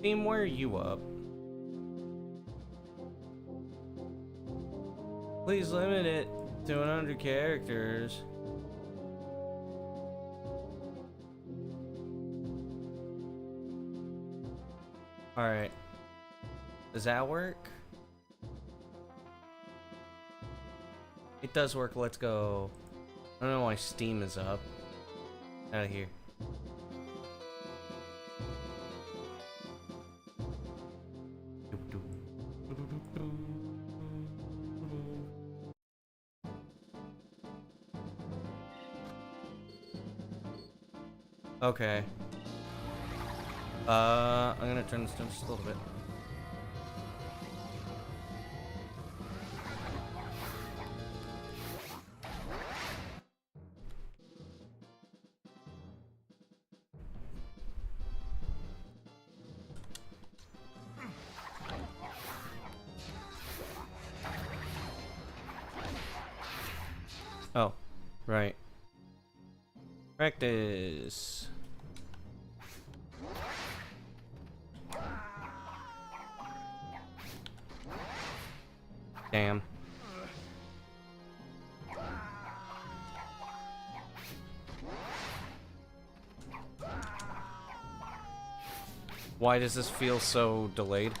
Team, where are you up? Please limit it to 100 characters. Alright. Does that work? It does work, let's go. I don't know why Steam is up. Out of here. Okay. I'm gonna turn this down just a little bit. Oh, right. Practice. Damn. Why does this feel so delayed?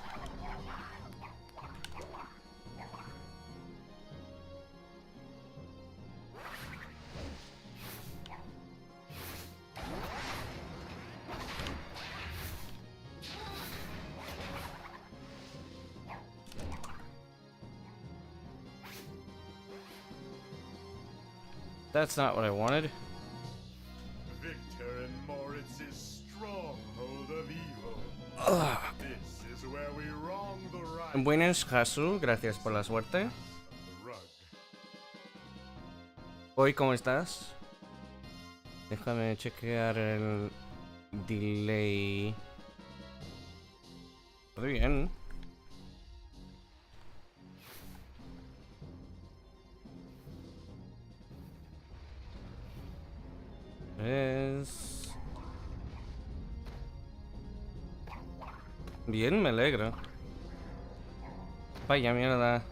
That's not what I wanted. Victor and Moritz's stronghold of evil. This is where we wrong the right. Buenas, Jesús. Gracias por la suerte. Hoy, ¿cómo estás? Déjame chequear el delay. Todo bien. Bien, me alegro. Vaya mierda.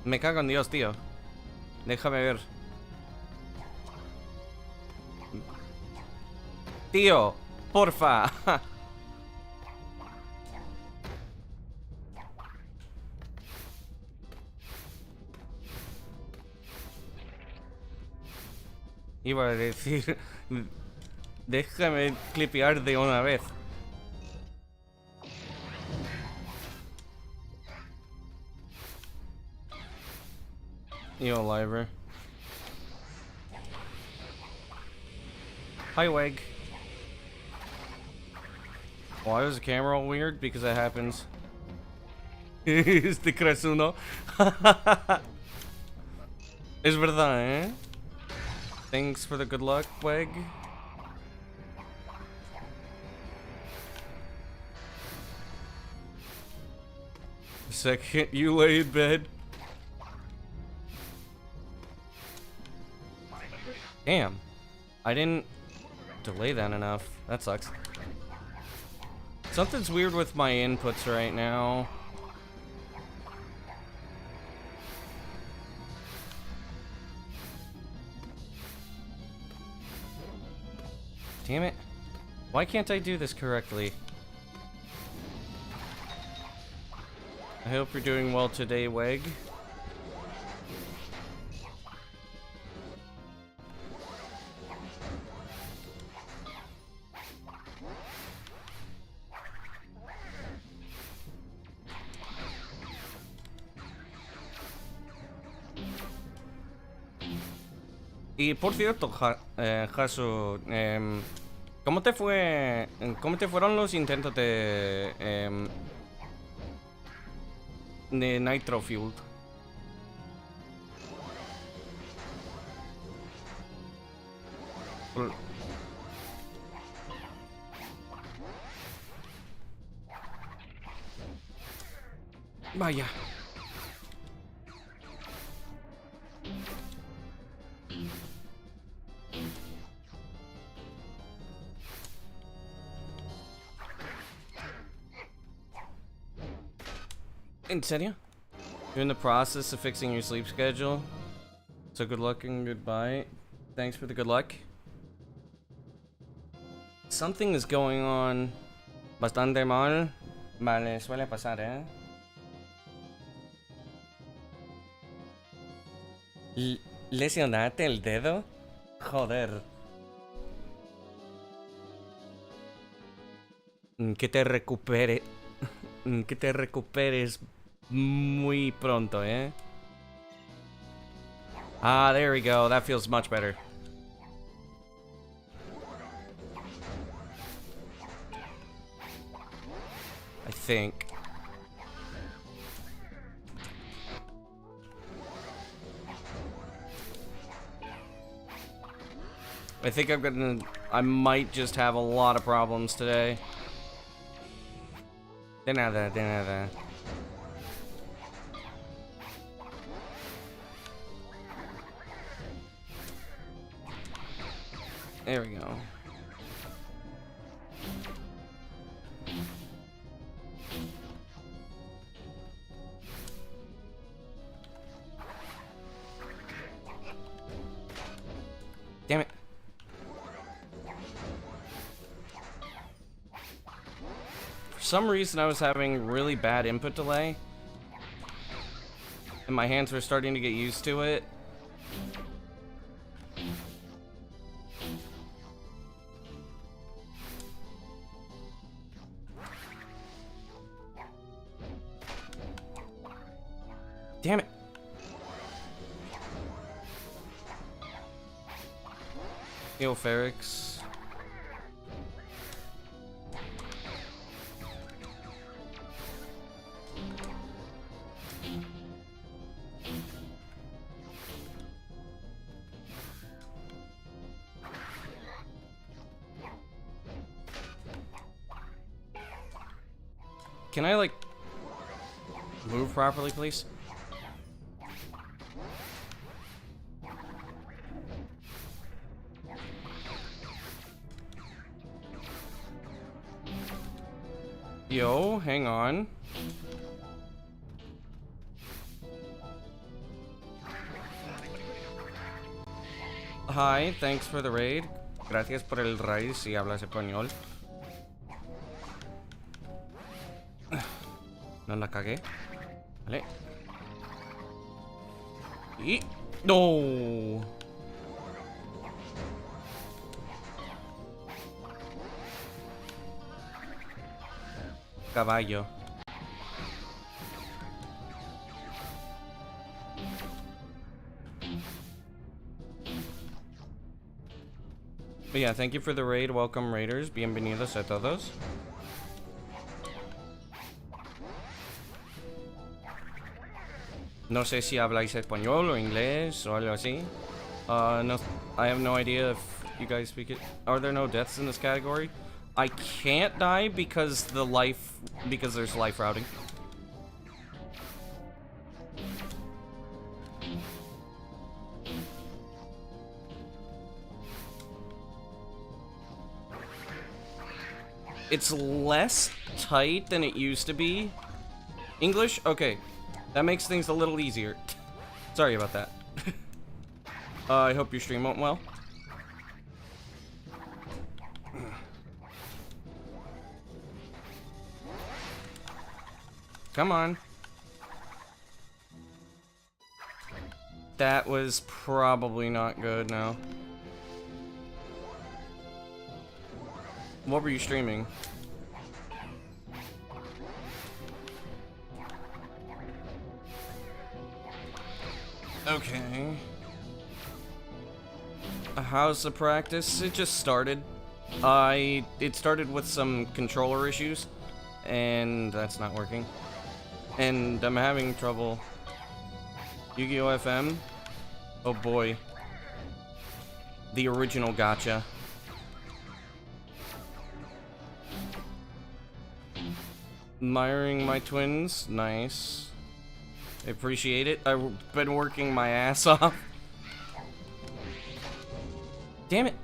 Me cago en Dios, tío. Déjame ver. Tío, porfa. Iba a decir, déjame clipear de una vez. Yo, Liver. Hi, Weg. Why was the camera all weird? Because that happens. Este Crasuno. Es verdad, eh? Thanks for the good luck, Weg. The second you lay in bed. Damn. I didn't delay that enough. That sucks. Something's weird with my inputs right now. Damn it. Why can't I do this correctly? I hope you're doing well today, Weg. Y por cierto, Hasu, ¿cómo te fue? ¿Cómo te fueron los intentos de Nitro Fueled? Vaya. ¿En serio? You're in the process of fixing your sleep schedule. So good luck and goodbye. Thanks for the good luck. Something is going on bastante mal. Vale, suele pasar, ¿eh? ¿Lesionarte el dedo? Joder. Que te recupere. Que te recuperes muy pronto, ¿eh? Ah, there we go. That feels much better. I think. I think I might just have a lot of problems today. De nada, de nada. There we go. Damn it. For some reason I was having really bad input delay. And my hands were starting to get used to it. Damn it. Yo, Ferrix. Can I, like, move properly, please? Yo, hang on. Hi, thanks for the raid. Gracias por el raid si hablas español. No la cagué. Vale. Y... ¡No! Caballo. But yeah, thank you for the raid. Welcome, raiders. Bienvenidos a todos. No sé si habláis español o inglés o algo así. No, I have no idea if you guys speak it. Are there no deaths in this category? I can't die because there's life routing. It's less tight than it used to be. English? Okay. That makes things a little easier. Sorry about that. I hope your stream went well. Come on. That was probably not good now. What were you streaming? Okay. How's the practice? It just started. It started with some controller issues, and that's not working. And I'm having trouble. Yu-Gi-Oh! FM? Oh boy. The original gotcha. Admiring my twins. Nice. I appreciate it. I've been working my ass off. Damn it.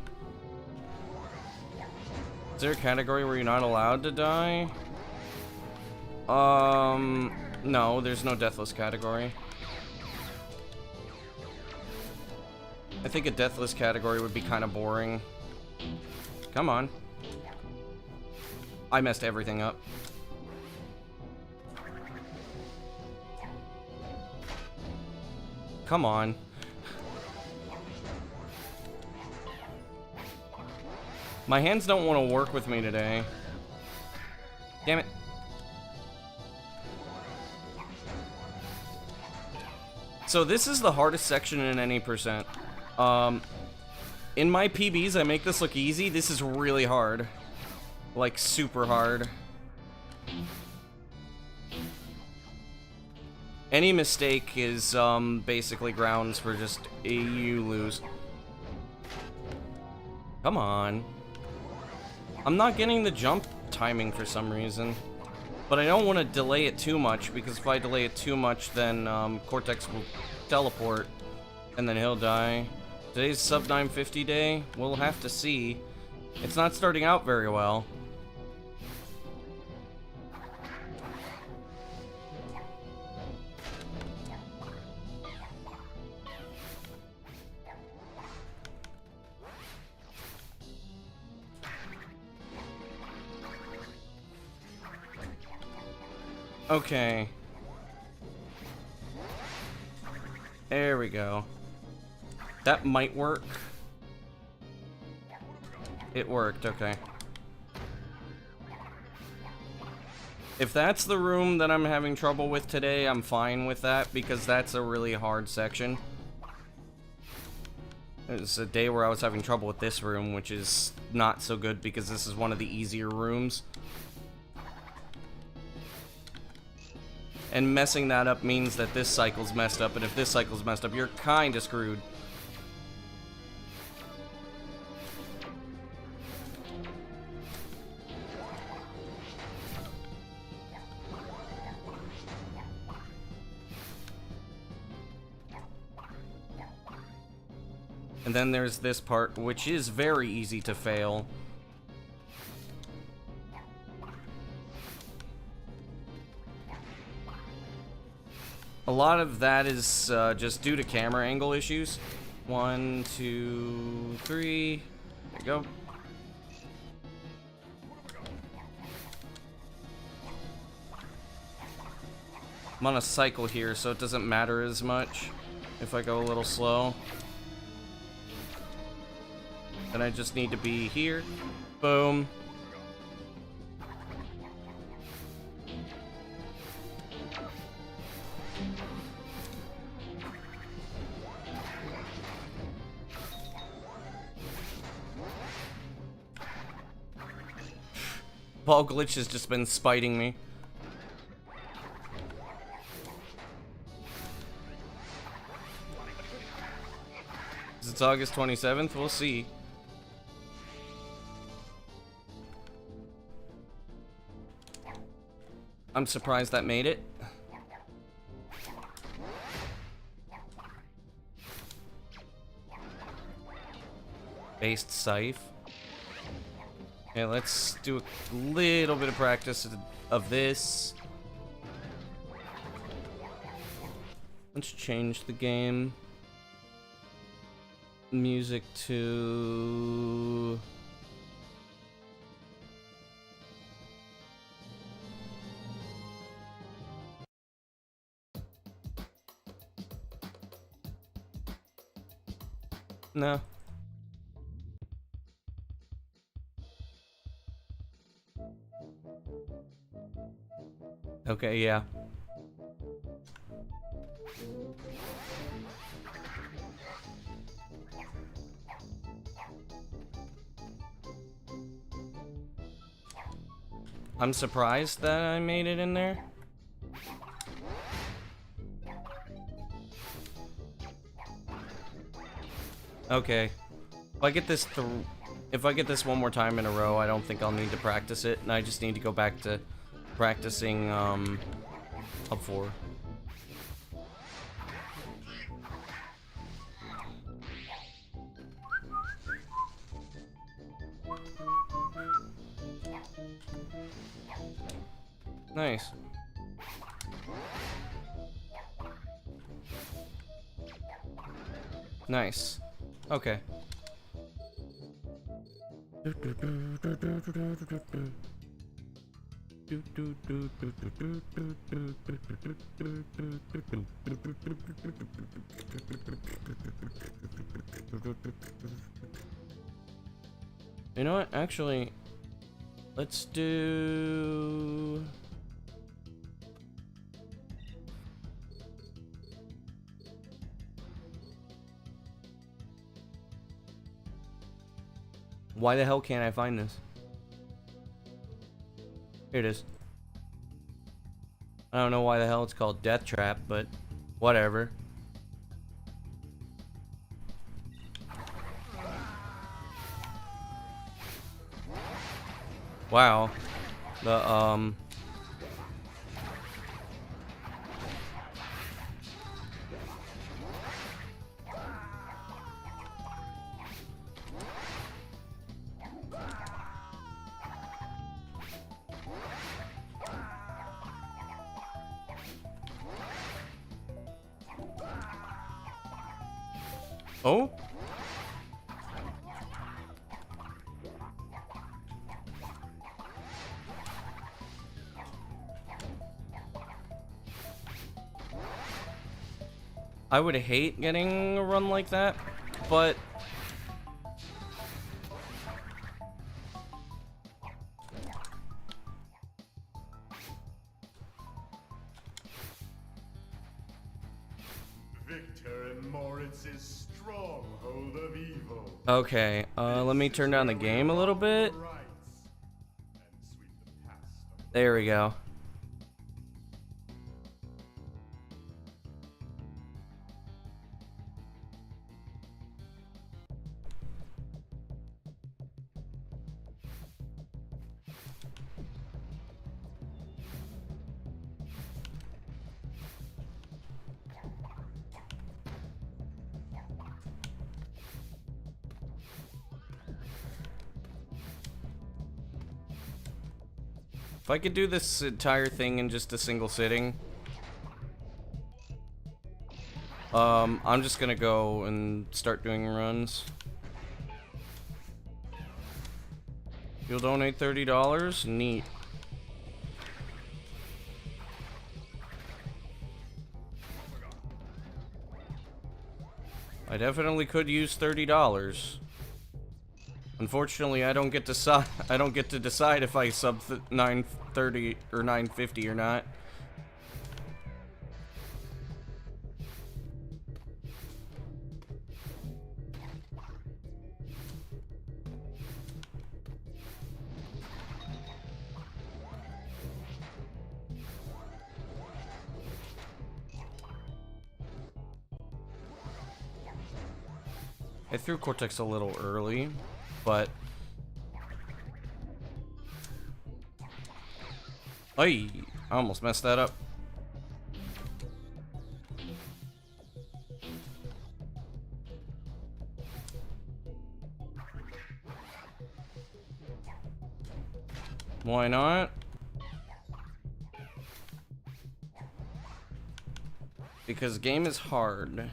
Is there a category where you're not allowed to die? No, there's no deathless category. I think a deathless category would be kind of boring. Come on. I messed everything up. Come on. My hands don't want to work with me today. Damn it. So this is the hardest section in any percent. In my PBs, I make this look easy. This is really hard. Like, super hard. Any mistake is, basically grounds for just you lose. Come on. I'm not getting the jump timing for some reason. But I don't want to delay it too much, because if I delay it too much, then, Cortex will teleport, and then he'll die. Today's sub 950 day. We'll have to see. It's not starting out very well. Okay. There we go. That might work. It worked, okay. If that's the room that I'm having trouble with today, I'm fine with that, because that's a really hard section. It was a day where I was having trouble with this room, which is not so good, because this is one of the easier rooms. And messing that up means that this cycle's messed up, and if this cycle's messed up, you're kinda screwed. And then there's this part, which is very easy to fail. A lot of that is just due to camera angle issues. 1, 2, 3. There you go. I'm on a cycle here, so it doesn't matter as much if I go a little slow. Then I just need to be here. Boom. Ball glitch has just been spiting me. It's August 27th, we'll see. I'm surprised that made it. Based scythe. Okay, let's do a little bit of practice of this. Let's change the game. Music to... No. Okay, yeah. I'm surprised that I made it in there. Okay. If I get this one more time in a row, I don't think I'll need to practice it, and I just need to go back to practicing up 4. Nice. Nice. Okay. You know what? Actually, let's do... Why the hell can't I find this? Here it is. I don't know why the hell it's called Death Trap, but whatever. Wow. The Oh? I would hate getting a run like that, but Victor in Moritz's stronghold of evil. okay, let me turn down the game a little bit. There we go. If I could do this entire thing in just a single sitting, I'm just gonna go and start doing runs. You'll donate $30? Neat. I definitely could use $30. Unfortunately, I don't get to decide if I sub 930 or 950 or not. I threw Cortex a little early, but I almost messed that up. Why not? Because game is hard.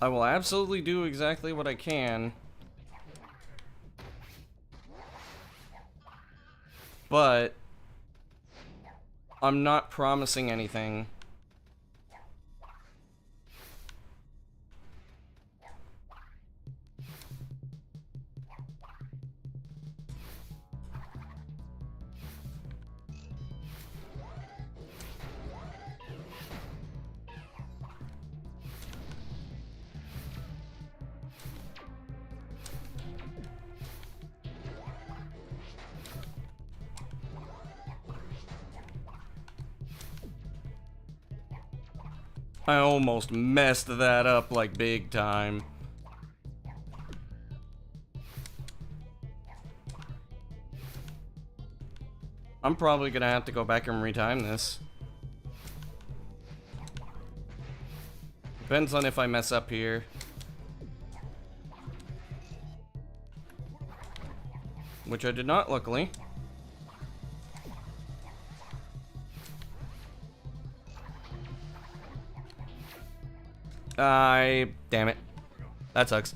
I will absolutely do exactly what I can. But I'm not promising anything. I almost messed that up like big time. I'm probably gonna have to go back and retime this. Depends on if I mess up here. Which I did not, luckily. Damn it. That sucks.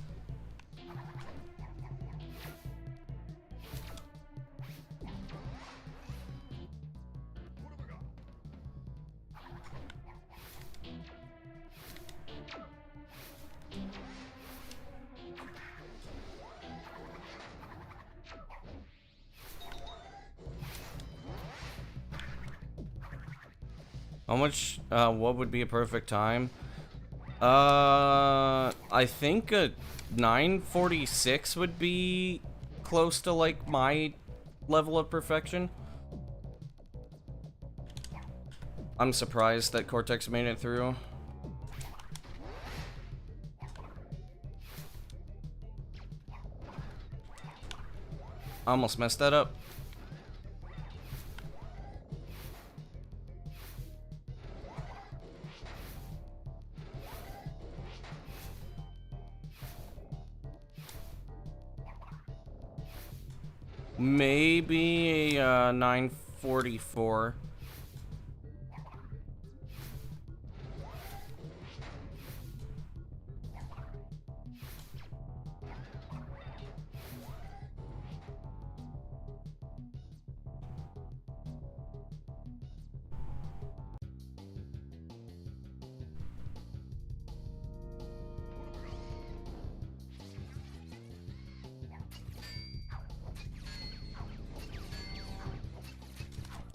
How much, what would be a perfect time? I think a 9:46 would be close to, like, my level of perfection. I'm surprised that Cortex made it through. I almost messed that up. Maybe a 9:44.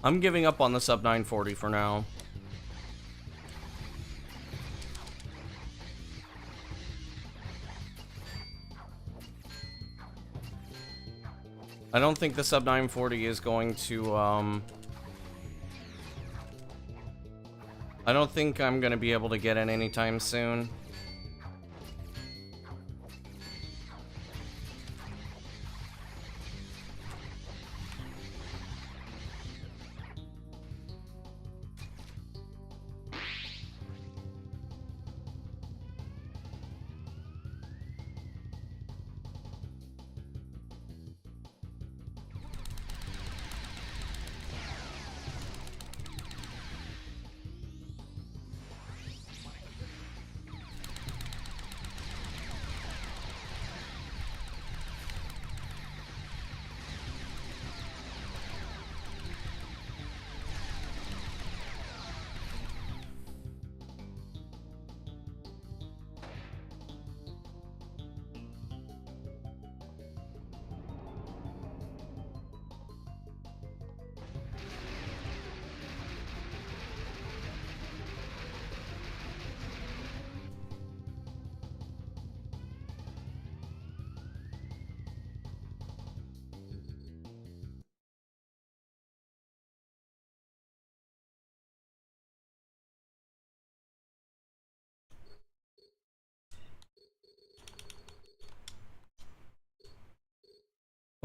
I'm giving up on the sub 940 for now. I don't think the sub 940 is going to, I don't think I'm gonna be able to get it anytime soon.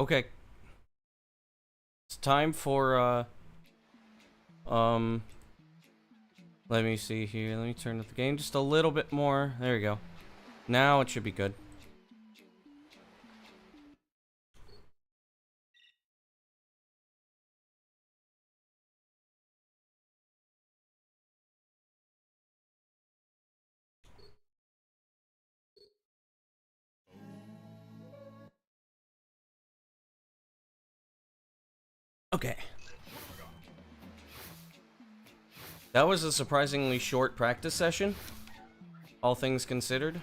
Okay. It's time for, let me see here. Let me turn up the game just a little bit more. There we go. Now it should be good. Okay. That was a surprisingly short practice session, all things considered.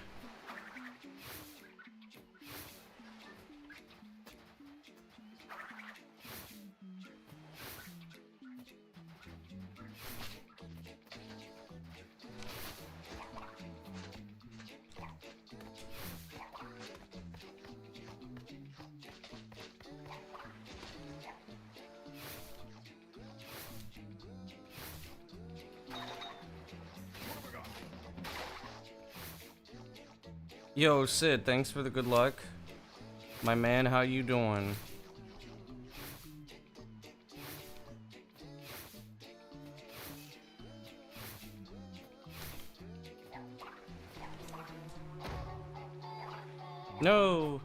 Yo, Sid, thanks for the good luck. My man, how you doing? No!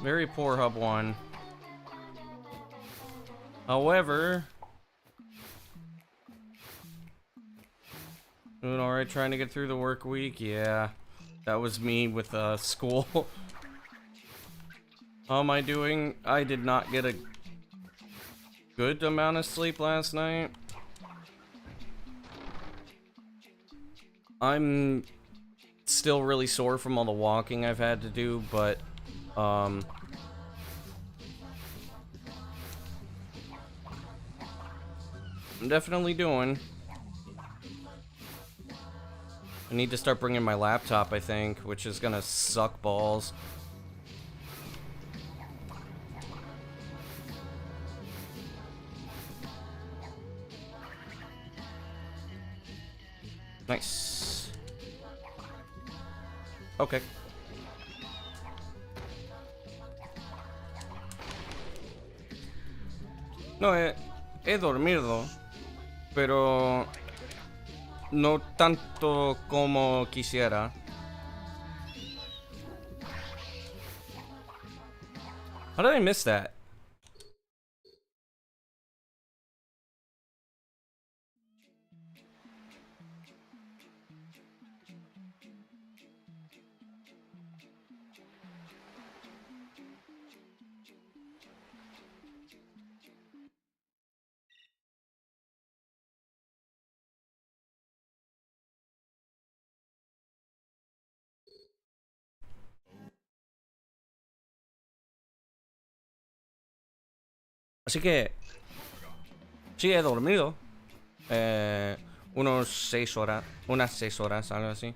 Very poor hub one. However, doing alright trying to get through the work week. Yeah, that was me with school. How am I doing? I did not get a good amount of sleep last night. I'm still really sore from all the walking I've had to do, but I'm definitely doing. I need to start bringing my laptop, I think, which is gonna suck balls. Nice. Okay. No, he dormido, pero no tanto como quisiera. How did I miss that? Así que sí he dormido unos 6 horas, unas 6 horas, algo así.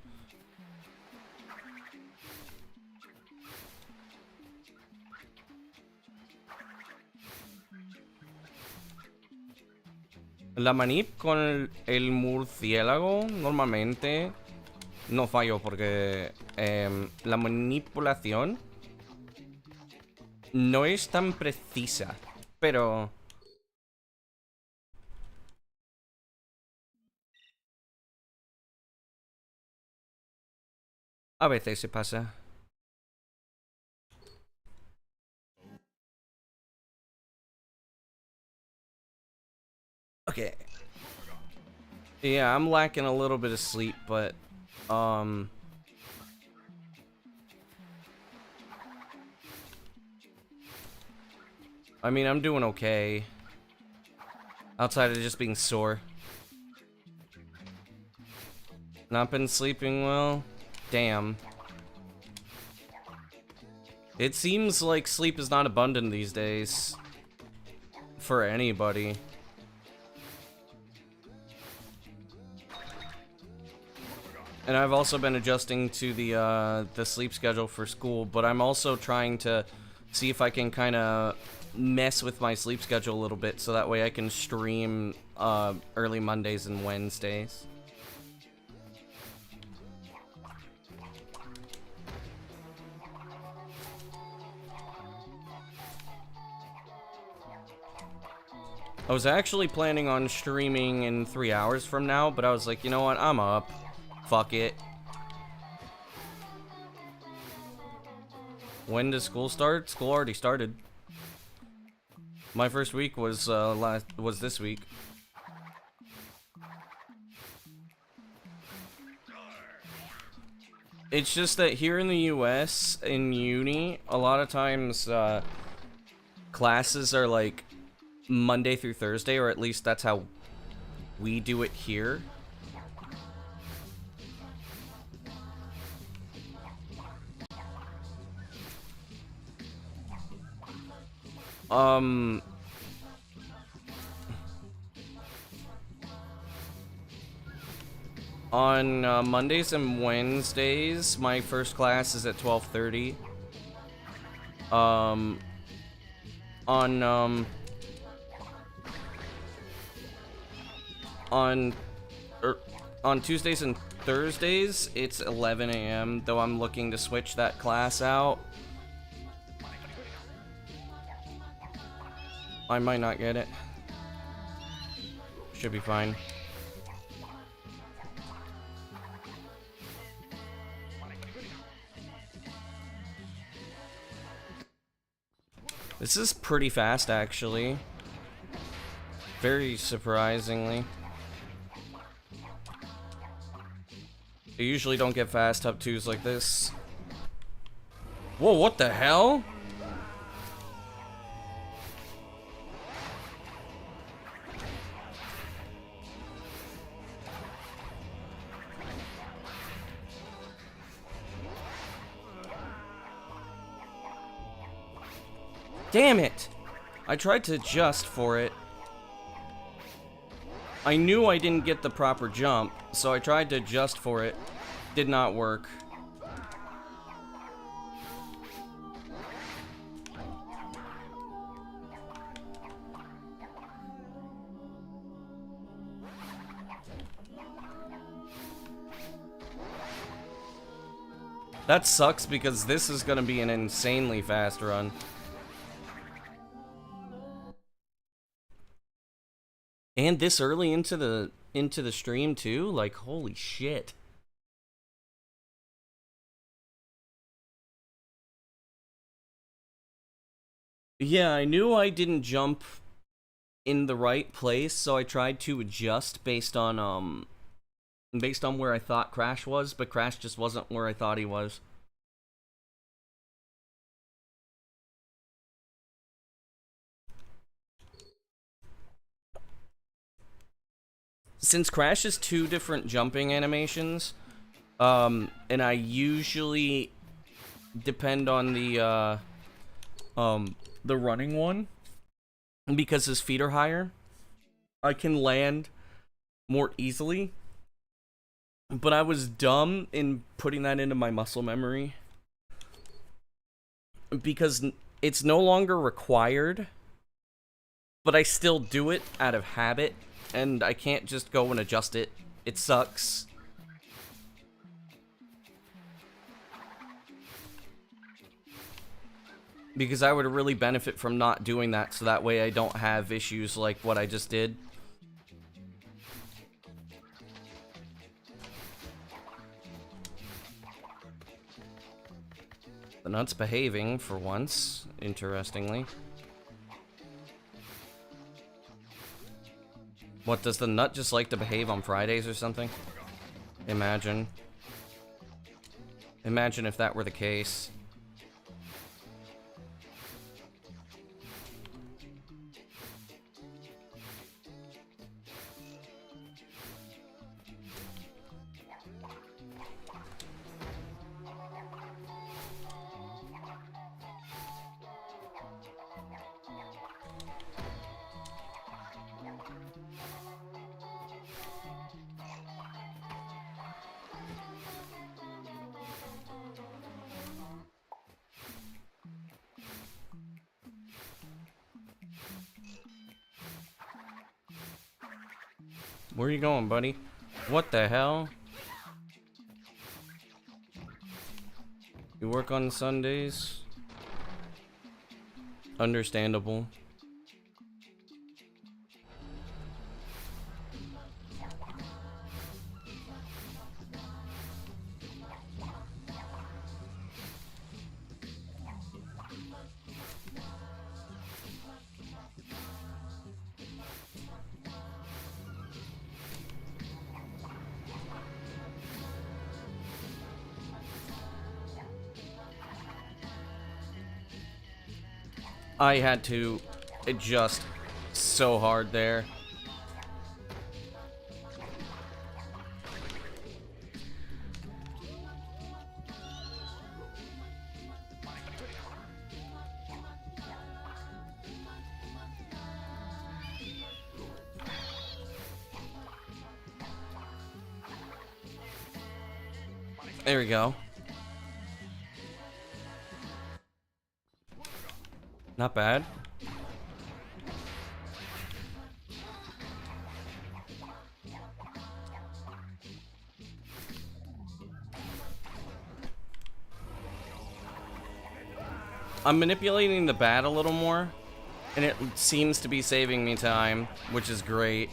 La manip con el murciélago normalmente no fallo porque la manipulación no es tan precisa, pero a veces se pasa. Okay. Yeah, I'm lacking a little bit of sleep, but I mean, I'm doing okay. Outside of just being sore. Not been sleeping well? Damn. It seems like sleep is not abundant these days. For anybody. And I've also been adjusting to the sleep schedule for school, but I'm also trying to see if I can kind of mess with my sleep schedule a little bit so that way I can stream early Mondays and Wednesdays. I was actually planning on streaming in 3 hours from now, but I was like, you know what, I'm up. Fuck it. When does school start? School already started. My first week was this week. It's just that here in the US, in uni, a lot of times classes are like Monday through Thursday, or at least that's how we do it here. On Mondays and Wednesdays, my first class is at 12:30. On On on Tuesdays and Thursdays, it's 11 a.m., though I'm looking to switch that class out. I might not get it. Should be fine. This is pretty fast, actually. Very surprisingly. I usually don't get fast up 2s like this. Whoa, what the hell? Damn it! I tried to adjust for it. I knew I didn't get the proper jump, so I tried to adjust for it. Did not work. That sucks because this is gonna be an insanely fast run. And this early into the stream too? Like, holy shit. Yeah, I knew I didn't jump in the right place, so I tried to adjust based on where I thought Crash was, but Crash just wasn't where I thought he was. Since Crash is 2 different jumping animations, and I usually depend on the running one, because his feet are higher, I can land more easily. But I was dumb in putting that into my muscle memory, because it's no longer required, but I still do it out of habit. And I can't just go and adjust it. It sucks. Because I would really benefit from not doing that, so that way I don't have issues like what I just did. The nut's behaving for once, interestingly. What, does the nut just like to behave on Fridays or something? Imagine. Imagine if that were the case. Where are you going, buddy? What the hell? You work on Sundays? Understandable. I had to adjust so hard there. There we go. Not bad. I'm manipulating the bat a little more, and it seems to be saving me time, which is great.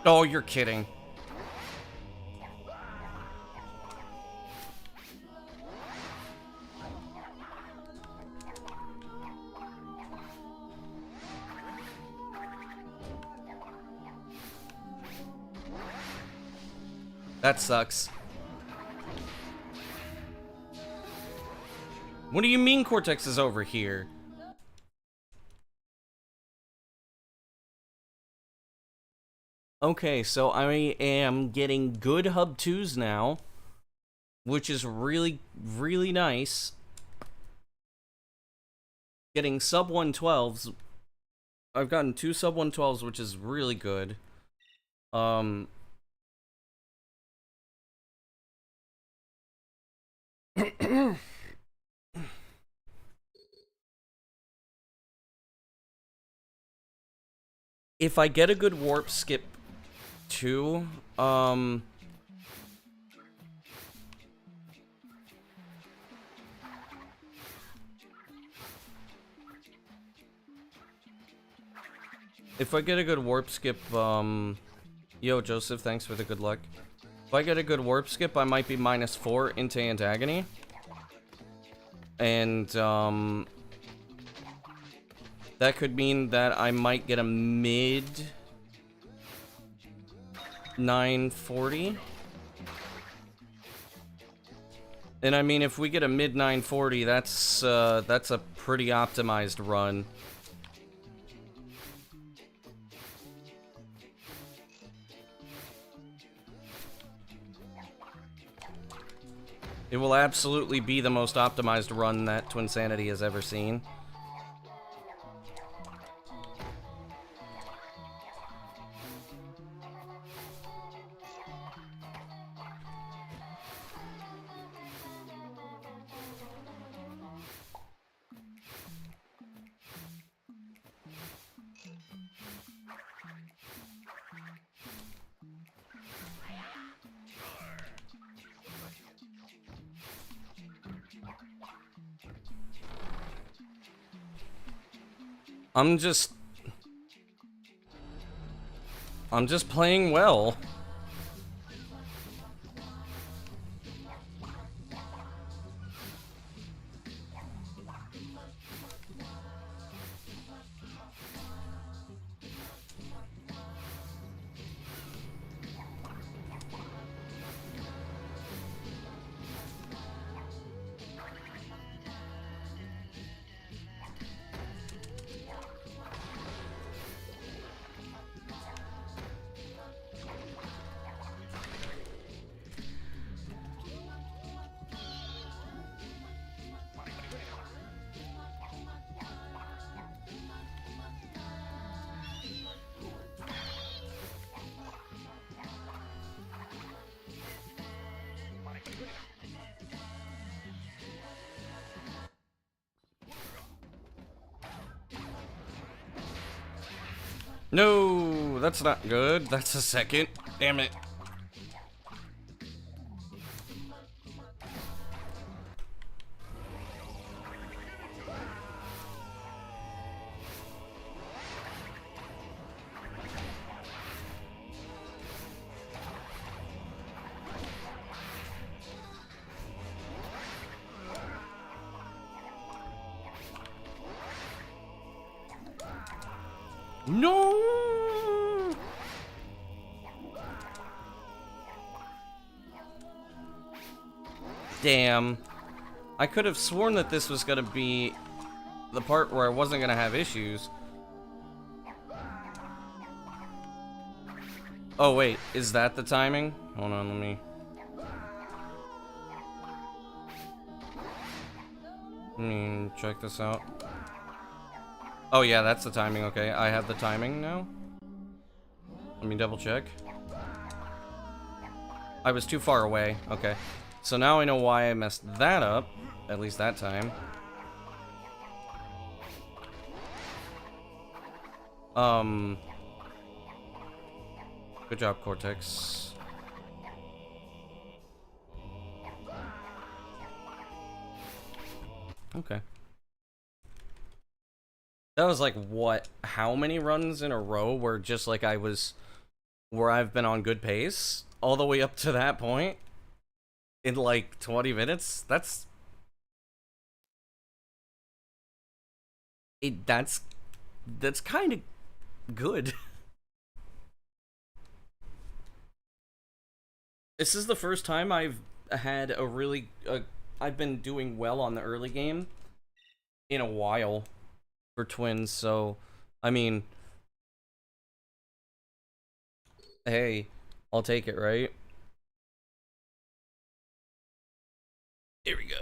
Oh, you're kidding. That sucks. What do you mean Cortex is over here? Okay, so I am getting good hub 2s now, which is really, really nice. Getting sub 112s. I've gotten 2 sub 112s, which is really good. If I get a good warp skip too, if I get a good warp skip, yo, Joseph, thanks for the good luck. If I get a good warp skip, I might be -4 into Antagony. And, that could mean that I might get a mid 940. And I mean, if we get a mid 940, that's a pretty optimized run. It will absolutely be the most optimized run that Twinsanity has ever seen. I'm just playing well. No, that's not good. That's a second. Damn it. No! Damn. I could have sworn that this was gonna be the part where I wasn't gonna have issues. Oh wait, is that the timing? Hold on, let me check this out. Oh yeah, that's the timing, okay. I have the timing now. Let me double check. I was too far away, okay. So now I know why I messed that up, at least that time. Good job, Cortex. Okay. That was like, what? How many runs in a row where just like where I've been on good pace? All the way up to that point? In like 20 minutes? That's kind of good. This is the first time I've had I've been doing well on the early game in a while for twins, so I mean, hey, I'll take it, right? Here we go.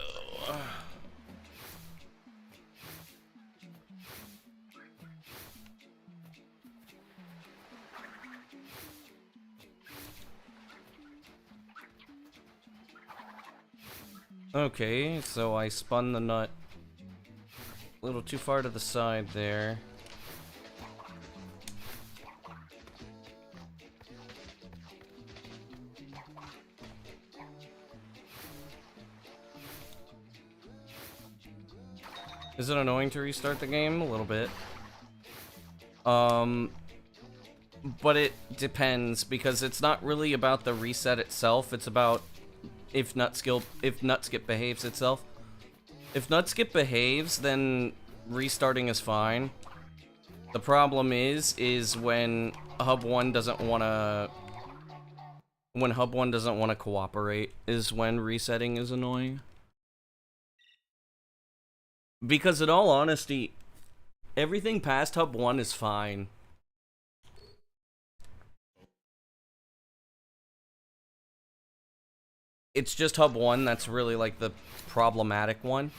Okay, so I spun the nut a little too far to the side there. Is it annoying to restart the game? A little bit. But it depends, because it's not really about the reset itself, it's about if Nutskip behaves itself. If Nutskip behaves, then restarting is fine. The problem is when Hub 1 doesn't wanna cooperate is when resetting is annoying. Because in all honesty, everything past Hub 1 is fine. It's just Hub 1 that's really like the problematic one.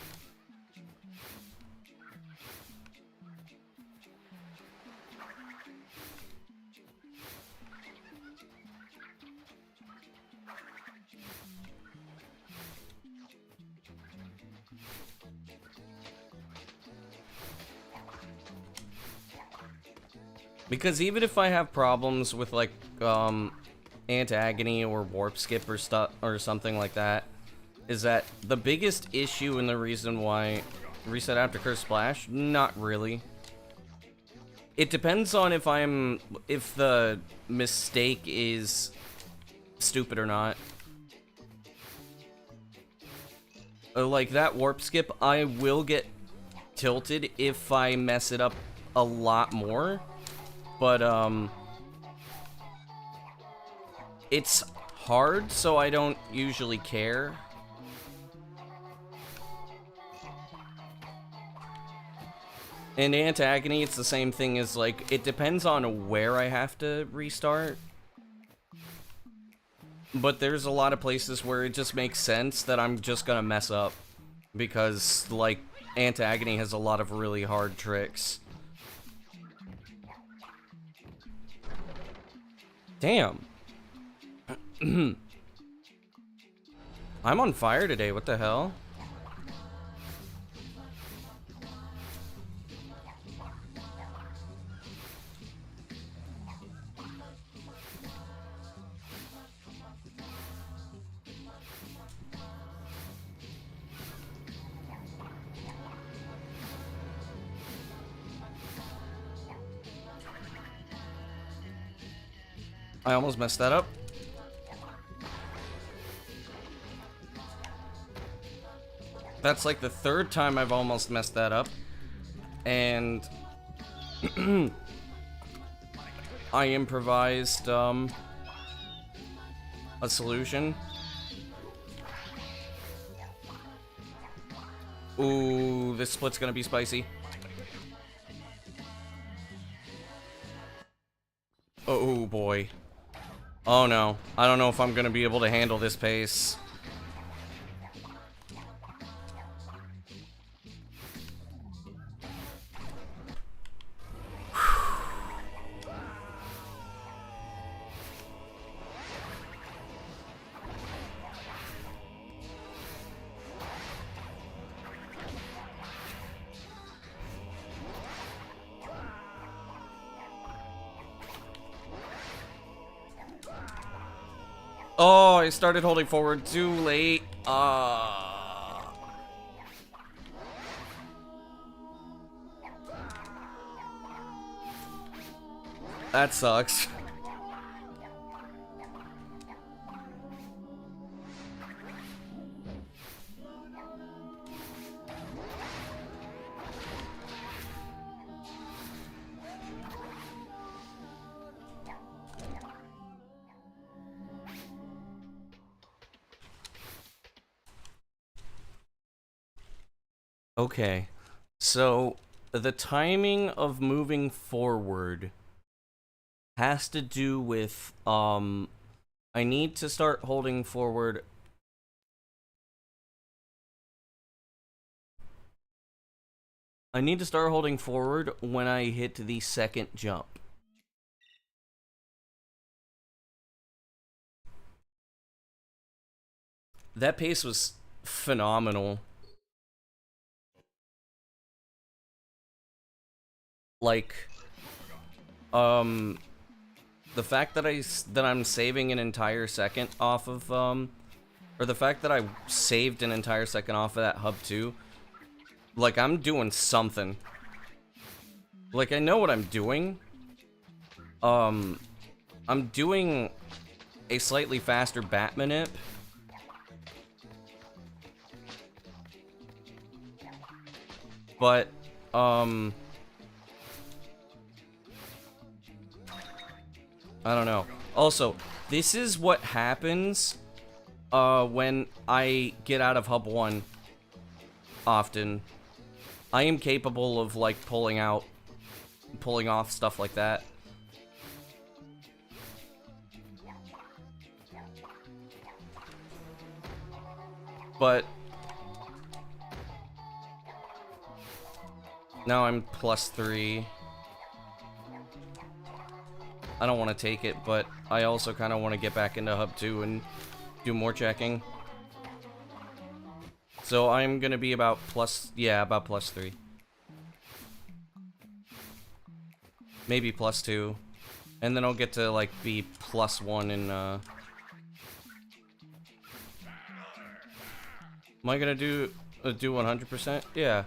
Because even if I have problems with like Antagony or Warp Skip or stuff or something like that, is that the biggest issue and the reason why reset after Curse Splash? Not really. It depends on if the mistake is stupid or not. Like that Warp Skip, I will get tilted if I mess it up a lot more. But, it's hard, so I don't usually care. In Antagony, it's the same thing as, like, it depends on where I have to restart. But there's a lot of places where it just makes sense that I'm just gonna mess up. Because, like, Antagony has a lot of really hard tricks. Damn. I'm on fire today, what the hell? I almost messed that up. That's like the third time I've almost messed that up. And I improvised a solution. Ooh, this split's gonna be spicy. Oh boy. Oh no. I don't know if I'm gonna be able to handle this pace. Oh, I started holding forward too late. That sucks. Okay, so the timing of moving forward has to do with, I need to start holding forward. I need to start holding forward when I hit the second jump. That pace was phenomenal. Like, the fact that I'm saving an entire second off of, or the fact that I saved an entire second off of that hub 2, like, I'm doing something. Like, I know what I'm doing. I'm doing a slightly faster bat manip. But, I don't know. Also, this is what happens when I get out of hub 1 often. I am capable of, like, pulling off stuff like that. But now I'm +3. I don't want to take it, but I also kind of want to get back into hub 2 and do more checking. So I'm gonna be about about +3. Maybe +2. And then I'll get to, like, be +1 in, Am I gonna do 100%? Yeah.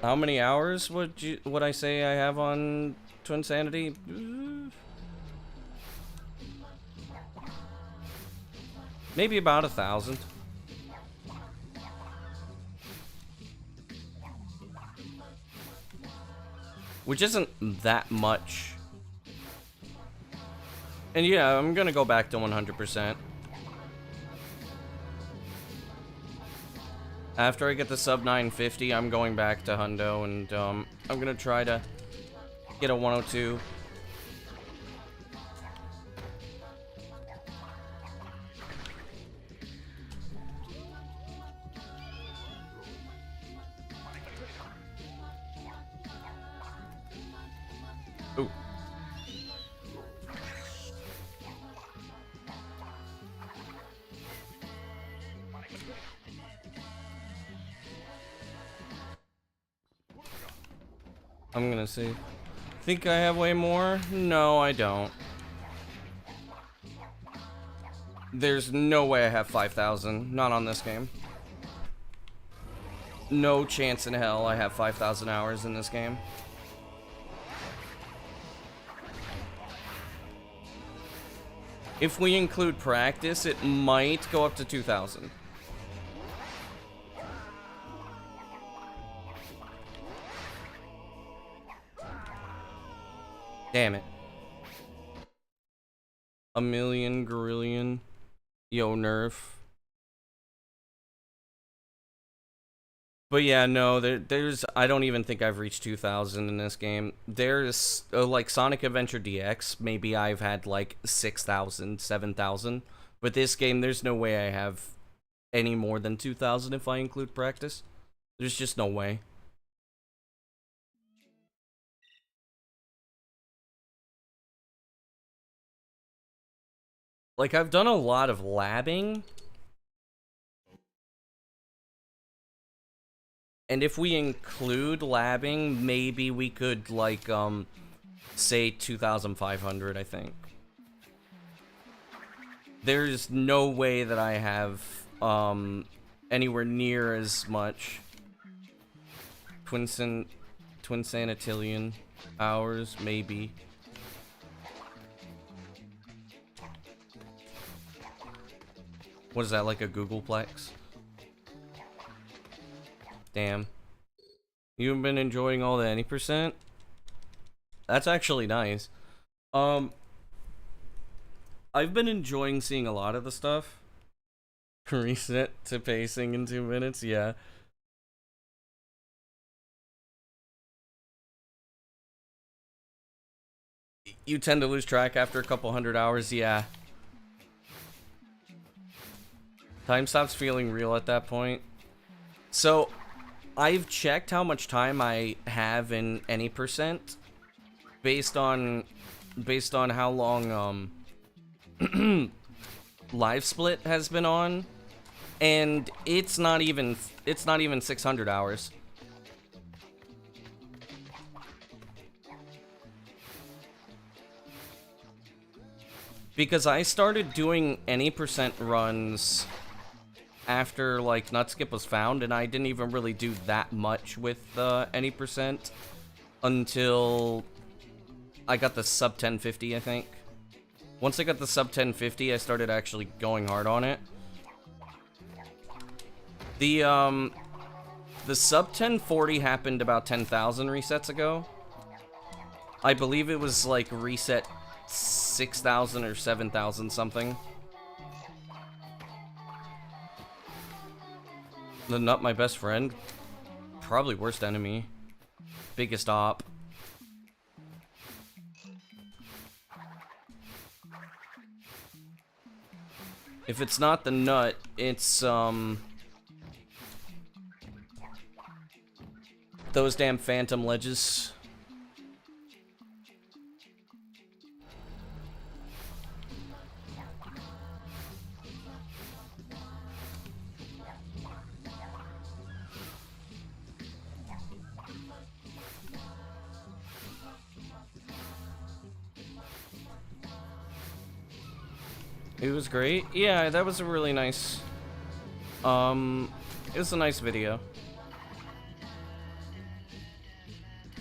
How many hours would I say I have on Twinsanity? Maybe about 1,000. Which isn't that much. And yeah, I'm gonna go back to 100%. After I get the sub 950, I'm going back to Hundo, and I'm gonna try to get a 102. Ooh. I'm gonna see. Think I have way more? No, I don't. There's no way I have 5,000. Not on this game. No chance in hell I have 5,000 hours in this game. If we include practice, it might go up to 2,000. Damn it. A million, grillion. Yo, nerf. But yeah, no, there's... I don't even think I've reached 2,000 in this game. There's, like, Sonic Adventure DX, maybe I've had, like, 6,000, 7,000. But this game, there's no way I have any more than 2,000 if I include practice. There's just no way. Like, I've done a lot of labbing. And if we include labbing, maybe we could, like, say 2,500, I think. there's no way that I have anywhere near as much Twinsanitilion hours, maybe. What is that, like a Googleplex? Damn. You've been enjoying all the any percent? That's actually nice. I've been enjoying seeing a lot of the stuff. Reset to pacing in 2 minutes, yeah. You tend to lose track after a couple hundred hours, yeah. Time stops feeling real at that point. So, I've checked how much time I have in any percent based on how long Live Split has been on, and it's not even 600 hours. Because I started doing any percent runs after, like, Nutskip was found, and I didn't even really do that much with any percent until I got the sub 1050, I think. Once I got the sub 1050, I started actually going hard on it. The sub 1040 happened about 10,000 resets ago. I believe it was, like, reset 6,000 or 7,000 something. The Nut, my best friend. Probably worst enemy. Biggest op. If it's not the Nut, it's, those damn phantom ledges. It was great. Yeah, that was a really nice, it was a nice video.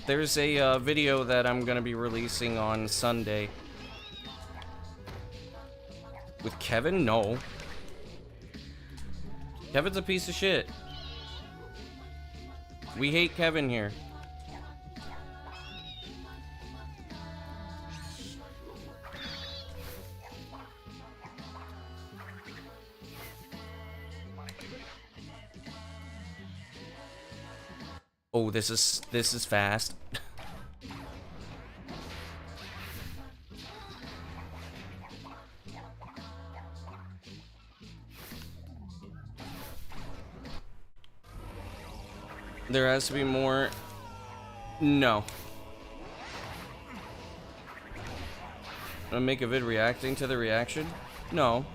There's a video that I'm gonna be releasing on Sunday. With Kevin? No. Kevin's a piece of shit. We hate Kevin here. Oh, this is fast. There has to be more. No. I'll make a vid reacting to the reaction? No.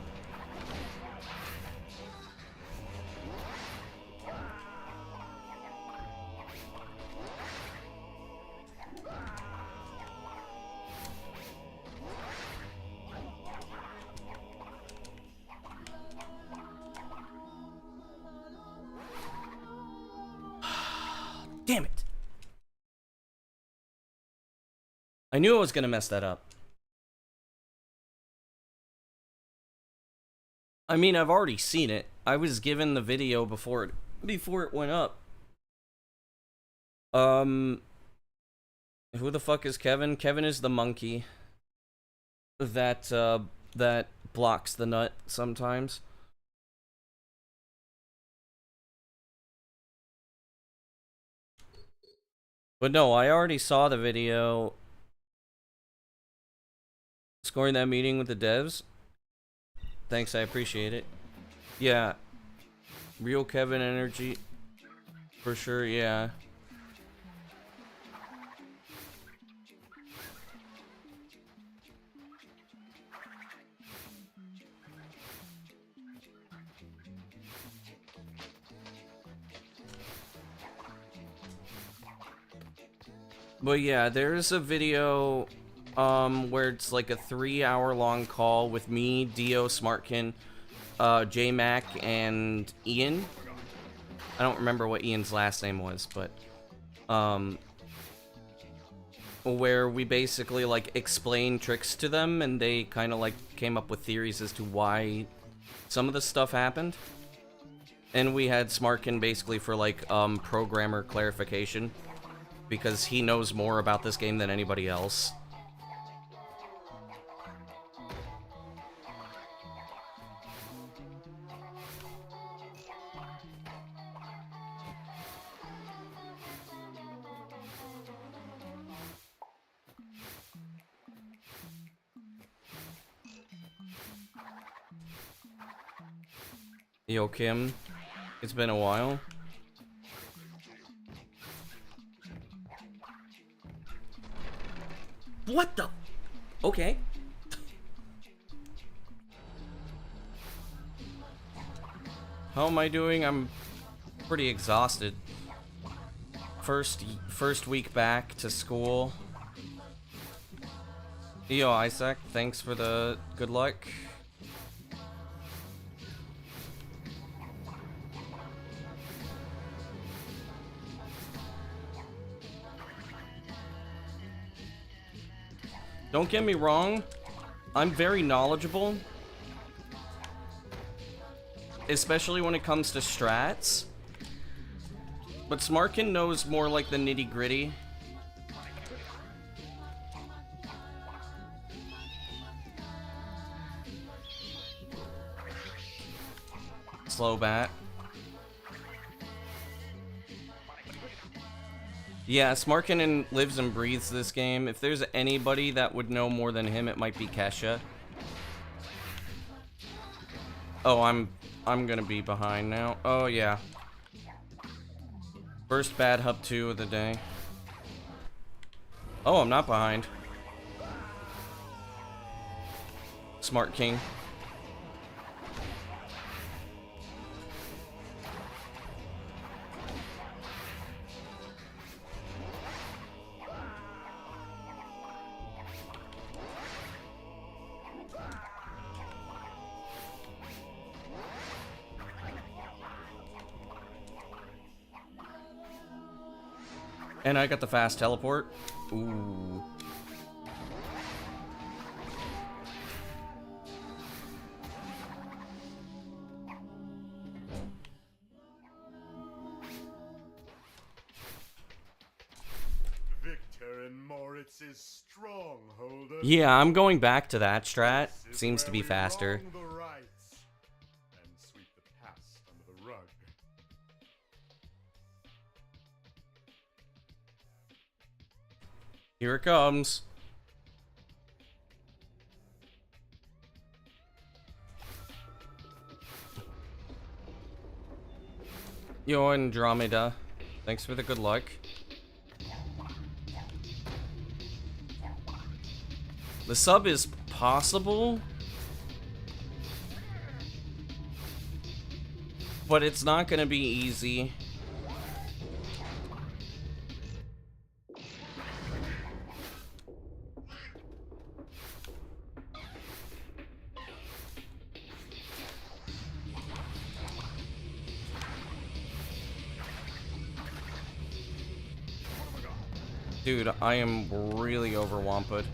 Damn it. I knew I was gonna mess that up. I mean, I've already seen it. I was given the video before it went up. Who the fuck is Kevin? Kevin is the monkey that that blocks the nut sometimes. But no, I already saw the video. Scoring that meeting with the devs. Thanks, I appreciate it. Yeah. Real Kevin energy. For sure, yeah. But yeah, there's a video where it's like a 3-hour long call with me, Dio, Smartkin, J-Mac, and Ian. I don't remember what Ian's last name was, but, where we basically, like, explain tricks to them, and they kind of, like, came up with theories as to why some of the stuff happened. And we had Smartkin basically for, like, programmer clarification, because he knows more about this game than anybody else. Yo, Kim. It's been a while. What the? Okay. How am I doing? I'm pretty exhausted. First week back to school. Yo, Isaac, thanks for the good luck. Don't get me wrong, I'm very knowledgeable, especially when it comes to strats, but Smartkin knows more like the nitty-gritty. Slow bat. Yeah, Smartkin lives and breathes this game. If there's anybody that would know more than him, it might be Kesha. Oh, I'm gonna be behind now. Oh, yeah. First bad hub 2 of the day. Oh, I'm not behind. Smart King. And I got the fast teleport. Ooh. Victor and Moritz's stronghold. Yeah, I'm going back to that strat. Seems to be faster. The rights and sweep the past under the rug. Here it comes. Yo, Andromeda. Thanks for the good luck. The sub is possible, but it's not gonna be easy. Dude, I am really overwampued.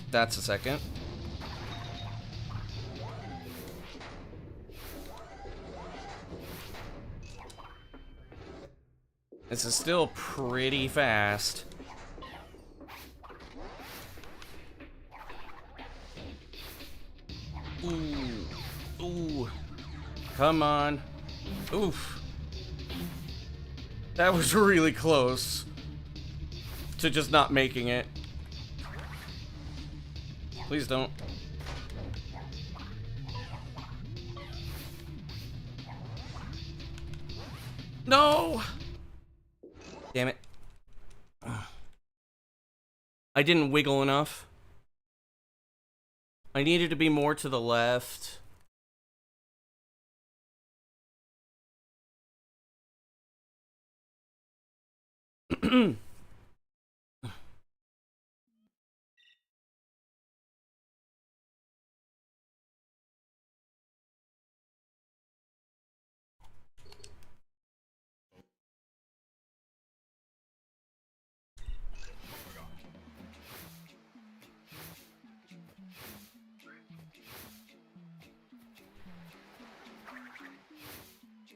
That's a second. This is still pretty fast. Ooh. Ooh. Come on. Oof. That was really close to just not making it. Please don't. No! Damn it. I didn't wiggle enough. I needed to be more to the left.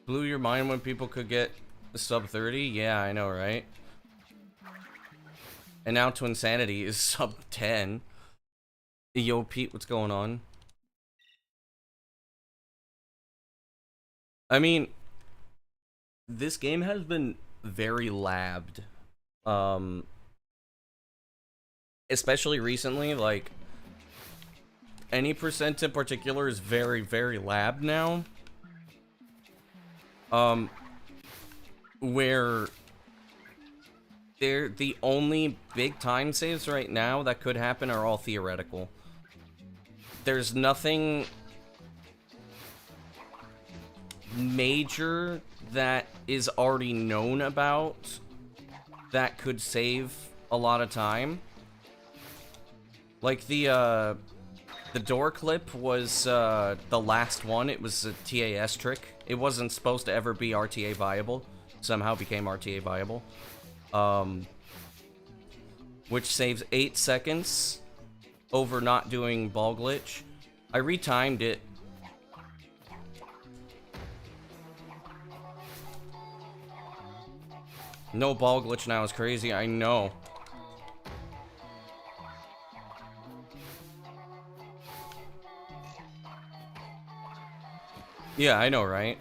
Blew your mind when people could get sub 30? Yeah, I know, right? And now Twinsanity is sub 10. Yo, Pete, what's going on? I mean, this game has been very labbed. Especially recently, like, any percent in particular is very, very labbed now. Where the only big time saves right now that could happen are all theoretical. There's nothing major that is already known about that could save a lot of time. Like the door clip was the last one. It was a TAS trick. It wasn't supposed to ever be RTA viable. Somehow became RTA viable. Which saves 8 seconds over not doing ball glitch. I retimed it. No ball glitch now is crazy, I know. Yeah, I know, right?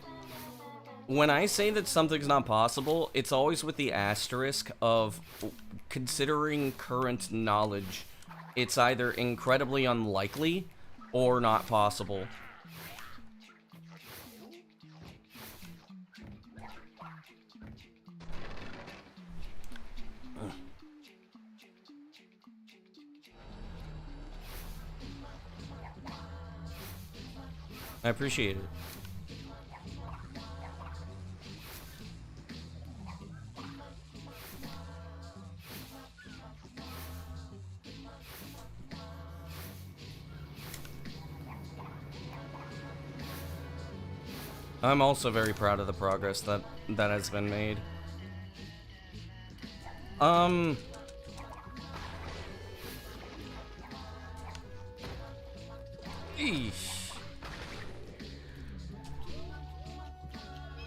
When I say that something's not possible, it's always with the asterisk of considering current knowledge. It's either incredibly unlikely or not possible. I appreciate it. I'm also very proud of the progress that has been made. Eesh.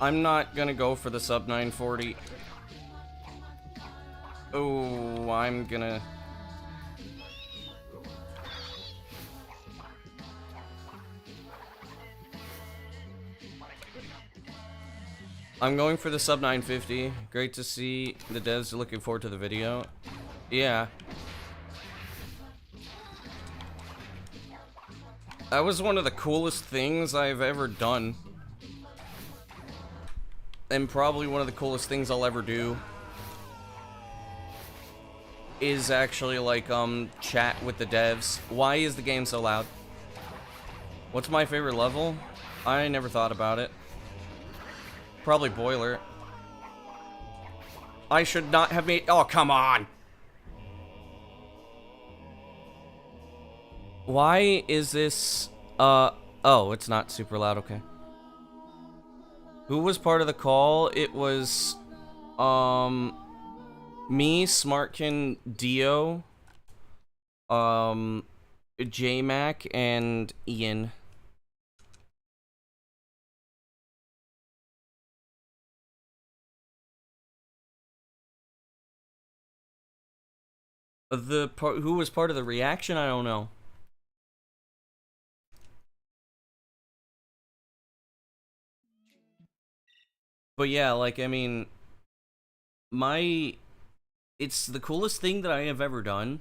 I'm not gonna go for the sub 940. Oh, I'm gonna... I'm going for the sub 950. Great to see the devs are looking forward to the video. Yeah. That was one of the coolest things I've ever done. And probably one of the coolest things I'll ever do. Is actually, like, chat with the devs. Why is the game so loud? What's my favorite level? I never thought about it. Probably Boiler. I should not have made... Oh, come on! Why is this... Oh, it's not super loud, okay. Who was part of the call? It was... Me, Smartkin, Dio, J-Mac, and Ian. Who was part of the reaction? I don't know. But yeah, like, I mean, it's the coolest thing that I have ever done.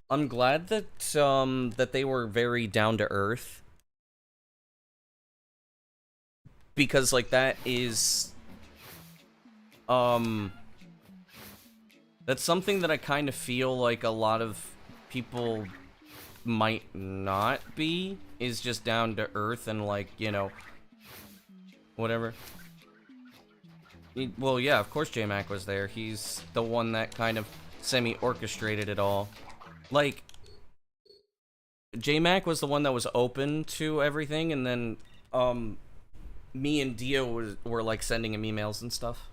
I'm glad that, that they were very down to earth. Because, like, that is, That's something that I kind of feel like a lot of people might not be, is just down to earth and like, you know, whatever. Well, yeah, of course J-Mac was there. He's the one that kind of semi-orchestrated it all. Like, J-Mac was the one that was open to everything, and then, me and Dio were like sending him emails and stuff.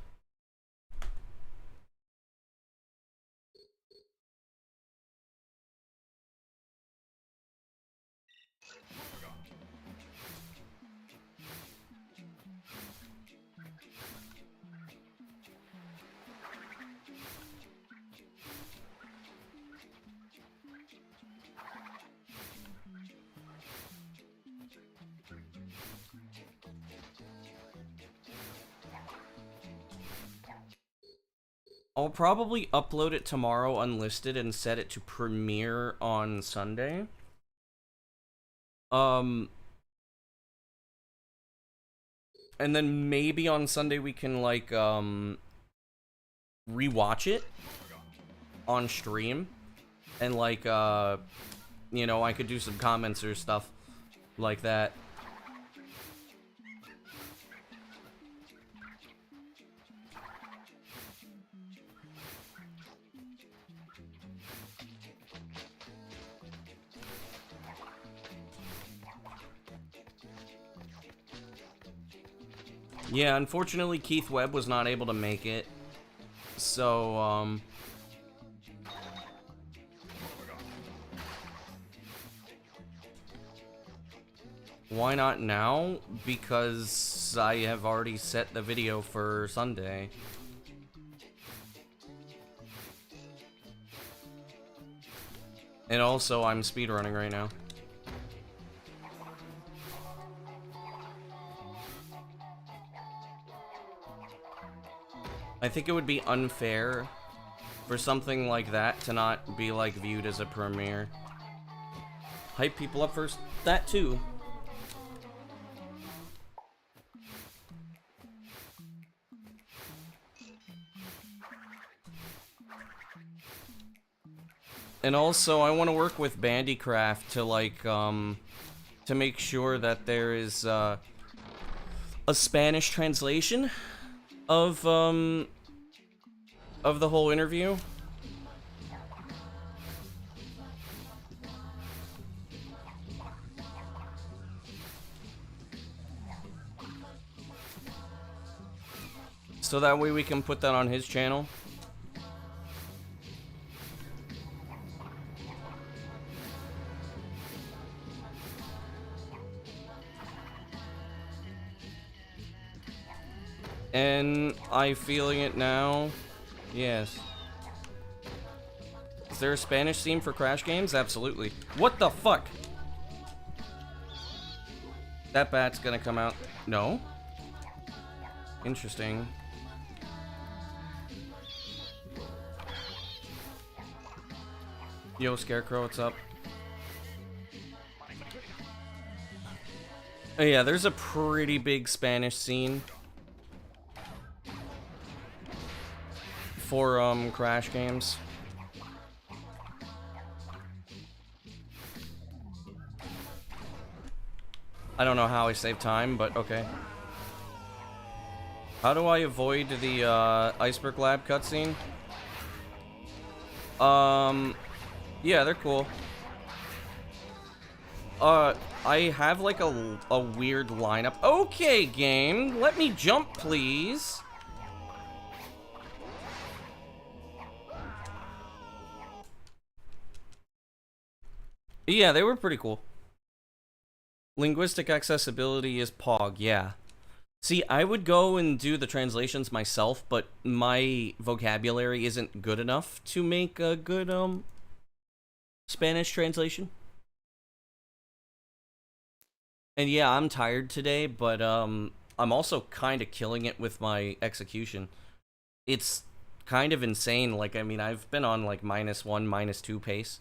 I'll probably upload it tomorrow unlisted and set it to premiere on Sunday. And then maybe on Sunday we can like rewatch it on stream, and like you know, I could do some comments or stuff like that. Yeah, unfortunately Keith Webb was not able to make it. So, why not now? Because I have already set the video for Sunday. And also, I'm speedrunning right now. I think it would be unfair for something like that to not be, like, viewed as a premiere. Hype people up for that, too. And also, I want to work with Bandycraft to, like, to make sure that there is, a Spanish translation of the whole interview. So that way we can put that on his channel. And I'm feeling it now. Yes. Is there a Spanish theme for Crash games? Absolutely. What the fuck? That bat's gonna come out. No? Interesting. Yo, Scarecrow, what's up? Oh, yeah, there's a pretty big Spanish scene for Crash games. I don't know how I save time, but okay. How do I avoid the Iceberg Lab cutscene? Yeah, they're cool. I have like a weird lineup. Okay, game, let me jump, please. Yeah, they were pretty cool. Linguistic accessibility is POG, yeah. See, I would go and do the translations myself, but my vocabulary isn't good enough to make a good, Spanish translation. And yeah, I'm tired today, but, I'm also kind of killing it with my execution. It's kind of insane. Like, I mean, I've been on, like, -1, -2 pace.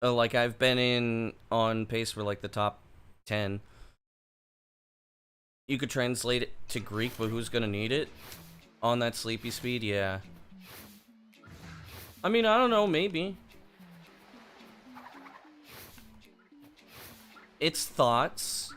Like, I've been on pace for, like, the top 10. You could translate it to Greek, but who's gonna need it? On that sleepy speed, yeah. I mean, I don't know, maybe. It's thoughts.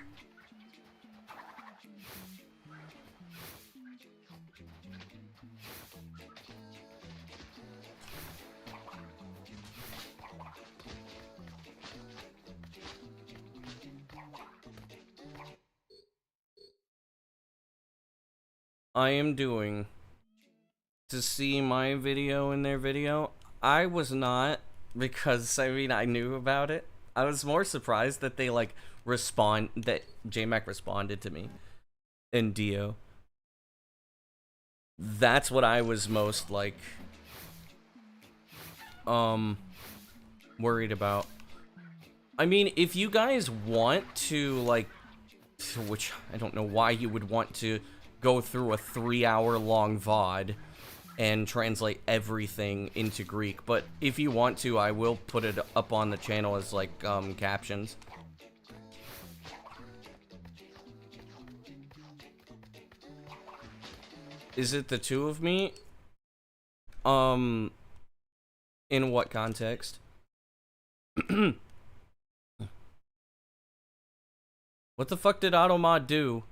I am doing to see my video in their video. I was not, because I mean I knew about it. I was more surprised that they like that JMac responded to me in Dio. That's what I was most like worried about. I mean, if you guys want to like, which I don't know why you would want to go through a 3-hour-long VOD and translate everything into Greek, but if you want to, I will put it up on the channel as like captions. Is it the two of me? In what context? What the fuck did Automod do?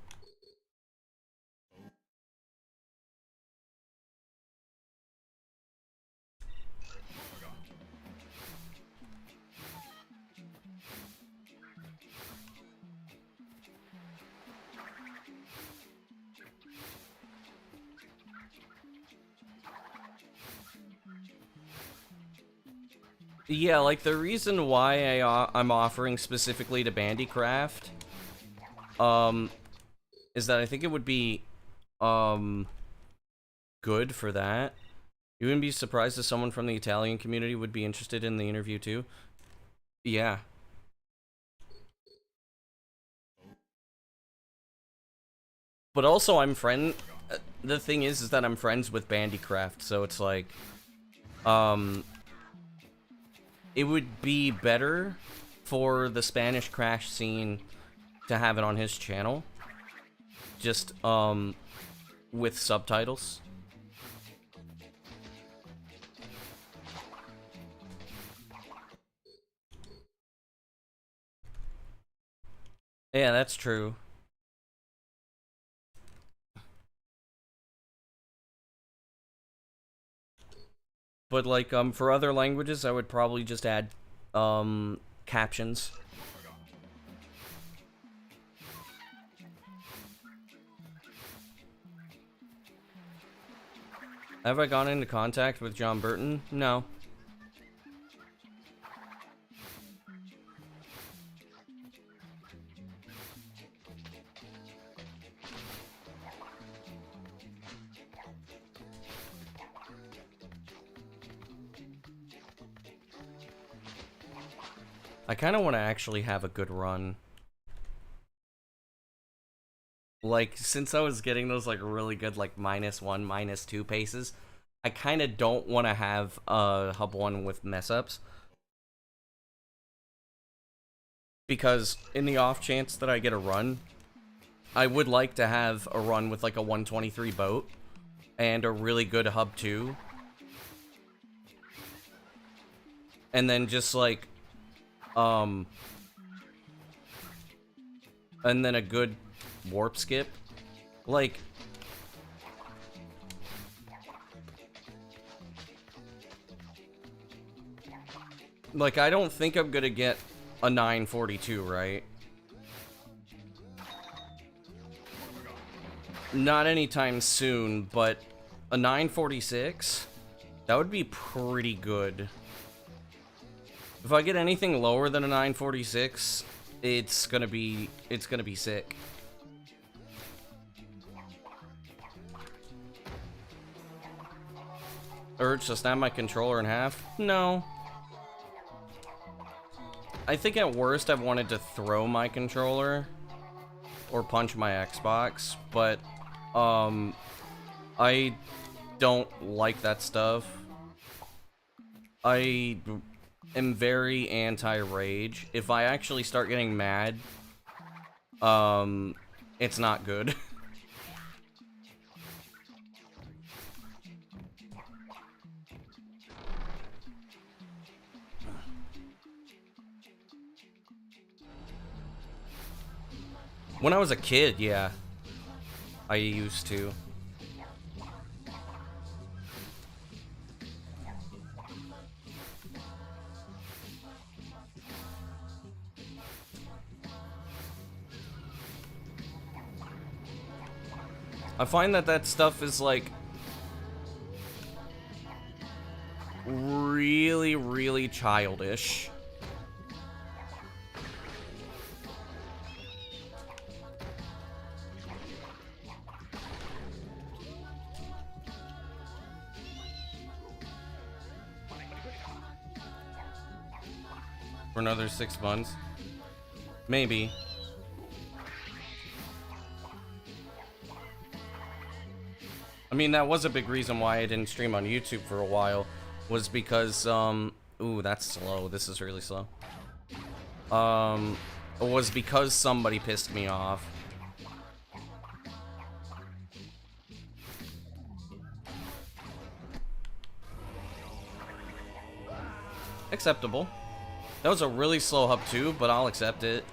Yeah, like the reason why I'm offering specifically to Bandycraft, is that I think it would be, good for that. You wouldn't be surprised if someone from the Italian community would be interested in the interview too. Yeah. But also the thing is that I'm friends with Bandycraft, so it's like, it would be better for the Spanish Crash scene to have it on his channel. Just, with subtitles. Yeah, that's true. But like, for other languages, I would probably just add, captions. Have I gone into contact with John Burton? No. I kind of want to actually have a good run. Like, since I was getting those, like, really good, like, -1, -2 paces, I kind of don't want to have a hub 1 with mess-ups. Because, in the off chance that I get a run, I would like to have a run with, like, a 123 boat, and a really good hub 2. And then just, like, and then a good warp skip. Like, I don't think I'm gonna get a 942, right? Not anytime soon, but a 946? That would be pretty good. If I get anything lower than a 946, it's gonna be sick. Urge to snap my controller in half? No. I think at worst I've wanted to throw my controller or punch my Xbox, but I don't like that stuff. I am very anti-rage. If I actually start getting mad, it's not good. When I was a kid, yeah. I used to. I find that that stuff is like really, really childish. For another 6 months. Maybe. I mean, that was a big reason why I didn't stream on YouTube for a while, was because, ooh, that's slow. This is really slow. Was because somebody pissed me off. Acceptable. That was a really slow hub too, but I'll accept it.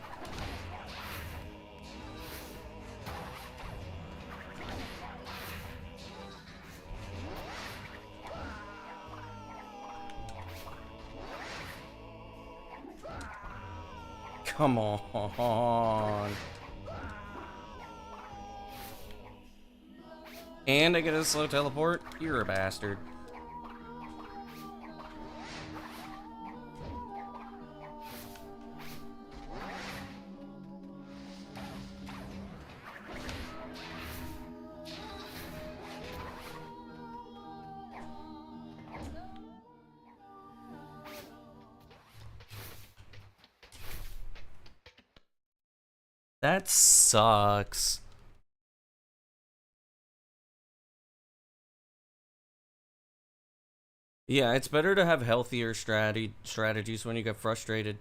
Come on. And I get a slow teleport? You're a bastard. That sucks. Yeah, it's better to have healthier strategies when you get frustrated.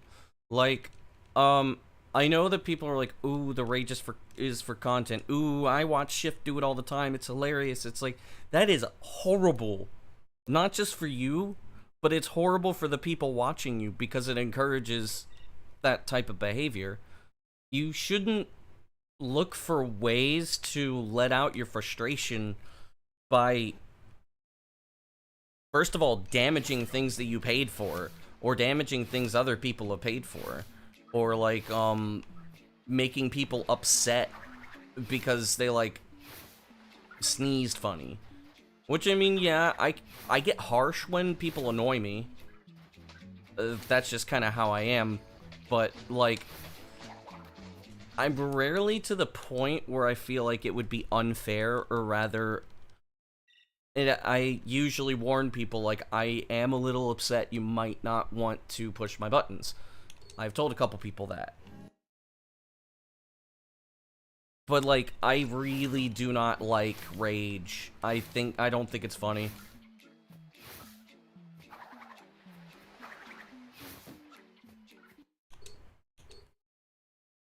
Like, I know that people are like, ooh, the rage is for content. Ooh, I watch Shift do it all the time. It's hilarious. It's like, that is horrible. Not just for you, but it's horrible for the people watching you because it encourages that type of behavior. You shouldn't look for ways to let out your frustration by, first of all, damaging things that you paid for, or damaging things other people have paid for, or like making people upset because they like sneezed funny. Which, I mean, yeah, I get harsh when people annoy me. That's just kind of how I am. But like, I'm rarely to the point where I feel like it would be unfair, or rather, I usually warn people, like, I am a little upset, you might not want to push my buttons. I've told a couple people that. But, like, I really do not like rage. I don't think it's funny.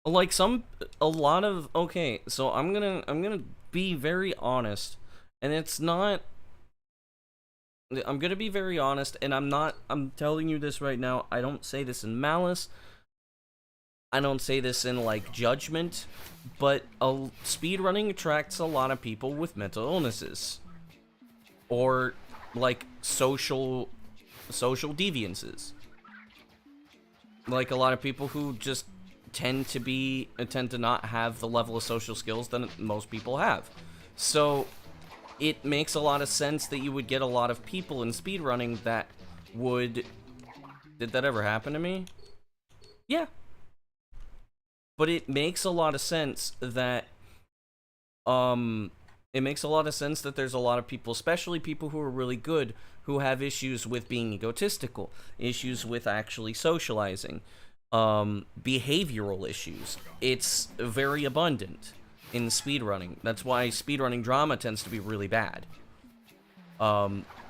Like, a lot of, okay, so I'm gonna be very honest, and it's not, I'm gonna be very honest, and I'm telling you this right now, I don't say this in malice, I don't say this in, like, judgment, but speedrunning attracts a lot of people with mental illnesses, or, like, social deviances. Like, a lot of people who just tend to not have the level of social skills that most people have. So it makes a lot of sense that you would get a lot of people in speedrunning that would... Did that ever happen to me? Yeah. But it makes a lot of sense that there's a lot of people, especially people who are really good, who have issues with being egotistical, issues with actually socializing, behavioral issues. It's very abundant in speedrunning. That's why speedrunning drama tends to be really bad.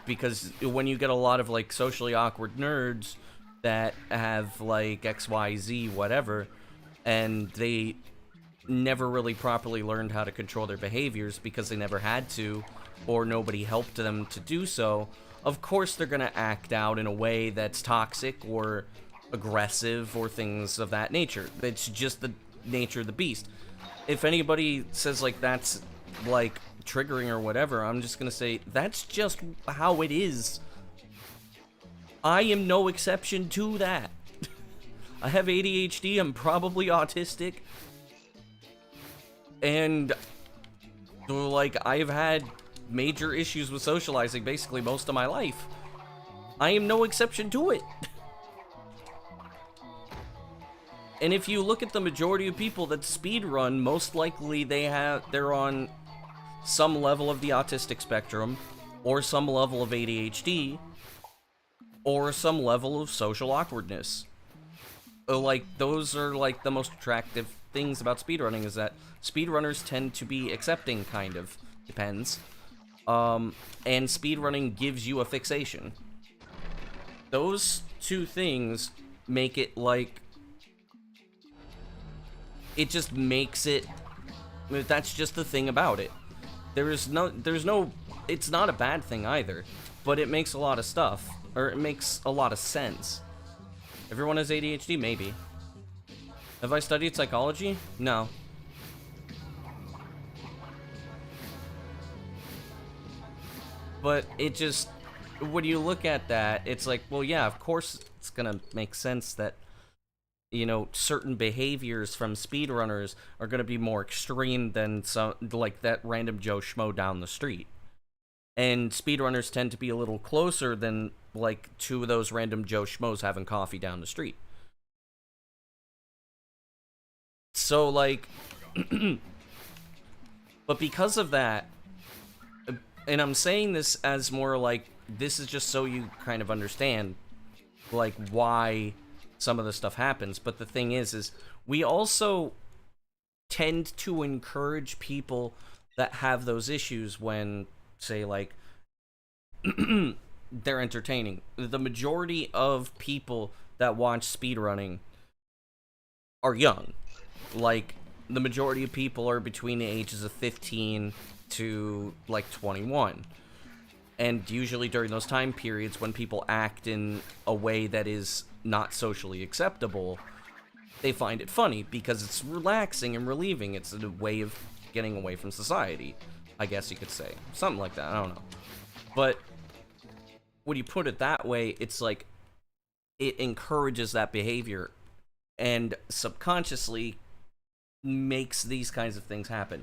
Because when you get a lot of, like, socially awkward nerds that have, like, XYZ, whatever, and they never really properly learned how to control their behaviors because they never had to, or nobody helped them to do so, of course they're gonna act out in a way that's toxic or aggressive or things of that nature. It's just nature of the beast. If anybody says like that's like triggering or whatever, I'm just gonna say that's just how it is. I am no exception to that. I have ADHD, I'm probably autistic, and like I've had major issues with socializing basically most of my life. I am no exception to it. And if you look at the majority of people that speedrun, most likely they're on some level of the autistic spectrum, or some level of ADHD, or some level of social awkwardness. Like, those are like the most attractive things about speedrunning, is that speedrunners tend to be accepting, kind of. Depends. And speedrunning gives you a fixation. Those two things make it like... It just makes it... That's just the thing about it. There's no... It's not a bad thing either, but it makes a lot of stuff. Or it makes a lot of sense. Everyone has ADHD? Maybe. Have I studied psychology? No. But it just... When you look at that, it's like, well, yeah, of course it's gonna make sense that, you know, certain behaviors from speedrunners are gonna be more extreme than some, like that random Joe Schmo down the street. And speedrunners tend to be a little closer than, like, two of those random Joe Schmoes having coffee down the street. So, like... But because of that, and I'm saying this as more like, this is just so you kind of understand, like, why some of the stuff happens. But the thing is we also tend to encourage people that have those issues when, say, like, they're entertaining. The majority of people that watch speedrunning are young. Like, the majority of people are between the ages of 15 to, like, 21. And usually during those time periods when people act in a way that is not socially acceptable, they find it funny because it's relaxing and relieving. It's a way of getting away from society, I guess you could say. Something like that, I don't know. But when you put it that way, it's like it encourages that behavior and subconsciously makes these kinds of things happen.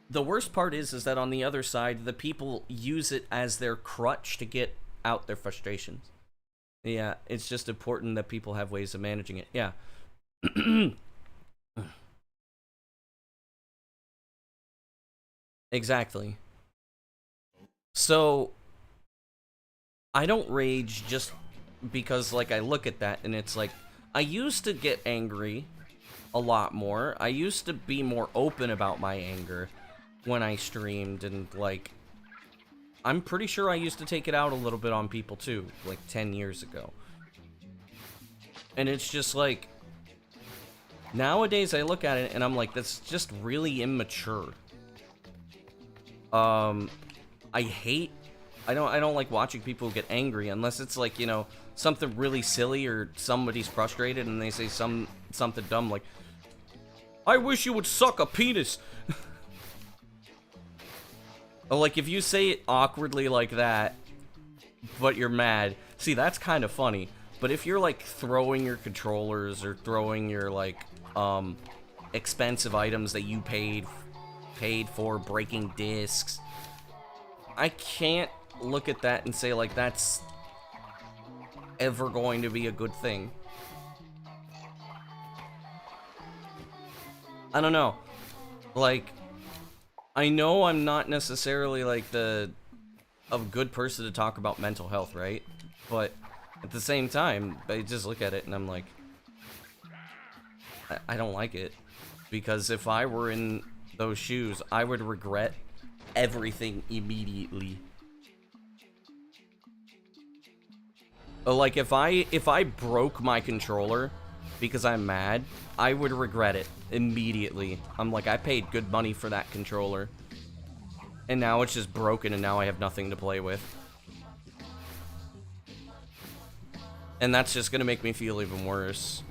The worst part is that on the other side, the people use it as their crutch to get out their frustrations. Yeah, it's just important that people have ways of managing it. Yeah. Exactly. So, I don't rage just because, like, I look at that and it's like, I used to get angry a lot more. I used to be more open about my anger when I streamed, and, like, I'm pretty sure I used to take it out a little bit on people too, like 10 years ago. And it's just like, nowadays I look at it and I'm like, that's just really immature. I don't like watching people get angry unless it's like, you know, something really silly or somebody's frustrated and they say something dumb like, I wish you would suck a penis. Or like, if you say it awkwardly like that, but you're mad, see, that's kind of funny. But if you're like throwing your controllers or throwing your like expensive items that you paid for, breaking discs, I can't look at that and say like that's ever going to be a good thing. I don't know. Like, I know I'm not necessarily like a good person to talk about mental health, right? But at the same time, I just look at it and I'm like, I don't like it. Because if I were in those shoes, I would regret everything immediately. Like, if I broke my controller because I'm mad, I would regret it immediately. I'm like, I paid good money for that controller, and now it's just broken, and now I have nothing to play with. And that's just gonna make me feel even worse.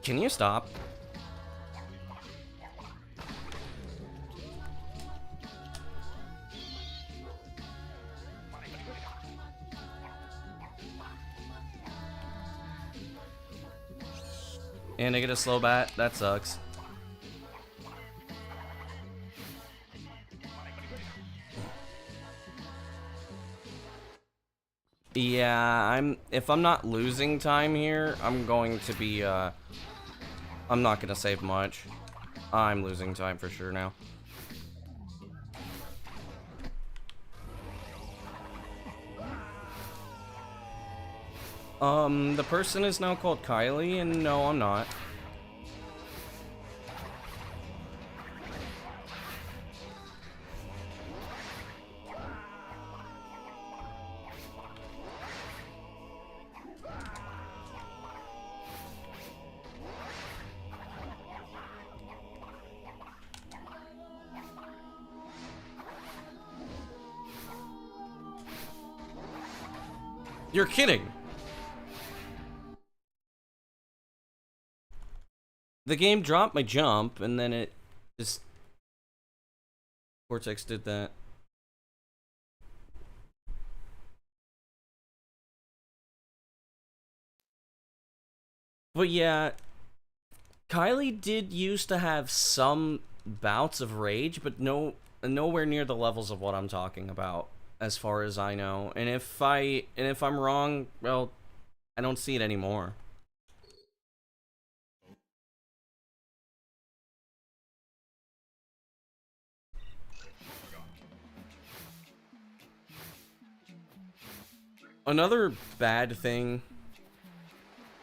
Can you stop? And I get a slow bat? That sucks. Yeah, if I'm not losing time here, I'm going to be, I'm not gonna save much. I'm losing time for sure now. The person is now called Kylie, and no, I'm not. You're kidding! The game dropped my jump, and then it just... Cortex did that. But yeah, Kylie did used to have some bouts of rage, but nowhere near the levels of what I'm talking about, as far as I know. And if I'm wrong, well, I don't see it anymore. Another bad thing,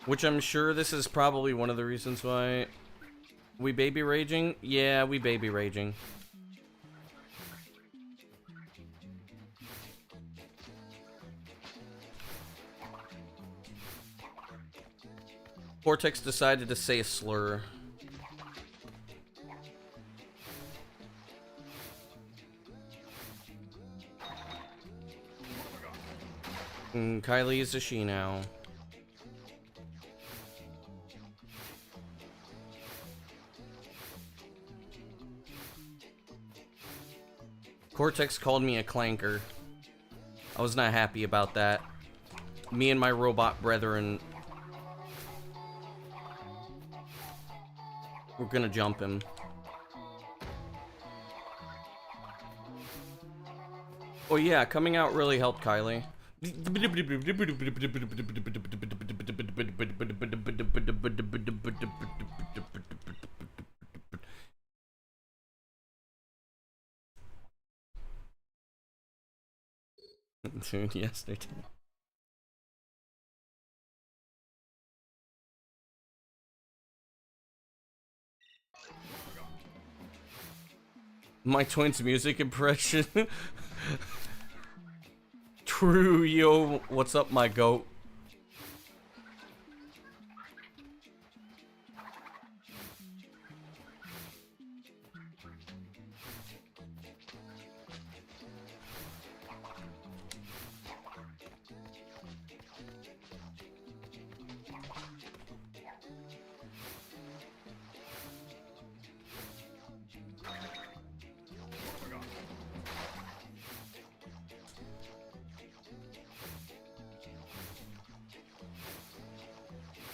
which I'm sure this is probably one of the reasons why we baby raging. Yeah, we baby raging. Cortex decided to say a slur. Kylie is a she now. Cortex called me a clanker. I was not happy about that. Me and my robot brethren, we're gonna jump him. Oh yeah, coming out really helped Kylie. Dude, yes, they did. My twins' music impression. True, yo, what's up, my goat?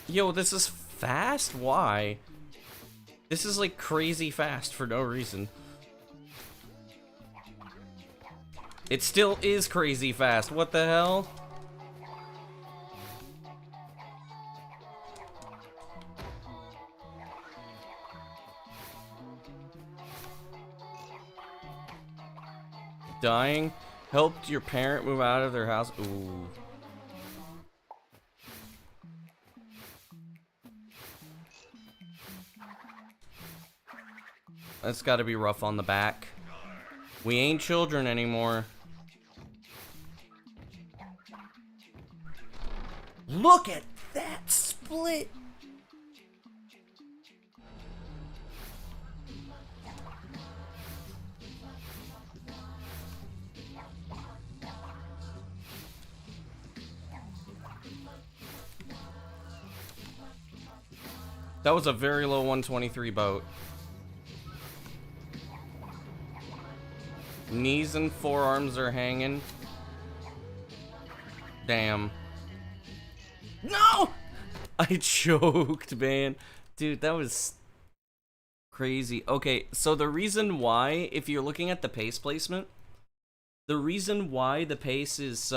Yo, this is fast? Why? This is like crazy fast for no reason. It still is crazy fast. What the hell? Dying? Helped your parent move out of their house? Ooh. That's gotta be rough on the back. We ain't children anymore. Look at that split! That was a very low 123 boat. Knees and forearms are hanging. Damn. No! I choked, man. Dude, that was crazy. Okay, so the reason why, if you're looking at the pace placement, the reason why the pace is,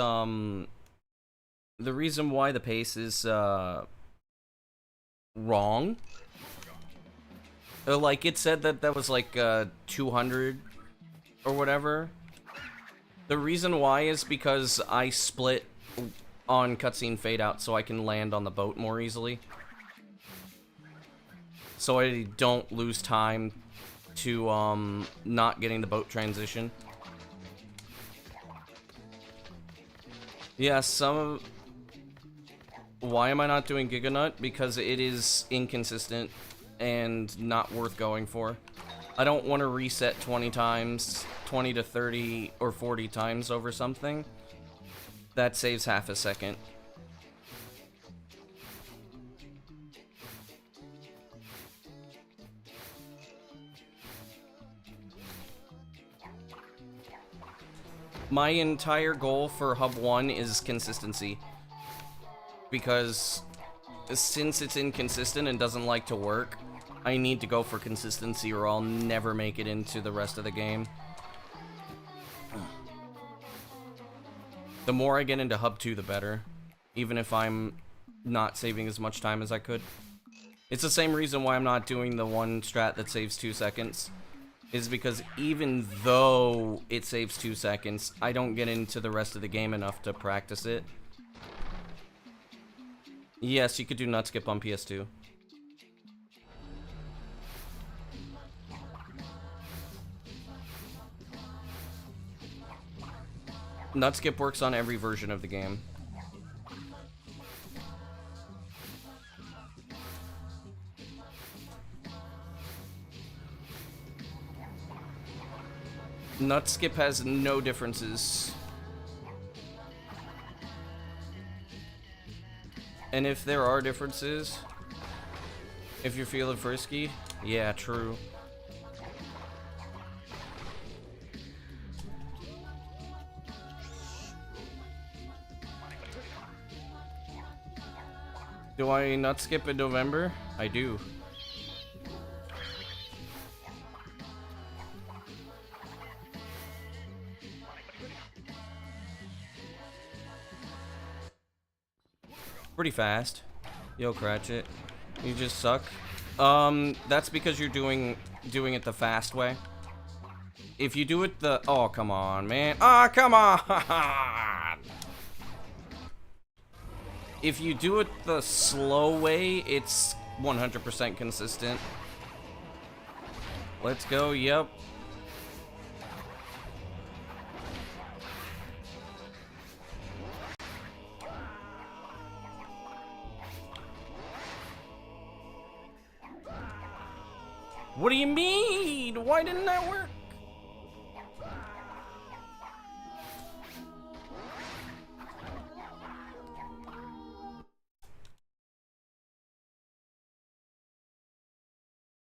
wrong. Like, it said that that was like 200 or whatever. The reason why is because I split on cutscene fade out so I can land on the boat more easily. So I don't lose time to not getting the boat transition. Yeah, why am I not doing Giganut? Because it is inconsistent and not worth going for. I don't want to reset 20 times, 20 to 30 or 40 times over something. That saves half a second. My entire goal for Hub 1 is consistency. Because since it's inconsistent and doesn't like to work, I need to go for consistency or I'll never make it into the rest of the game. The more I get into Hub 2, the better. Even if I'm not saving as much time as I could. It's the same reason why I'm not doing the one strat that saves 2 seconds. Is because even though it saves 2 seconds, I don't get into the rest of the game enough to practice it. Yes, you could do nut skip on PS2. Nut skip works on every version of the game. Nut skip has no differences. And if there are differences, if you're feeling frisky, yeah, true. Do I nut skip in November? I do. Pretty fast. Yo, Cratchit. You just suck. That's because you're doing it the fast way. If you do it the... Oh, come on, man. Ah, come on! If you do it the slow way, it's 100% consistent. Let's go, yep. What do you mean? Why didn't that work?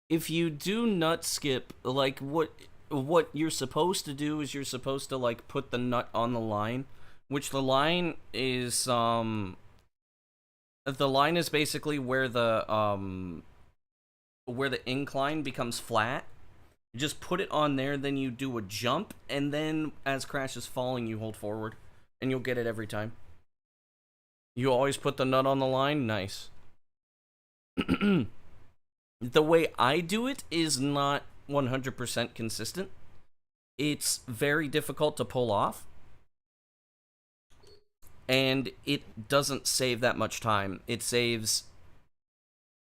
If you do nut skip, like what you're supposed to do is you're supposed to like put the nut on the line, which the line is basically where the incline becomes flat. You just put it on there, then you do a jump, and then as Crash is falling, you hold forward, and you'll get it every time. You always put the nut on the line? Nice. The way I do it is not 100% consistent. It's very difficult to pull off. And it doesn't save that much time. It saves...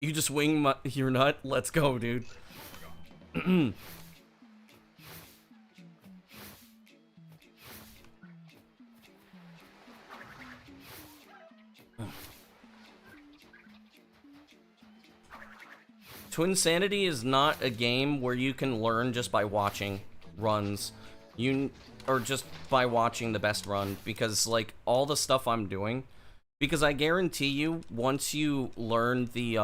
You just wing your nut? Let's go, dude. Twinsanity is not a game where you can learn just by watching runs. Or just by watching the best run. Because, like, all the stuff I'm doing... Because I guarantee you, once you learn the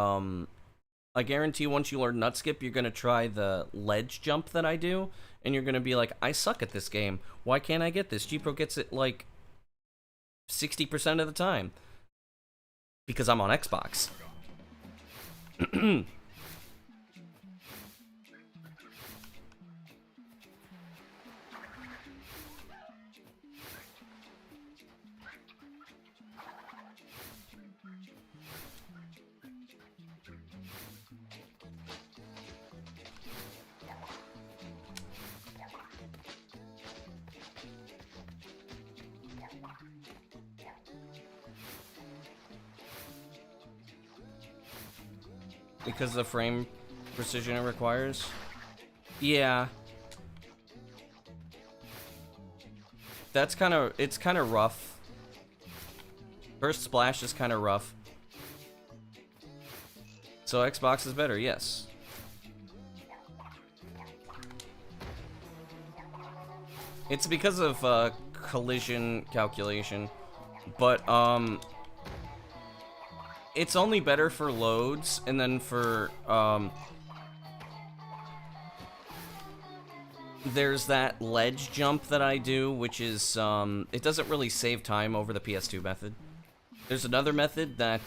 I guarantee once you learn nut skip, you're gonna try the ledge jump that I do, and you're gonna be like, I suck at this game. Why can't I get this? G-Pro gets it like 60% of the time. Because I'm on Xbox. Because of the frame precision it requires? Yeah. That's it's kind of rough. First splash is kind of rough. So Xbox is better, yes. It's because of collision calculation, but it's only better for loads, and then for there's that ledge jump that I do, which is it doesn't really save time over the PS2 method. There's another method that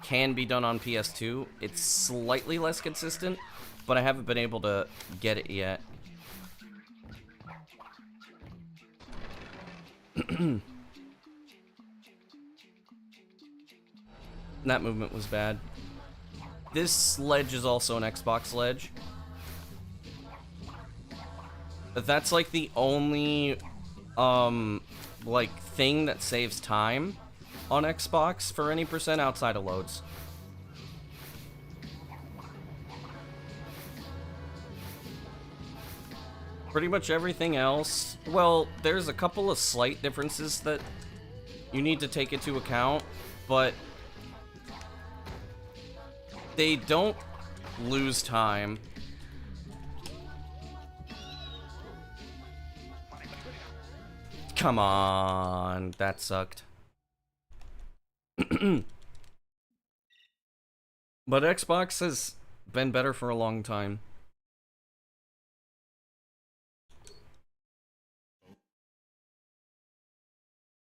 can be done on PS2. It's slightly less consistent, but I haven't been able to get it yet. That movement was bad. This ledge is also an Xbox ledge. But that's like the only like thing that saves time on Xbox for any percent outside of loads. Pretty much everything else, well, there's a couple of slight differences that you need to take into account, but they don't lose time. Come on, that sucked. But Xbox has been better for a long time.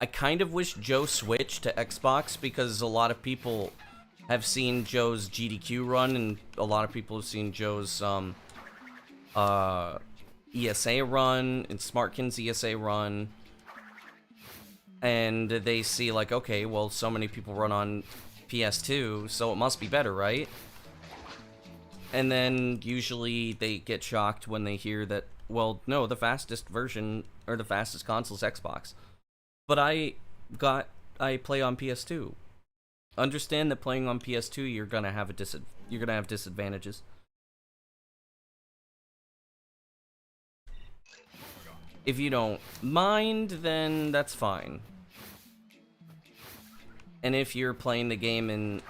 I kind of wish Joe switched to Xbox because a lot of people have seen Joe's GDQ run, and a lot of people have seen Joe's ESA run and Smartkin's ESA run, and they see like, okay, well, so many people run on PS2, so it must be better, right? And then usually they get shocked when they hear that, well, no, the fastest version or the fastest console is Xbox. But I play on PS2. Understand that playing on PS2, you're gonna have disadvantages. If you don't mind, then that's fine. And if you're playing the game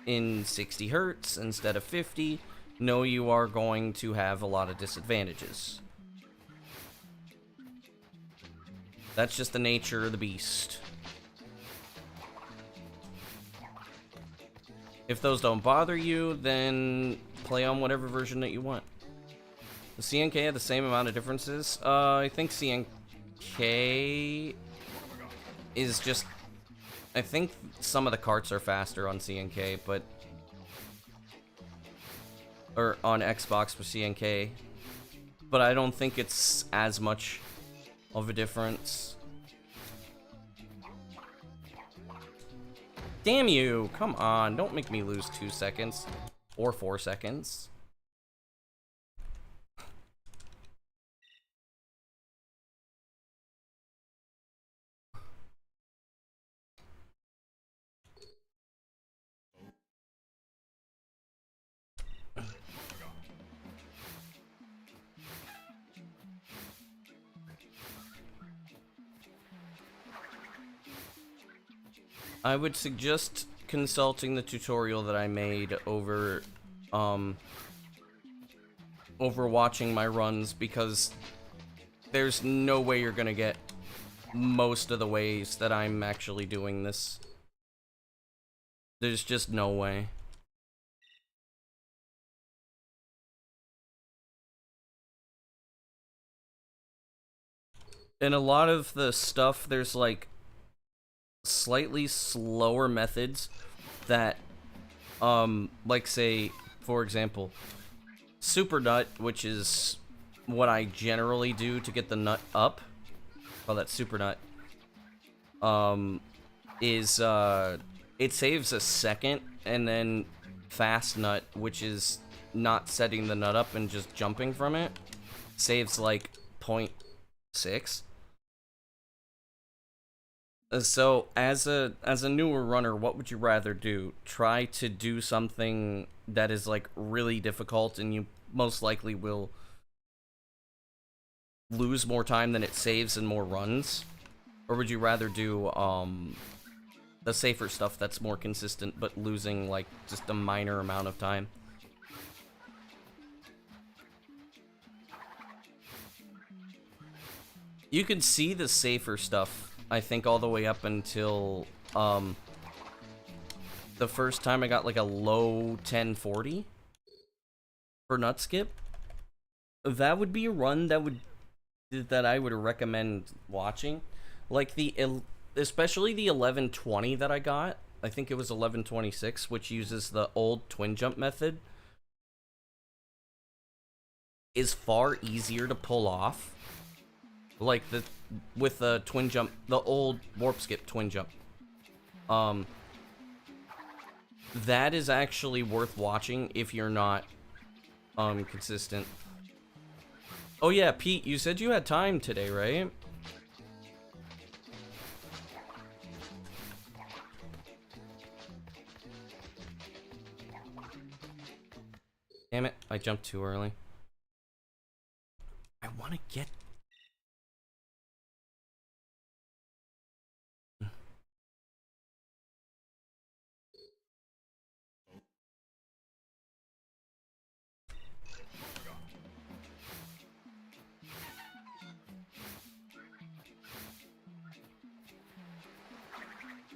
in 60 hertz instead of 50, know you are going to have a lot of disadvantages. That's just the nature of the beast. If those don't bother you, then play on whatever version that you want. Does CNK have the same amount of differences? I think CNK is just... I think some of the carts are faster on CNK, but... or on Xbox for CNK. But I don't think it's as much of a difference. Damn you! Come on, don't make me lose 2 seconds. Or 4 seconds. I would suggest consulting the tutorial that I made over watching my runs, because there's no way you're gonna get most of the ways that I'm actually doing this. There's just no way. In a lot of the stuff, there's like slightly slower methods that, like say, for example, super nut, which is what I generally do to get the nut up. Oh, that super nut. Is it saves a second, and then fast nut, which is not setting the nut up and just jumping from it, saves like 0.6. So as a newer runner, what would you rather do? Try to do something that is like really difficult and you most likely will lose more time than it saves and more runs? Or would you rather do the safer stuff that's more consistent but losing like just a minor amount of time? You can see the safer stuff, I think, all the way up until the first time I got like a low 1040 for nut skip. That would be a run that I would recommend watching. Like especially the 1120 that I got. I think it was 1126, which uses the old twin jump method, is far easier to pull off. Like with the twin jump, the old warp skip twin jump. That is actually worth watching if you're not consistent. Oh yeah, Pete, you said you had time today, right? Damn it, I jumped too early. I want to get...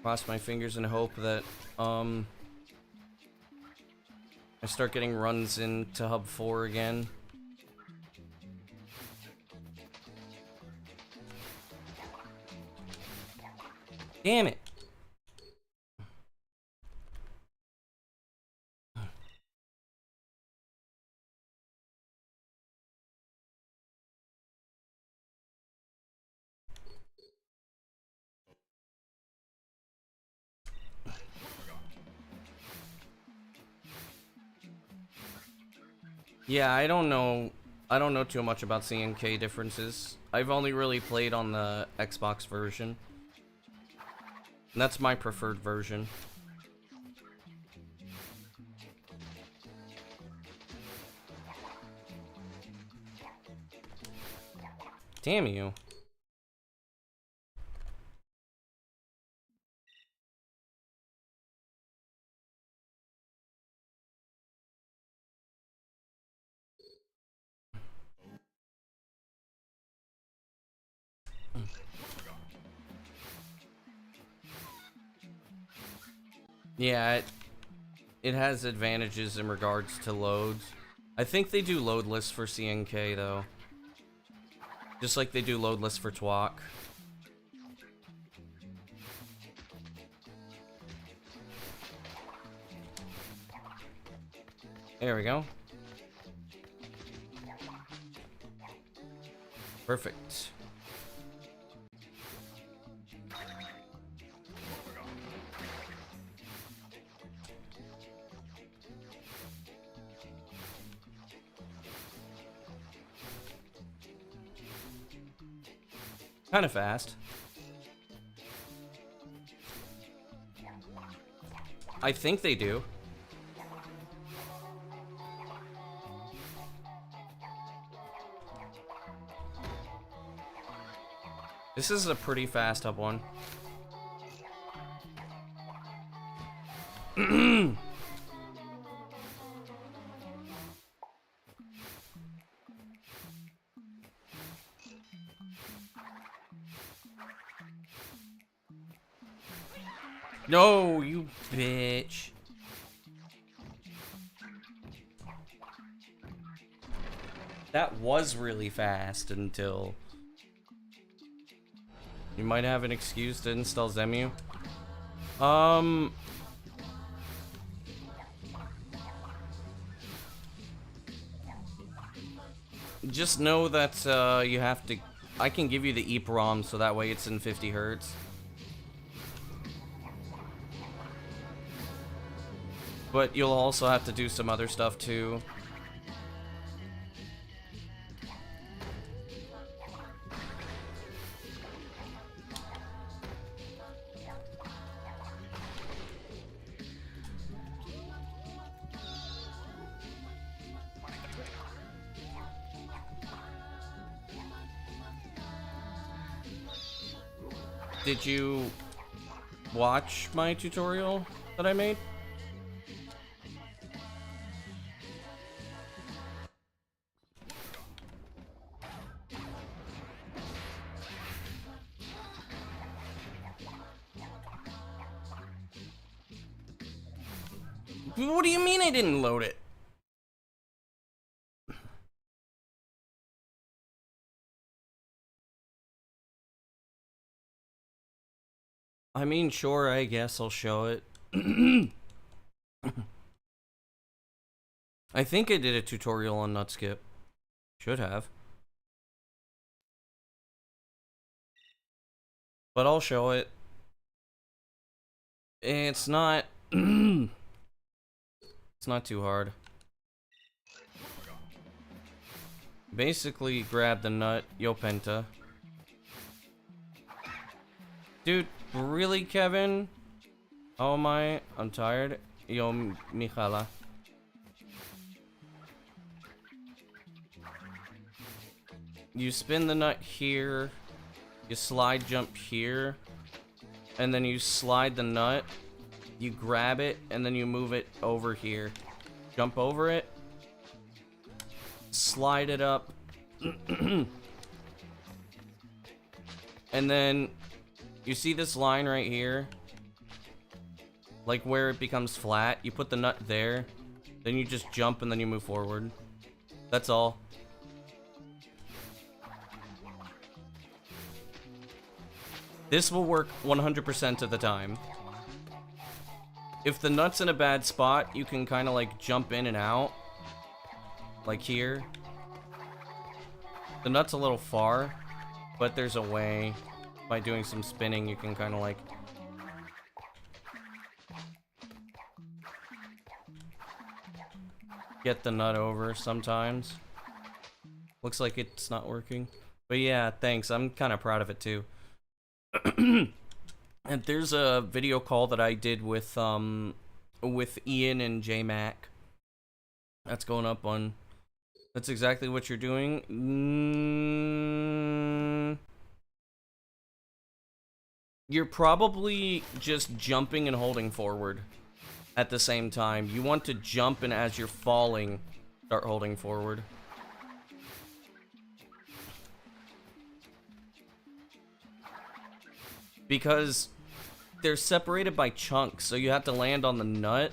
Cross my fingers and hope that, I start getting runs into Hub 4 again. Damn it! Yeah, I don't know too much about CNK differences. I've only really played on the Xbox version. And that's my preferred version. Damn you. Yeah, it has advantages in regards to loads. I think they do loadless for CNK though. Just like they do loadless for TWAC. There we go. Perfect. Kind of fast. I think they do. This is a pretty fast up one. No, you bitch. That was really fast until... You might have an excuse to install Zemu. Just know that you have to. I can give you the EEPROM so that way it's in 50 hertz. But you'll also have to do some other stuff too. Did you watch my tutorial that I made? What do you mean I didn't load it? I mean, sure, I guess I'll show it. I think I did a tutorial on Nutskip. Should have. But I'll show it. It's not... it's not too hard. Basically, grab the nut, Yo Penta. Dude, really, Kevin? Oh my, I'm tired. Yo Michala. You spin the nut here, you slide jump here, and then you slide the nut, you grab it, and then you move it over here. Jump over it, slide it up, and then you see this line right here? Like where it becomes flat, you put the nut there, then you just jump and then you move forward. That's all. This will work 100% of the time. If the nut's in a bad spot, you can kind of like jump in and out. Like here. The nut's a little far, but there's a way. By doing some spinning, you can kind of like... get the nut over sometimes. Looks like it's not working. But yeah, thanks. I'm kind of proud of it too. And there's a video call that I did with Ian and JMac. That's going up on... That's exactly what you're doing. You're probably just jumping and holding forward at the same time. You want to jump and as you're falling, start holding forward. Because they're separated by chunks, so you have to land on the nut.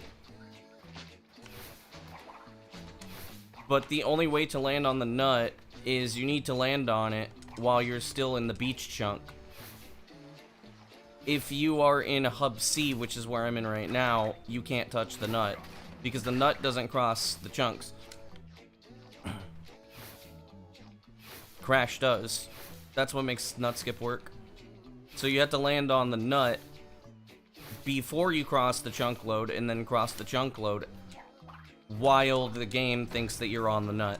But the only way to land on the nut is you need to land on it while you're still in the beach chunk. If you are in hub C, which is where I'm in right now, you can't touch the nut because the nut doesn't cross the chunks. Crash does. That's what makes Nutskip work. So you have to land on the nut before you cross the chunk load and then cross the chunk load while the game thinks that you're on the nut.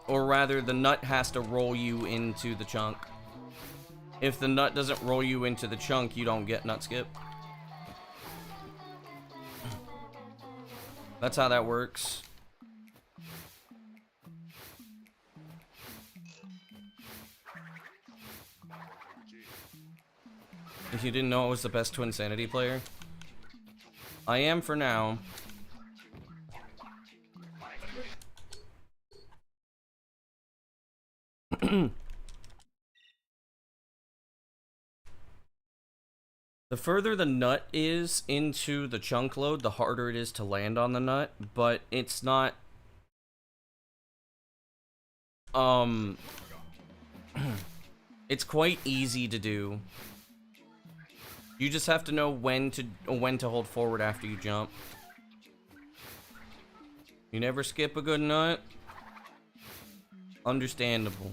Or rather, the nut has to roll you into the chunk. If the nut doesn't roll you into the chunk, you don't get Nutskip. That's how that works. If you didn't know I was the best Twinsanity player, I am for now. The further the nut is into the chunk load, the harder it is to land on the nut, but it's not... It's quite easy to do. You just have to know when to hold forward after you jump. You never skip a good nut? Understandable.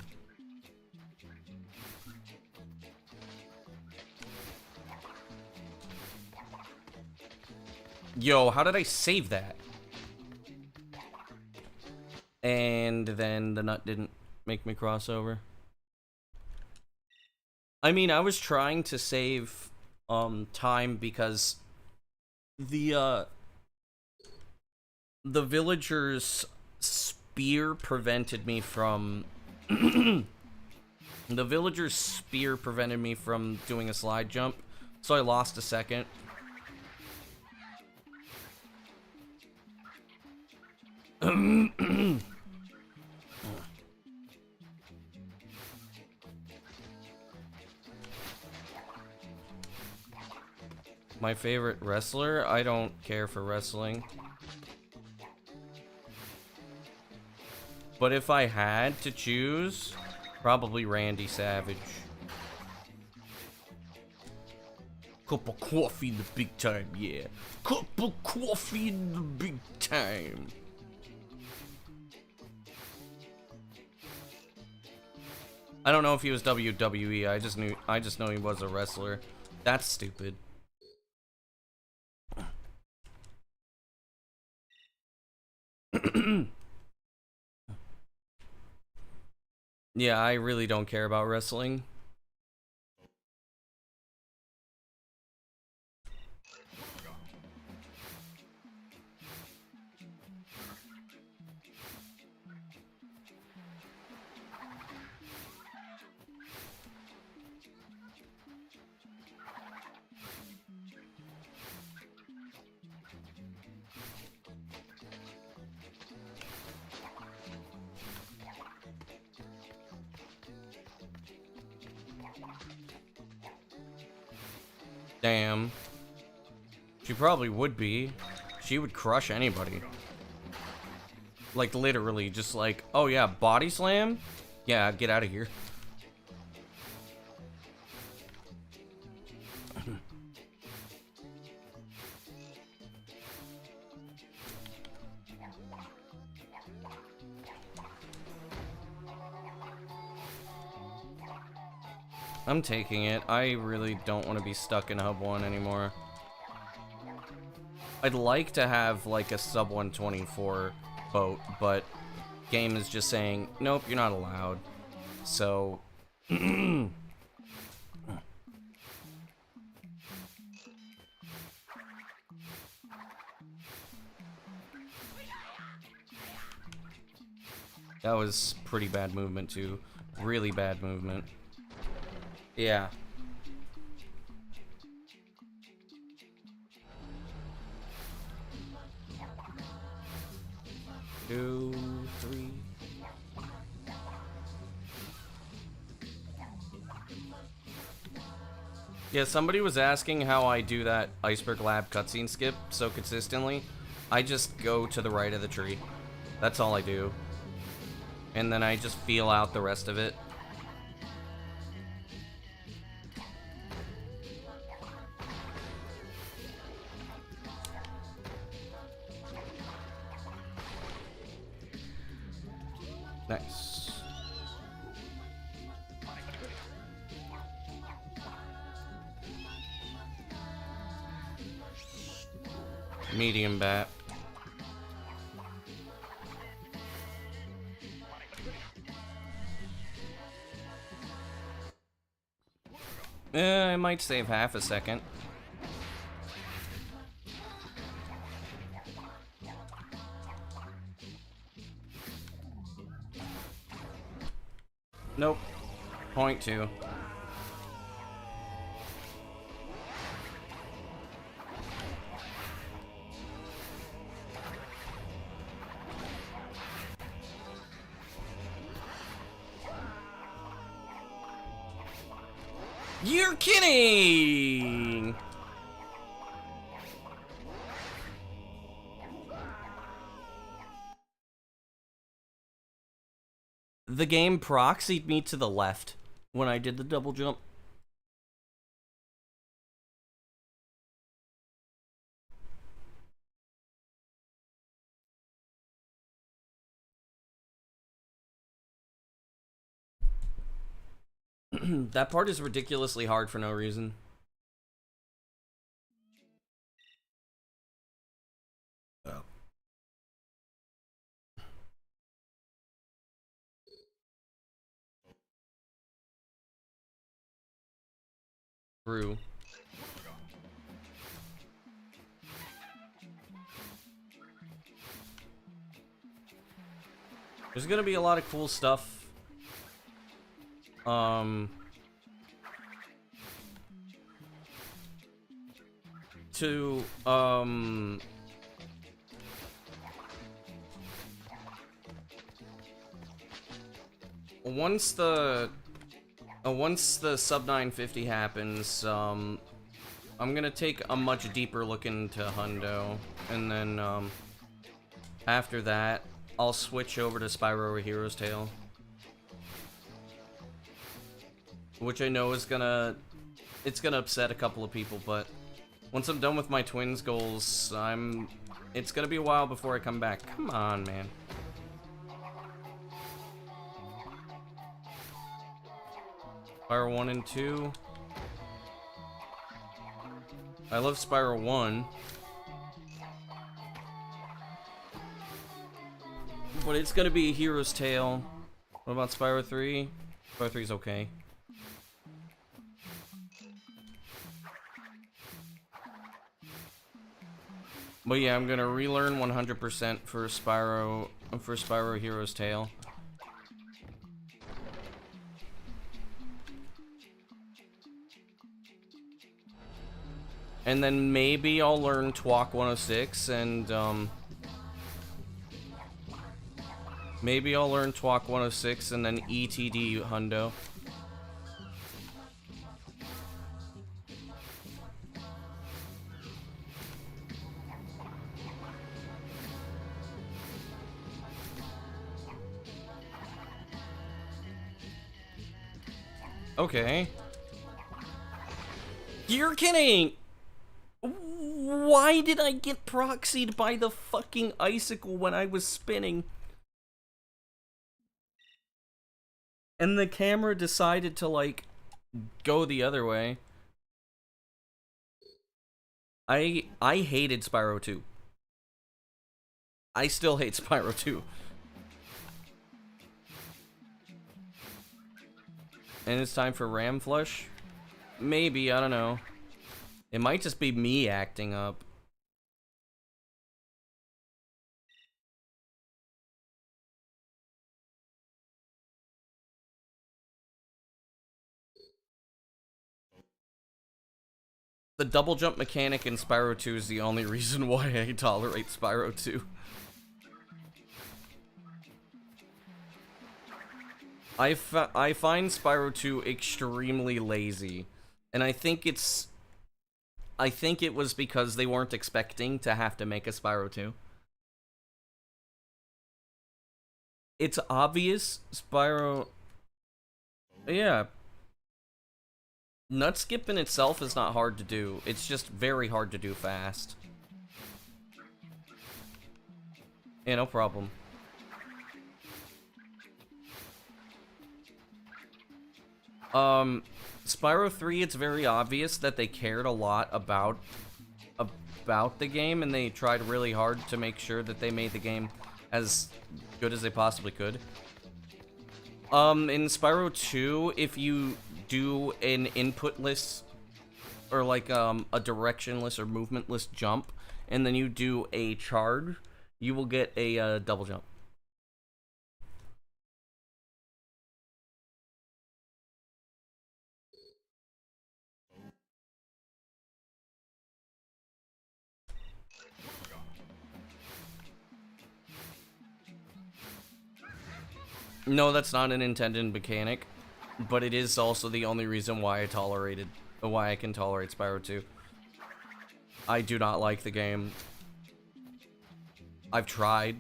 Yo, how did I save that? And then the nut didn't make me cross over. I mean, I was trying to save time because the villager's spear prevented me from the villager's spear prevented me from doing a slide jump, so I lost a second. My favorite wrestler? I don't care for wrestling. But if I had to choose, probably Randy Savage. Cup of coffee in the big time, yeah. Cup of coffee in the big time. I don't know if he was WWE. I just know he was a wrestler. That's stupid. Yeah, I really don't care about wrestling. Damn. She probably would be. She would crush anybody. Like, literally, just like, oh yeah, body slam? Yeah, get out of here. I'm taking it. I really don't want to be stuck in Hub 1 anymore. I'd like to have, like, a sub 124 boat, but game is just saying, nope, you're not allowed. So... That was pretty bad movement, too. Really bad movement. Yeah. Two, three. Yeah, somebody was asking how I do that Iceberg Lab cutscene skip so consistently. I just go to the right of the tree. That's all I do. And then I just feel out the rest of it. Nice. Medium bat. I might save half a second. Nope. Point two. You're kidding! The game proxied me to the left when I did the double jump. That part is ridiculously hard for no reason. Oh. True. There's gonna be a lot of cool stuff. Once the sub 950 happens, I'm gonna take a much deeper look into Hundo, and then after that, I'll switch over to Spyro or Hero's Tale, which I know is gonna upset a couple of people, but once I'm done with my twins goals, it's gonna be a while before I come back. Come on, man. Spyro 1 and 2. I love Spyro 1. But it's gonna be Hero's Tale. What about Spyro 3? Spyro 3's okay. But yeah, I'm gonna relearn 100% for Spyro Hero's Tale. And then maybe I'll learn TWAC 106 and maybe I'll learn TWAC 106 and then ETD Hundo. Okay. You're kidding! Why did I get proxied by the fucking icicle when I was spinning? And the camera decided to, like, go the other way. I hated Spyro 2. I still hate Spyro 2. And it's time for Ram Flush? Maybe, I don't know. It might just be me acting up. The double jump mechanic in Spyro 2 is the only reason why I tolerate Spyro 2. I find Spyro 2 extremely lazy, and I think it was because they weren't expecting to have to make a Spyro 2. It's obvious Spyro... Yeah. Nut skip in itself is not hard to do. It's just very hard to do fast. Yeah, no problem. Spyro 3, it's very obvious that they cared a lot about the game, and they tried really hard to make sure that they made the game as good as they possibly could. In Spyro 2, if you do an inputless, or like, a directionless or movementless jump, and then you do a charge, you will get a, double jump. No, that's not an intended mechanic, but it is also the only reason why I can tolerate Spyro 2. I do not like the game. I've tried.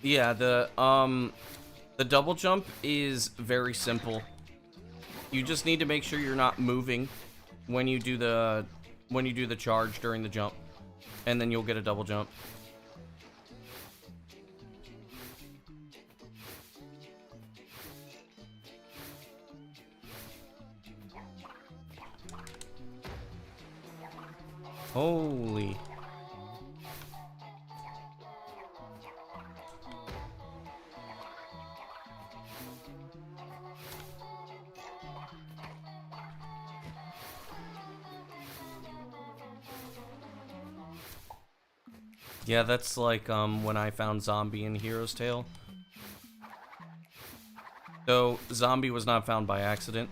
Yeah, the double jump is very simple. You just need to make sure you're not moving when you do the charge during the jump, and then you'll get a double jump. Holy. Yeah, that's like when I found Zombie in Hero's Tale. Though Zombie was not found by accident.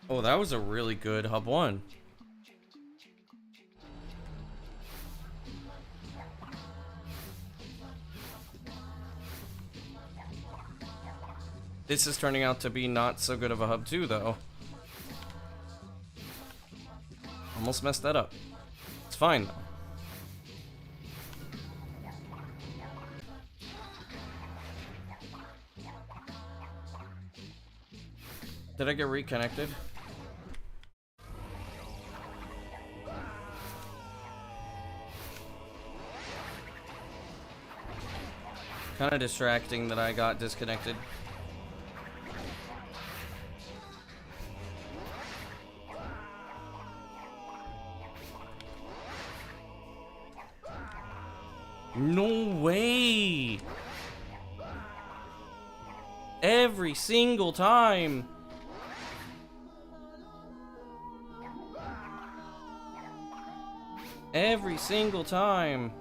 Oh, that was a really good hub 1. This is turning out to be not so good of a hub 2, though. Almost messed that up. It's fine, though. Did I get reconnected? Kind of distracting that I got disconnected. No way! Every single time! Every single time!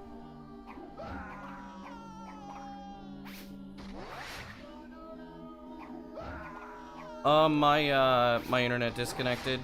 My internet disconnected.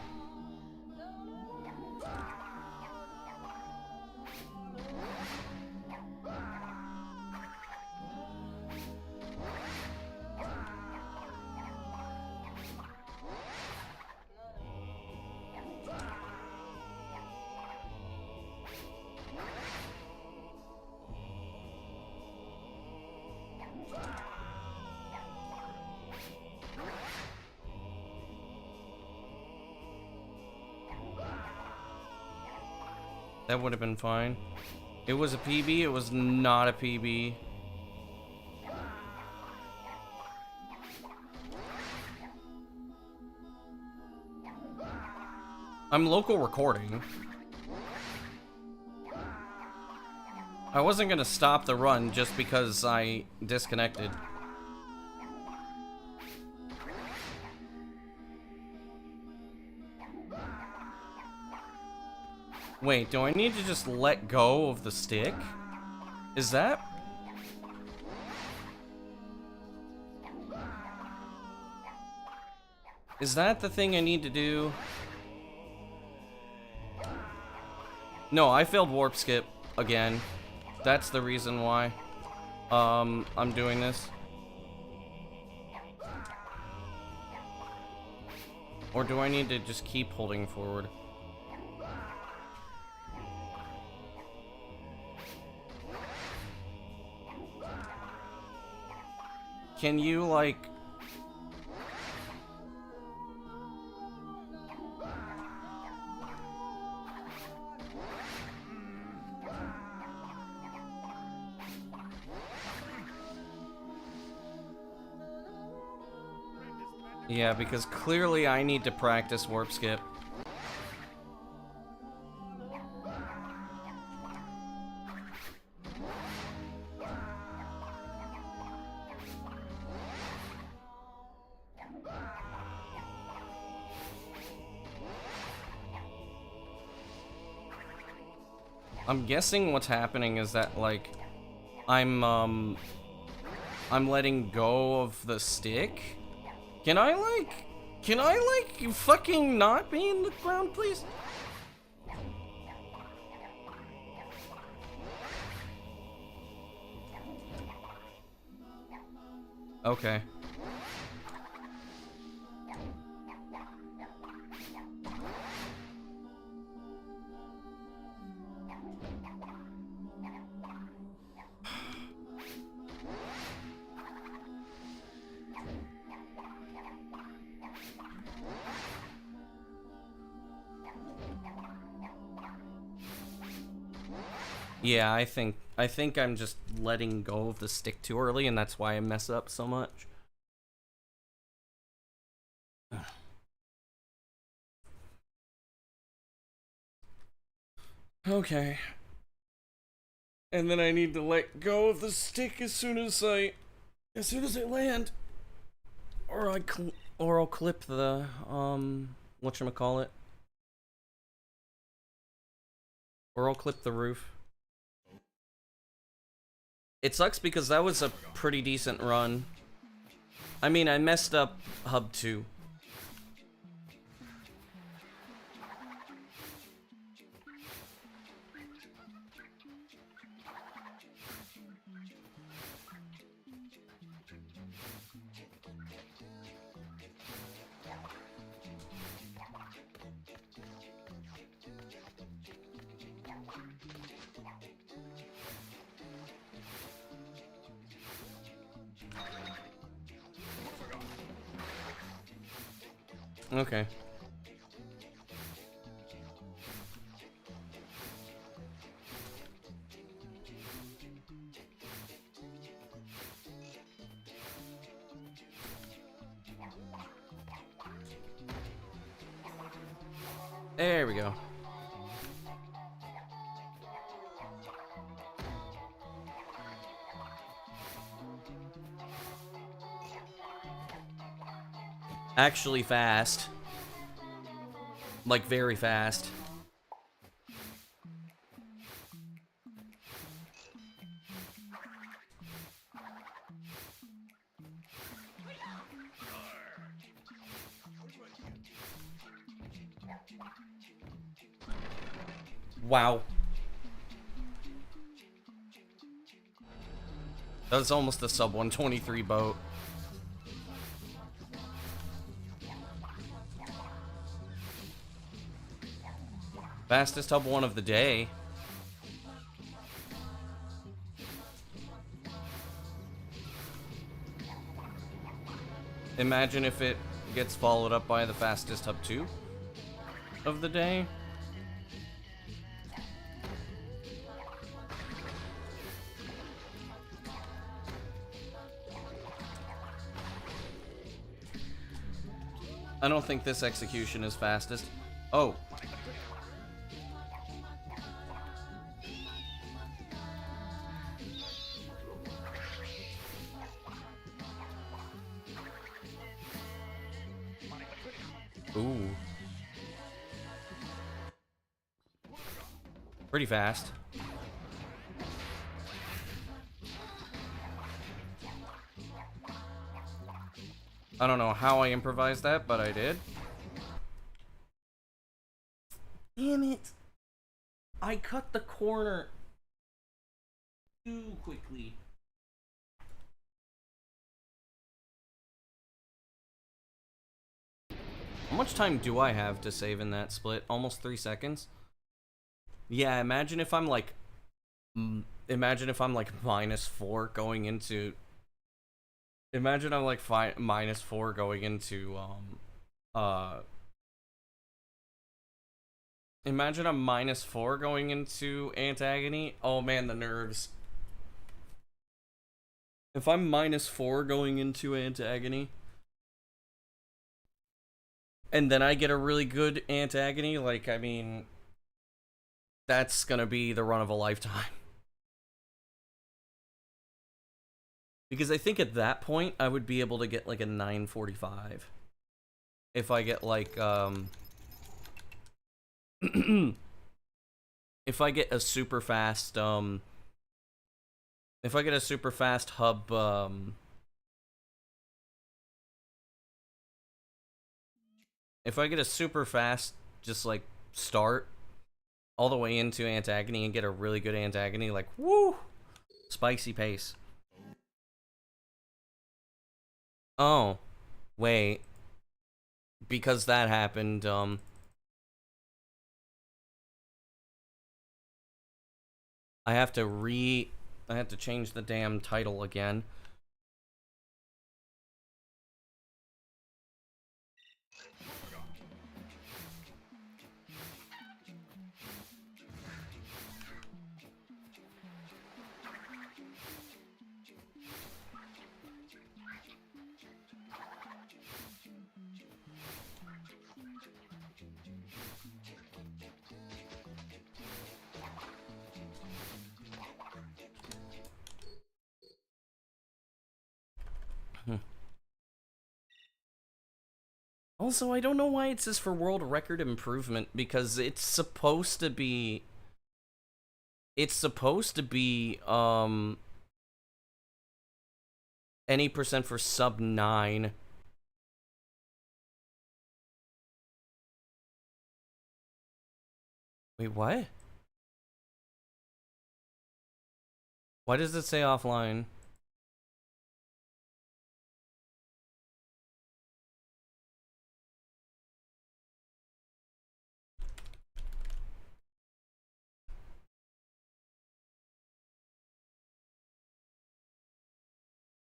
That would have been fine. It was a PB, it was not a PB. I'm local recording. I wasn't gonna stop the run just because I disconnected. Wait, do I need to just let go of the stick? Is that? Is that the thing I need to do? No, I failed warp skip again. That's the reason why I'm doing this. Or do I need to just keep holding forward? Can you, like... Yeah, because clearly I need to practice warp skip. I'm guessing what's happening is that, like, I'm letting go of the stick. Can I, like, fucking not be in the ground, please? Okay. Yeah, I think I'm just letting go of the stick too early, and that's why I mess up so much. Okay. And then I need to let go of the stick as soon as I land, or I'll clip the whatchamacallit, or I'll clip the roof. It sucks because that was a pretty decent run. I mean, I messed up hub 2. Okay. There we go. Actually fast. Like, very fast. Wow. That's almost a sub 123 boat. Fastest hub 1 of the day. Imagine if it gets followed up by the fastest hub 2 of the day. I don't think this execution is fastest. Oh. Ooh. Pretty fast. I don't know how I improvised that, but I did. Damn it. I cut the corner too quickly. How much time do I have to save in that split? Almost 3 seconds? Yeah, imagine if I'm like... Imagine if I'm like -4 going into... Imagine I'm like -4 going into, Imagine I'm -4 going into Antagony. Oh man, the nerves. If I'm -4 going into Antagony, and then I get a really good Antagony, like, I mean, that's gonna be the run of a lifetime. Because I think at that point, I would be able to get like a 945. If I get like, if I get a super fast, if I get a super fast hub, if I get a super fast, just like, start all the way into Antagony and get a really good Antagony, like, woo! Spicy pace. Oh. Wait. Because that happened, I have to change the damn title again. Also, I don't know why it says for world record improvement, because it's supposed to be... It's supposed to be, any percent for sub 9. Wait, what? Why does it say offline?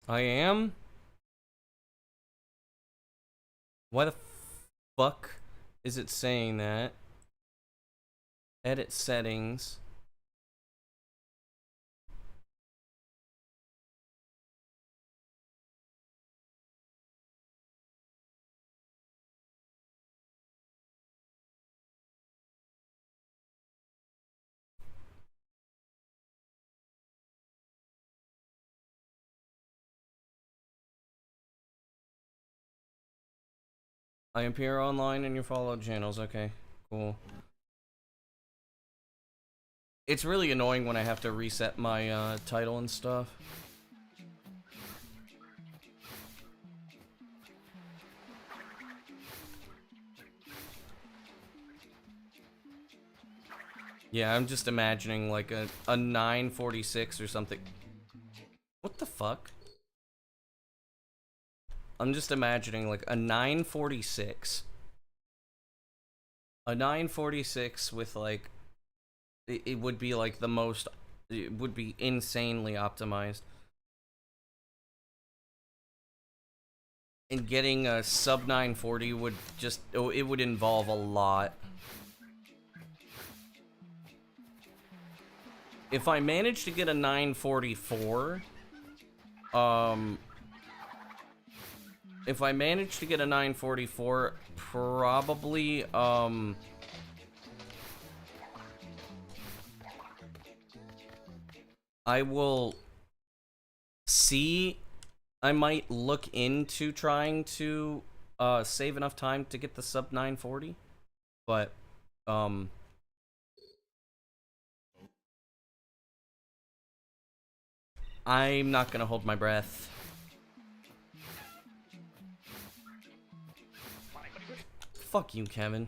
I am? Why the fuck is it saying that? Edit settings. I appear online in your followed channels. Okay, cool. It's really annoying when I have to reset my title and stuff. Yeah, I'm just imagining like a 946 or something. What the fuck? I'm just imagining like a 946. A 946 with like... It would be like the most... It would be insanely optimized. And getting a sub 940 would just... It would involve a lot. If I manage to get a 944... If I manage to get a 944, probably, I will see. I might look into trying to save enough time to get the sub 940, but I'm not gonna hold my breath. Fuck you, Kevin.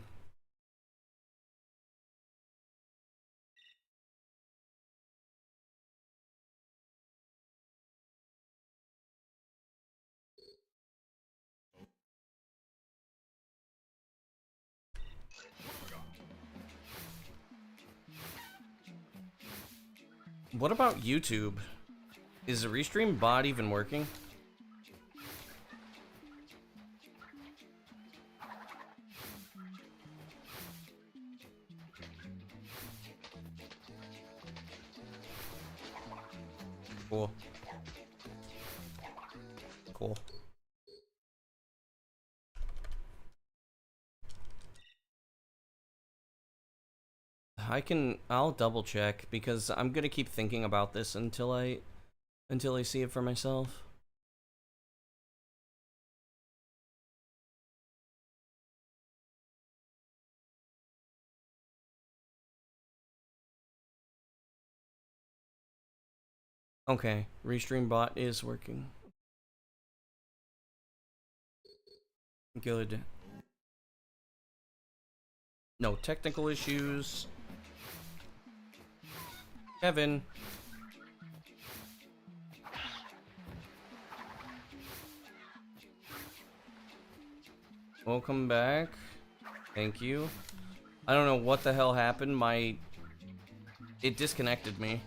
What about YouTube? Is the restream bot even working? Cool. Cool. I'll double check because I'm gonna keep thinking about this until I see it for myself. Okay, restream bot is working. Good. No technical issues. Kevin. Welcome back. Thank you. I don't know what the hell happened. It disconnected me.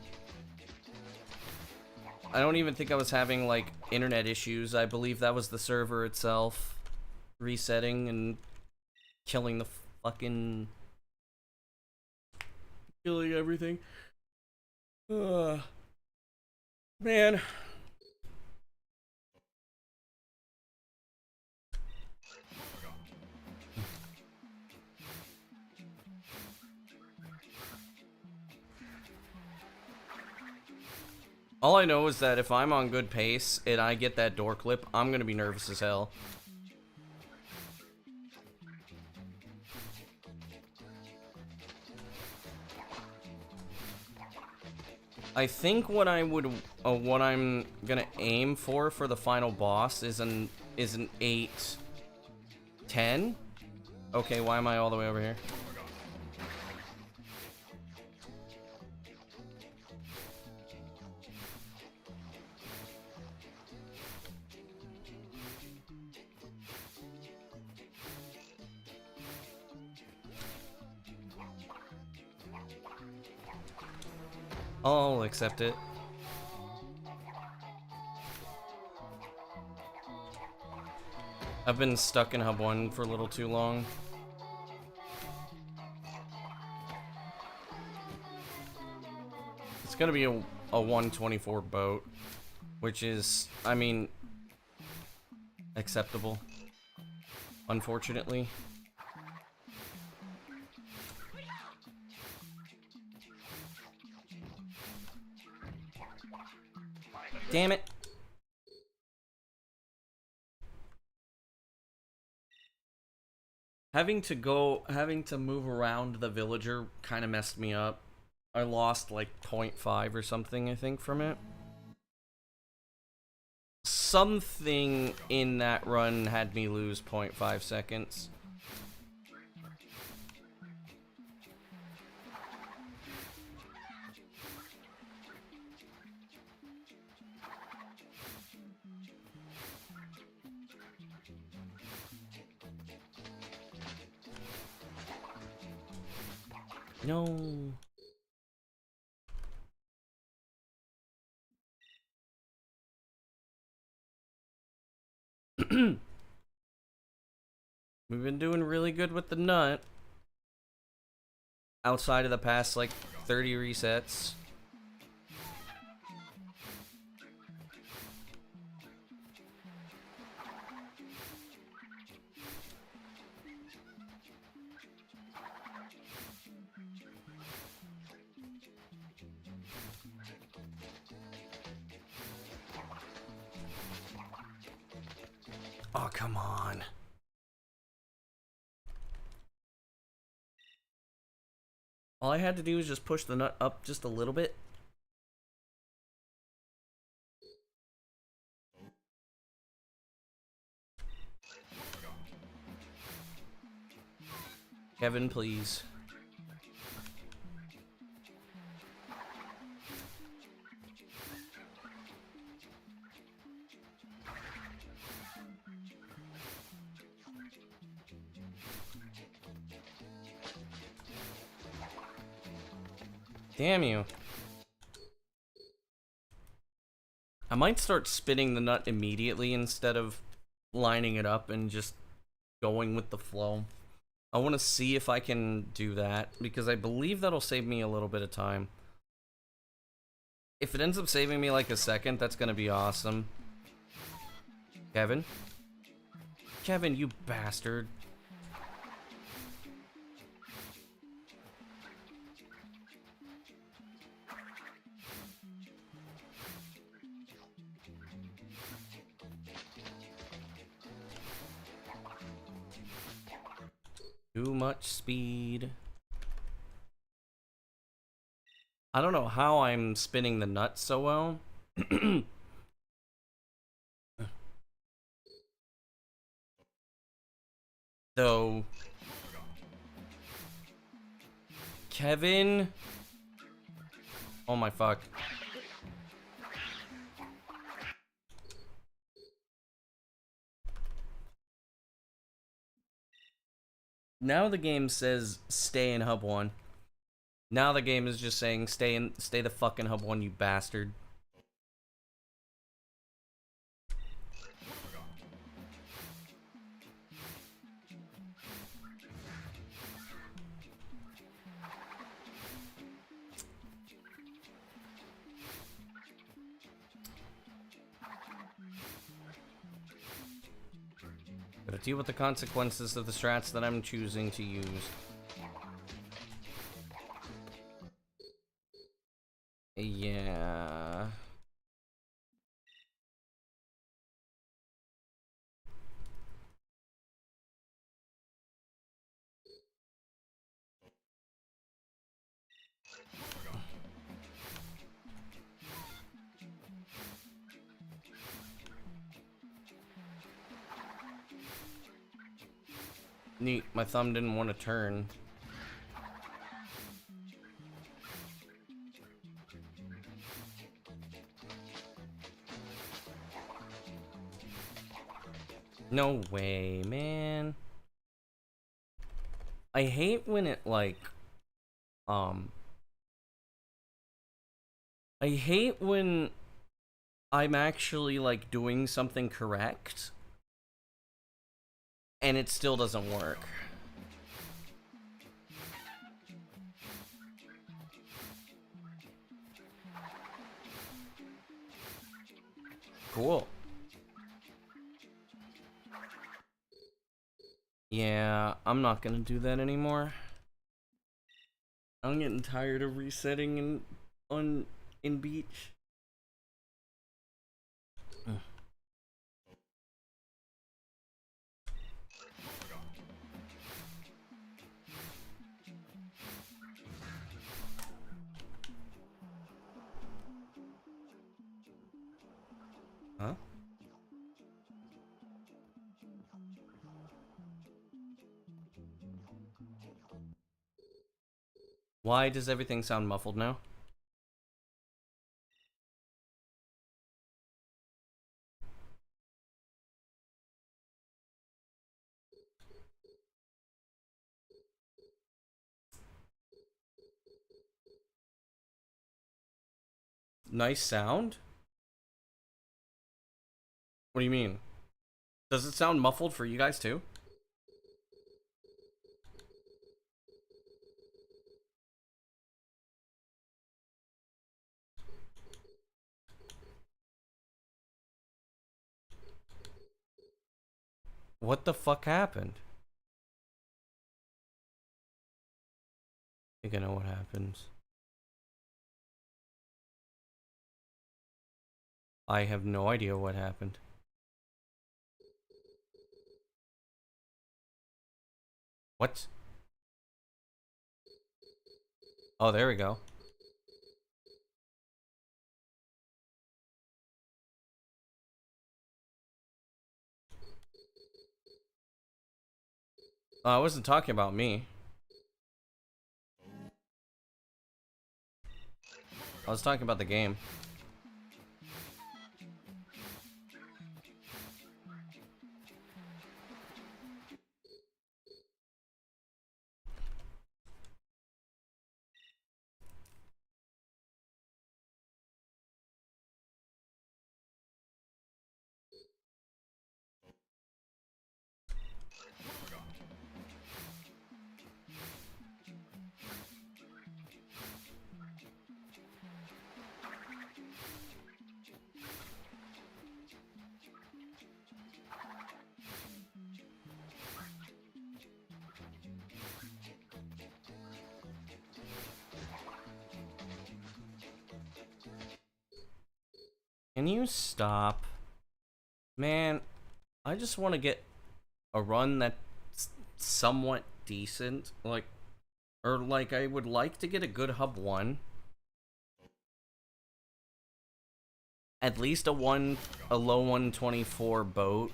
I don't even think I was having like internet issues. I believe that was the server itself resetting and killing the fucking... killing everything. Man. All I know is that if I'm on good pace and I get that door clip, I'm gonna be nervous as hell. I think what I'm gonna aim for the final boss is an 8-10. Okay, why am I all the way over here? I'll accept it. I've been stuck in Hub 1 for a little too long. It's gonna be a 124 boat, which is, I mean, acceptable, unfortunately. Damn it. Having to move around the villager kind of messed me up. I lost like 0.5 or something, I think, from it. Something in that run had me lose 0.5 seconds. No. We've been doing really good with the nut. Outside of the past, like, 30 resets. Oh, come on. All I had to do was just push the nut up just a little bit. Kevin, please. Damn you. I might start spinning the nut immediately instead of lining it up and just going with the flow. I want to see if I can do that, because I believe that'll save me a little bit of time. If it ends up saving me like a second, that's gonna be awesome. Kevin? Kevin, you bastard. Too much speed. I don't know how I'm spinning the nut so well. Though, Kevin. Oh my fuck. Now the game says stay in Hub 1. Now the game is just saying stay the fucking Hub 1, you bastard. Gotta deal with the consequences of the strats that I'm choosing to use. Yeah. Neat. My thumb didn't want to turn. No way, man. I hate when it, like, I hate when I'm actually, like, doing something correct, and it still doesn't work. Cool. Yeah, I'm not gonna do that anymore. I'm getting tired of resetting in Beach. Huh? Why does everything sound muffled now? Nice sound? What do you mean? Does it sound muffled for you guys too? What the fuck happened? I think I know what happens. I have no idea what happened. What? Oh, there we go. I wasn't talking about me. I was talking about the game. Can you stop? Man, I just want to get a run that's somewhat decent. Like, or like I would like to get a good hub 1. At least a low 124 boat.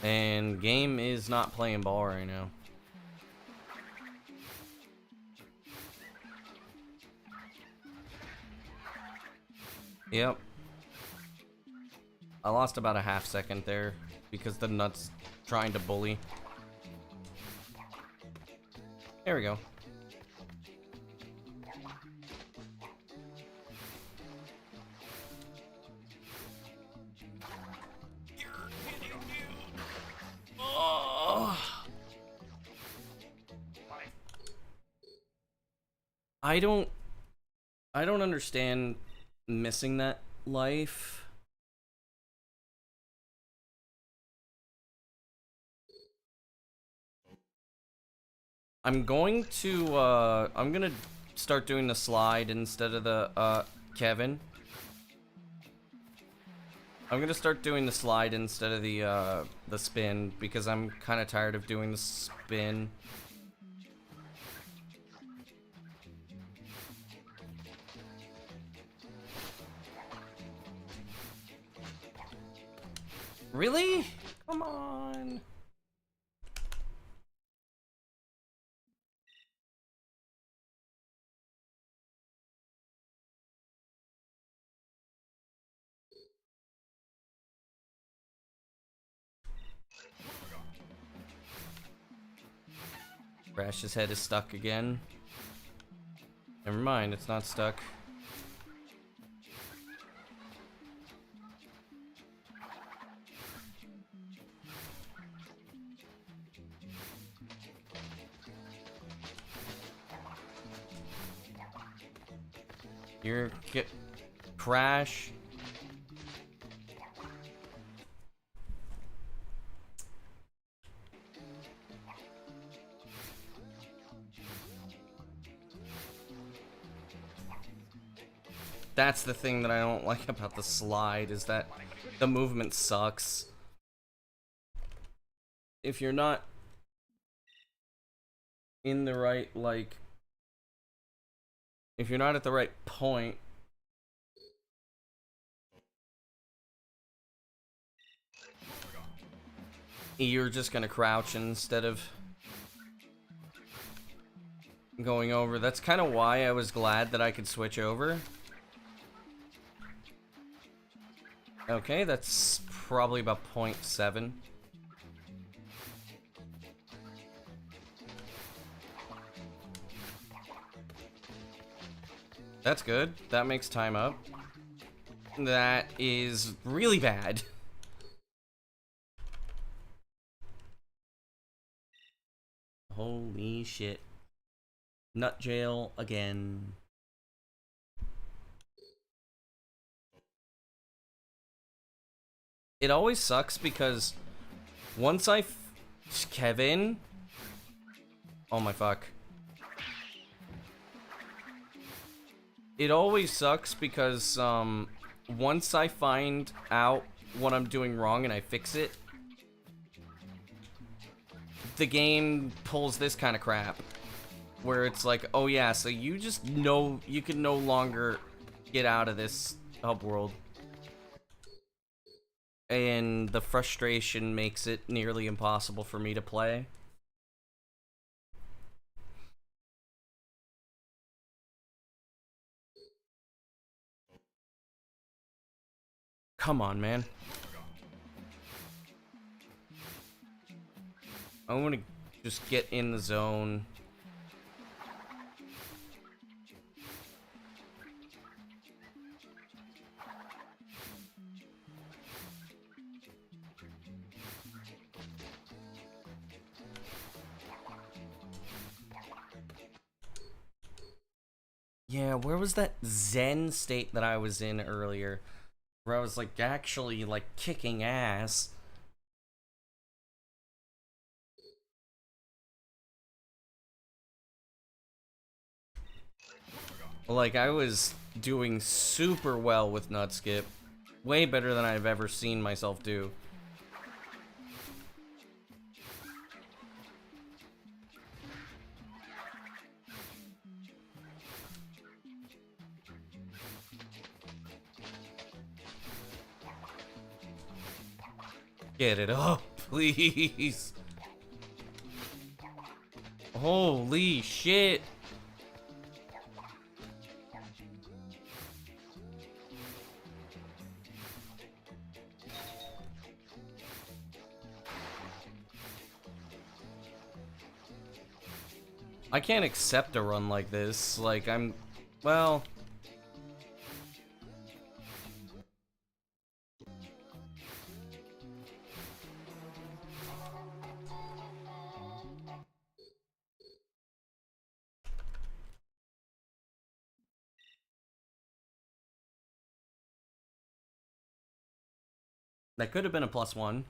And game is not playing ball right now. Yep. I lost about a half second there because the nut's trying to bully. There we go. Oh. I don't understand missing that life. I'm going to start doing the slide instead of the Kevin. I'm gonna start doing the slide instead of the spin because I'm kind of tired of doing the spin. Really? Come on. Crash's head is stuck again. Never mind, it's not stuck. Here, get Crash. That's the thing that I don't like about the slide, is that the movement sucks. If you're not in the right, like, if you're not at the right point, you're just gonna crouch instead of going over. That's kind of why I was glad that I could switch over. Okay, that's probably about 0.7. That's good. That makes time up. That is really bad. Holy shit. Nut jail again. It always sucks because once Kevin. Oh my fuck. It always sucks because once I find out what I'm doing wrong and I fix it, the game pulls this kind of crap where it's like, oh yeah, so you just know you can no longer get out of this hub world. And the frustration makes it nearly impossible for me to play. Come on, man. I want to just get in the zone. Yeah, where was that Zen state that I was in earlier? Where I was like actually like kicking ass. Like I was doing super well with Nutskip. Way better than I've ever seen myself do. Get it up, please. Holy shit. I can't accept a run like this. Like, well... That could have been a +1.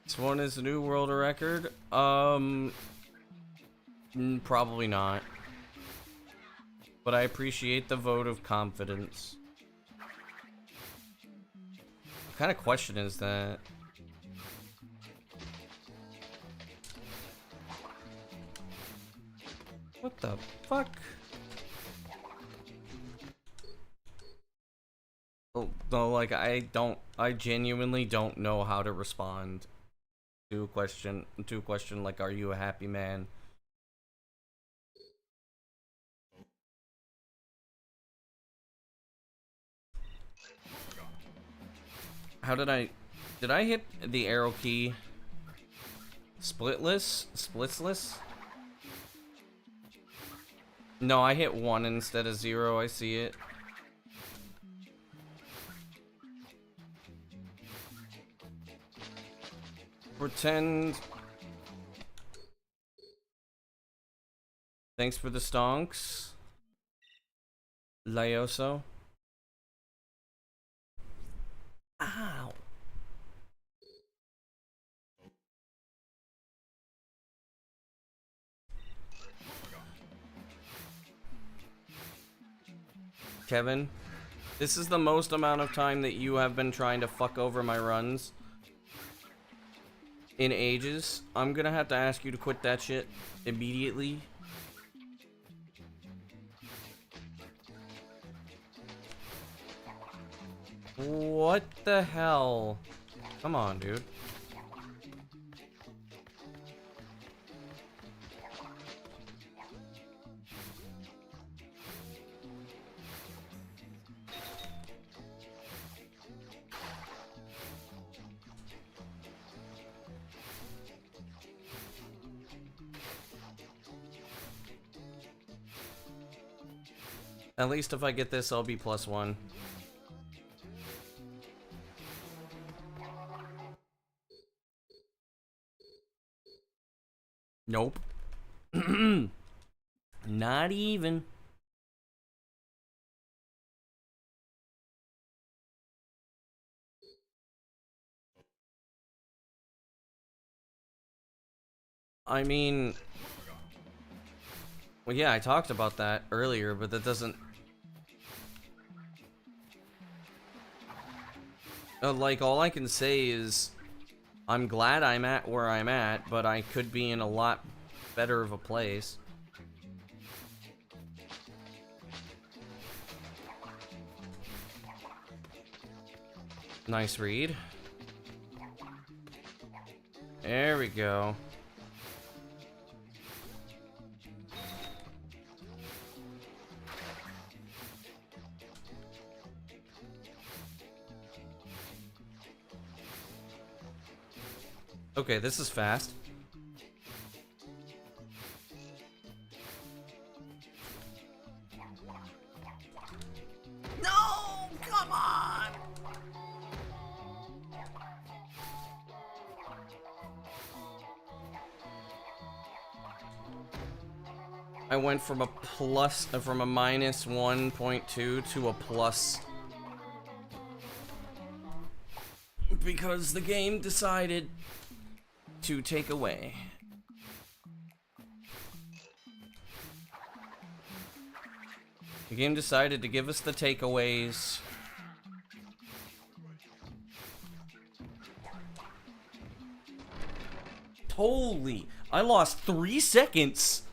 This one is a new world record. Probably not. But I appreciate the vote of confidence. What kind of question is that? What the fuck? Oh, no, like, I genuinely don't know how to respond to a question like, are you a happy man? How did I hit the arrow key splitless? No, I hit 1 instead of 0, I see it. Pretend. Thanks for the stonks. Laoso. Ow. Kevin, this is the most amount of time that you have been trying to fuck over my runs in ages. I'm gonna have to ask you to quit that shit immediately. What the hell? Come on, dude. At least if I get this, I'll be +1. Nope. Not even. I mean... Well, yeah, I talked about that earlier, but that doesn't... like, all I can say is... I'm glad I'm at where I'm at, but I could be in a lot better of a place. Nice read. There we go. Okay, this is fast. No! Come on! I went from a minus 1.2 to a plus. Because the game decided to take away. The game decided to give us the takeaways. Holy, I lost 3 seconds.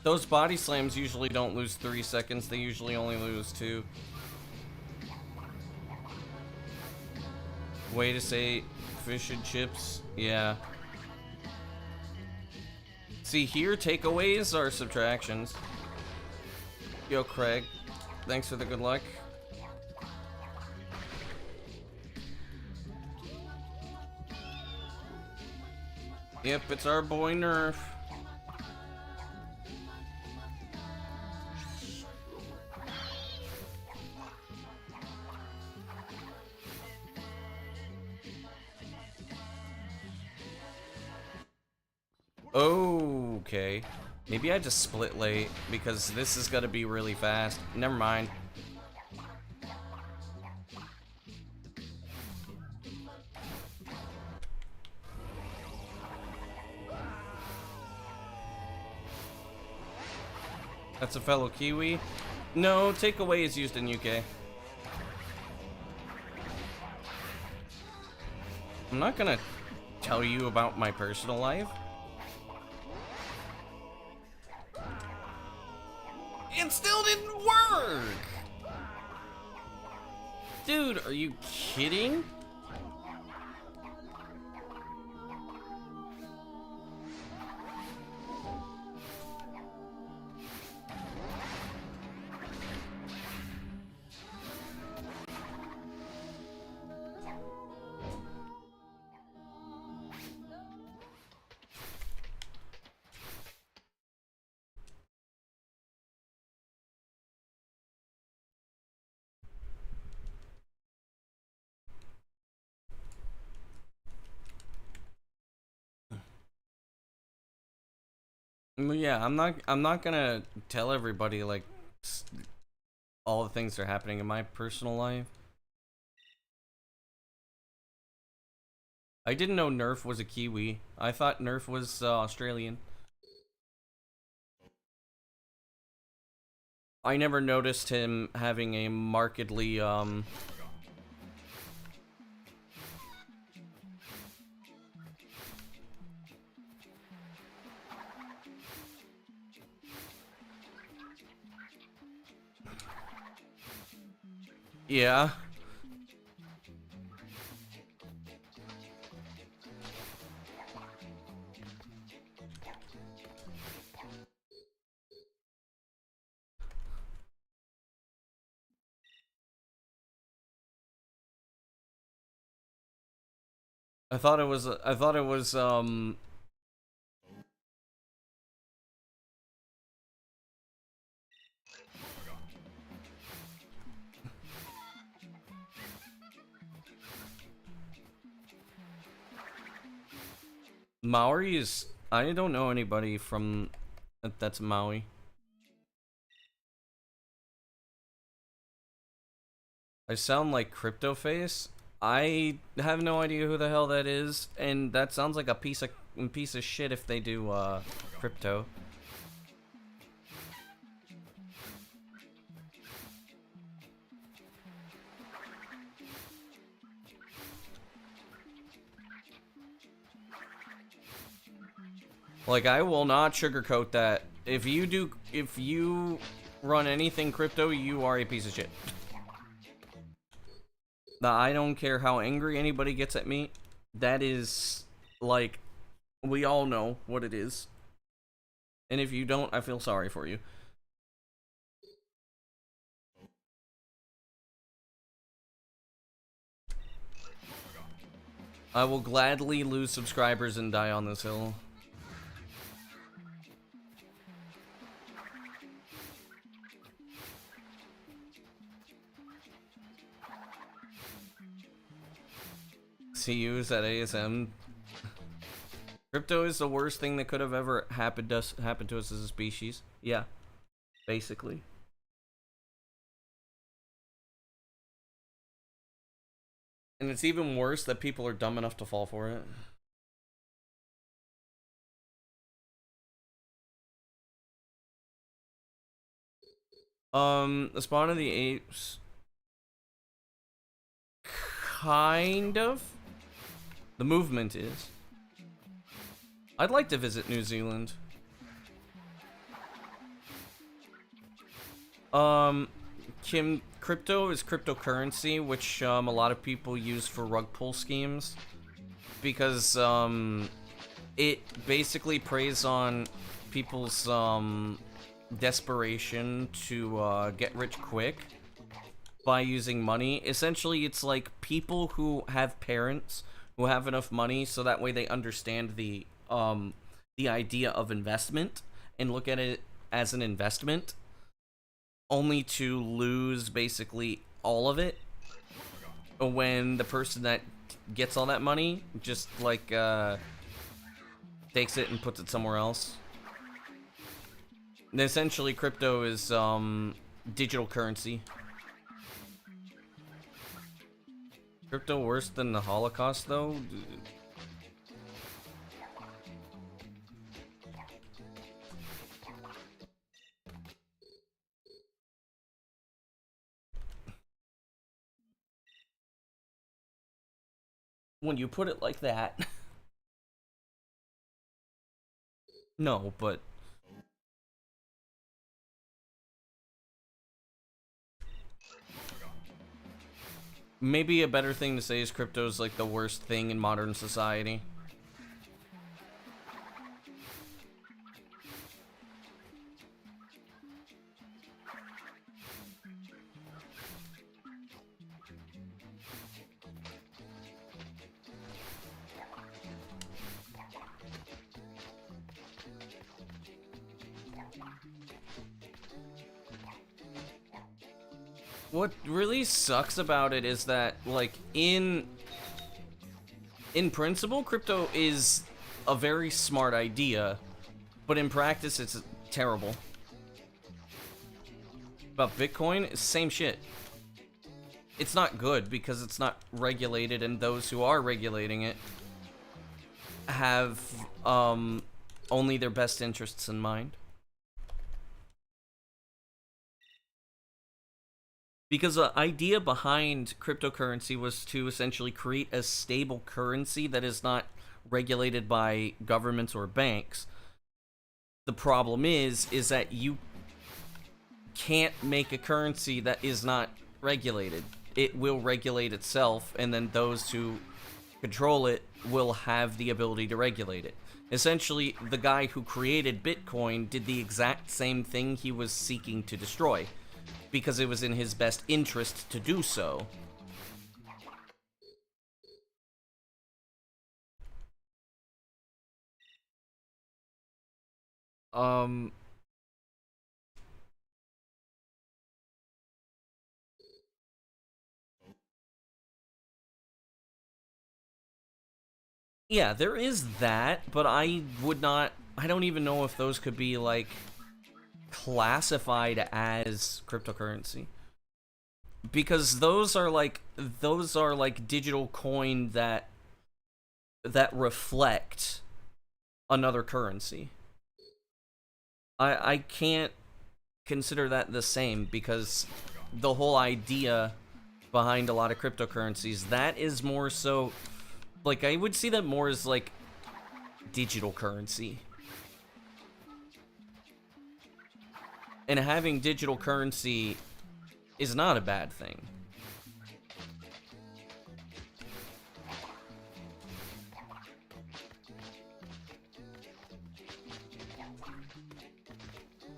Those body slams usually don't lose 3 seconds, they usually only lose 2. Way to say fish and chips, yeah. See, here, takeaways are subtractions. Yo, Craig, thanks for the good luck. Yep, it's our boy Nerf. Okay. Maybe I just split late because this is gonna be really fast. Never mind. That's a fellow Kiwi? No, takeaway is used in UK. I'm not gonna tell you about my personal life. It still didn't work! Dude, are you kidding? Yeah, I'm not gonna tell everybody like all the things that are happening in my personal life. I didn't know Nerf was a Kiwi. I thought Nerf was Australian. I never noticed him having a markedly yeah. I thought it was Maori is I don't know anybody from that's Maui. I sound like Crypto Face. I have no idea who the hell that is, and that sounds like a piece of shit if they do crypto. Like, I will not sugarcoat that. If you run anything crypto, you are a piece of shit. Now, I don't care how angry anybody gets at me. That is, like, we all know what it is. And if you don't, I feel sorry for you. I will gladly lose subscribers and die on this hill. CUs at ASM. Crypto is the worst thing that could have ever happened to us as a species. Yeah, basically. And it's even worse that people are dumb enough to fall for it. The Spawn of the Apes. Kind of. The movement is. I'd like to visit New Zealand. Crypto is cryptocurrency, which a lot of people use for rug pull schemes, because it basically preys on people's desperation to get rich quick by using money. Essentially, it's like people who have parents who have enough money so that way they understand the idea of investment and look at it as an investment, only to lose basically all of it when the person that gets all that money just like takes it and puts it somewhere else. And essentially, crypto is digital currency. Crypto worse than the Holocaust, though? When you put it like that. No, but... maybe a better thing to say is crypto is like the worst thing in modern society. What really sucks about it is that, like, in principle, crypto is a very smart idea, But in practice, it's terrible. About Bitcoin, same shit. It's not good because it's not regulated, and those who are regulating it have only their best interests in mind. Because the idea behind cryptocurrency was to essentially create a stable currency that is not regulated by governments or banks. The problem is that you can't make a currency that is not regulated. It will regulate itself, and then those who control it will have the ability to regulate it. Essentially, the guy who created Bitcoin did the exact same thing he was seeking to destroy, because it was in his best interest to do so. Yeah, there is that, but I don't even know if those could be, like, classified as cryptocurrency. Because those are like digital coin that reflect another currency. I can't consider that the same, because the whole idea behind a lot of cryptocurrencies, that is more so, like, I would see that more as, like, digital currency. And having digital currency is not a bad thing.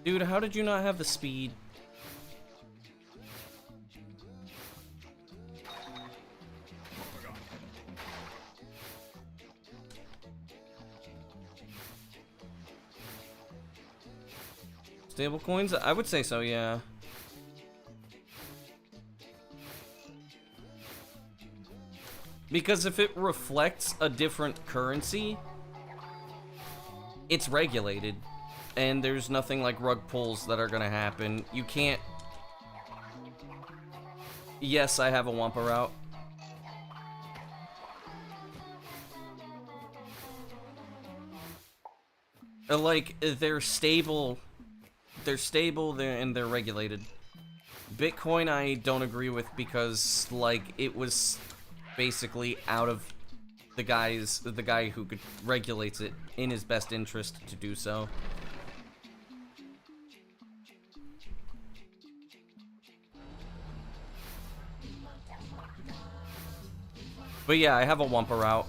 Dude, how did you not have the speed? Stable coins? I would say so, yeah. Because if it reflects a different currency, it's regulated. And there's nothing like rug pulls that are gonna happen. You can't... Yes, I have a Wampa route. Like, they're stable, and they're regulated. Bitcoin I don't agree with, because, like, it was basically out of the guy who regulates it in his best interest to do so. But yeah, I have a Wampa route.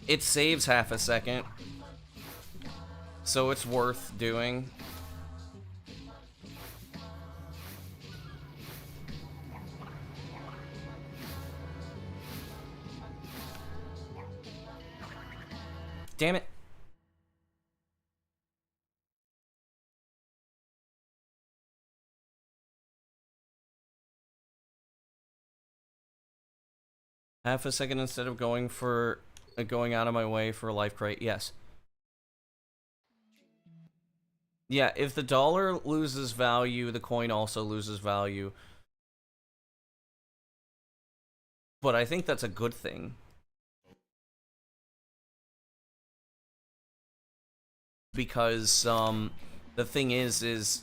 It saves half a second, so it's worth doing. Damn it. Half a second instead of going out of my way for a life crate. Yes. Yeah, if the dollar loses value, the coin also loses value. But I think that's a good thing. Because, the thing is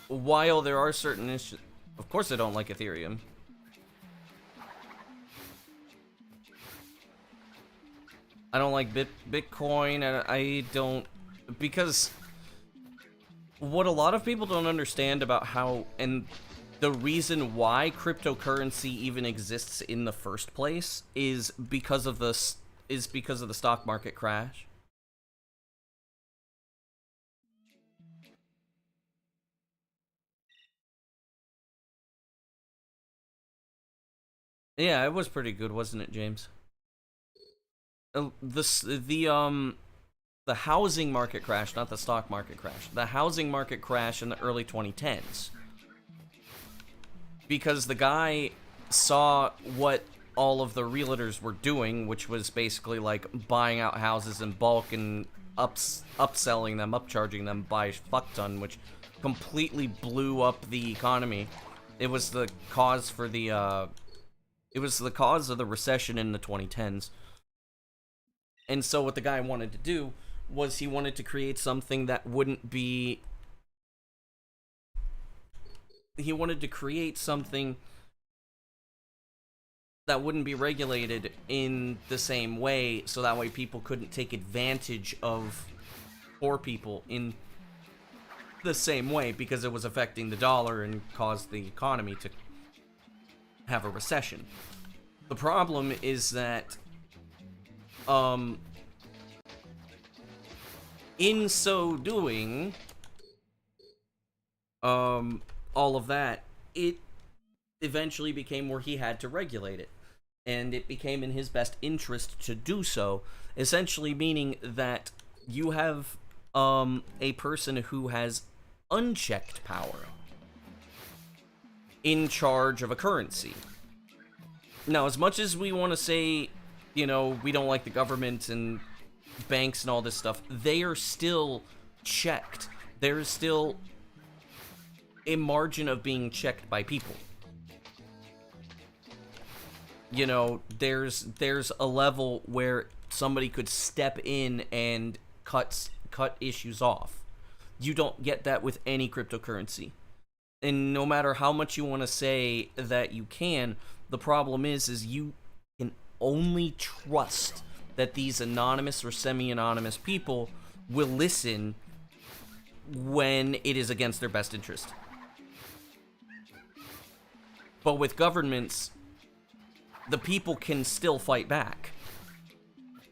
while there are certain issues... Of course I don't like Ethereum. I don't like Bitcoin, and I don't... Because what a lot of people don't understand about how... And the reason why cryptocurrency even exists in the first place is because of the stock market crash. Yeah, it was pretty good, wasn't it, James? The housing market crash, not the stock market crash. The housing market crash in the early 2010s. Because the guy saw what all of the realtors were doing, which was basically like buying out houses in bulk and upselling them, upcharging them by a fuck ton, which completely blew up the economy. It was the cause for the it was the cause of the recession in the 2010s. And so what the guy wanted to do was he wanted to create something that wouldn't be... He wanted to create something that wouldn't be regulated in the same way, so that way people couldn't take advantage of poor people in the same way, because it was affecting the dollar and caused the economy to have a recession. The problem is that, in so doing, all of that, it eventually became where he had to regulate it. And it became in his best interest to do so, essentially meaning that you have a person who has unchecked power in charge of a currency. Now, as much as we want to say, you know, we don't like the government and banks and all this stuff, they are still checked. There's still a margin of being checked by people. You know, there's a level where somebody could step in and cut issues off. You don't get that with any cryptocurrency. And no matter how much you want to say that you can, the problem is you can only trust that these anonymous or semi-anonymous people will listen when it is against their best interest. But with governments, the people can still fight back.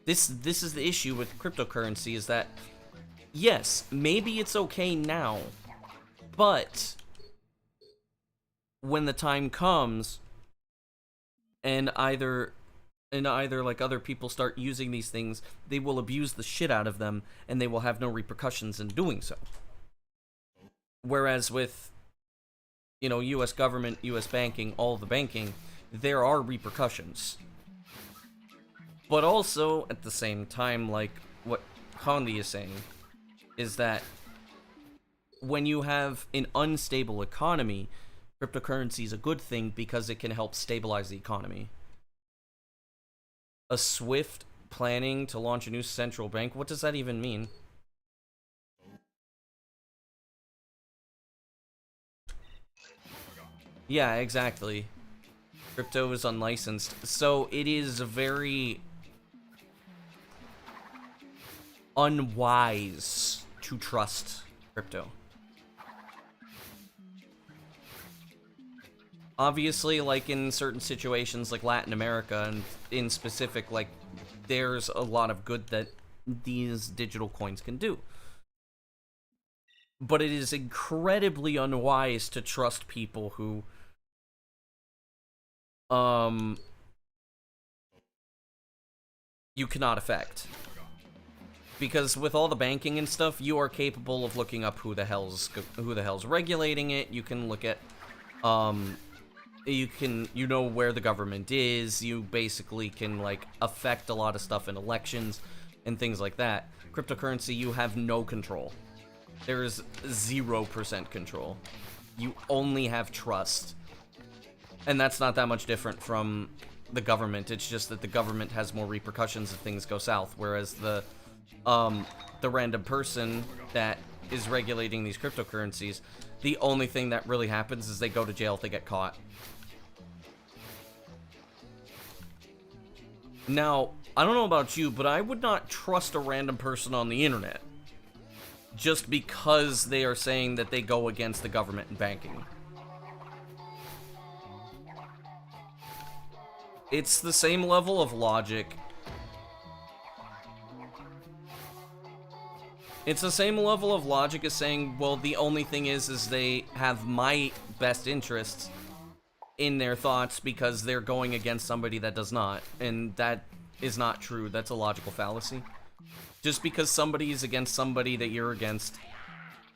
This is the issue with cryptocurrency, is that, yes, maybe it's okay now, but when the time comes, and either like other people start using these things, they will abuse the shit out of them, and they will have no repercussions in doing so. Whereas with, you know, U.S. government, U.S. banking, all the banking, there are repercussions. But also, at the same time, like what Condi is saying, is that when you have an unstable economy, cryptocurrency is a good thing because it can help stabilize the economy. A SWIFT planning to launch a new central bank, what does that even mean? Yeah, exactly. Crypto is unlicensed, so it is very unwise to trust crypto. Obviously, like in certain situations like Latin America, and in specific, like, there's a lot of good that these digital coins can do. But it is incredibly unwise to trust people who you cannot affect. Because with all the banking and stuff, you are capable of looking up who the hell's regulating it. You can look at, you know where the government is. You basically can, like, affect a lot of stuff in elections and things like that. Cryptocurrency, you have no control. There is 0% control. You only have trust. And that's not that much different from the government. It's just that the government has more repercussions if things go south, whereas the random person that is regulating these cryptocurrencies, the only thing that really happens is they go to jail if they get caught. Now, I don't know about you, but I would not trust a random person on the internet just because they are saying that they go against the government and banking. It's the same level of logic. It's the same level of logic as saying, well, the only thing is they have my best interests in their thoughts because they're going against somebody that does not. And that is not true. That's a logical fallacy. Just because somebody is against somebody that you're against,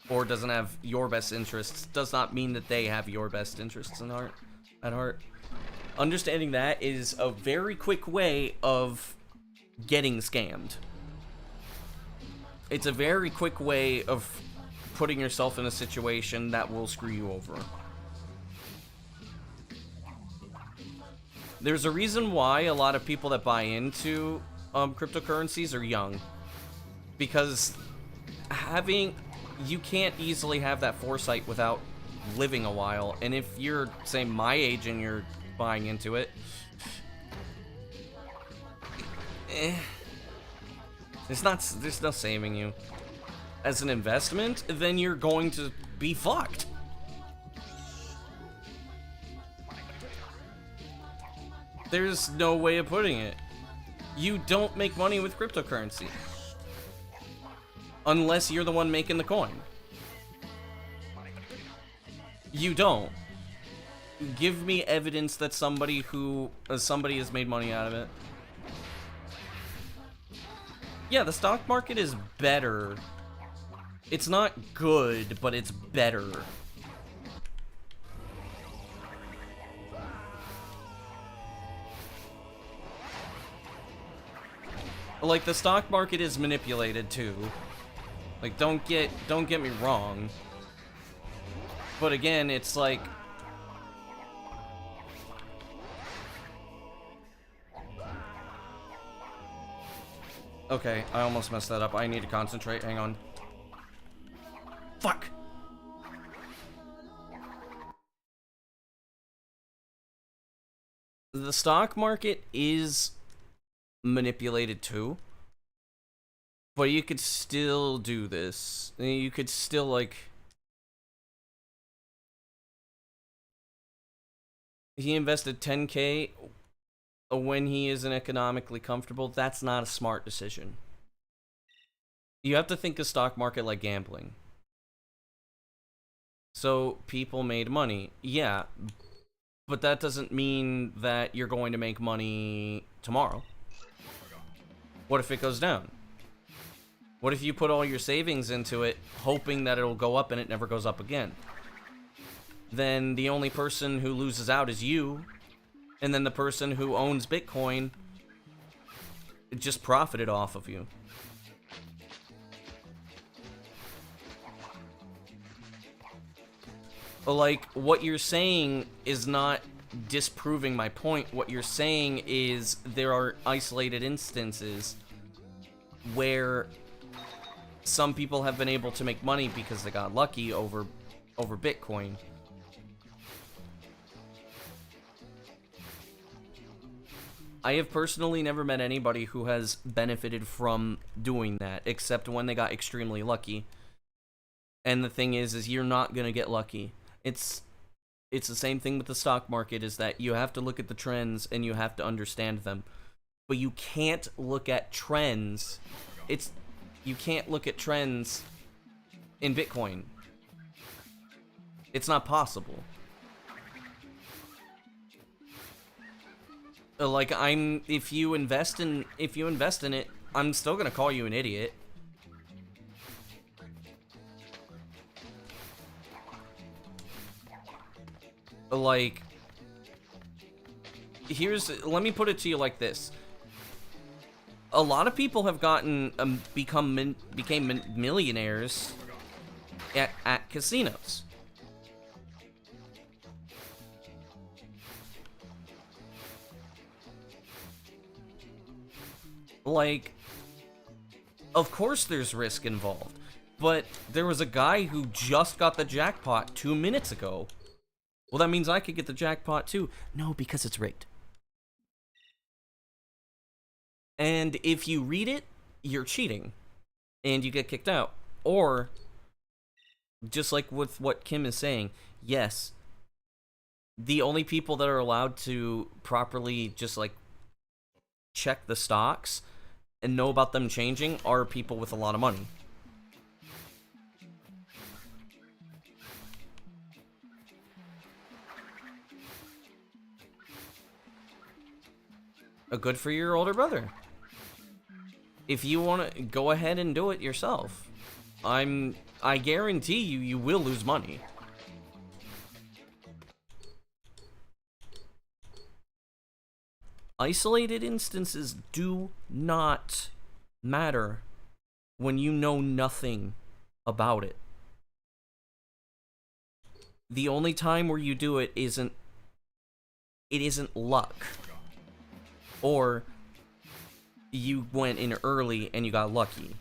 or doesn't have your best interests, does not mean that they have your best interests at heart. Understanding that is a very quick way of getting scammed. It's a very quick way of putting yourself in a situation that will screw you over. There's a reason why a lot of people that buy into cryptocurrencies are young. Because you can't easily have that foresight without living a while. And if you're, say, my age and you're buying into it, there's no saving you. As an investment, then you're going to be fucked. There's no way of putting it. You don't make money with cryptocurrency. Unless you're the one making the coin. You don't. Give me evidence that somebody has made money out of it. Yeah, the stock market is better. It's not good, but it's better. Like, the stock market is manipulated too. Like, don't get me wrong. But again, it's like, okay, I almost messed that up. I need to concentrate. Hang on. Fuck. The stock market is manipulated too. But you could still do this. You could still, like... He invested 10K when he isn't economically comfortable. That's not a smart decision. You have to think of stock market like gambling. So, people made money. Yeah. But that doesn't mean that you're going to make money tomorrow. What if it goes down? What if you put all your savings into it, hoping that it'll go up and it never goes up again? Then the only person who loses out is you, and then the person who owns Bitcoin just profited off of you. Like, what you're saying is not disproving my point. What you're saying is there are isolated instances where some people have been able to make money because they got lucky over Bitcoin. I have personally never met anybody who has benefited from doing that, except when they got extremely lucky. And the thing is you're not gonna get lucky. It's the same thing with the stock market, is that you have to look at the trends and you have to understand them. But you can't look at trends. You can't look at trends in Bitcoin. It's not possible. Like, if you invest in it, I'm still gonna call you an idiot. Like, let me put it to you like this. A lot of people have became millionaires at casinos. Like, of course there's risk involved, but there was a guy who just got the jackpot 2 minutes ago. Well, that means I could get the jackpot too. No, because it's rigged. And if you read it, you're cheating. And you get kicked out. Or, just like with what Kim is saying, yes, the only people that are allowed to properly just, like, check the stocks and know about them changing are people with a lot of money. Good for your older brother. If you want to, go ahead and do it yourself. I guarantee you will lose money. Isolated instances do not matter when you know nothing about it. The only time where you do it isn't luck. Or you went in early and you got lucky.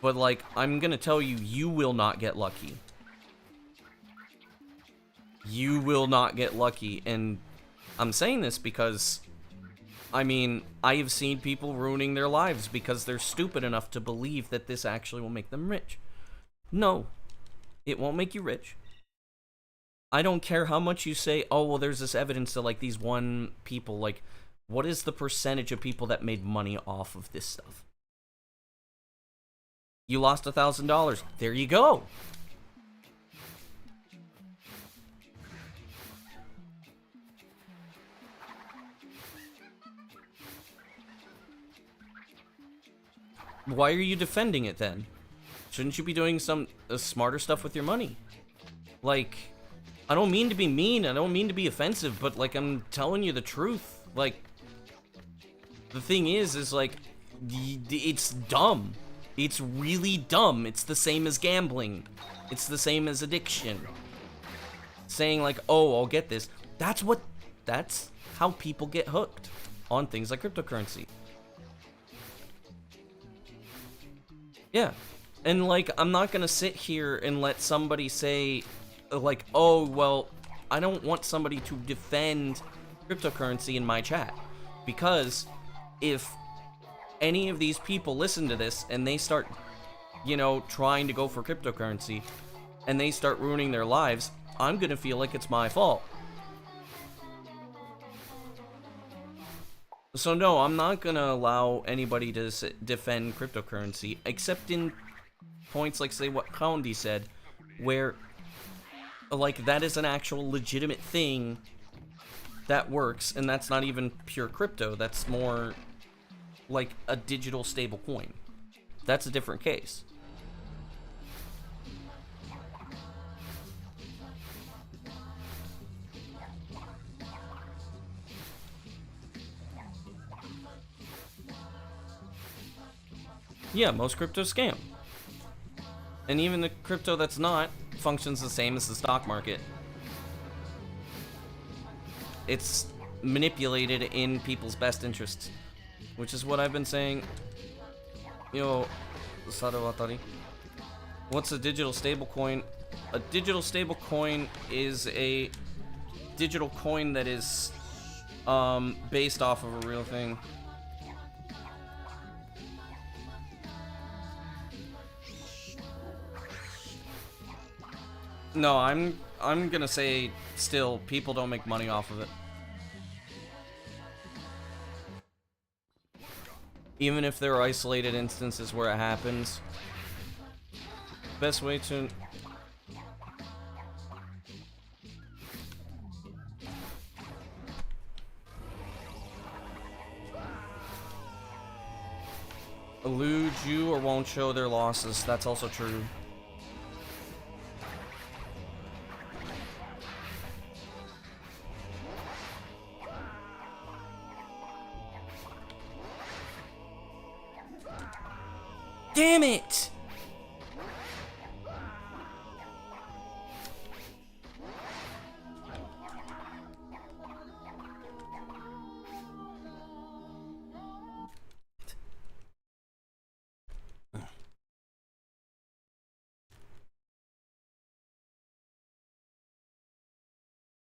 But like, I'm gonna tell you, you will not get lucky. You will not get lucky, and I'm saying this because, I mean, I have seen people ruining their lives because they're stupid enough to believe that this actually will make them rich. No, it won't make you rich. I don't care how much you say, oh, well, there's this evidence to, like, these one people. Like, what is the percentage of people that made money off of this stuff? You lost $1,000. There you go. Why are you defending it then? Shouldn't you be doing some smarter stuff with your money? Like, I don't mean to be mean, I don't mean to be offensive, but like, I'm telling you the truth. Like, the thing is like, it's dumb. It's really dumb. It's the same as gambling. It's the same as addiction. Saying like, oh, I'll get this. That's how people get hooked on things like cryptocurrency. Yeah. And like, I'm not gonna sit here and let somebody say, like, oh, well, I don't want somebody to defend cryptocurrency in my chat. Because if any of these people listen to this and they start, you know, trying to go for cryptocurrency and they start ruining their lives, I'm gonna feel like it's my fault. So no, I'm not gonna allow anybody to defend cryptocurrency, except in points like, say, what Coundy said, where, like, that is an actual legitimate thing that works, and that's not even pure crypto, that's more like a digital stable coin. That's a different case. Yeah, most crypto's scam. And even the crypto that's not functions the same as the stock market. It's manipulated in people's best interests, which is what I've been saying. Yo, Sarawatari. What's a digital stablecoin? A digital stablecoin is a digital coin that is based off of a real thing. No, I'm gonna say still, people don't make money off of it. Even if there are isolated instances where it happens. Best way to... elude you or won't show their losses. That's also true. Damn it!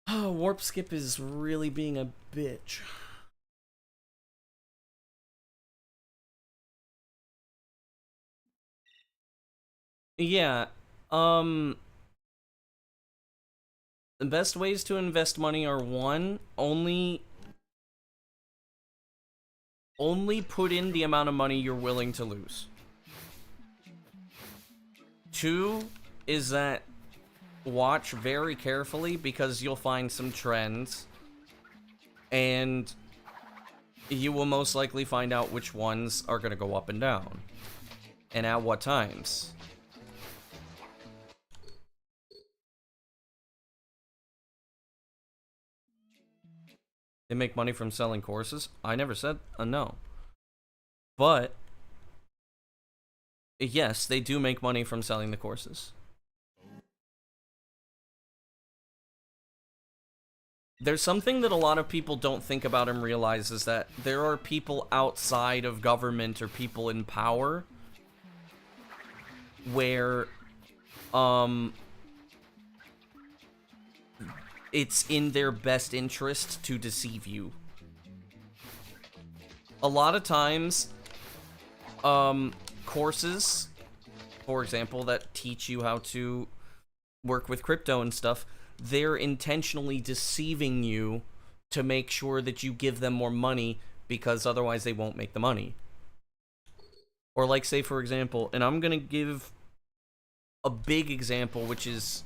Oh, Warp Skip is really being a bitch. Yeah, the best ways to invest money are, one, only put in the amount of money you're willing to lose. Two is that watch very carefully, because you'll find some trends and you will most likely find out which ones are going to go up and down and at what times. They make money from selling courses? I never said no. But, yes, they do make money from selling the courses. There's something that a lot of people don't think about and realize is that there are people outside of government or people in power where, it's in their best interest to deceive you. A lot of times, courses, for example, that teach you how to work with crypto and stuff, they're intentionally deceiving you to make sure that you give them more money because otherwise they won't make the money. Or like, say, for example, and I'm gonna give a big example which is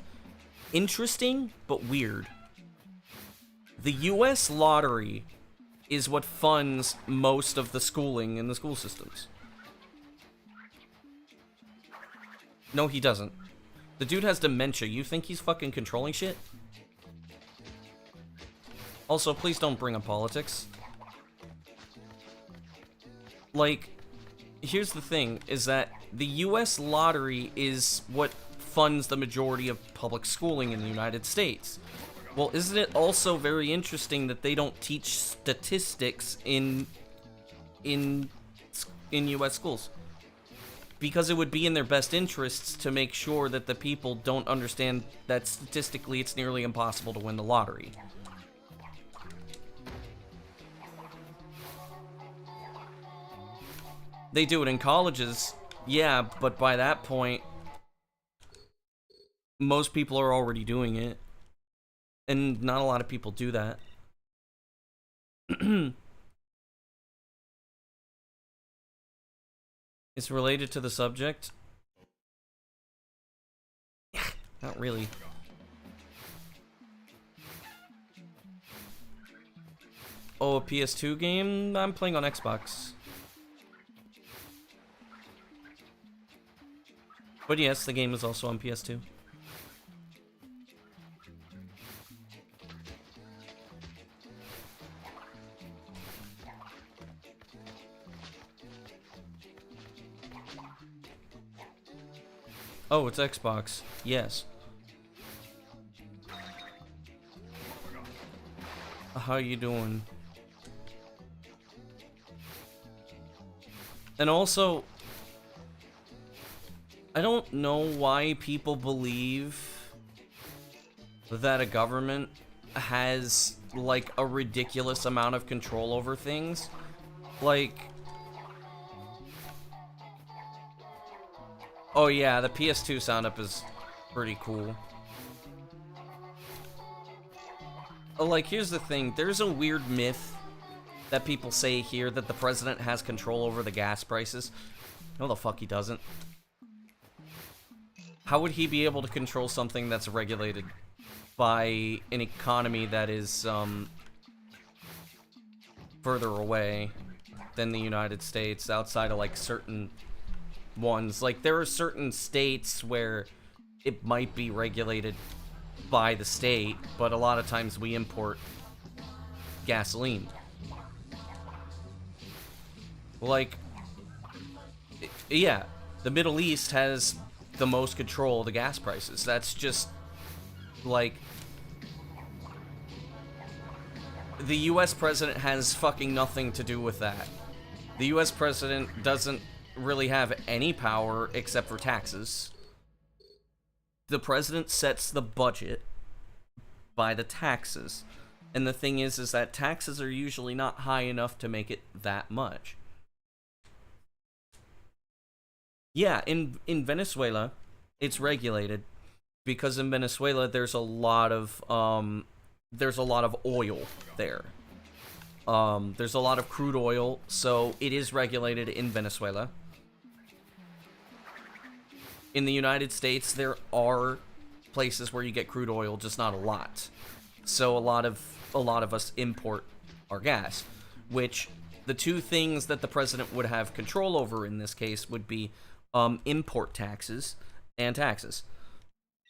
interesting but weird. The US lottery is what funds most of the schooling in the school systems. No, he doesn't. The dude has dementia. You think he's fucking controlling shit? Also, please don't bring up politics. Like, here's the thing, is that the US lottery is what funds the majority of public schooling in the United States. Well, isn't it also very interesting that they don't teach statistics in US schools? Because it would be in their best interests to make sure that the people don't understand that statistically it's nearly impossible to win the lottery. They do it in colleges, yeah, but by that point, most people are already doing it. And not a lot of people do that. It's related to the subject? Not really. Oh, a PS2 game? I'm playing on Xbox. But yes, the game is also on PS2. Oh, it's Xbox. Yes. How you doing? And also, I don't know why people believe that a government has, like, a ridiculous amount of control over things. Like, oh yeah, the PS2 sound up is pretty cool. Like, here's the thing. There's a weird myth that people say here that the president has control over the gas prices. No, the fuck he doesn't. How would he be able to control something that's regulated by an economy that is, further away than the United States, outside of, like, certain ones? Like, there are certain states where it might be regulated by the state, but a lot of times we import gasoline. Like, yeah, the Middle East has the most control of the gas prices. That's just, like, the US president has fucking nothing to do with that. The US president doesn't really have any power except for taxes. The president sets the budget by the taxes. And the thing is that taxes are usually not high enough to make it that much. Yeah, in Venezuela, it's regulated because in Venezuela there's a lot of oil there. There's a lot of crude oil, so it is regulated in Venezuela. In the United States, there are places where you get crude oil, just not a lot. So a lot of us import our gas, which the two things that the president would have control over in this case would be import taxes and taxes.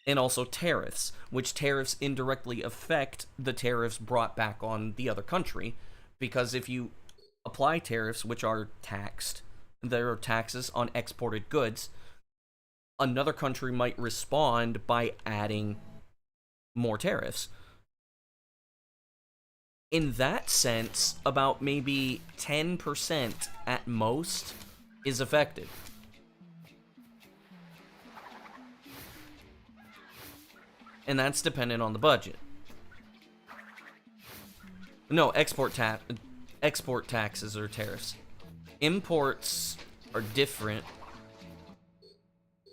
and also tariffs, which tariffs indirectly affect the tariffs brought back on the other country, because if you apply tariffs, which are taxed, there are taxes on exported goods, another country might respond by adding more tariffs. In that sense, about maybe 10% at most is affected. And that's dependent on the budget. No, export taxes or tariffs. Imports are different.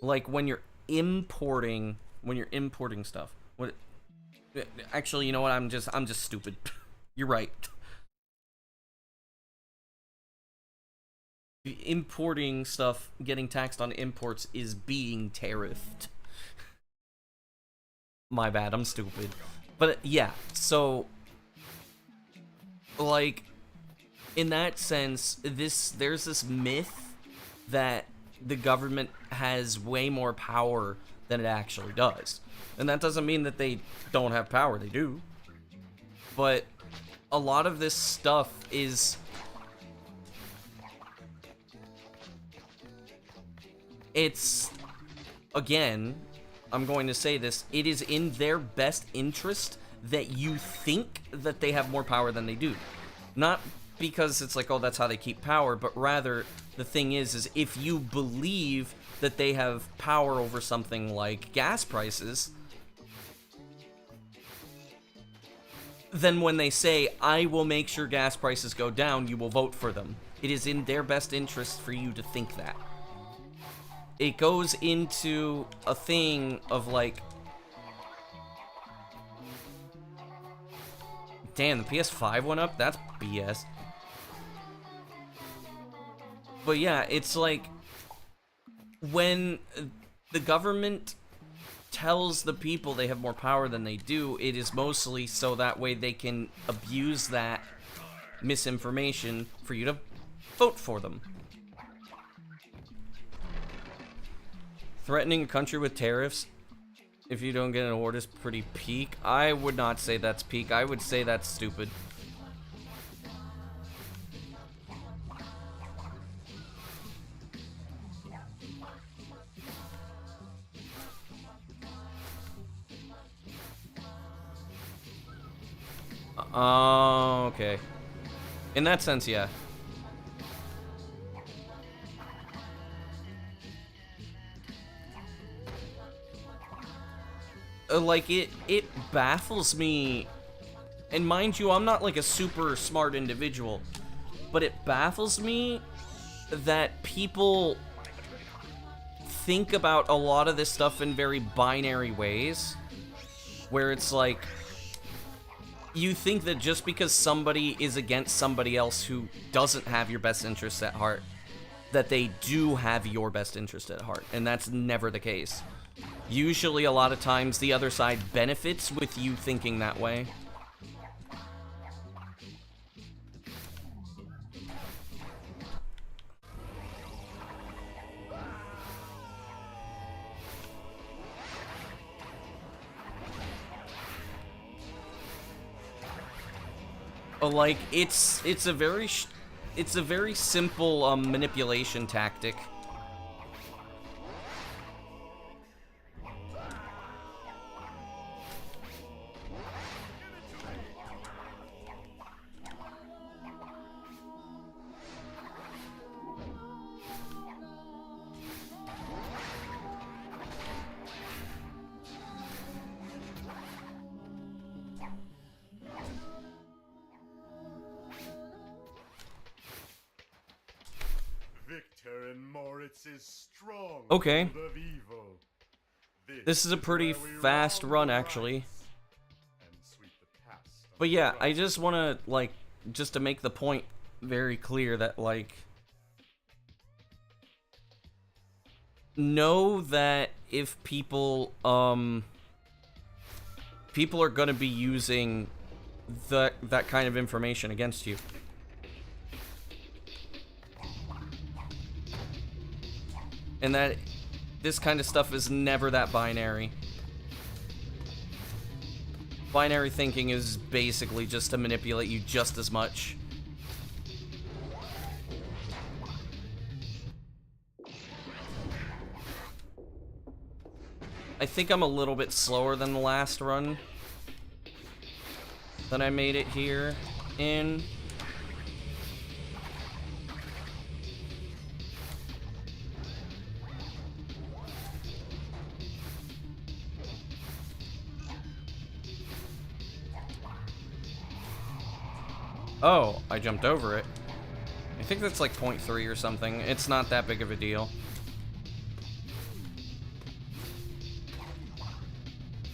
Like when you're importing stuff. Actually, you know what? I'm just stupid. You're right. Importing stuff, getting taxed on imports is being tariffed. My bad, I'm stupid. But yeah, so like in that sense, there's this myth that the government has way more power than it actually does. And that doesn't mean that they don't have power, they do. But a lot of this stuff is again, I'm going to say this, it is in their best interest that you think that they have more power than they do. Not because it's like, oh, that's how they keep power, but rather the thing is if you believe that they have power over something like gas prices, then when they say, I will make sure gas prices go down, you will vote for them. It is in their best interest for you to think that. It goes into a thing of like, damn, the PS5 went up? That's BS. But yeah, it's like, when the government tells the people they have more power than they do, it is mostly so that way they can abuse that misinformation for you to vote for them. Threatening a country with tariffs if you don't get an award is pretty peak. I would not say that's peak. I would say that's stupid. Oh, okay. In that sense, yeah. Like, it baffles me, and mind you, I'm not like a super smart individual, but it baffles me that people think about a lot of this stuff in very binary ways, where it's like, you think that just because somebody is against somebody else who doesn't have your best interests at heart, that they do have your best interest at heart, and that's never the case. Usually, a lot of times, the other side benefits with you thinking that way. Like, it's a very simple manipulation tactic. Okay. This is a pretty fast run, actually. But yeah, I just want to, like, just to make the point very clear that, like, know that if people are going to be using that kind of information against you. And that this kind of stuff is never that binary. Binary thinking is basically just to manipulate you just as much. I think I'm a little bit slower than the last run that I made it here in. Oh, I jumped over it. I think that's like 0.3 or something. It's not that big of a deal.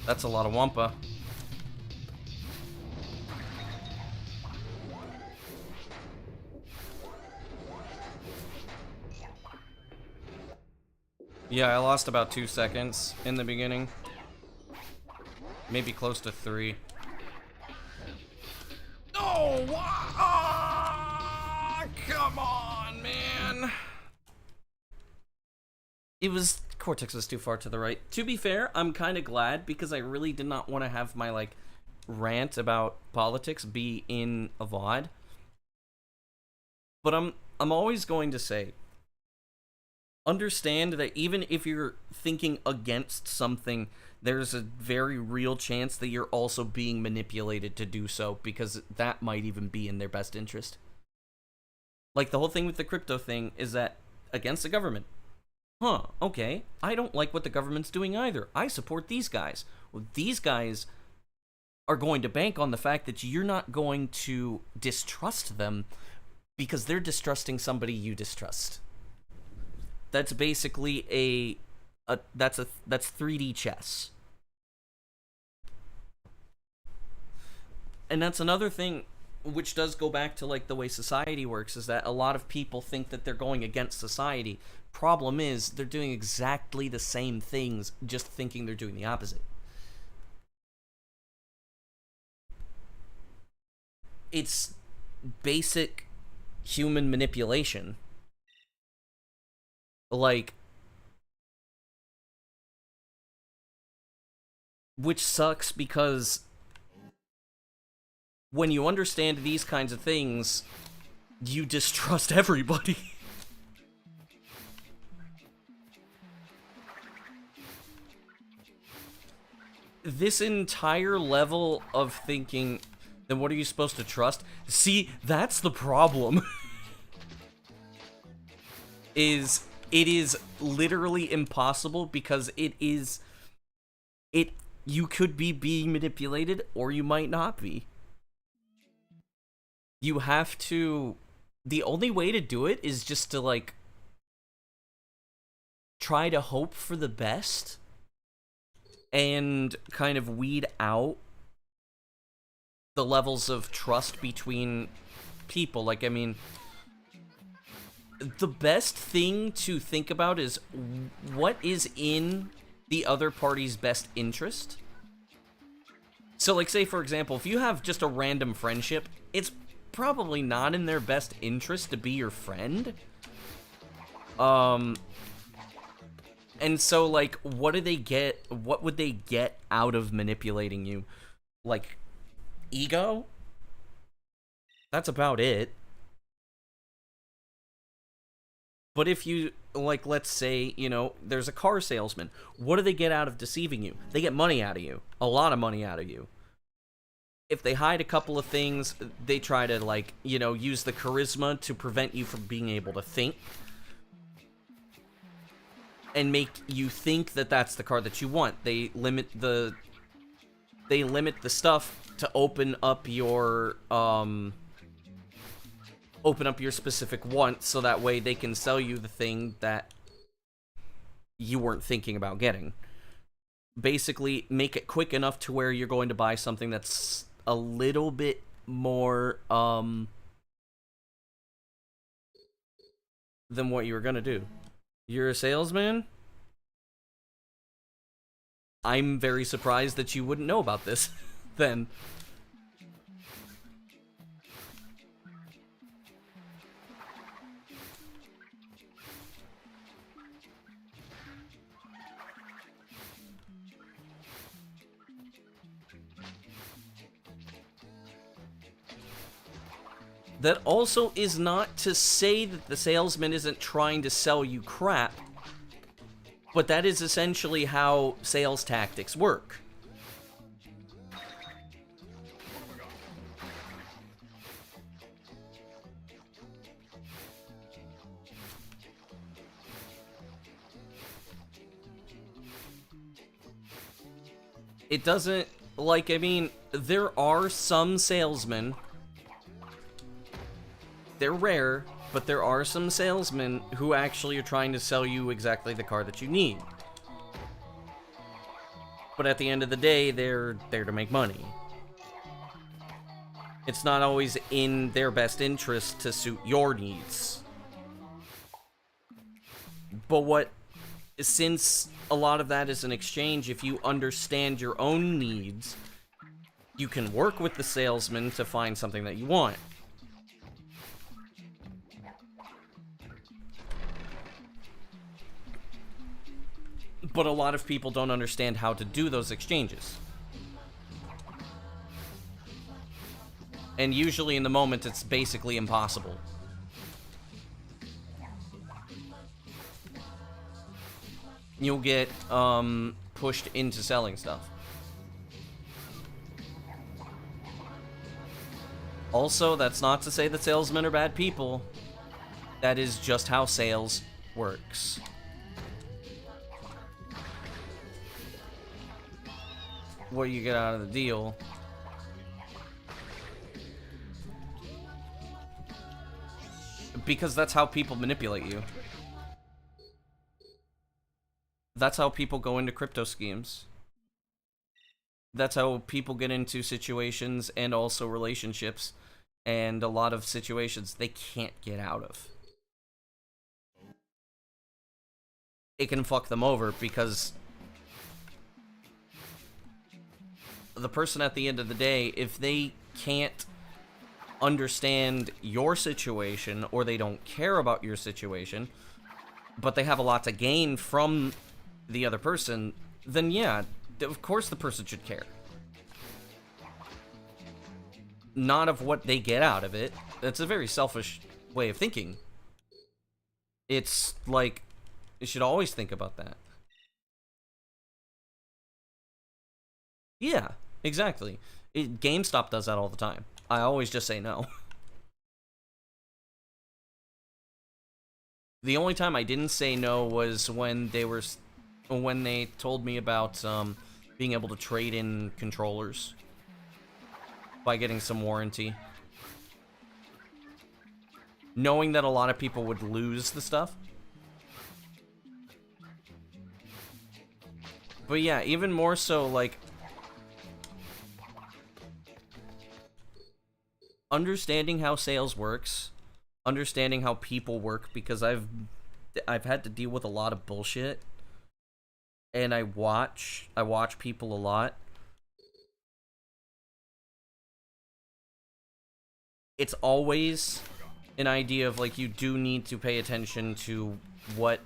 That's a lot of Wumpa. Yeah, I lost about 2 seconds in the beginning. Maybe close to 3. Oh, come on, man. It was... Cortex was too far to the right. To be fair, I'm kind of glad because I really did not want to have my, like, rant about politics be in a VOD. But I'm always going to say, understand that even if you're thinking against something, there's a very real chance that you're also being manipulated to do so, because that might even be in their best interest. Like, the whole thing with the crypto thing is that against the government. Huh, okay, I don't like what the government's doing either. I support these guys. Well, these guys are going to bank on the fact that you're not going to distrust them because they're distrusting somebody you distrust. That's basically that's 3D chess. And that's another thing which does go back to, like, the way society works, is that a lot of people think that they're going against society. Problem is, they're doing exactly the same things, just thinking they're doing the opposite. It's basic human manipulation. Like, which sucks because when you understand these kinds of things, you distrust everybody. This entire level of thinking, then what are you supposed to trust? See, that's the problem. It is literally impossible because you could be being manipulated or you might not be. You have to, the only way to do it is just to, like, try to hope for the best and kind of weed out the levels of trust between people. Like, I mean, the best thing to think about is what is in the other party's best interest. So, like, say, for example, if you have just a random friendship, it's probably not in their best interest to be your friend. And so, like, what would they get out of manipulating you? Like, ego? That's about it. But if you, like, let's say, you know, there's a car salesman. What do they get out of deceiving you? They get money out of you. A lot of money out of you. If they hide a couple of things, they try to, like, you know, use the charisma to prevent you from being able to think. And make you think that that's the car that you want. They limit the stuff to open up your specific want, so that way they can sell you the thing that you weren't thinking about getting. Basically, make it quick enough to where you're going to buy something that's a little bit more than what you were gonna do. You're a salesman? I'm very surprised that you wouldn't know about this, then. That also is not to say that the salesman isn't trying to sell you crap, but that is essentially how sales tactics work. It doesn't, like, I mean, there are some salesmen, they're rare, but there are some salesmen who actually are trying to sell you exactly the car that you need. But at the end of the day, they're there to make money. It's not always in their best interest to suit your needs. But since a lot of that is an exchange, if you understand your own needs, you can work with the salesman to find something that you want. But a lot of people don't understand how to do those exchanges. And usually in the moment, it's basically impossible. You'll get pushed into selling stuff. Also, that's not to say that salesmen are bad people. That is just how sales works. What you get out of the deal. Because that's how people manipulate you. That's how people go into crypto schemes. That's how people get into situations and also relationships, and a lot of situations they can't get out of. It can fuck them over because the person at the end of the day, if they can't understand your situation or they don't care about your situation, but they have a lot to gain from the other person, then yeah, of course the person should care. Not of what they get out of it. That's a very selfish way of thinking. It's like, you should always think about that. Yeah, exactly. GameStop does that all the time. I always just say no. The only time I didn't say no was when they told me about being able to trade in controllers by getting some warranty. Knowing that a lot of people would lose the stuff. But yeah, even more so, like, understanding how sales works, understanding how people work, because I've had to deal with a lot of bullshit. And I watch people a lot. It's always an idea of, like, you do need to pay attention to what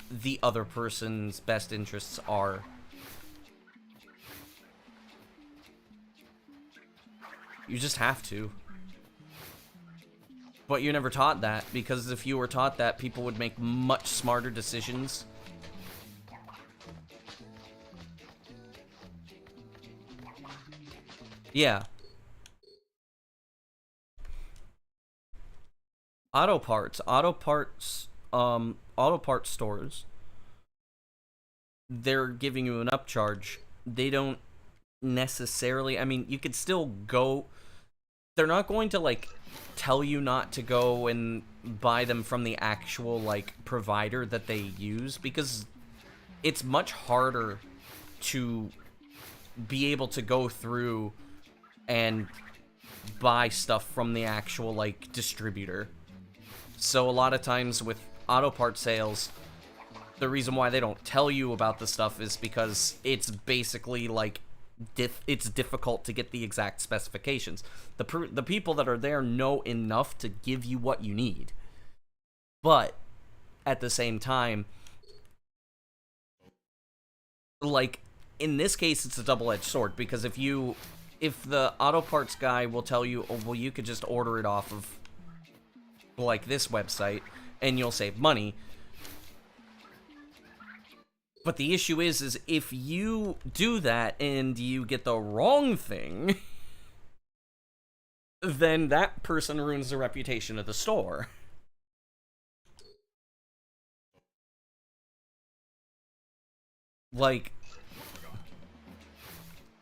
the other person's best interests are. You just have to. But you're never taught that, because if you were taught that, people would make much smarter decisions. Yeah. Auto parts stores, they're giving you an upcharge. They don't necessarily, I mean, you could still go, they're not going to, like, tell you not to go and buy them from the actual, like, provider that they use, because it's much harder to be able to go through and buy stuff from the actual, like, distributor. So a lot of times with auto part sales, the reason why they don't tell you about the stuff is because it's basically, like, it's difficult to get the exact specifications. The people that are there know enough to give you what you need. But at the same time, like, in this case, it's a double-edged sword, because if you if the auto parts guy will tell you, oh, well, you could just order it off of, like, this website, and you'll save money. But the issue is if you do that and you get the wrong thing, then that person ruins the reputation of the store. Like,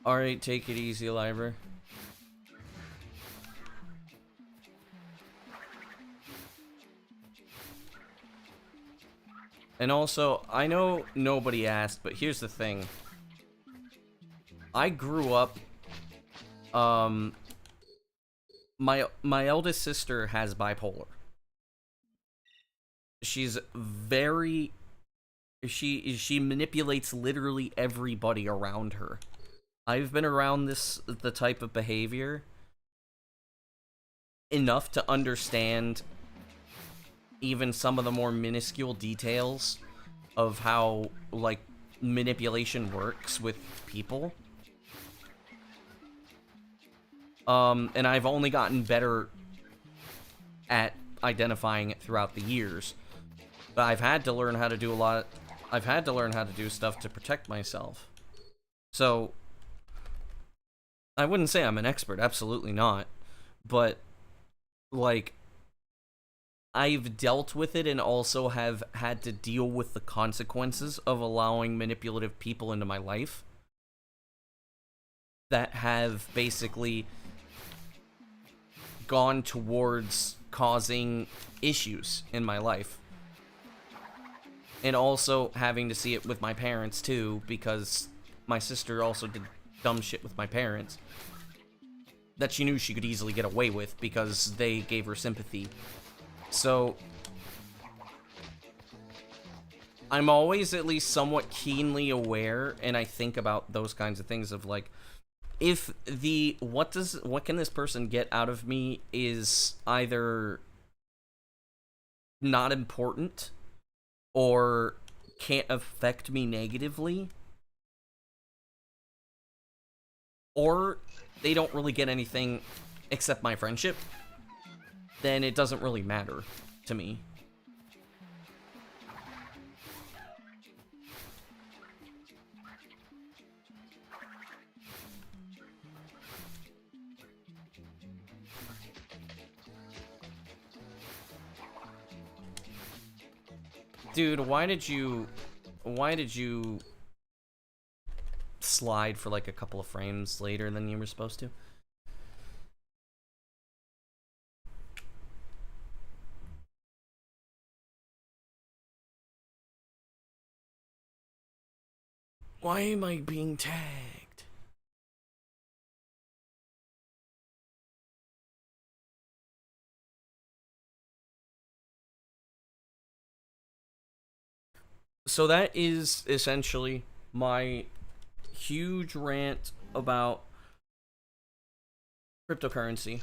alright, take it easy, Liver. And also, I know nobody asked, but here's the thing. I grew up, my eldest sister has bipolar. She's very, she manipulates literally everybody around her. I've been around the type of behavior enough to understand even some of the more minuscule details of how, like, manipulation works with people. And I've only gotten better at identifying it throughout the years. But I've had to learn how to do I've had to learn how to do stuff to protect myself. So, I wouldn't say I'm an expert, absolutely not. But, like, I've dealt with it and also have had to deal with the consequences of allowing manipulative people into my life that have basically gone towards causing issues in my life. And also having to see it with my parents too, because my sister also did dumb shit with my parents that she knew she could easily get away with because they gave her sympathy. So, I'm always at least somewhat keenly aware, and I think about those kinds of things of, like, if the, what can this person get out of me is either not important, or can't affect me negatively, or they don't really get anything except my friendship, then it doesn't really matter to me. Dude, why did you slide for like a couple of frames later than you were supposed to? Why am I being tagged? So that is essentially my huge rant about cryptocurrency.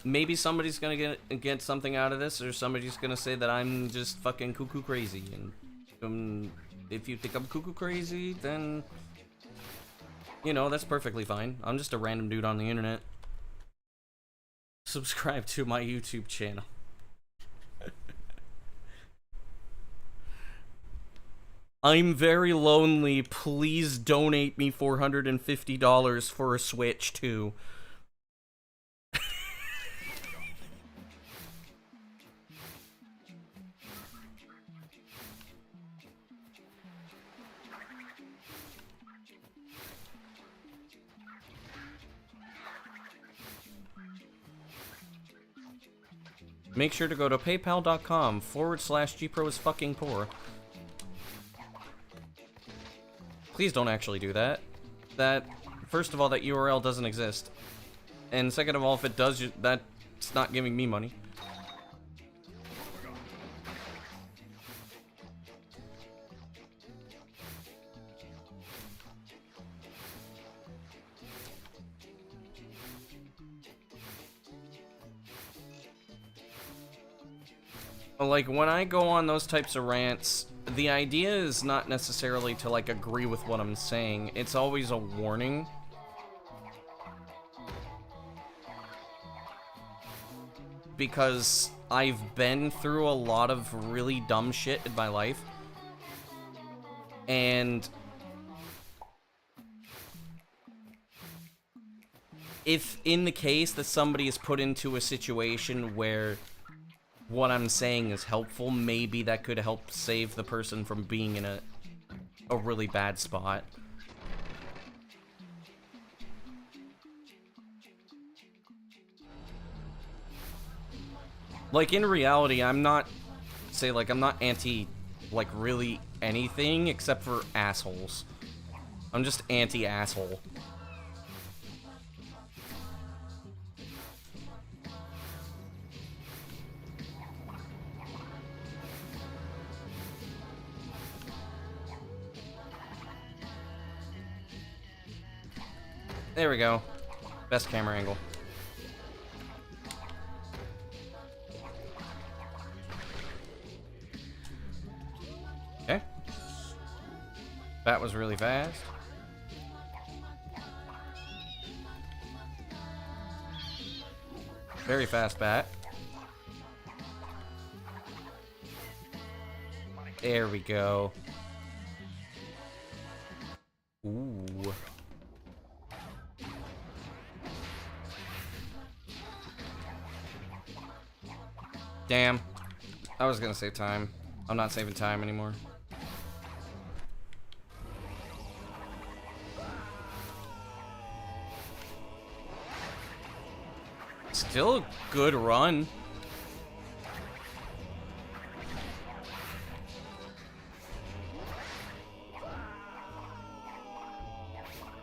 Maybe somebody's gonna get something out of this, or somebody's gonna say that I'm just fucking cuckoo crazy. And if you think I'm cuckoo crazy, then, you know, that's perfectly fine. I'm just a random dude on the internet. Subscribe to my YouTube channel. I'm very lonely. Please donate me $450 for a Switch too. Make sure to go to paypal.com/gproisfuckingpoor. Please don't actually do that. First of all, that URL doesn't exist. And second of all, if it does, that's not giving me money. Like, when I go on those types of rants, the idea is not necessarily to, like, agree with what I'm saying. It's always a warning. Because I've been through a lot of really dumb shit in my life. And if in the case that somebody is put into a situation where what I'm saying is helpful, maybe that could help save the person from being in a really bad spot. Like, in reality, I'm not anti, like, really anything except for assholes. I'm just anti-asshole. There we go. Best camera angle. Okay. That was really fast. Very fast bat. There we go. Ooh. Damn. I was gonna save time. I'm not saving time anymore. Still a good run.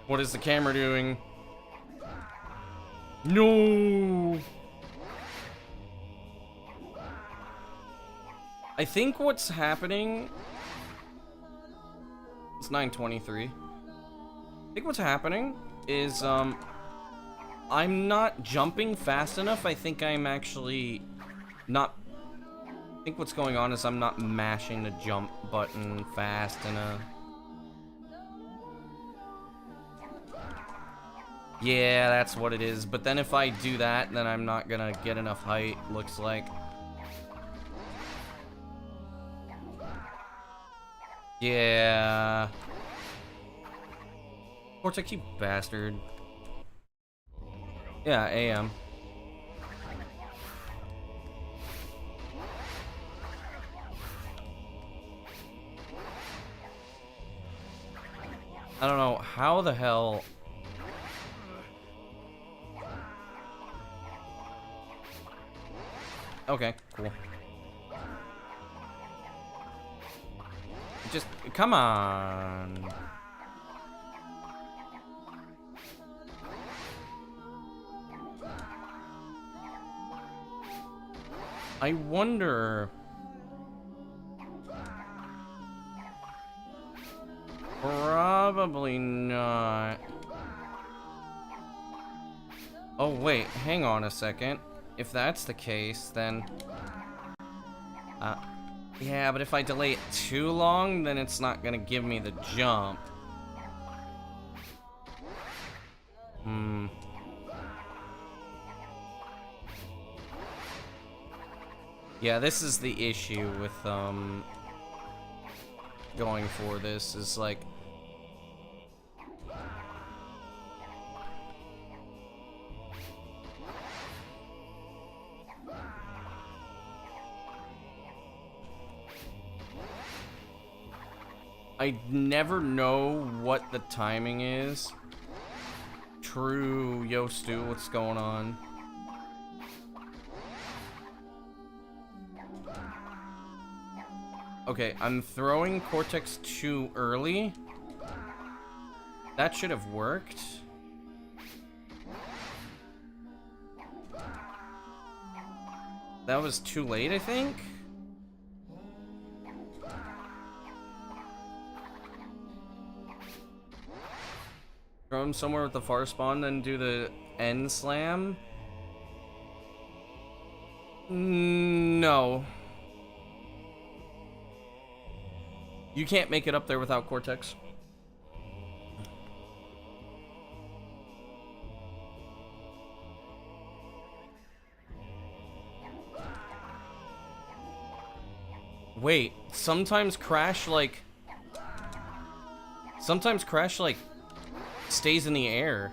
What is the camera doing? No! I think what's happening... It's 9:23. I think what's happening is, I'm not jumping fast enough. I think I'm actually not... I think what's going on is I'm not mashing the jump button fast enough. Yeah, that's what it is. But then if I do that, then I'm not gonna get enough height, looks like. Yeah. Cortex, you bastard. Yeah, AM. I don't know how the hell... Okay, cool. Just, come on. I wonder... Probably not. Oh, wait, hang on a second. If that's the case, then... yeah, but if I delay it too long, then it's not gonna give me the jump. Yeah, this is the issue with, going for this, is like... I never know what the timing is. True, yo Stu, what's going on? Okay, I'm throwing Cortex too early. That should have worked. That was too late, I think. Throw him somewhere with the far spawn, then do the end slam. No. You can't make it up there without Cortex. Wait, sometimes Crash, like, stays in the air.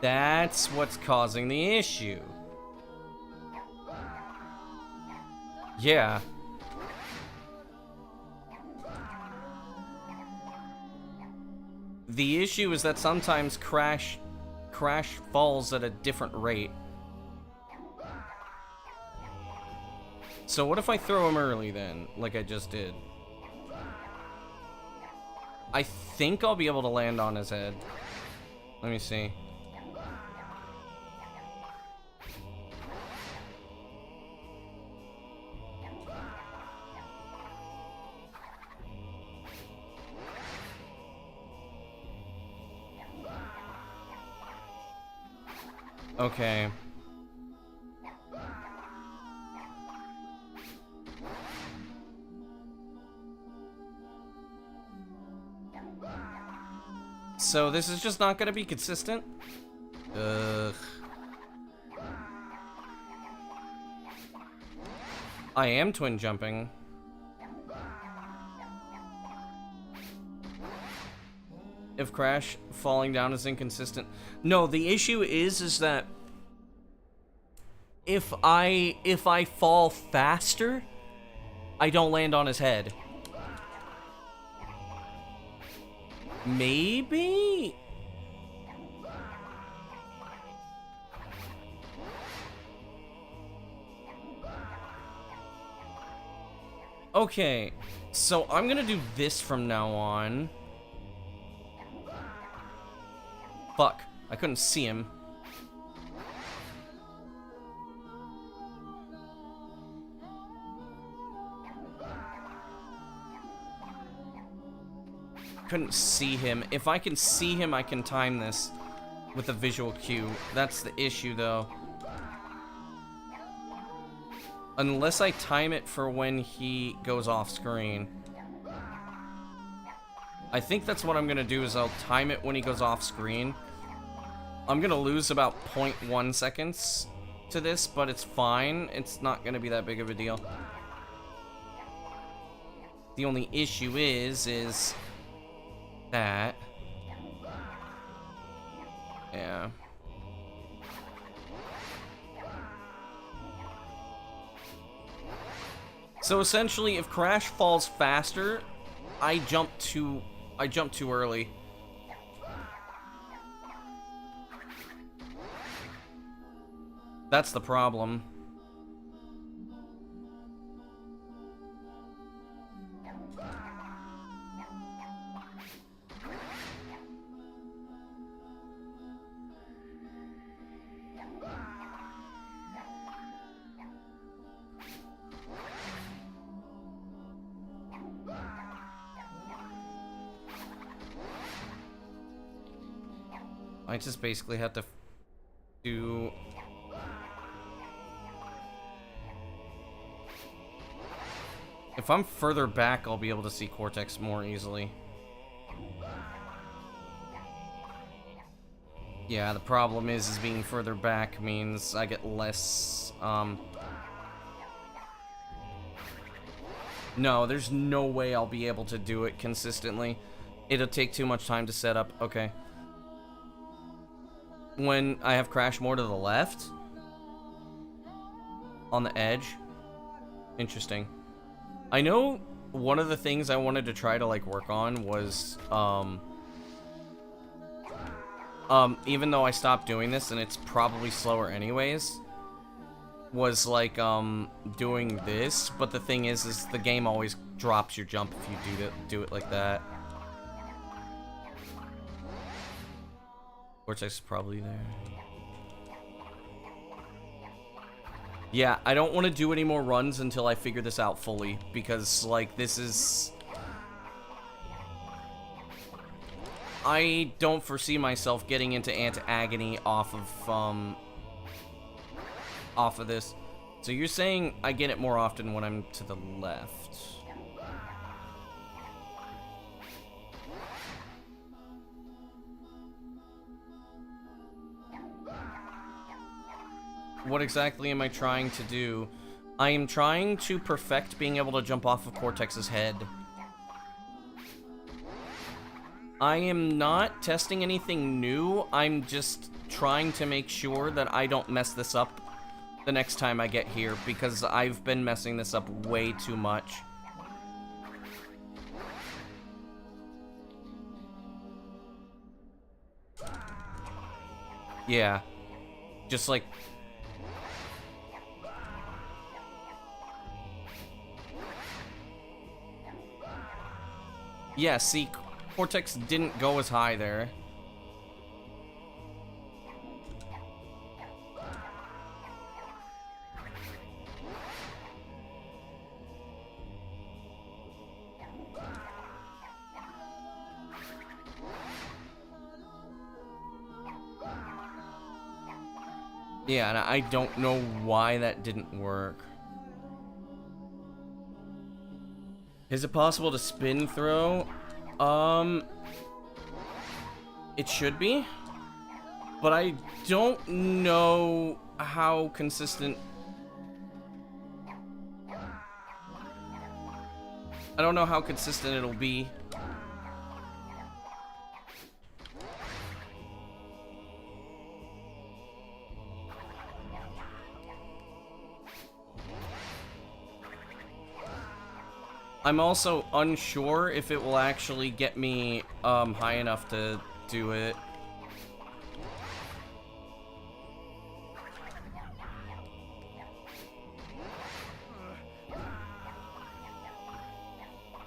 That's what's causing the issue. Yeah. The issue is that sometimes Crash falls at a different rate. So what if I throw him early then, like I just did? I think I'll be able to land on his head. Let me see. Okay. So this is just not gonna be consistent? Ugh. I am twin jumping. If Crash falling down is inconsistent. No, the issue is that if I fall faster, I don't land on his head. Maybe? Okay, so I'm gonna do this from now on. Fuck, I couldn't see him. Couldn't see him. If I can see him, I can time this with a visual cue. That's the issue, though. Unless I time it for when he goes off screen. I think that's what I'm gonna do, is I'll time it when he goes off screen. I'm gonna lose about 0.1 seconds to this, but it's fine. It's not gonna be that big of a deal. The only issue is that... yeah. So essentially, if Crash falls faster, I jump too early. That's the problem. I just basically have to do... if I'm further back, I'll be able to see Cortex more easily. Yeah, the problem is being further back means I get less, no, there's no way I'll be able to do it consistently. It'll take too much time to set up. Okay. When I have Crash more to the left, on the edge. Interesting. I know one of the things I wanted to try to like work on was even though I stopped doing this and it's probably slower anyways, was like doing this, but the thing is the game always drops your jump if you do it like that. Cortex is probably there. Yeah, I don't want to do any more runs until I figure this out fully, because, like, this is... I don't foresee myself getting into anti-agony off of this. So you're saying I get it more often when I'm to the left. What exactly am I trying to do? I am trying to perfect being able to jump off of Cortex's head. I am not testing anything new. I'm just trying to make sure that I don't mess this up the next time I get here, because I've been messing this up way too much. Yeah. Just like... Yeah, see, Cortex didn't go as high there. Yeah, and I don't know why that didn't work. Is it possible to spin throw? It should be. But I don't know how consistent... I don't know how consistent it'll be. I'm also unsure if it will actually get me high enough to do it.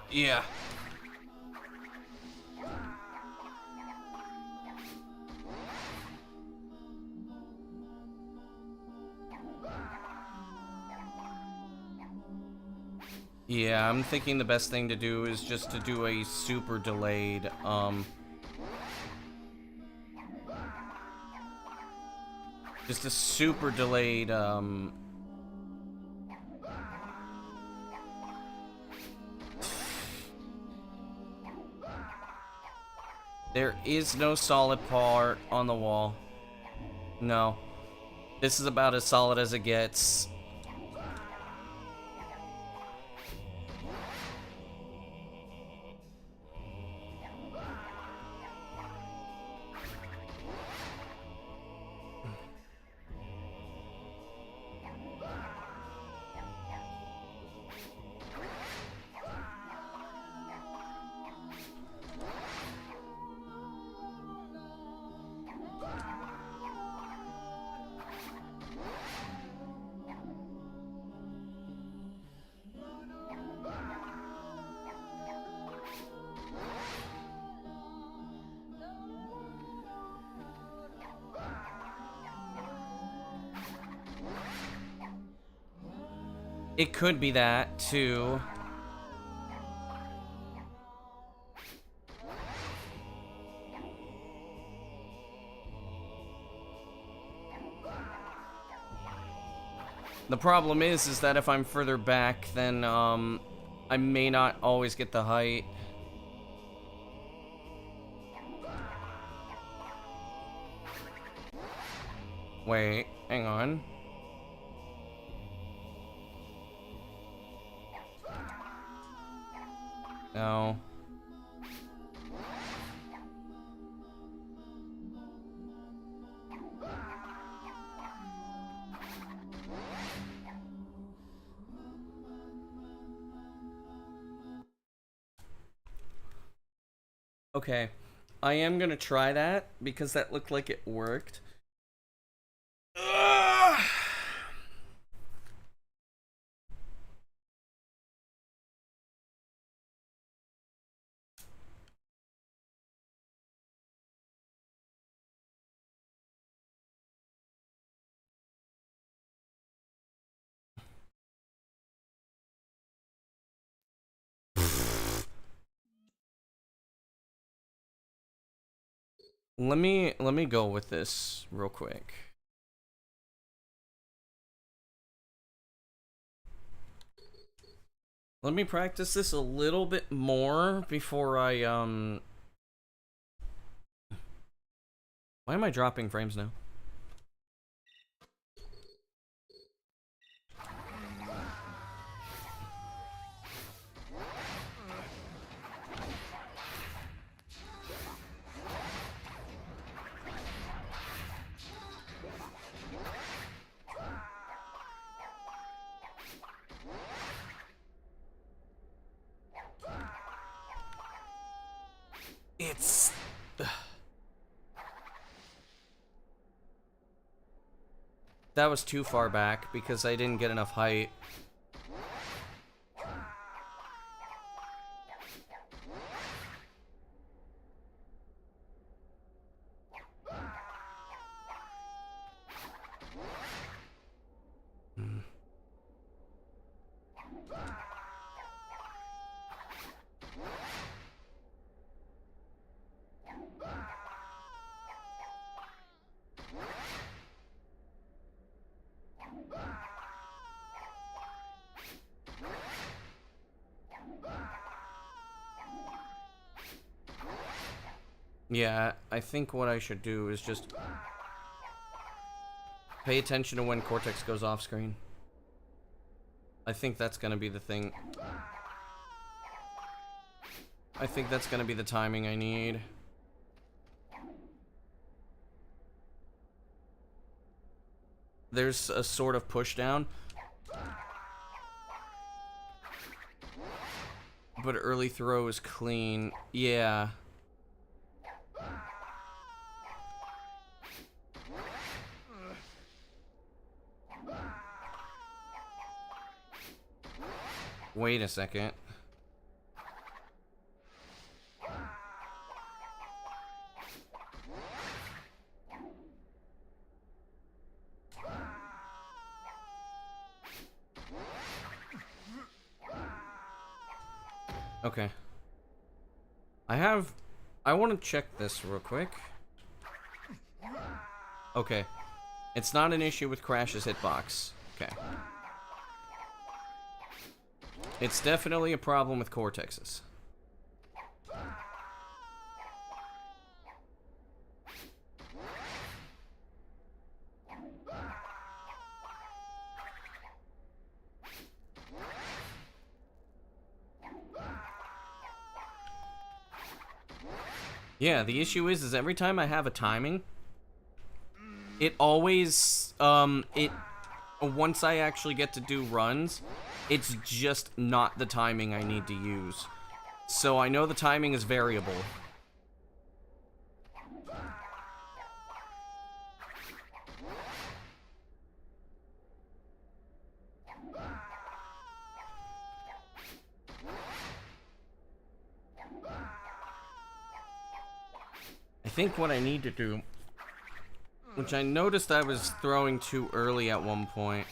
Yeah. Yeah, I'm thinking the best thing to do is just to do a super delayed, just a super delayed, there is no solid part on the wall. No. This is about as solid as it gets. It could be that, too. The problem is that if I'm further back, then, I may not always get the height. Wait, hang on. No. Okay. I am gonna try that because that looked like it worked. Ugh. Let me go with this real quick. Let me practice this a little bit more before I Why am I dropping frames now? It's... That was too far back because I didn't get enough height. Yeah, I think what I should do is just pay attention to when Cortex goes off screen. I think that's gonna be the thing. I think that's gonna be the timing I need. There's a sort of push down. But early throw is clean. Yeah. Wait a second. Okay. I want to check this real quick. Okay. It's not an issue with Crash's hitbox. Okay. It's definitely a problem with Cortex's. Yeah, the issue is every time I have a timing, it always, once I actually get to do runs, it's just not the timing I need to use. So I know the timing is variable. I think what I need to do, which I noticed I was throwing too early at one point.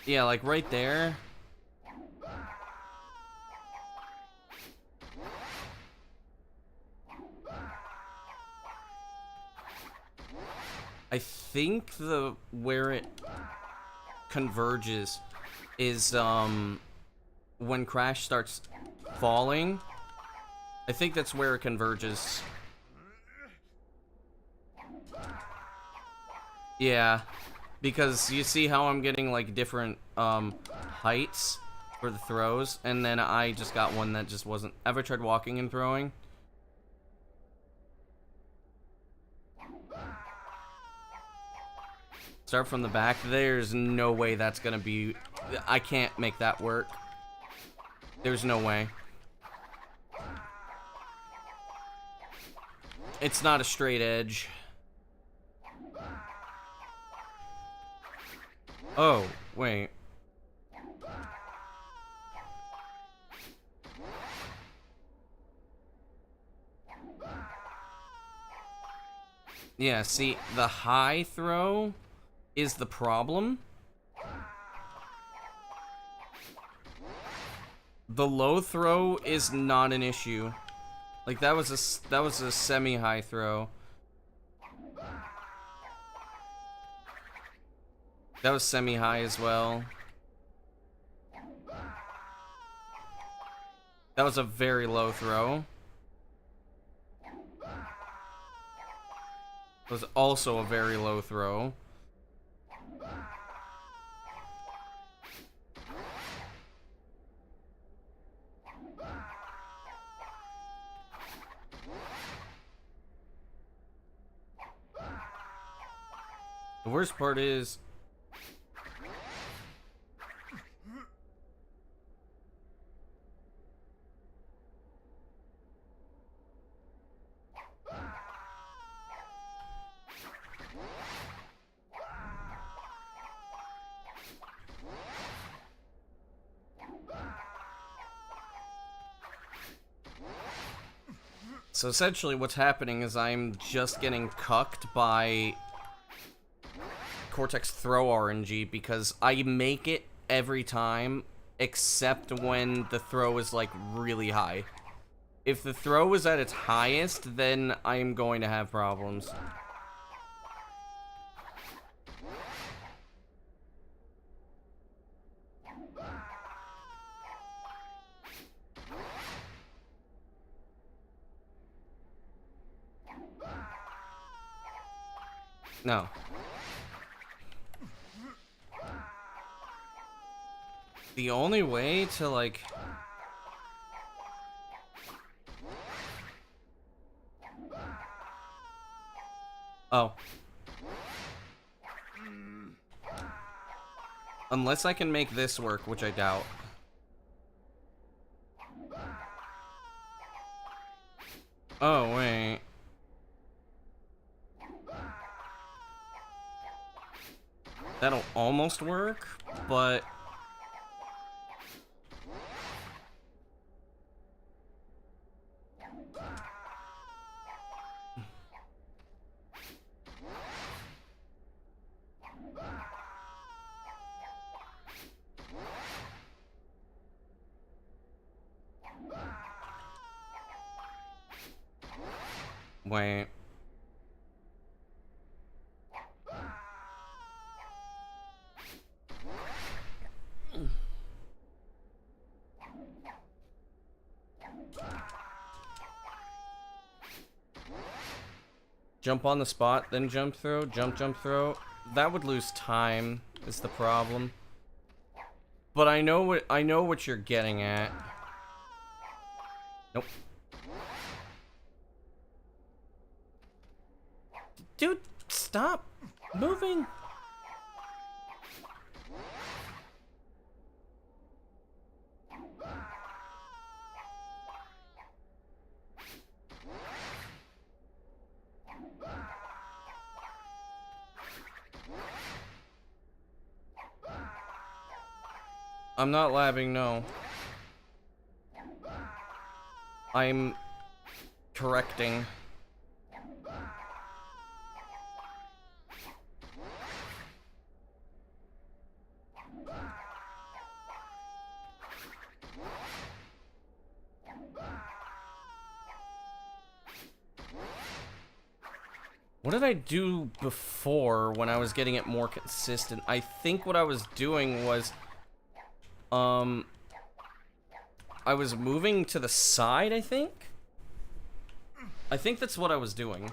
Yeah, like right there. I think where it converges is when Crash starts falling. I think that's where it converges. Yeah, because you see how I'm getting like different heights for the throws, and then I just got one that just wasn't. Ever tried walking and throwing? Start from the back. There's no way that's gonna be. I can't make that work. There's no way. It's not a straight edge. Oh, wait. Yeah, see, the high throw is the problem. The low throw is not an issue. Like that was a semi-high throw. That was semi-high as well. That was a very low throw. It was also a very low throw. The worst part is so essentially what's happening is I'm just getting cucked by Cortex throw RNG because I make it every time except when the throw is like really high. If the throw is at its highest, then I'm going to have problems. No. The only way to, like... Oh. Unless I can make this work, which I doubt. Oh, wait. That'll almost work, but... Wait. Jump on the spot, then jump throw, jump throw. That would lose time, is the problem. But I know what you're getting at. Nope. Dude, stop moving. I'm not labbing, no. I'm correcting. What did I do before when I was getting it more consistent? I think what I was doing was, I was moving to the side, I think? I think that's what I was doing.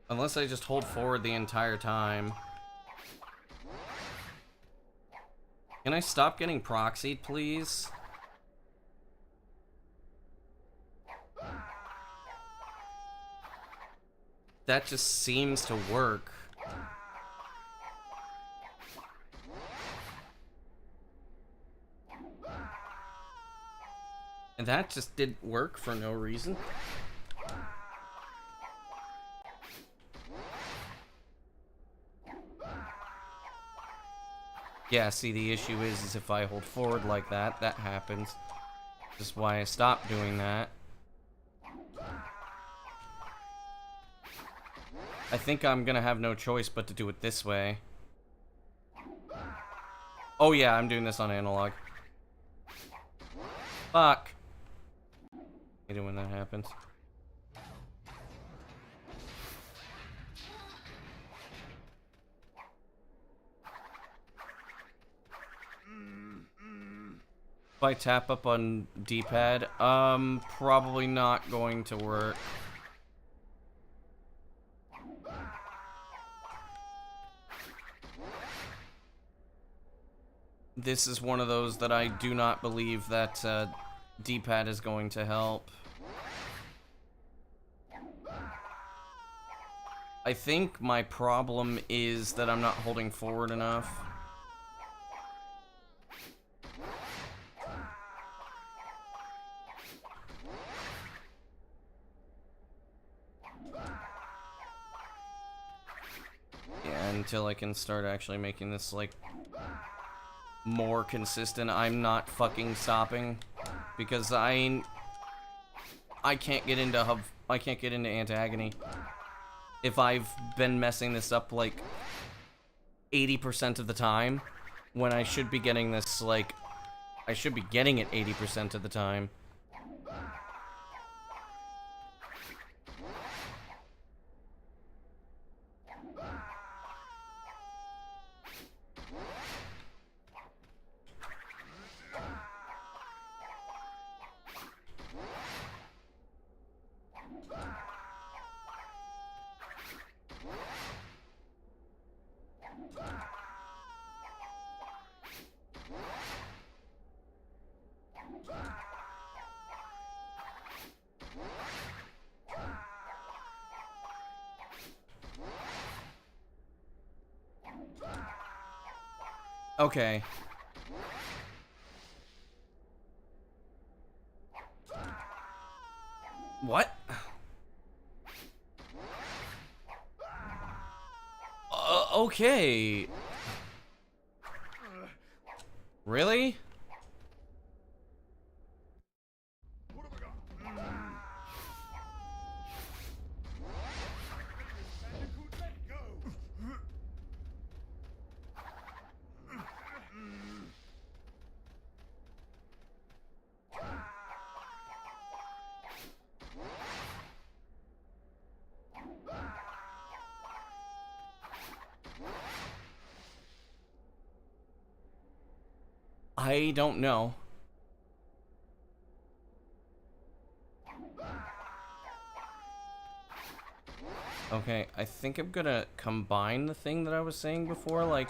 Unless I just hold forward the entire time. Can I stop getting proxied, please? That just seems to work. And that just didn't work for no reason. Yeah, see, the issue is if I hold forward like that, that happens. This is why I stopped doing that. I think I'm gonna have no choice but to do it this way. Oh yeah, I'm doing this on analog. Fuck. I hate it when that happens. If I tap up on D-pad, probably not going to work. This is one of those that I do not believe that D-pad is going to help. I think my problem is that I'm not holding forward enough. Yeah, until I can start actually making this, like, more consistent, I'm not fucking stopping. Because I can't get into anti-agony. If I've been messing this up, like, 80% of the time, when I should be getting this, like, I should be getting it 80% of the time. Okay. What? Okay. Really? What have I got? Let go. I don't know. Okay, I think I'm gonna combine the thing that I was saying before, like,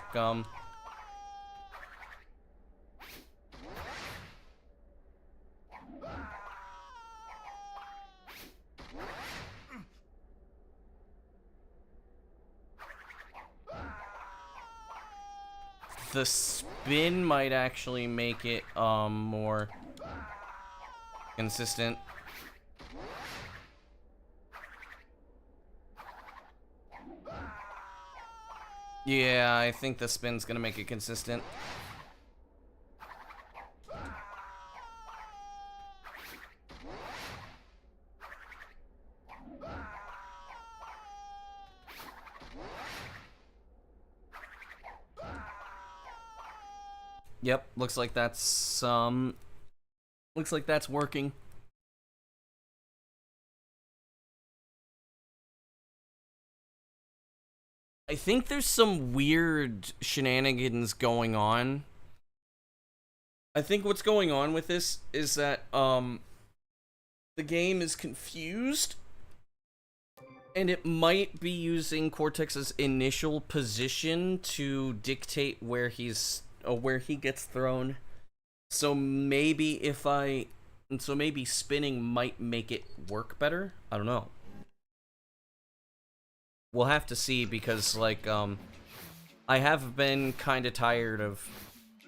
the spin might actually make it, more consistent. Yeah, I think the spin's gonna make it consistent. Yep, looks like that's working. I think there's some weird shenanigans going on. I think what's going on with this is that the game is confused, and it might be using Cortex's initial position to dictate where he gets thrown. So maybe maybe spinning might make it work better. I don't know. We'll have to see, because, like, I have been kind of tired of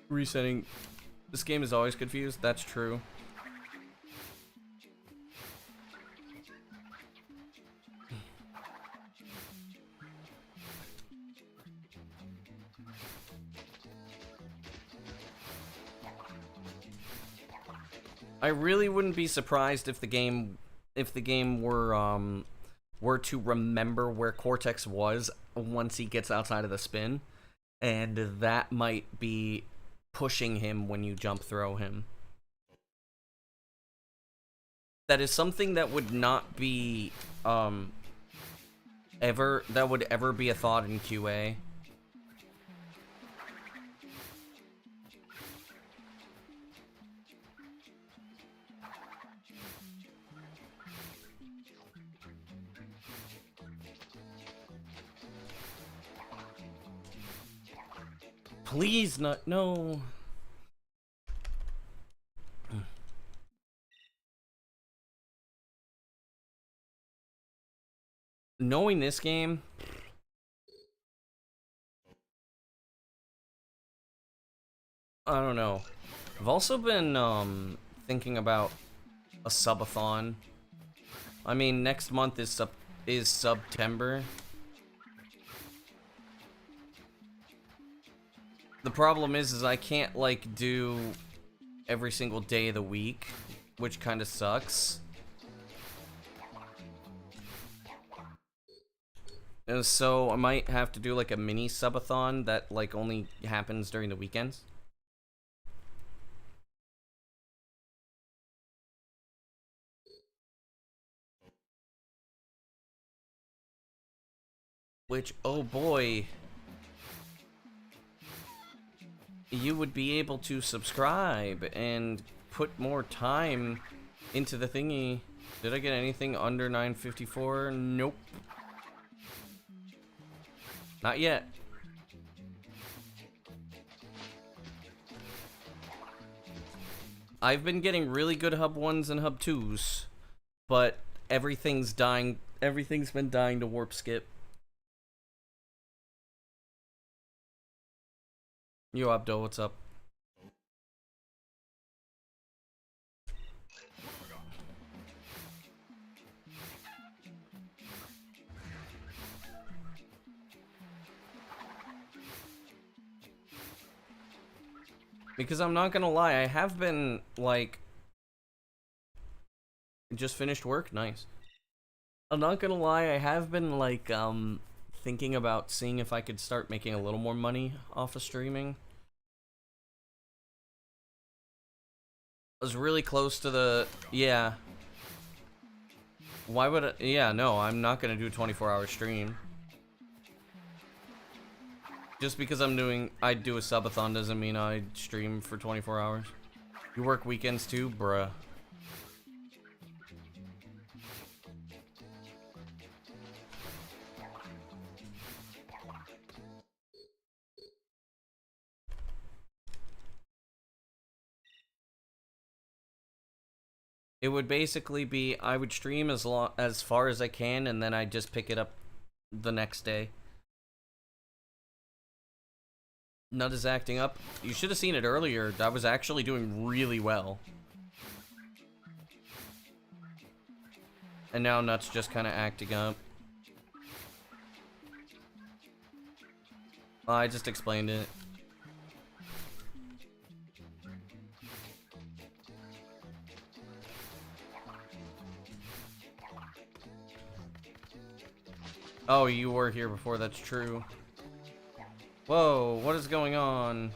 resetting. This game is always confused. That's true. I really wouldn't be surprised if the game were were to remember where Cortex was once he gets outside of the spin, and that might be pushing him when you jump throw him. That is something that would not be ever be a thought in QA. Please not, no. Knowing this game, I don't know. I've also been thinking about a subathon. I mean, next month is September. The problem is I can't like do every single day of the week, which kind of sucks. And so I might have to do like a mini subathon that like only happens during the weekends. Which, oh boy, you would be able to subscribe and put more time into the thingy. Did I get anything under 954? Nope. Not yet. I've been getting really good hub 1s and hub 2s, but everything's dying. Everything's been dying to warp skip. Yo, Abdo, what's up? Because I'm not gonna lie, I have been, like... Just finished work? Nice. I'm not gonna lie, I have been, like, thinking about seeing if I could start making a little more money off of streaming. I was really close to the... Yeah. Why would I... Yeah, no, I'm not gonna do a 24-hour stream. Just because I do a subathon doesn't mean I stream for 24 hours. You work weekends too? Bruh. It would basically be, I would stream as far as I can, and then I'd just pick it up the next day. Nut is acting up. You should have seen it earlier. I was actually doing really well. And now Nut's just kind of acting up. I just explained it. Oh, you were here before, that's true. Whoa, what is going on?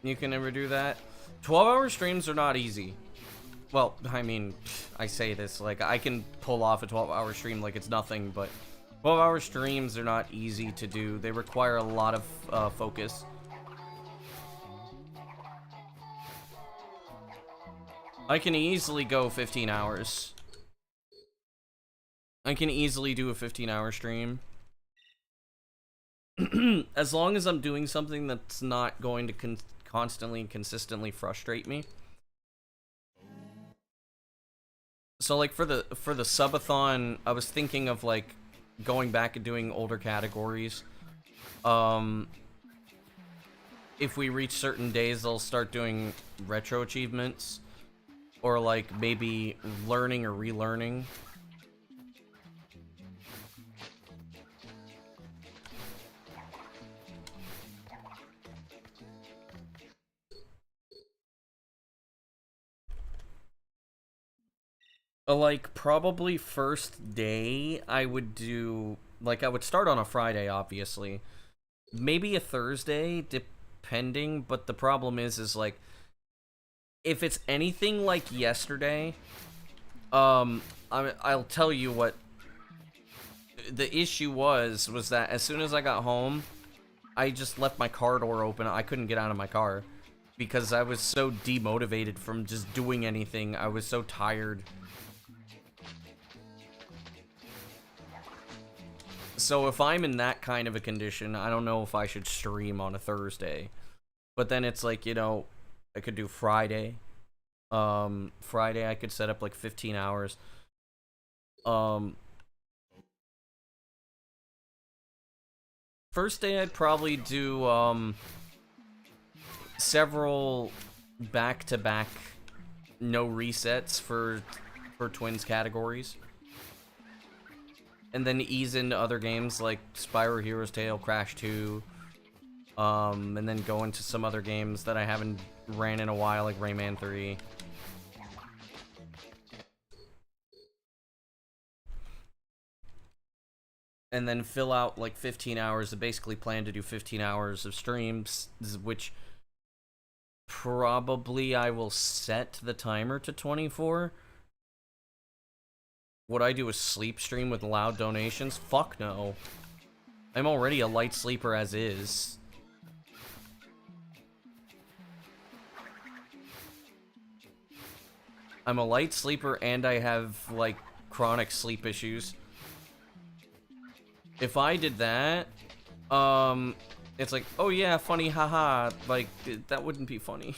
You can never do that. 12-hour streams are not easy. Well, I mean, I say this, like, I can pull off a 12-hour stream like it's nothing, but 12-hour streams are not easy to do. They require a lot of focus. I can easily go 15 hours. I can easily do a 15-hour stream. As long as I'm doing something that's not going to constantly and consistently frustrate me. So like for the subathon, I was thinking of like going back and doing older categories. If we reach certain days, they'll start doing retro achievements. Or like maybe learning or relearning. Like, probably first day, I would do... Like, I would start on a Friday, obviously. Maybe a Thursday, depending, but the problem is like, if it's anything like yesterday, I'll tell you what the issue was that as soon as I got home, I just left my car door open. I couldn't get out of my car because I was so demotivated from just doing anything. I was so tired. So if I'm in that kind of a condition, I don't know if I should stream on a Thursday. But then it's like, you know, I could do Friday. Friday I could set up like 15 hours. First day I'd probably do several back-to-back no resets for Twins categories. And then ease into other games like Spyro Heroes Tale, Crash 2, and then go into some other games that I haven't ran in a while, like Rayman 3. And then fill out like 15 hours. I basically plan to do 15 hours of streams, which probably I will set the timer to 24. Would I do a sleep stream with loud donations? Fuck no. I'm already a light sleeper as is. I'm a light sleeper and I have, like, chronic sleep issues. If I did that, it's like, oh yeah, funny, haha, like, that wouldn't be funny.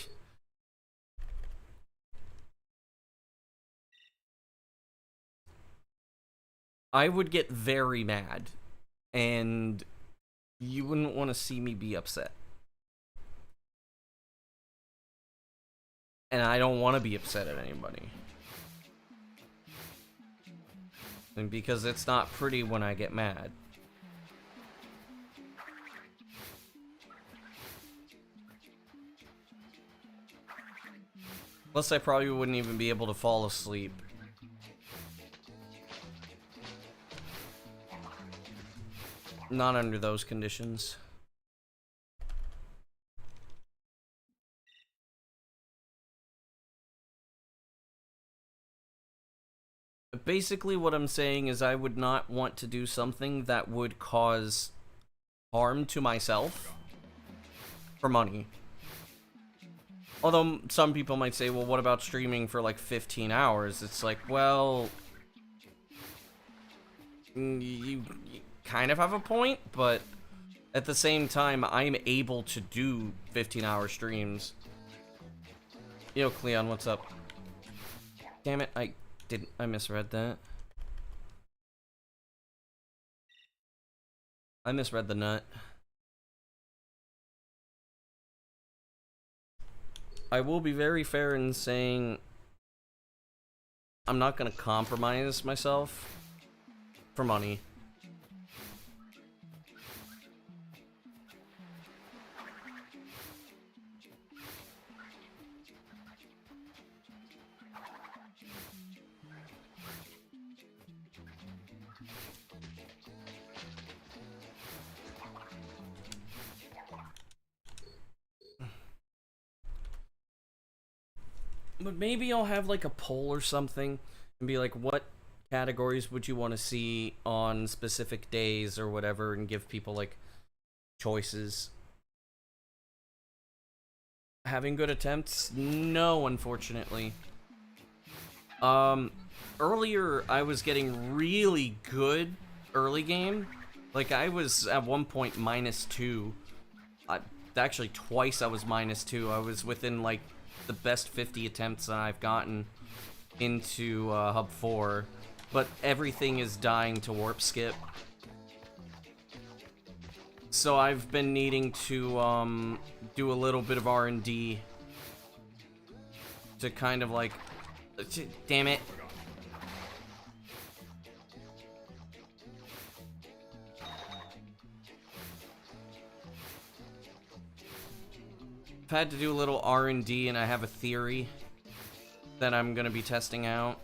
I would get very mad, and you wouldn't want to see me be upset. And I don't want to be upset at anybody. And because it's not pretty when I get mad. Plus, I probably wouldn't even be able to fall asleep. Not under those conditions. Basically, what I'm saying is I would not want to do something that would cause harm to myself for money. Although some people might say, well, what about streaming for like 15 hours? It's like, well, you kind of have a point, but at the same time, I'm able to do 15-hour streams. Yo, Cleon, what's up? Damn it, I misread that. I misread the nut. I will be very fair in saying I'm not gonna compromise myself for money. But maybe I'll have like a poll or something and be like, what categories would you want to see on specific days or whatever, and give people like choices. Having good attempts? No, unfortunately. Earlier I was getting really good early game. Like, I was at one point -2. Actually, twice I was -2. I was within, like, the best 50 attempts that I've gotten into Hub 4. But everything is dying to warp skip. So I've been needing to do a little bit of R&D to kind of, like... Damn it. I've had to do a little R&D, and I have a theory that I'm gonna be testing out.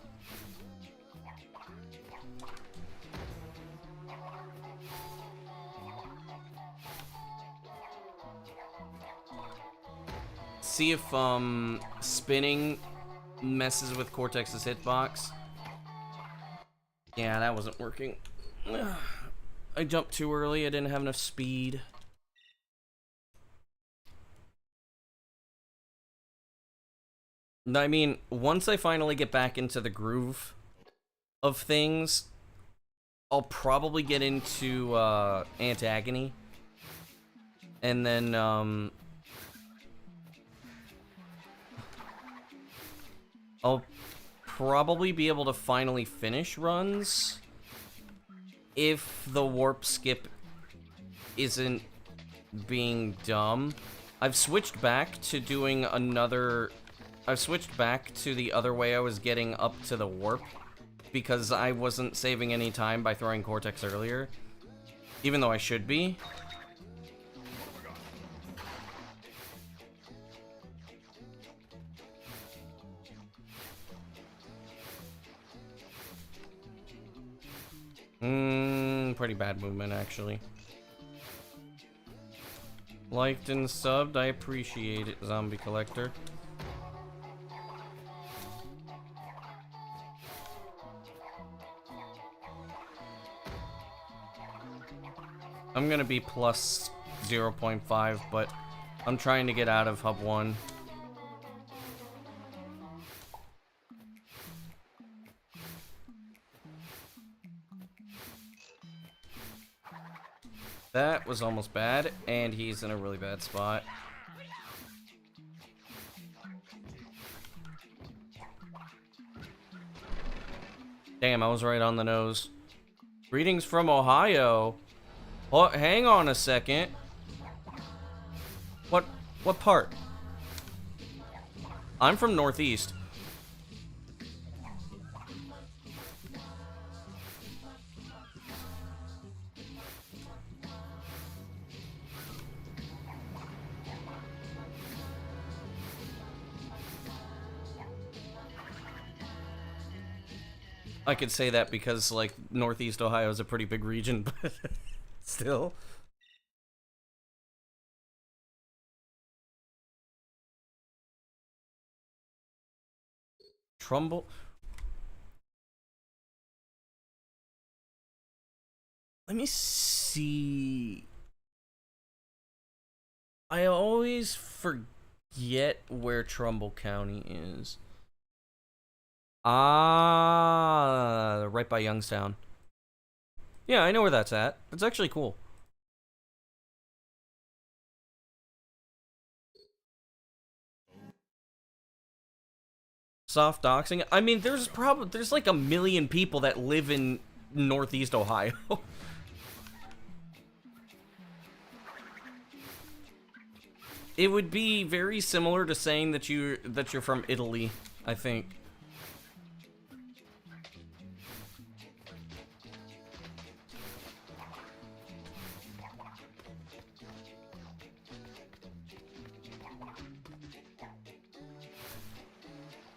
see if spinning messes with Cortex's hitbox. Yeah, that wasn't working. I jumped too early. I didn't have enough speed. I mean, once I finally get back into the groove of things, I'll probably get into Antagony. And then I'll probably be able to finally finish runs if the warp skip isn't being dumb. I've switched back to doing another... I've switched back to the other way I was getting up to the warp because I wasn't saving any time by throwing Cortex earlier, even though I should be. Pretty bad movement, actually. Liked and subbed, I appreciate it, Zombie Collector. I'm gonna be plus 0.5, but I'm trying to get out of Hub 1. That was almost bad, and he's in a really bad spot. Damn, I was right on the nose. Greetings from Ohio. Oh, hang on a second. What part? I'm from Northeast. I could say that because, like, Northeast Ohio is a pretty big region, but still. Trumbull. Let me see. I always forget where Trumbull County is. Ah, right by Youngstown. Yeah, I know where that's at. It's actually cool. Soft doxing? I mean, there's like a million people that live in Northeast Ohio. It would be very similar to saying that you're from Italy, I think.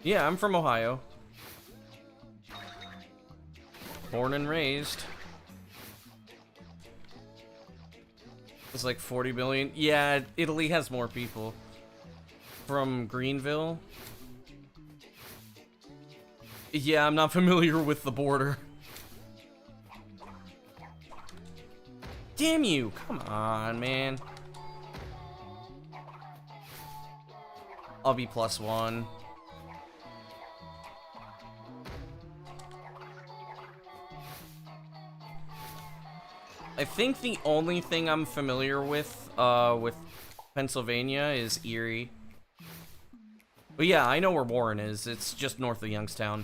Yeah, I'm from Ohio. Born and raised. It's like 40 billion. Yeah, Italy has more people. From Greenville. Yeah, I'm not familiar with the border. Damn you! Come on, man. I'll be +1. I think the only thing I'm familiar with Pennsylvania is Erie. But yeah, I know where Warren is. It's just north of Youngstown.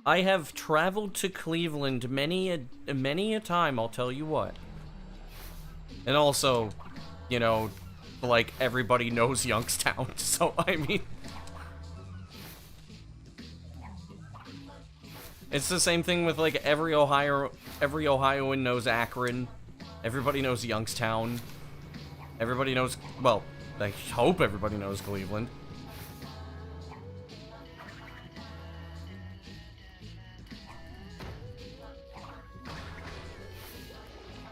I have traveled to Cleveland many a time, I'll tell you what. And also, you know, like, everybody knows Youngstown, so, I mean... It's the same thing with, like, every Ohioan knows Akron. Everybody knows Youngstown. Everybody knows... Well, I hope everybody knows Cleveland.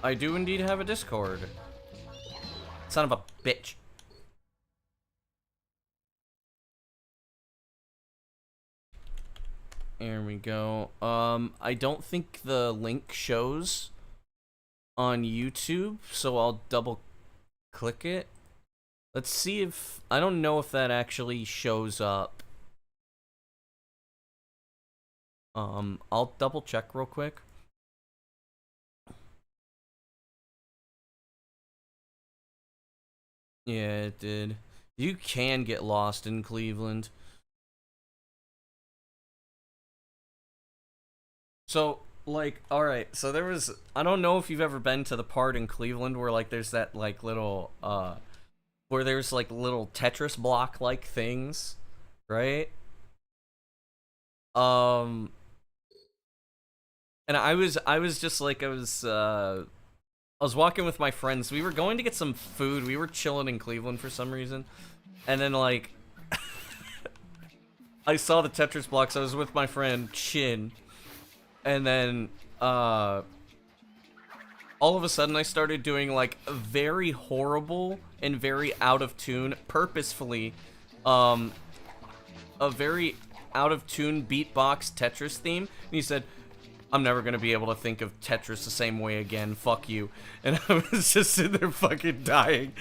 I do indeed have a Discord. Son of a bitch. There we go. I don't think the link shows on YouTube, so I'll double click it. Let's see if... I don't know if that actually shows up. I'll double check real quick. Yeah, it did. You can get lost in Cleveland. So, like, alright, so there was... I don't know if you've ever been to the part in Cleveland where, like, there's that, like, little, where there's, like, little Tetris block-like things, right? And I was just, like, I was walking with my friends. We were going to get some food. We were chilling in Cleveland for some reason. And then, like, I saw the Tetris blocks. I was with my friend, Chin. And then, all of a sudden I started doing, like, a very horrible and very out of tune, purposefully, a very out of tune beatbox Tetris theme. And he said, I'm never gonna be able to think of Tetris the same way again, fuck you. And I was just sitting there fucking dying.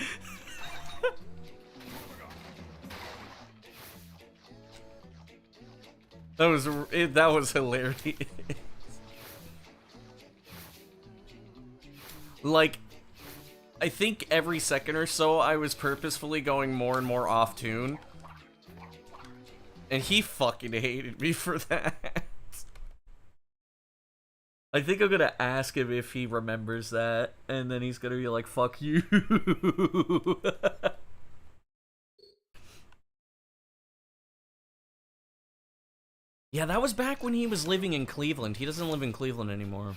That was hilarious. Like, I think every second or so I was purposefully going more and more off tune. And he fucking hated me for that. I think I'm gonna ask him if he remembers that, and then he's gonna be like, fuck you. Yeah, that was back when he was living in Cleveland. He doesn't live in Cleveland anymore.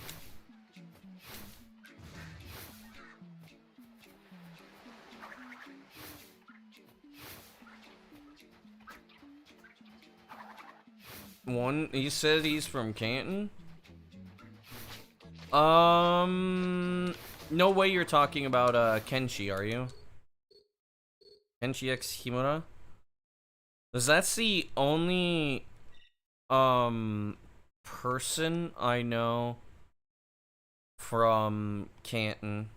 He said he's from Canton? No way you're talking about, Kenshi, are you? Kenshi X Himura? Because that's the only, person I know from Canton.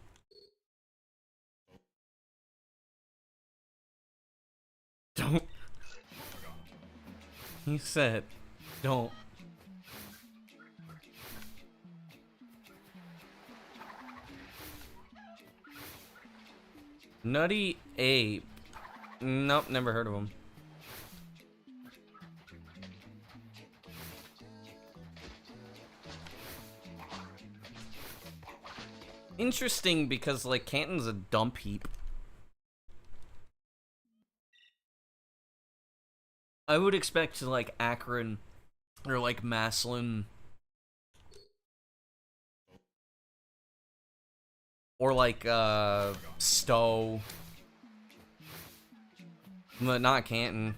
Don't. He said, don't. Nutty Ape. Nope, never heard of him. Interesting because, like, Canton's a dump heap. I would expect, like, Akron or, like, Massillon or, like, Stowe. But not Canton.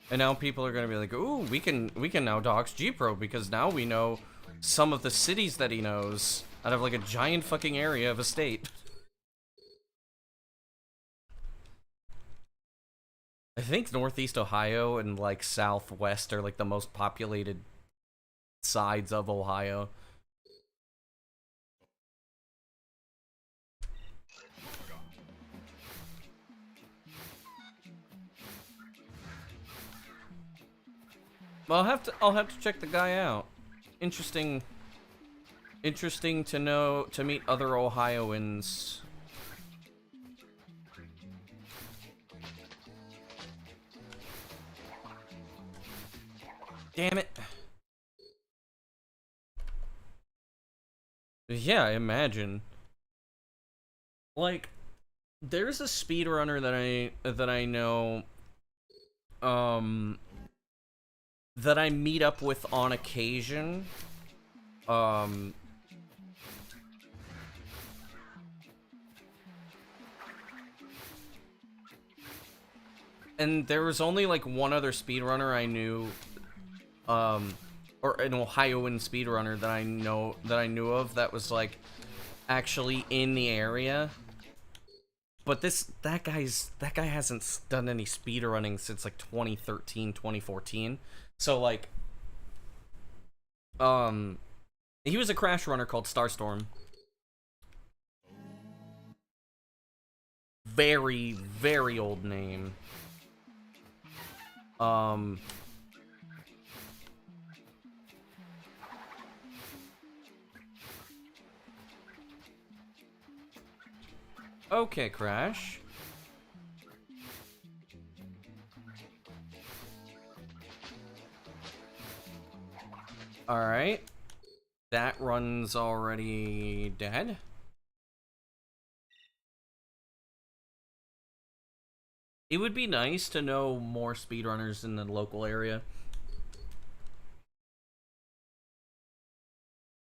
And now people are gonna be like, ooh, we can now dox G-Pro because now we know some of the cities that he knows out of like a giant fucking area of a state. I think Northeast Ohio and like Southwest are like the most populated sides of Ohio. Well, I'll have to check the guy out. Interesting to meet other Ohioans. Damn it. Yeah, I imagine. Like, there's a speedrunner that I know, that I meet up with on occasion. And there was only like one other speedrunner I knew, or an Ohioan speedrunner that I knew of that was like actually in the area. But that guy hasn't done any speedrunning since like 2013, 2014. So like, he was a crash runner called Starstorm. Very, very old name. Okay, Crash. Alright. That run's already dead. It would be nice to know more speedrunners in the local area.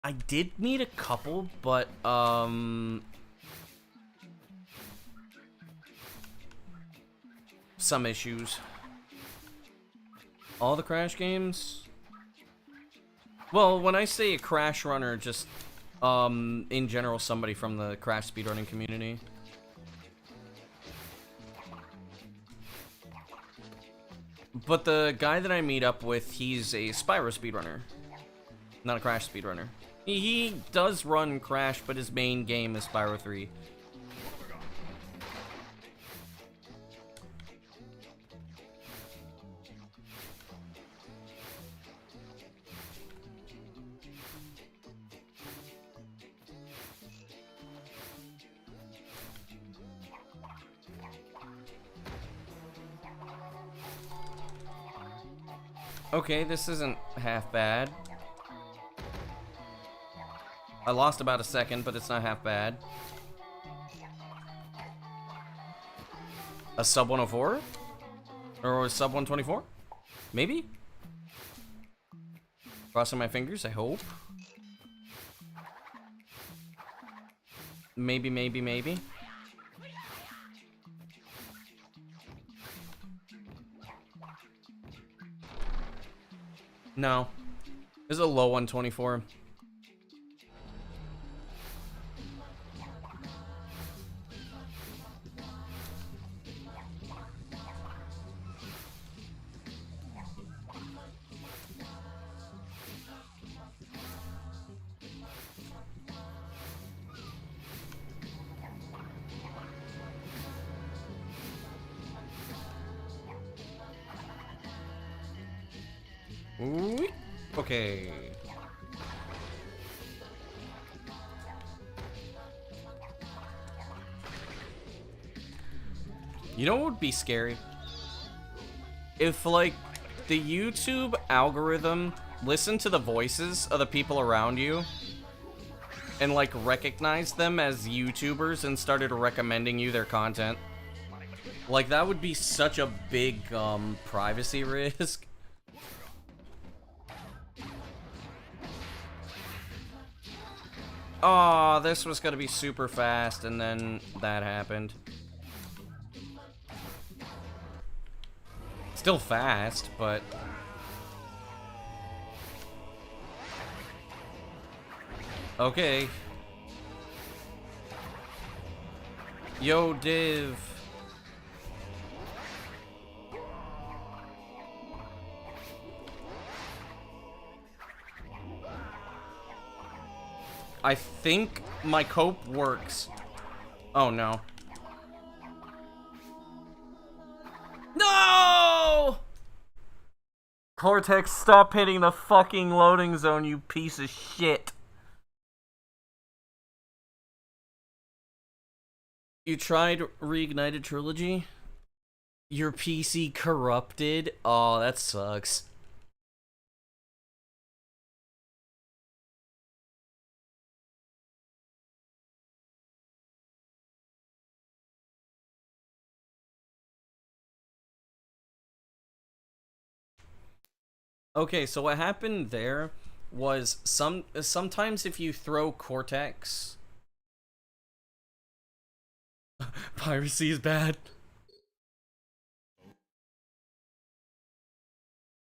I did meet a couple, but, some issues. All the Crash games? Well, when I say a Crash runner, just, in general, somebody from the Crash speedrunning community. But the guy that I meet up with, he's a Spyro speedrunner, not a Crash speedrunner. He does run Crash, but his main game is Spyro 3. Okay, this isn't half bad. I lost about a second, but it's not half bad. A sub 104? Or a sub 124? Maybe? Crossing my fingers, I hope. Maybe, maybe, maybe. No. This is a low 124. Ooh, okay. You know what would be scary? If, like, the YouTube algorithm listened to the voices of the people around you and, like, recognized them as YouTubers and started recommending you their content. Like, that would be such a big, privacy risk. Oh, this was gonna be super fast, and then that happened. Still fast, but... Okay. Yo, Div. I think my cope works. Oh, no. No! Cortex, stop hitting the fucking loading zone, you piece of shit. You tried Reignited Trilogy? Your PC corrupted? Oh, that sucks. Okay, so what happened there was sometimes if you throw Cortex... Piracy is bad.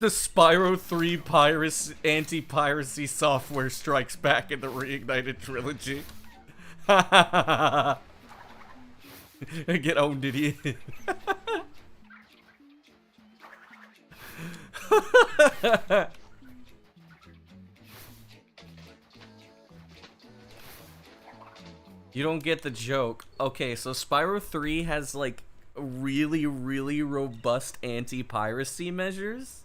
The Spyro 3 anti-piracy software strikes back in the Reignited trilogy. Get owned, idiot. You don't get the joke. Okay, so Spyro 3 has like really, really robust anti-piracy measures.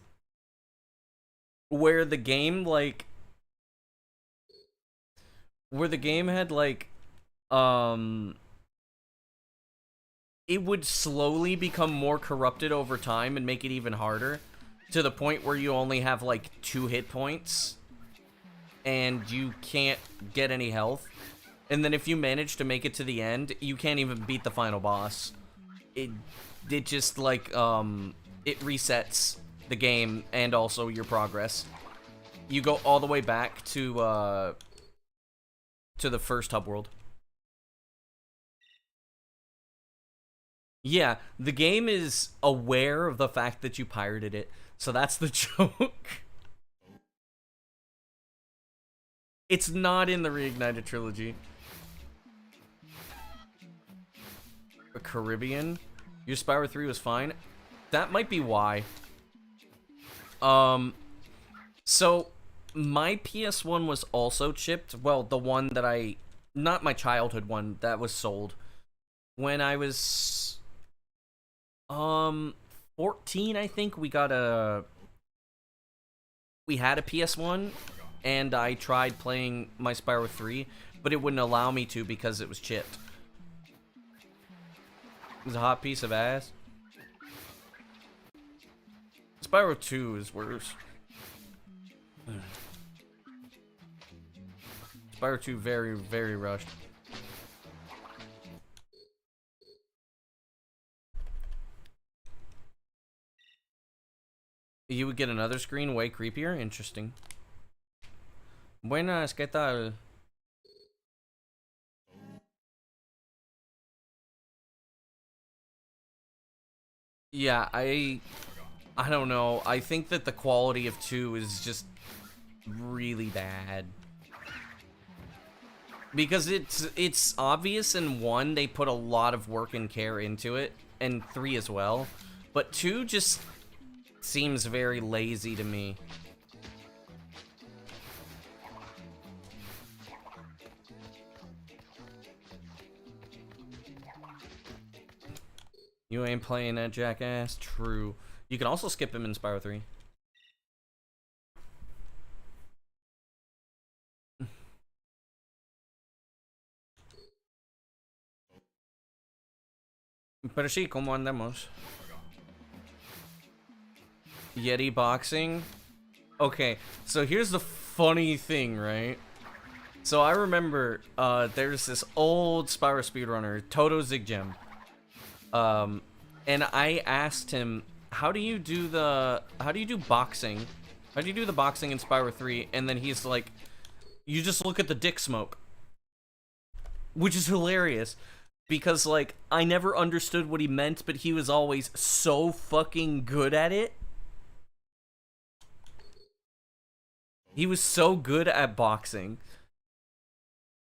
Where the game had like it would slowly become more corrupted over time and make it even harder, to the point where you only have like 2 hit points and you can't get any health. And then if you manage to make it to the end, you can't even beat the final boss. It just like it resets the game and also your progress. You go all the way back to the first hub world. Yeah, the game is aware of the fact that you pirated it, so that's the joke. It's not in the Reignited trilogy. A Caribbean? Your Spyro 3 was fine? That might be why. So, my PS1 was also chipped. Well, the one that not my childhood one, that was sold. When I was 14, I think, we had a PS1, and I tried playing my Spyro 3, but it wouldn't allow me to because it was chipped. It was a hot piece of ass. Spyro 2 is worse. Spyro 2 very, very rushed. You would get another screen way creepier? Interesting. Buenas, ¿qué tal? Yeah, I don't know. I think that the quality of 2 is just really bad. Because it's obvious in 1 they put a lot of work and care into it, and 3 as well. But 2 just seems very lazy to me. You ain't playing that, jackass. True. You can also skip him in Spyro 3. Pero sí, ¿cómo andamos? Yeti boxing? Okay, so here's the funny thing, right? So I remember, there's this old Spyro speedrunner, Toto Ziggem. And I asked him, how do you do boxing? How do you do the boxing in Spyro 3? And then he's like, you just look at the dick smoke. Which is hilarious. Because, like, I never understood what he meant, but he was always so fucking good at it. He was so good at boxing.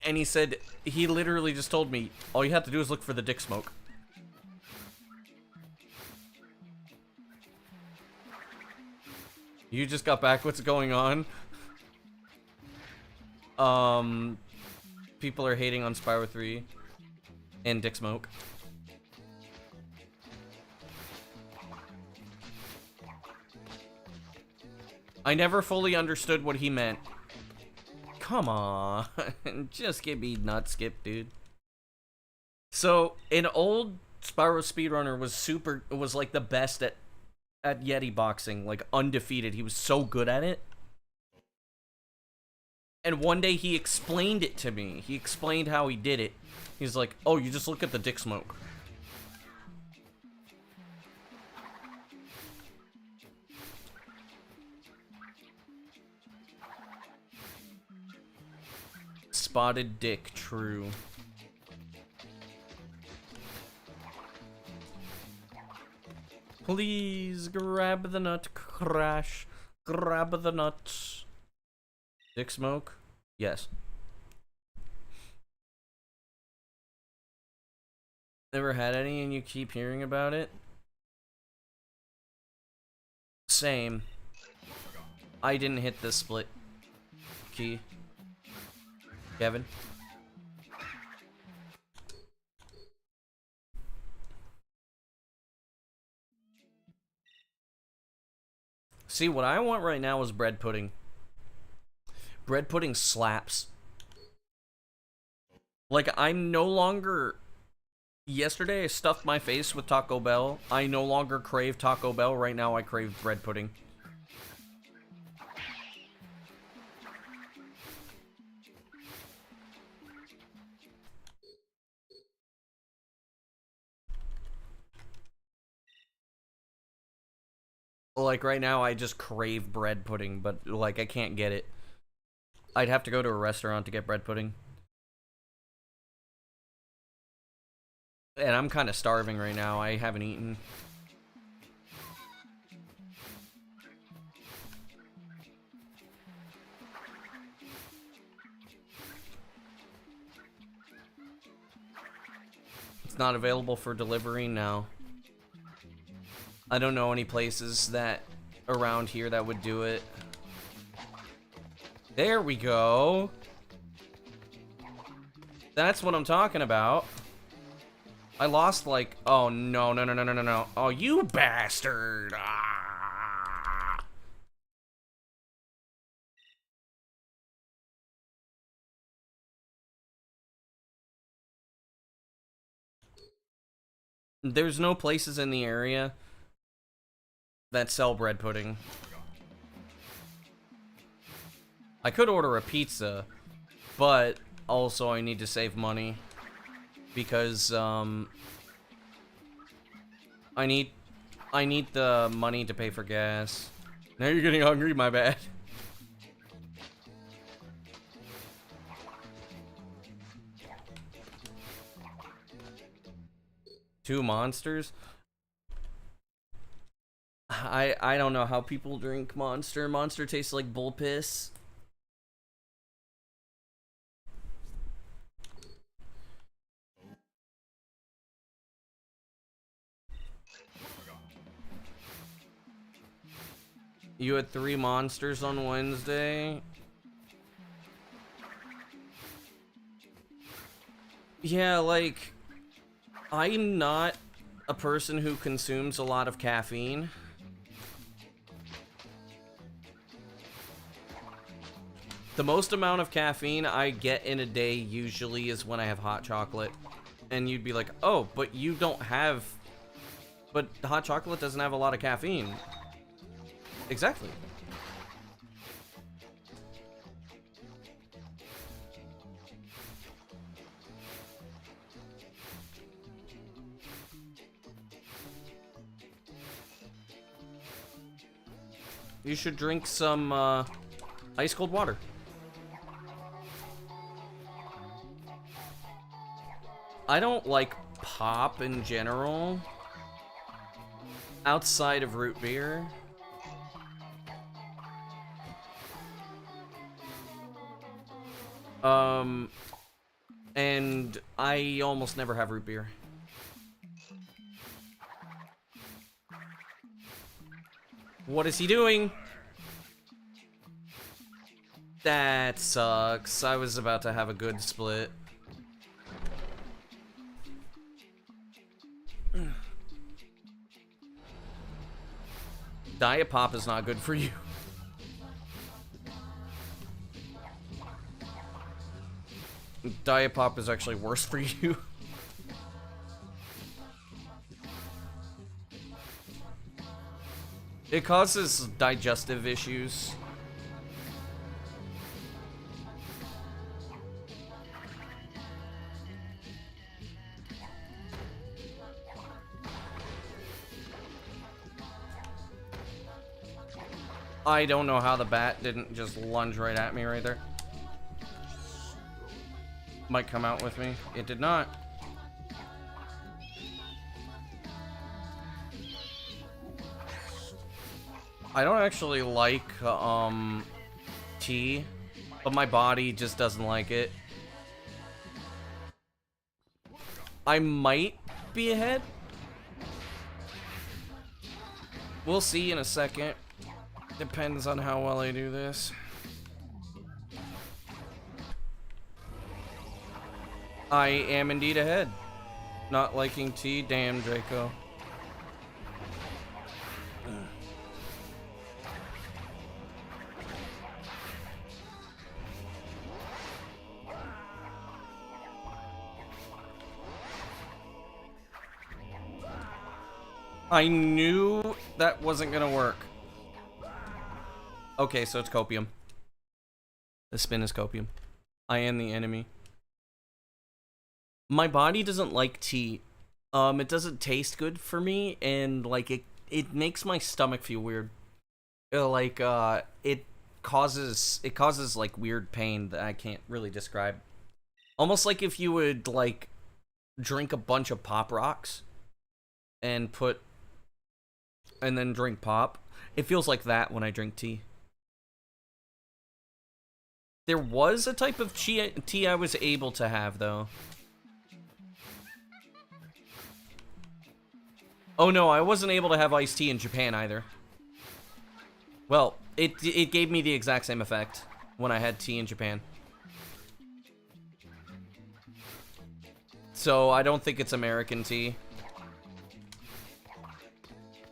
And he said, he literally just told me, all you have to do is look for the dick smoke. You just got back, what's going on? People are hating on Spyro 3 and Dick Smoke. I never fully understood what he meant. Come on, just give me nut skip, dude. So, an old Spyro speedrunner was like the best at Yeti boxing, like undefeated. He was so good at it. And one day he explained it to me. He explained how he did it. He's like, oh, you just look at the dick smoke. Spotted dick, true. Please grab the nut, Crash. Grab the nut. Dick smoke? Yes. Never had any and you keep hearing about it? Same. I didn't hit the split key. Kevin? See, what I want right now is bread pudding. Bread pudding slaps. Like, I'm no longer... Yesterday, I stuffed my face with Taco Bell. I no longer crave Taco Bell. Right now, I crave bread pudding. Like, right now, I just crave bread pudding, but, like, I can't get it. I'd have to go to a restaurant to get bread pudding. And I'm kind of starving right now. I haven't eaten. It's not available for delivery now. I don't know any places that around here that would do it. There we go. That's what I'm talking about. I lost like, oh no, no, no, no, no, no, no. Oh, you bastard. Ah. There's no places in the area that sell bread pudding. I could order a pizza, but also I need to save money because I need the money to pay for gas. Now you're getting hungry, my bad. Two monsters? I don't know how people drink Monster. Monster tastes like bull piss. You had 3 monsters on Wednesday? Yeah, like, I'm not a person who consumes a lot of caffeine. The most amount of caffeine I get in a day usually is when I have hot chocolate. And you'd be like, oh, but you don't have... But hot chocolate doesn't have a lot of caffeine. Exactly. You should drink some ice cold water. I don't like pop in general. Outside of root beer. And I almost never have root beer. What is he doing? That sucks. I was about to have a good split. Diet Pop is not good for you. Diet Pop is actually worse for you. It causes digestive issues. I don't know how the bat didn't just lunge right at me right there. Might come out with me. It did not. I don't actually like, tea, but my body just doesn't like it. I might be ahead. We'll see in a second. Depends on how well I do this. I am indeed ahead. Not liking tea, damn Draco. I knew that wasn't gonna work. Okay, so it's copium. The spin is copium. I am the enemy. My body doesn't like tea. It doesn't taste good for me, and like it makes my stomach feel weird. It causes like weird pain that I can't really describe. Almost like if you would like drink a bunch of Pop Rocks and then drink pop. It feels like that when I drink tea. There was a type of tea I was able to have, though. Oh no, I wasn't able to have iced tea in Japan either. Well, it gave me the exact same effect when I had tea in Japan. So I don't think it's American tea.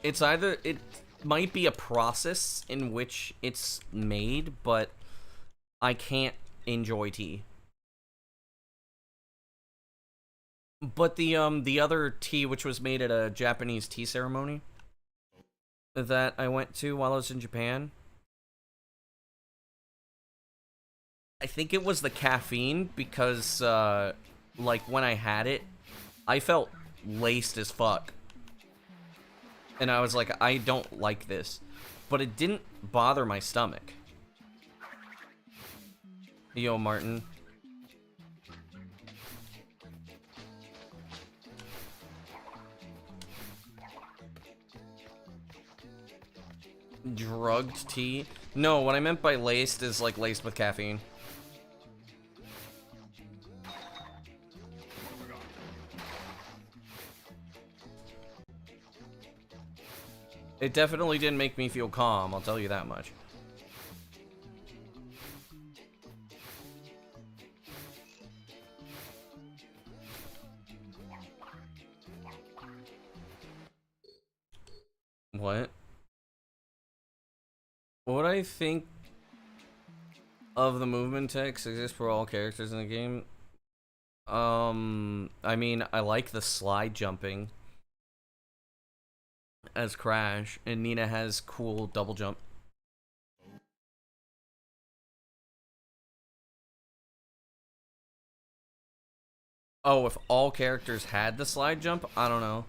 It's either, it might be a process in which it's made, but I can't enjoy tea. But the other tea, which was made at a Japanese tea ceremony that I went to while I was in Japan, I think it was the caffeine, because like when I had it, I felt laced as fuck. And I was like, I don't like this. But it didn't bother my stomach. Yo, Martin. Drugged tea? No, what I meant by laced is like laced with caffeine. It definitely didn't make me feel calm, I'll tell you that much. What? What I think of the movement text exists for all characters in the game. I mean, I like the slide jumping as Crash, and Nina has cool double jump. Oh, if all characters had the slide jump? I don't know.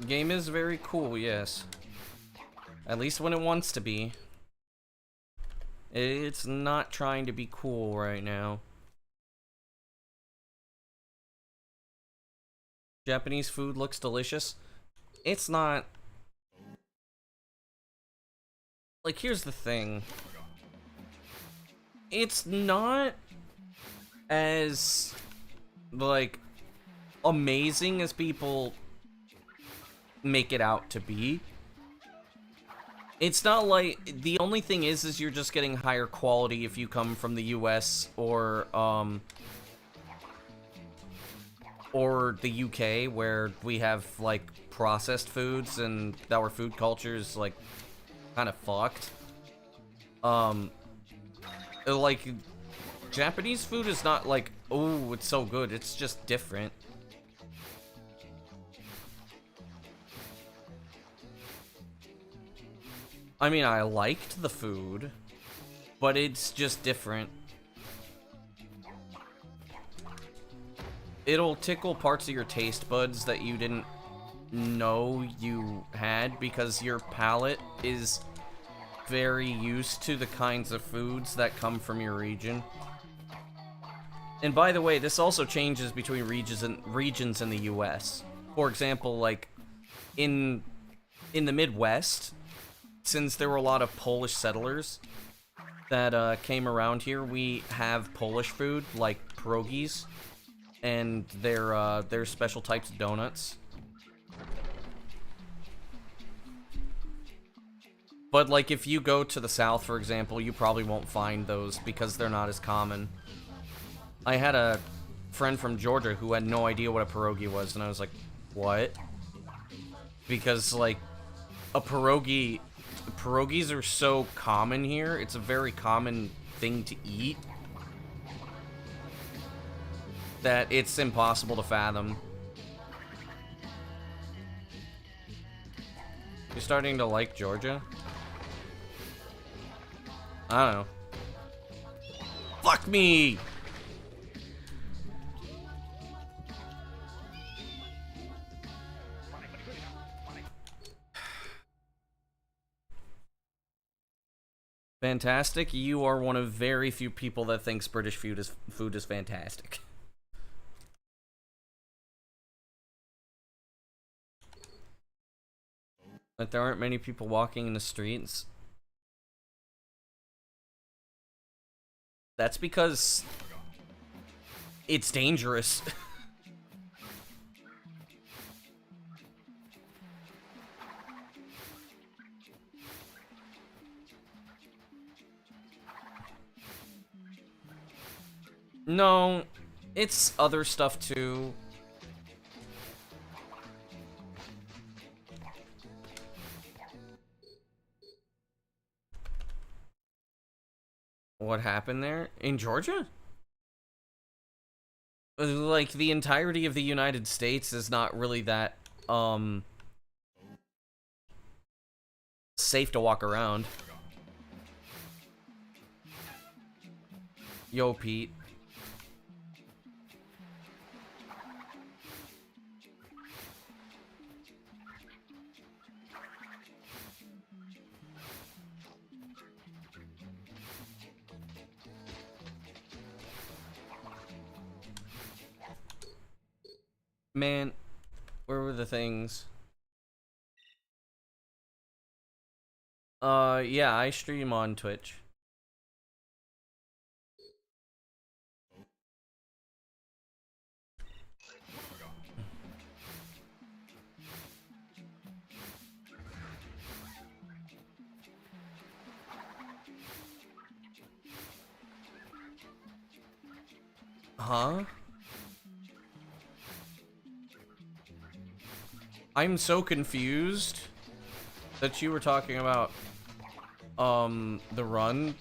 The game is very cool, yes. At least when it wants to be. It's not trying to be cool right now. Japanese food looks delicious. It's not. Like, here's the thing. It's not as, like, amazing as people make it out to be. It's not like, the only thing is you're just getting higher quality if you come from the US or the UK, where we have like processed foods and our food culture is like kind of fucked. Like Japanese food is not like, oh, it's so good, it's just different. I mean, I liked the food, but it's just different. It'll tickle parts of your taste buds that you didn't know you had, because your palate is very used to the kinds of foods that come from your region. And by the way, this also changes between regions in the US. For example, like in the Midwest, since there were a lot of Polish settlers that came around here, we have Polish food like pierogies and their special types of donuts. But like if you go to the South, for example, you probably won't find those because they're not as common. I had a friend from Georgia who had no idea what a pierogi was, and I was like, what? Because, like, pierogies are so common here. It's a very common thing to eat that it's impossible to fathom. You're starting to like Georgia? I don't know. Fuck me! Fantastic. You are one of very few people that thinks British food is fantastic. That there aren't many people walking in the streets. That's because it's dangerous. No, it's other stuff too. What happened there? In Georgia? Like, the entirety of the United States is not really that, safe to walk around. Yo, Pete. Man, where were the things? Yeah, I stream on Twitch. Huh? I'm so confused that you were talking about, the run.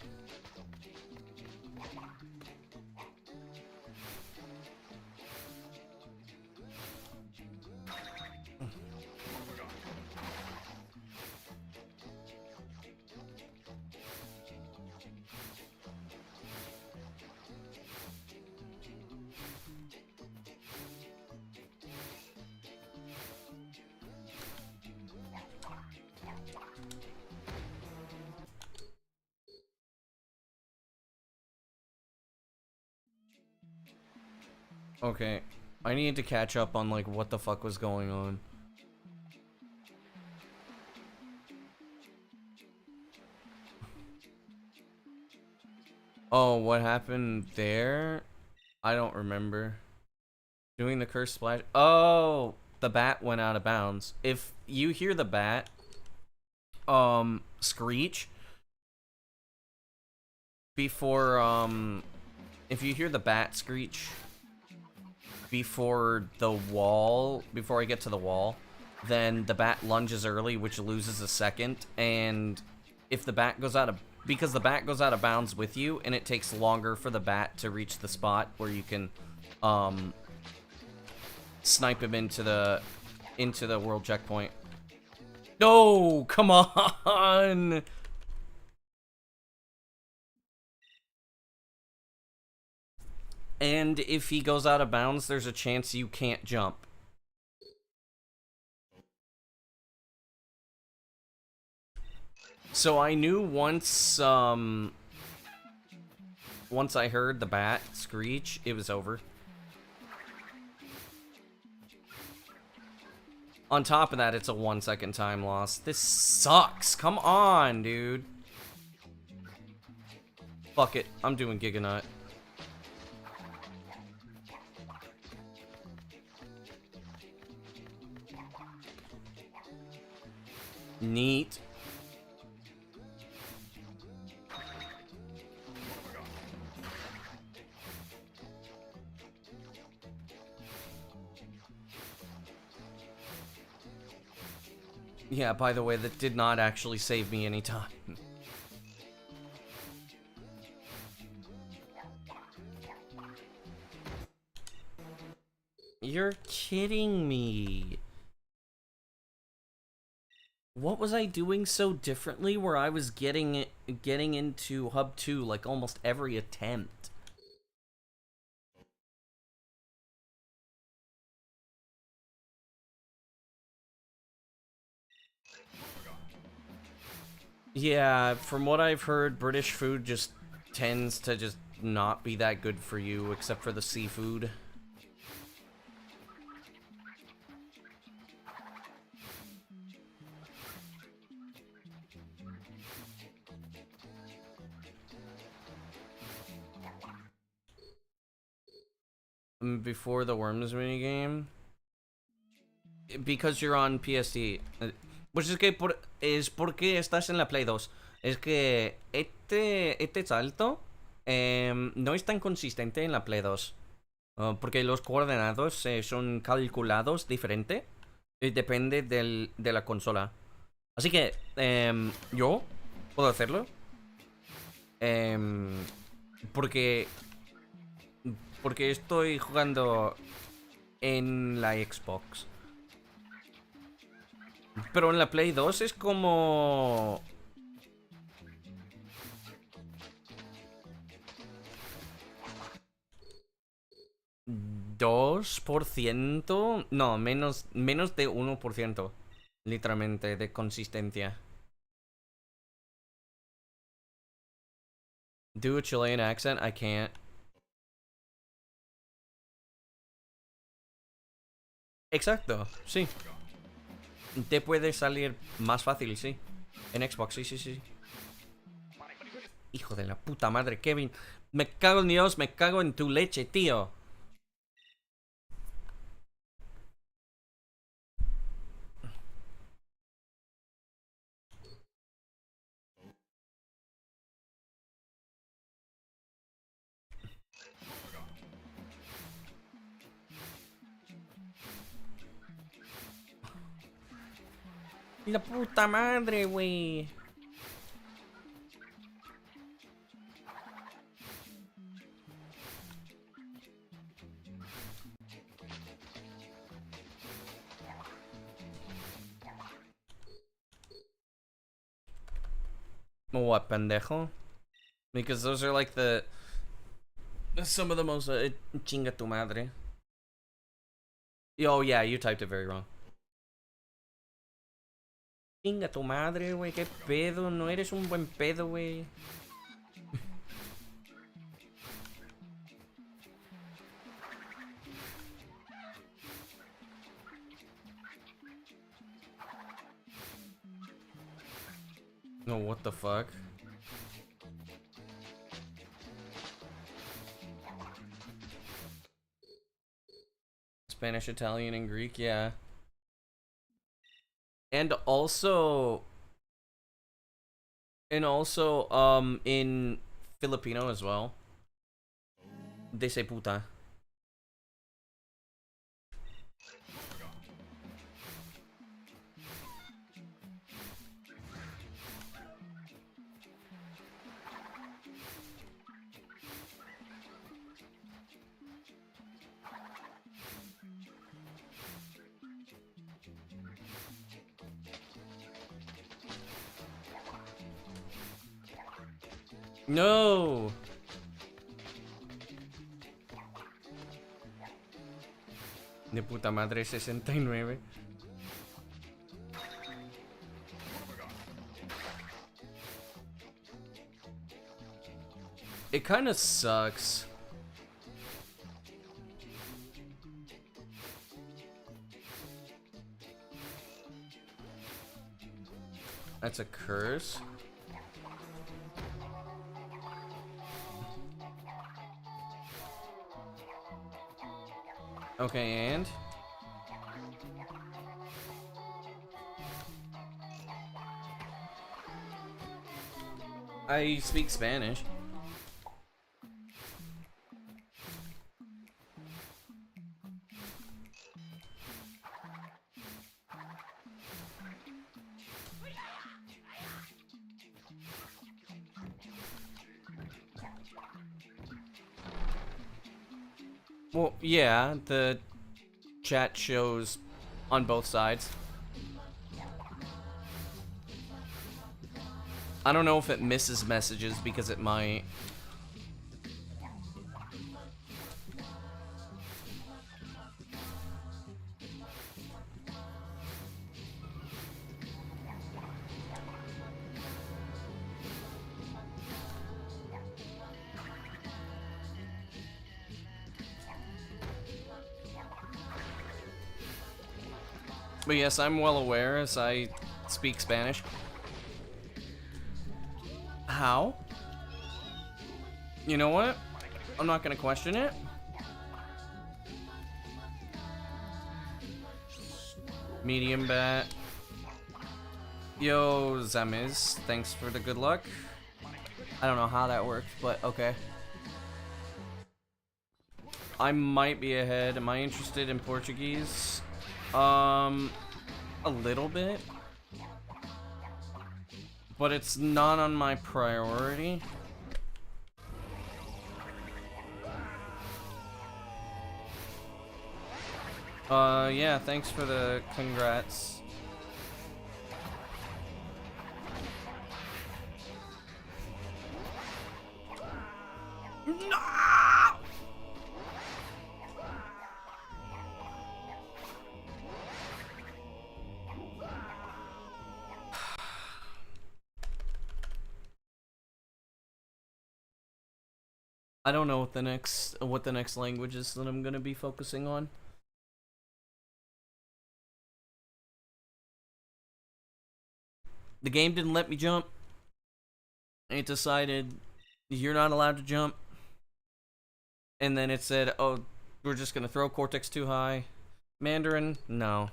Okay, I need to catch up on, like, what the fuck was going on. Oh, what happened there? I don't remember. Doing the curse splash. Oh, the bat went out of bounds. If you hear the bat, screech before, if you hear the bat screech before the wall, before I get to the wall, then the bat lunges early, which loses a second, and if the bat goes out of, because the bat goes out of bounds with you, and it takes longer for the bat to reach the spot where you can, snipe him into the world checkpoint. No, come on! And if he goes out of bounds, there's a chance you can't jump. So I knew once I heard the bat screech, it was over. On top of that, it's a 1 second time loss. This sucks. Come on, dude. Fuck it. I'm doing Giganut. Neat. Yeah, by the way, that did not actually save me any time. You're kidding me. What was I doing so differently where I was getting into Hub 2 like almost every attempt? Yeah, from what I've heard, British food just tends to just not be that good for you, except for the seafood. Before the Worms minigame? Because you're on PSD. Pues es que es porque estás en la Play 2. Es que este salto no es tan consistente en la Play 2. Porque los coordenados son calculados diferente. Y depende de la consola. Así que yo puedo hacerlo. Porque estoy jugando en la Xbox. Pero en la Play 2 es como... ¿2%? No, menos de 1%. Literalmente, de consistencia. Do a Chilean accent? I can't. Exacto, sí. Te puede salir más fácil, sí. En Xbox, sí, sí, sí. Hijo de la puta madre, Kevin. Me cago en Dios, me cago en tu leche, tío. La puta madre, güey. What, pendejo? Because those are like some of the most chinga tu madre. Oh yeah, you typed it very wrong. Chinga tu madre, güey, qué pedo, no eres un buen pedo, güey. No, what the fuck? Spanish, Italian, and Greek, yeah. And also in Filipino as well. They say puta. No. De puta madre 69. It kind of sucks. That's a curse. Okay, and? I speak Spanish. Well, yeah, the chat shows on both sides. I don't know if it misses messages because it might. But yes, I'm well aware as I speak Spanish. How? You know what? I'm not gonna question it. Medium bat. Yo, Zamiz, thanks for the good luck. I don't know how that worked, but okay. I might be ahead. Am I interested in Portuguese? A little bit. But it's not on my priority. Yeah, thanks for the congrats. No! I don't know what the next language is that I'm gonna be focusing on. The game didn't let me jump. It decided you're not allowed to jump. And then it said, oh, we're just gonna throw Cortex too high. Mandarin? No.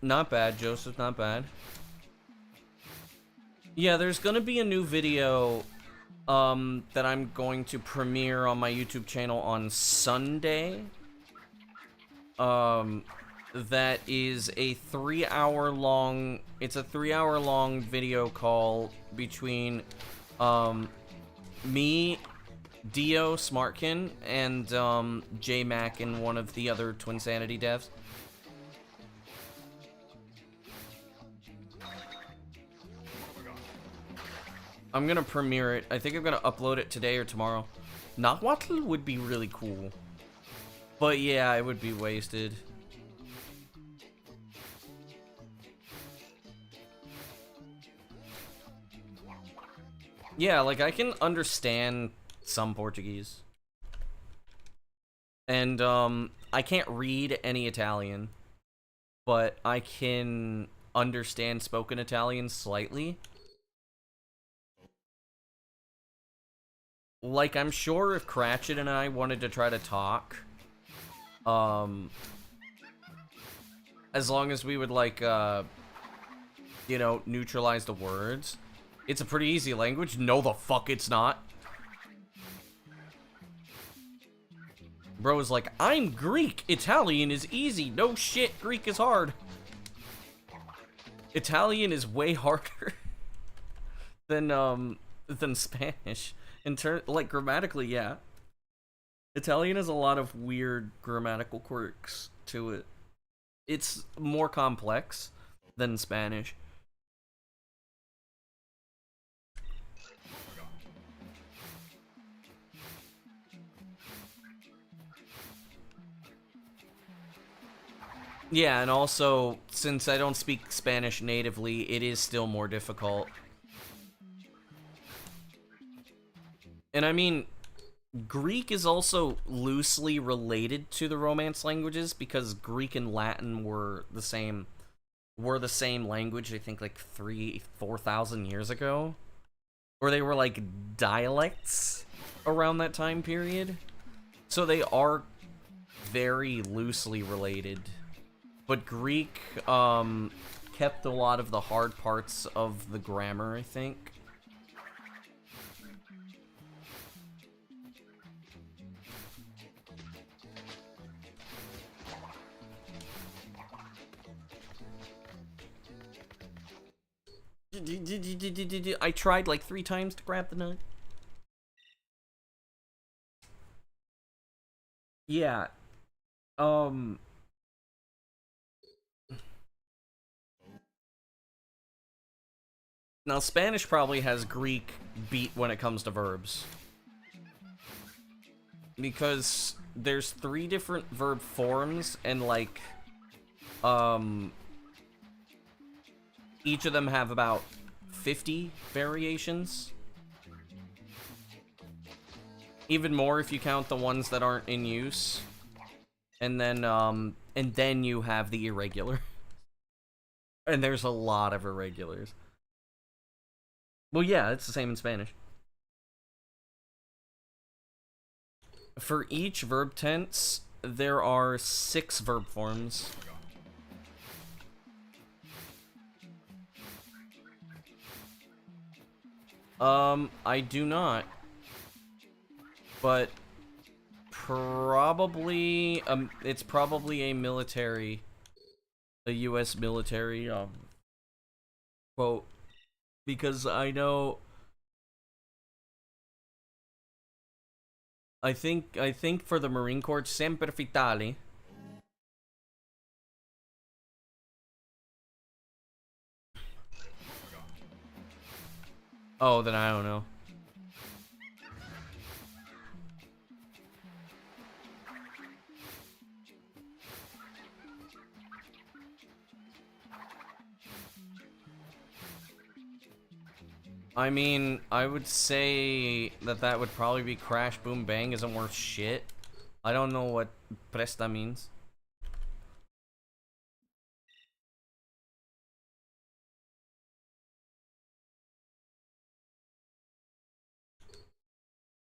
Not bad, Joseph, not bad. Yeah, there's gonna be a new video that I'm going to premiere on my YouTube channel on Sunday. That is a 3-hour long, it's a 3-hour long video call between me, Dio Smartkin, and J-Mac and one of the other Twinsanity devs. I'm gonna premiere it. I think I'm gonna upload it today or tomorrow. Nahuatl would be really cool. But yeah, it would be wasted. Yeah, like I can understand some Portuguese. And I can't read any Italian. But I can understand spoken Italian slightly. Like, I'm sure if Cratchit and I wanted to try to talk, as long as we would, like, you know, neutralize the words, it's a pretty easy language. No, the fuck it's not. Bro is like, I'm Greek. Italian is easy. No shit, Greek is hard. Italian is way harder than Spanish. In turn, like, grammatically, yeah. Italian has a lot of weird grammatical quirks to it. It's more complex than Spanish. Yeah, and also since I don't speak Spanish natively, it is still more difficult. And I mean, Greek is also loosely related to the Romance languages because Greek and Latin were the same language, I think like 4,000 years ago. Or they were like dialects around that time period. So they are very loosely related. But Greek kept a lot of the hard parts of the grammar, I think. I tried like 3 times to grab the nut. Yeah. Now Spanish probably has Greek beat when it comes to verbs. Because there's 3 different verb forms and like each of them have about 50 variations. Even more if you count the ones that aren't in use. And then you have the irregular. And there's a lot of irregulars. Well, yeah, it's the same in Spanish. For each verb tense, there are 6 verb forms. I do not. But probably it's probably a US military quote, because I know I think for the Marine Corps, Semper Vitale. Oh, then I don't know. I mean, I would say that would probably be Crash Boom Bang isn't worth shit. I don't know what Presta means.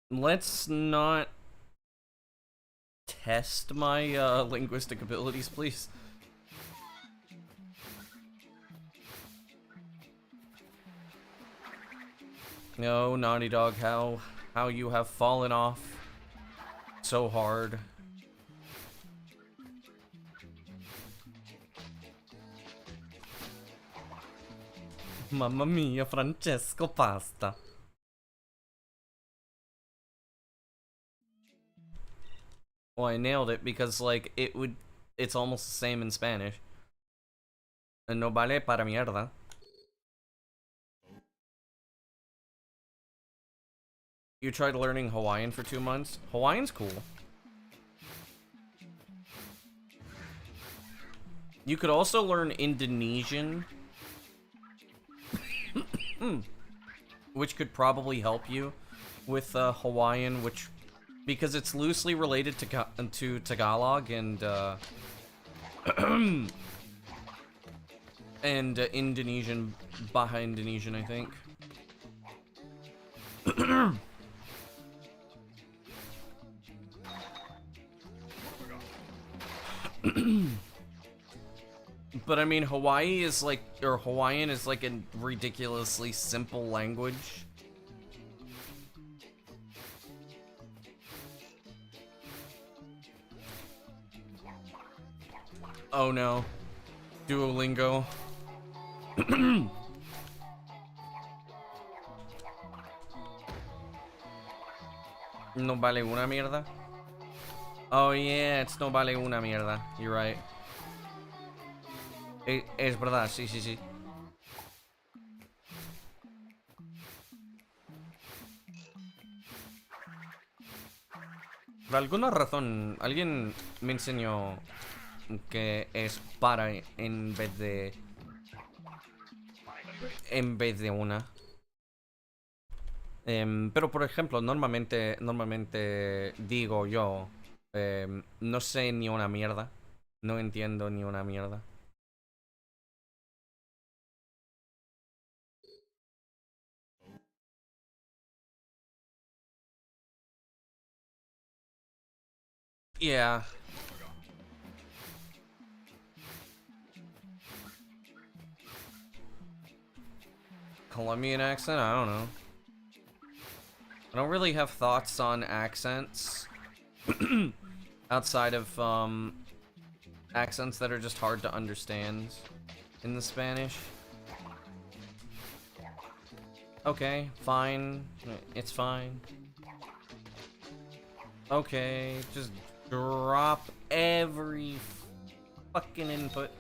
Let's not test my linguistic abilities, please. No, Naughty Dog, how you have fallen off so hard. Mamma mia, Francesco Pasta. Well, I nailed it because, like, it's almost the same in Spanish. No vale para mierda. You tried learning Hawaiian for 2 months? Hawaiian's cool. You could also learn Indonesian. Which could probably help you with Hawaiian, because it's loosely related to Tagalog and and Indonesian, Baha Indonesian, I think. But I mean, Hawaiian is like a ridiculously simple language. Oh no. Duolingo. No vale una mierda. Oh yeah, it's no vale una mierda. You're right. Es verdad, sí, sí, sí. Por alguna razón, alguien me enseñó que es para en vez de una. Pero por ejemplo, normalmente digo yo, no sé ni una mierda, no entiendo ni una mierda. Yeah. Colombian accent? I don't know. I don't really have thoughts on accents outside of accents that are just hard to understand in the Spanish. Okay, fine. It's fine. Okay, just drop every fucking input.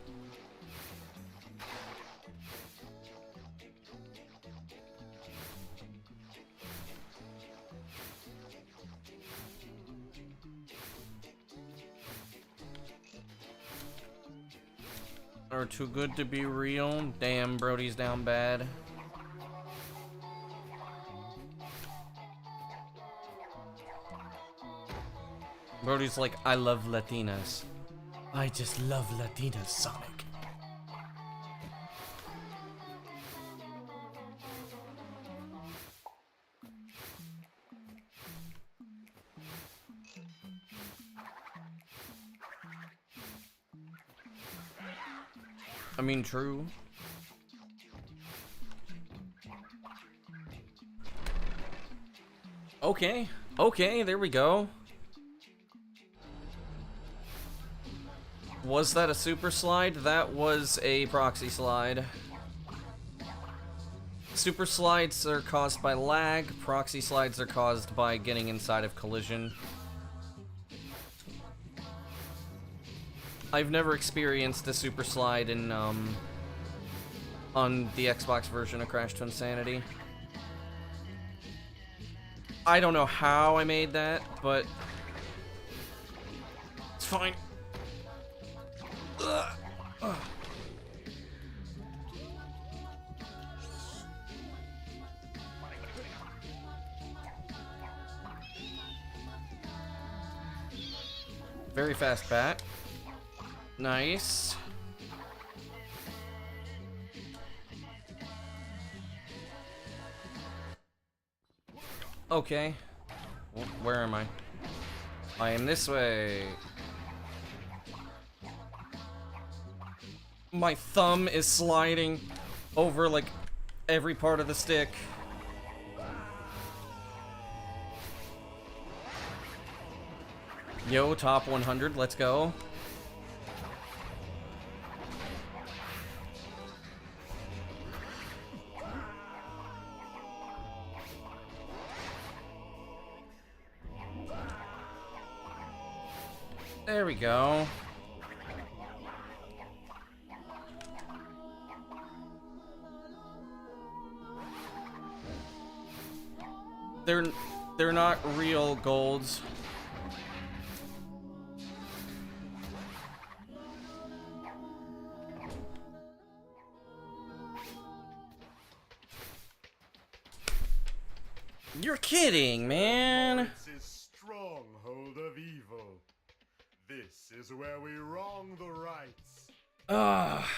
Are too good to be real. Damn, Brody's down bad. Brody's like, I love Latinas. I just love Latinas, Sonic. I mean, true. Okay, okay, there we go. Was that a super slide? That was a proxy slide. Super slides are caused by lag, proxy slides are caused by getting inside of collision. I've never experienced a super slide in, on the Xbox version of Crash Twinsanity. I don't know how I made that, but it's fine. Ugh. Ugh. Very fast bat. Nice. Okay. Where am I? I am this way. My thumb is sliding over like every part of the stick. Yo, top 100, let's go. There we go. They're not real golds. You're kidding, man. This is stronghold of evil. This is where we wrong the rights. Ah,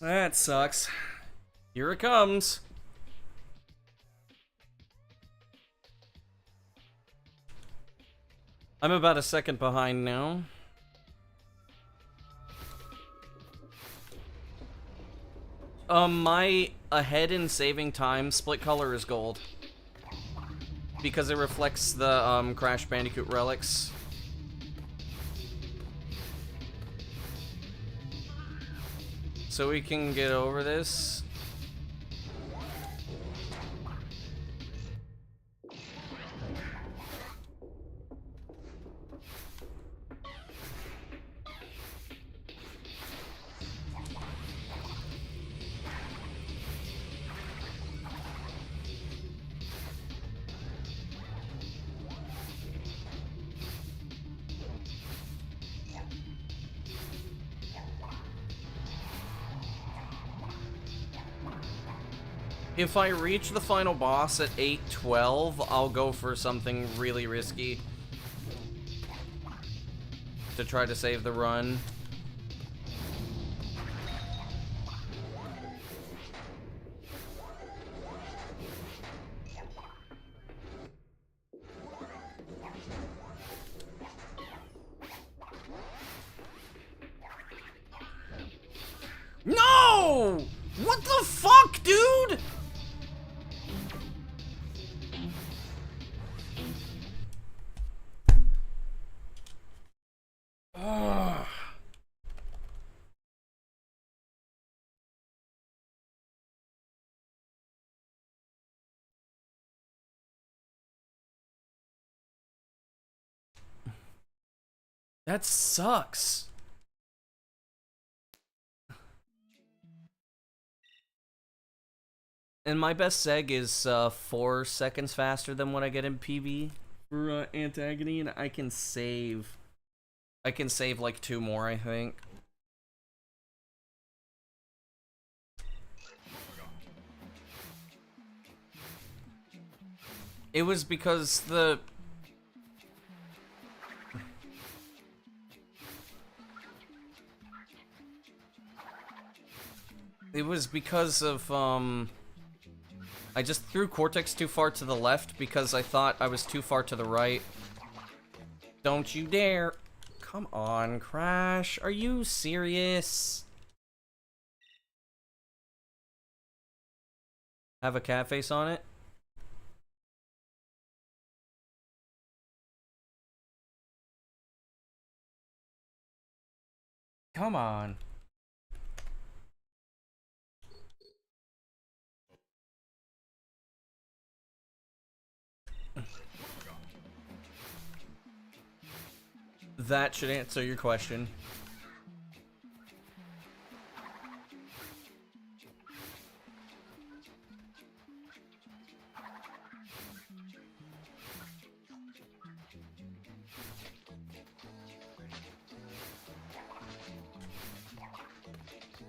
that sucks. Here it comes. I'm about a second behind now. My ahead in saving time split color is gold. Because it reflects the, Crash Bandicoot relics. So we can get over this. If I reach the final boss at 8:12, I'll go for something really risky to try to save the run. No! What the fuck, dude? Ugh. That sucks. And my best seg is 4 seconds faster than what I get in PB for Antagony, and I can save. I can save like 2 more, I think. It was because the... It was because of, I just threw Cortex too far to the left because I thought I was too far to the right. Don't you dare. Come on, Crash. Are you serious? Have a cat face on it? Come on. That should answer your question.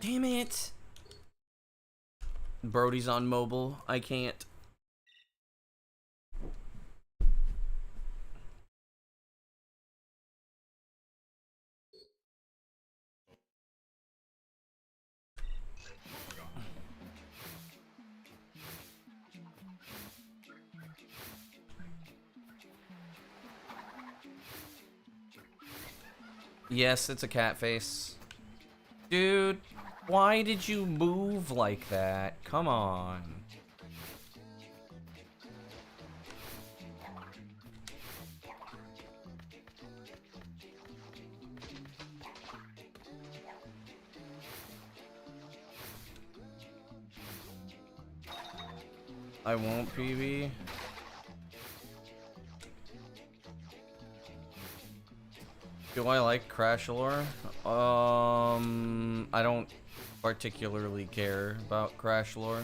Damn it! Brody's on mobile. I can't. Yes, it's a cat face. Dude, why did you move like that? Come on. I won't PB. Do I like Crash lore? I don't particularly care about Crash lore.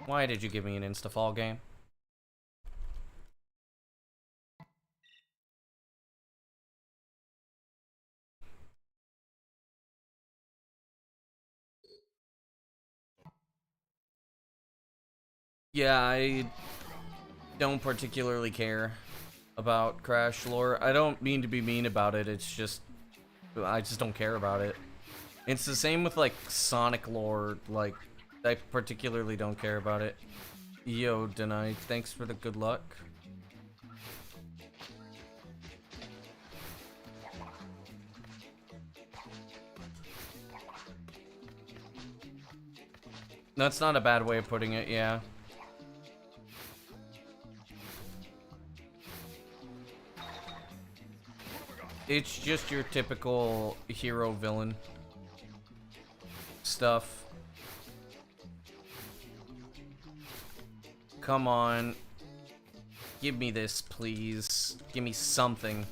Why did you give me an insta-fall game? Yeah, I don't particularly care about Crash lore. I don't mean to be mean about it, it's just... I just don't care about it. It's the same with, like, Sonic lore, like, I particularly don't care about it. Yo, Deny, thanks for the good luck. That's not a bad way of putting it, yeah. It's just your typical hero villain stuff. Come on. Give me this, please. Give me something.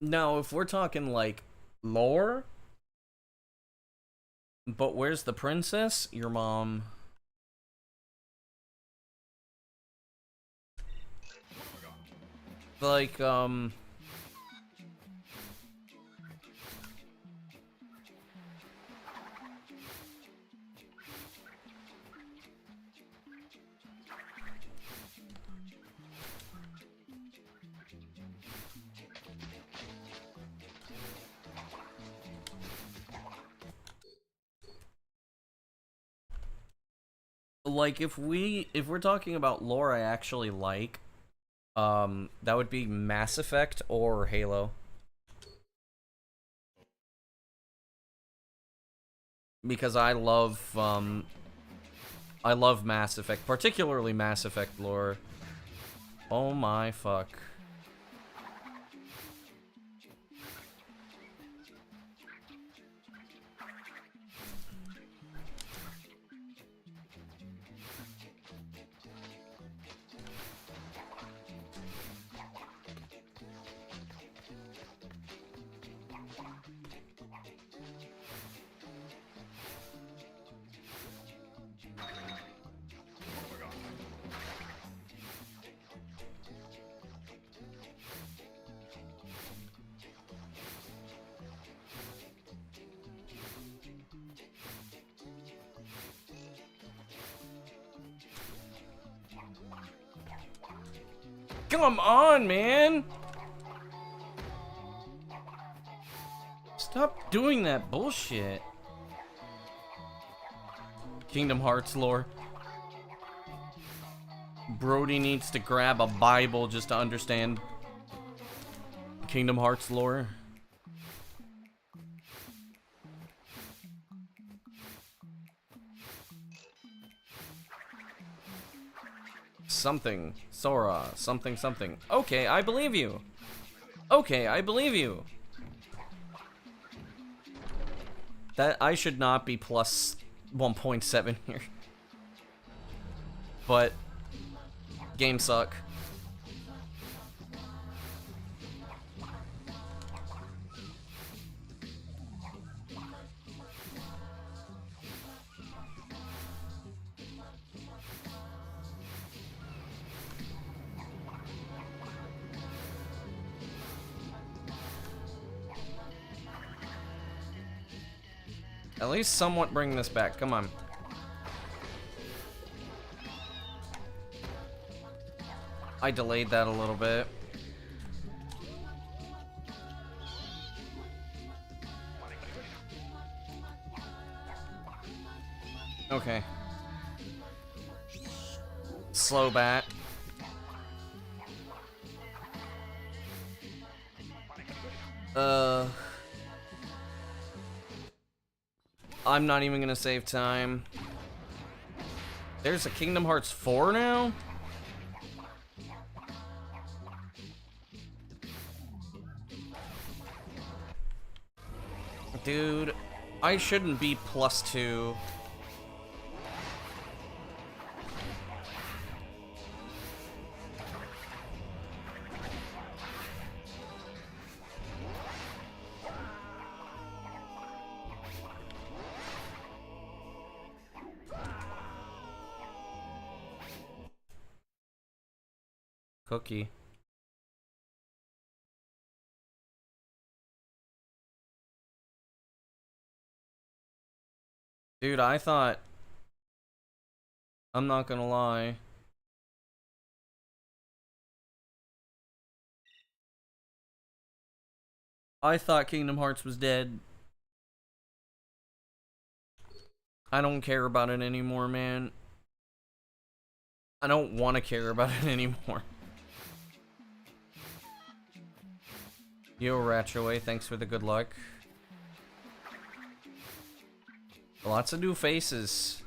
Now, if we're talking like lore, but where's the princess? Your mom. Like, if we're talking about lore I actually like, that would be Mass Effect or Halo. Because I love Mass Effect, particularly Mass Effect lore. Oh my fuck. Come on, man! Stop doing that bullshit. Kingdom Hearts lore. Brody needs to grab a Bible just to understand Kingdom Hearts lore. Something. Sora. Something, something. Okay, I believe you. Okay, I believe you. That I should not be plus 1.7 here. But games suck. At least somewhat bring this back. Come on. I delayed that a little bit. Okay. Slow bat. I'm not even gonna save time. There's a Kingdom Hearts 4 now? Dude, I shouldn't be +2. Cookie. Dude, I thought... I'm not gonna lie. I thought Kingdom Hearts was dead. I don't care about it anymore, man. I don't want to care about it anymore. Yo, Ratchaway, thanks for the good luck. Lots of new faces.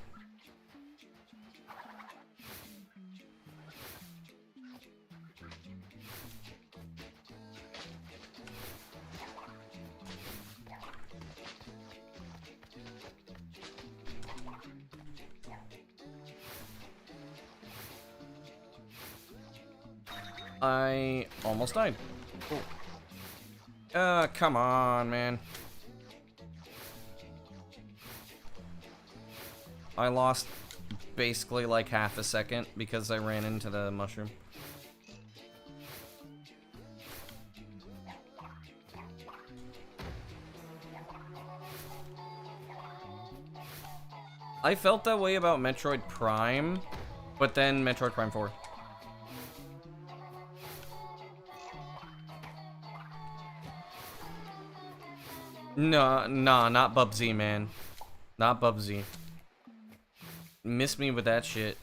I almost died. Cool. Come on, man. I lost basically like half a second because I ran into the mushroom. I felt that way about Metroid Prime, but then Metroid Prime 4. No, nah, not Bubsy, man. Not Bubsy. Miss me with that shit.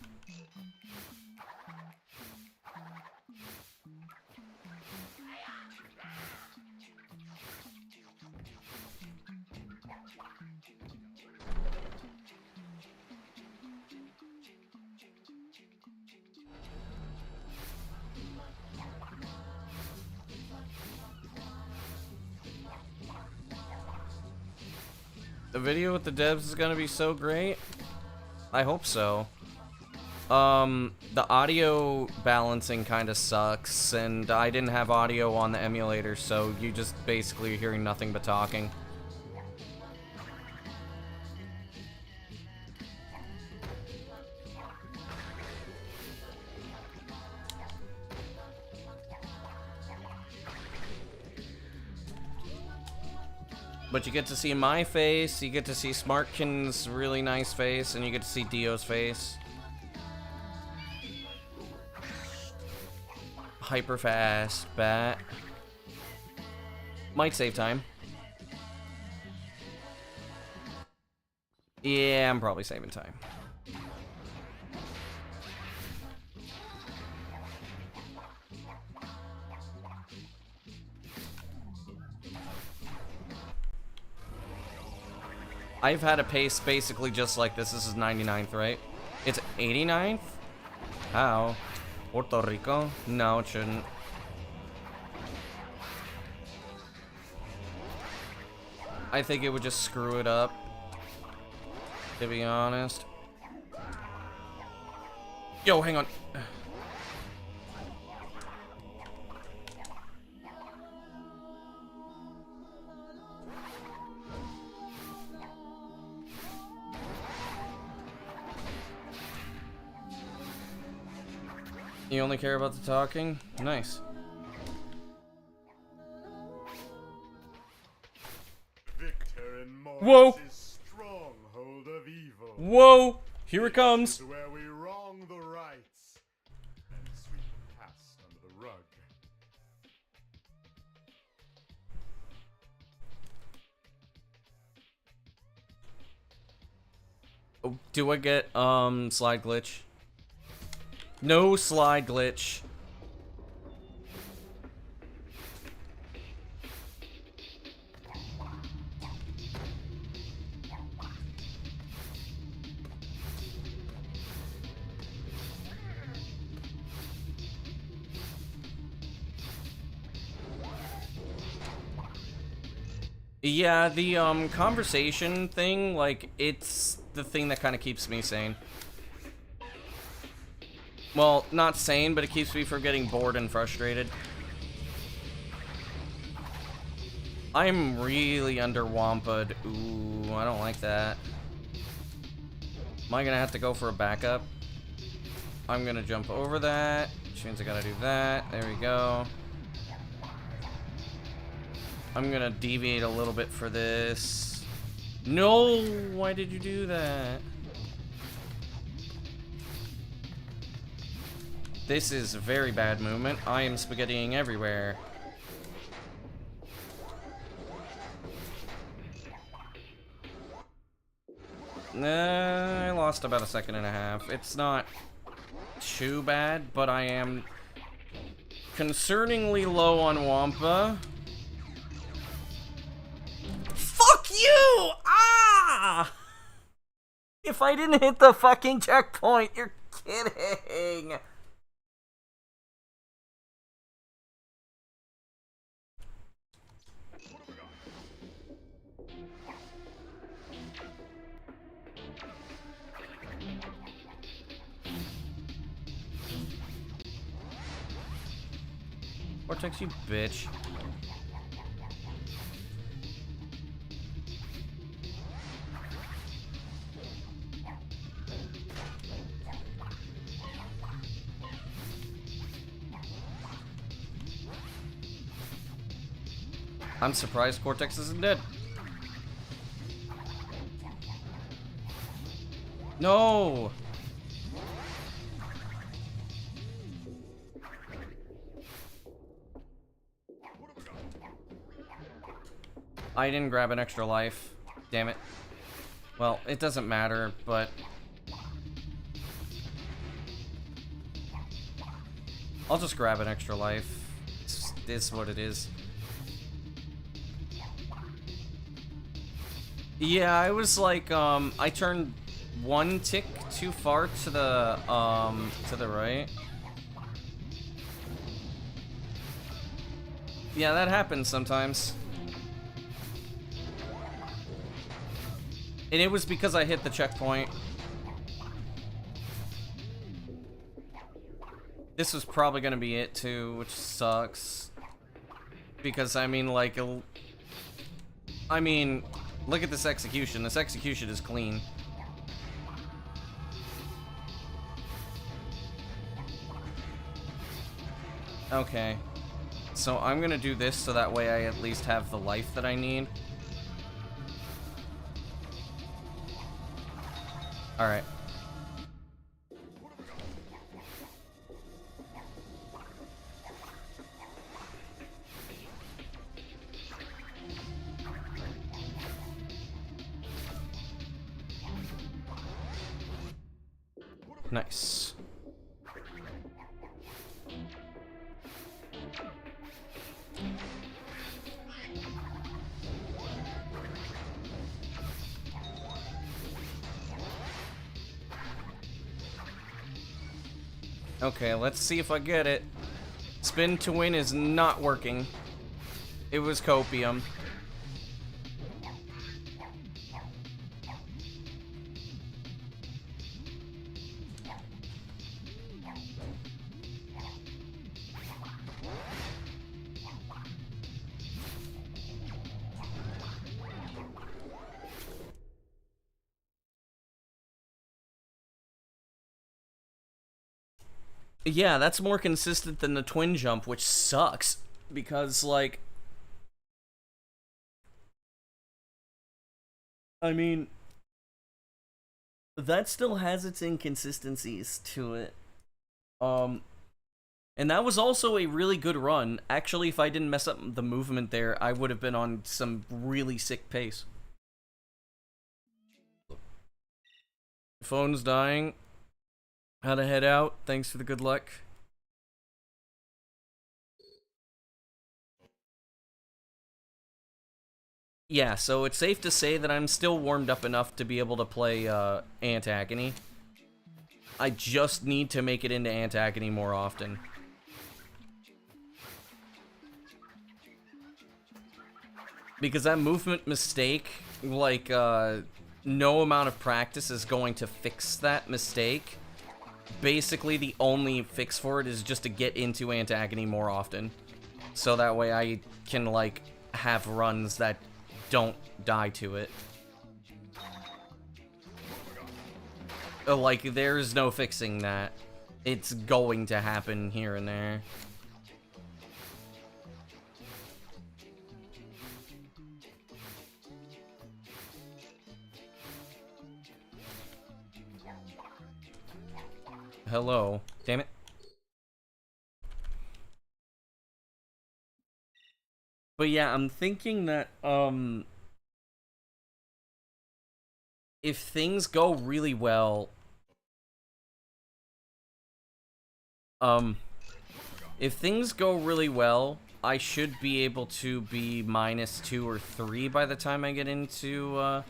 The video with the devs is gonna be so great. I hope so. The audio balancing kind of sucks, and I didn't have audio on the emulator, so you just basically are hearing nothing but talking. But you get to see my face, you get to see Smartkin's really nice face, and you get to see Dio's face. Hyper fast bat. Might save time. Yeah, I'm probably saving time. I've had a pace basically just like this. This is 99th, right? It's 89th? How? Puerto Rico? No, it shouldn't. I think it would just screw it up, to be honest. Yo, hang on. You only care about the talking? Nice. Victor in Whoa! Morris's stronghold of evil. Whoa! Here it comes! This is where we wrong the rights and sweep the past under the rug. Oh, do I get, slide glitch? No slide glitch. Yeah, the, conversation thing, like, it's the thing that kind of keeps me sane. Well, not sane, but it keeps me from getting bored and frustrated. I'm really under Wampa'd. Ooh, I don't like that. Am I gonna have to go for a backup? I'm gonna jump over that, which means I gotta do that. There we go. I'm gonna deviate a little bit for this. No! Why did you do that? This is a very bad movement. I am spaghettiing everywhere. I lost about a second and a half. It's not too bad, but I am concerningly low on Wampa. Fuck you! Ah! If I didn't hit the fucking checkpoint, you're kidding. Vortex, you bitch. I'm surprised Cortex isn't dead. No! I didn't grab an extra life. Damn it. Well, it doesn't matter, but... I'll just grab an extra life. It's what it is. Yeah, I was like, I turned one tick too far to the right. Yeah, that happens sometimes. And it was because I hit the checkpoint. This was probably gonna be it too, which sucks. Because I mean, like, I mean, look at this execution. This execution is clean. Okay. So I'm gonna do this so that way I at least have the life that I need. Alright. Nice. Okay, let's see if I get it. Spin to win is not working. It was copium. Yeah, that's more consistent than the twin jump, which sucks. Because, like... I mean... that still has its inconsistencies to it. And that was also a really good run. Actually, if I didn't mess up the movement there, I would have been on some really sick pace. Phone's dying. How to head out. Thanks for the good luck. Yeah, so it's safe to say that I'm still warmed up enough to be able to play Antagony. I just need to make it into Antagony more often. Because that movement mistake, like, no amount of practice is going to fix that mistake. Basically, the only fix for it is just to get into Antagony more often. So that way I can, like, have runs that don't die to it. Like, there's no fixing that. It's going to happen here and there. Hello. Damn it. But yeah, I'm thinking that, if things go really well, if things go really well, I should be able to be -2 or 3 by the time I get into,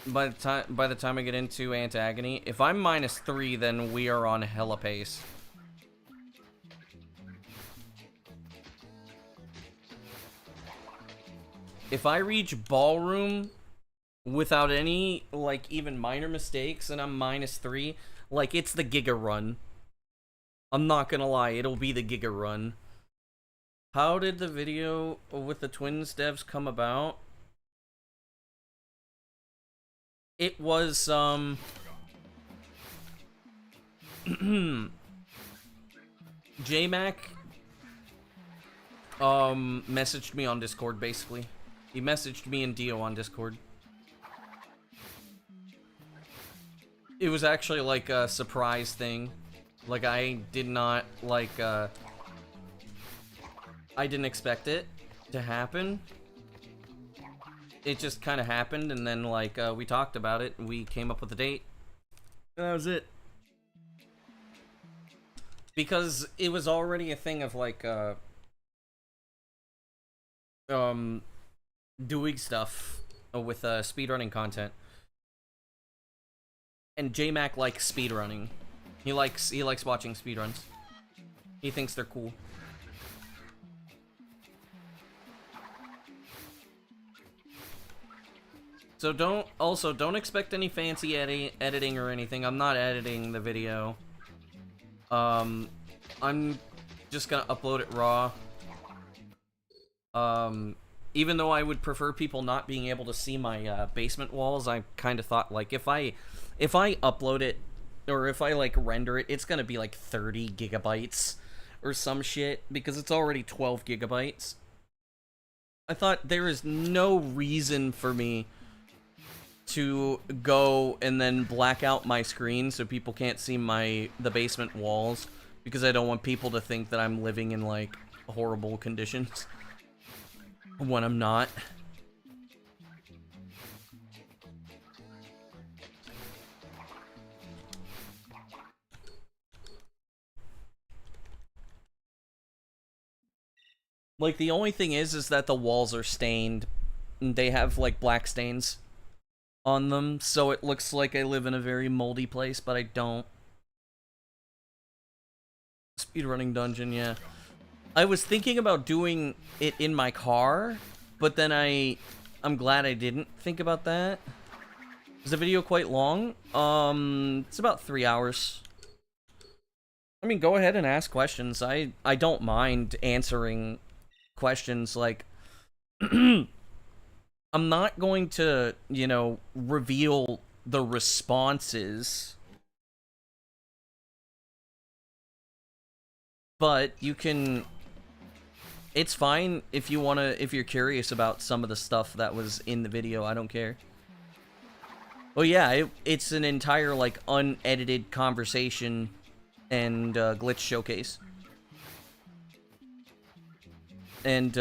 by the time I get into Antagony. If I'm -3, then we are on hella pace. If I reach Ballroom without any, like, even minor mistakes, and I'm -3, like, it's the Giga run. I'm not gonna lie, it'll be the Giga run. How did the video with the Twins devs come about? It was, JMac, messaged me on Discord, basically. He messaged me and Dio on Discord. It was actually like a surprise thing. Like, I did not, like, I didn't expect it to happen. It just kind of happened, and then, like, we talked about it, and we came up with a date. And that was it. Because it was already a thing of, like, doing stuff with speedrunning content. And J-Mac likes speedrunning. He likes watching speedruns. He thinks they're cool. So don't expect any fancy editing or anything. I'm not editing the video. I'm just gonna upload it raw. Even though I would prefer people not being able to see my basement walls, I kind of thought, like, if I upload it, or if I, like, render it, it's gonna be, like, 30 gigabytes or some shit, because it's already 12 gigabytes. I thought there is no reason for me to go and then black out my screen so people can't see the basement walls, because I don't want people to think that I'm living in, like, horrible conditions when I'm not. Like, the only thing is that the walls are stained. They have, like, black stains on them, so it looks like I live in a very moldy place, but I don't. Speedrunning dungeon, yeah. I was thinking about doing it in my car, but then I'm glad I didn't think about that. Is the video quite long? It's about 3 hours. I mean, go ahead and ask questions. I don't mind answering questions, like... I'm not going to, you know, reveal the responses. But you can... It's fine if you wanna, if you're curious about some of the stuff that was in the video, I don't care. Well, yeah, it's an entire, like, unedited conversation and glitch showcase. And,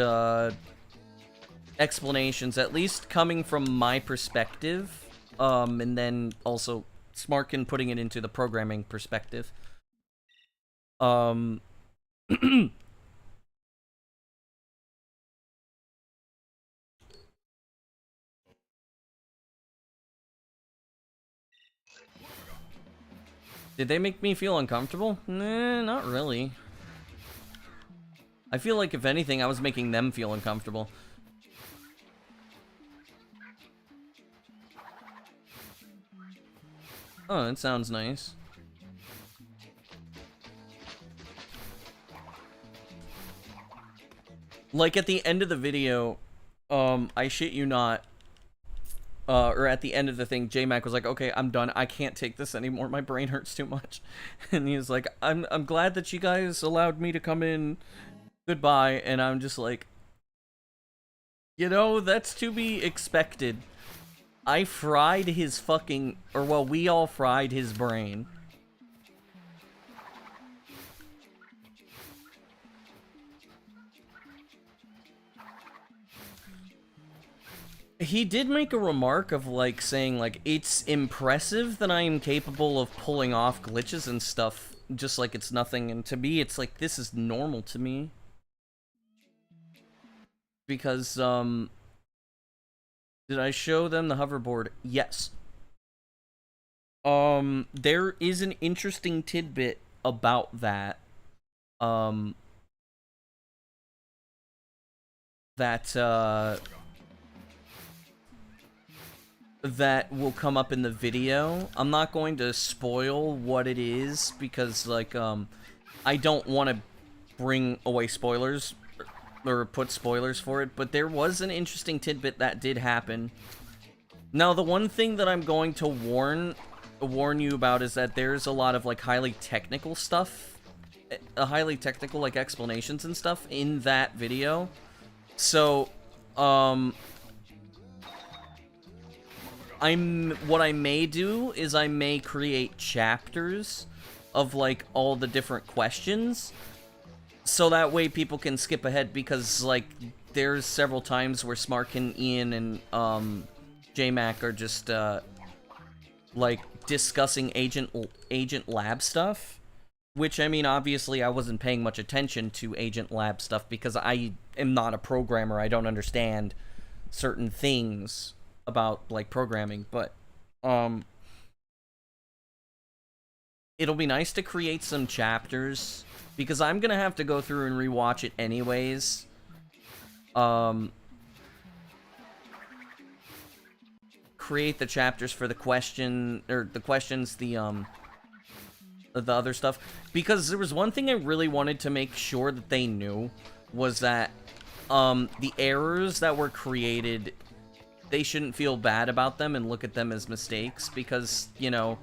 explanations, at least coming from my perspective, and then also Smarkin putting it into the programming perspective. Did they make me feel uncomfortable? Nah, not really. I feel like, if anything, I was making them feel uncomfortable. Oh, that sounds nice. Like, at the end of the video, I shit you not, or at the end of the thing, J-Mac was like, okay, I'm done. I can't take this anymore. My brain hurts too much. And he was like, I'm glad that you guys allowed me to come in. Goodbye. And I'm just like, you know, that's to be expected. I fried his fucking... Or, well, we all fried his brain. He did make a remark of, like, saying, like, it's impressive that I am capable of pulling off glitches and stuff, just like it's nothing. And to me, it's like, this is normal to me. Because, did I show them the hoverboard? Yes. There is an interesting tidbit about that. That will come up in the video. I'm not going to spoil what it is, because, like, I don't want to bring away spoilers, or put spoilers for it, but there was an interesting tidbit that did happen. Now, the one thing that I'm going to warn you about is that there's a lot of, like, highly technical stuff highly technical, like, explanations and stuff in that video. So, what I may do is I may create chapters of, like, all the different questions, so that way people can skip ahead, because, like, there's several times where Smarkin, Ian, and, JMac are just, like, discussing Agent Lab stuff, which, I mean, obviously I wasn't paying much attention to Agent Lab stuff, because I am not a programmer, I don't understand certain things about, like, programming, but, it'll be nice to create some chapters, because I'm gonna have to go through and rewatch it anyways. Create the chapters for the questions, the other stuff, because there was one thing I really wanted to make sure that they knew, was that, the errors that were created, they shouldn't feel bad about them and look at them as mistakes, because, you know,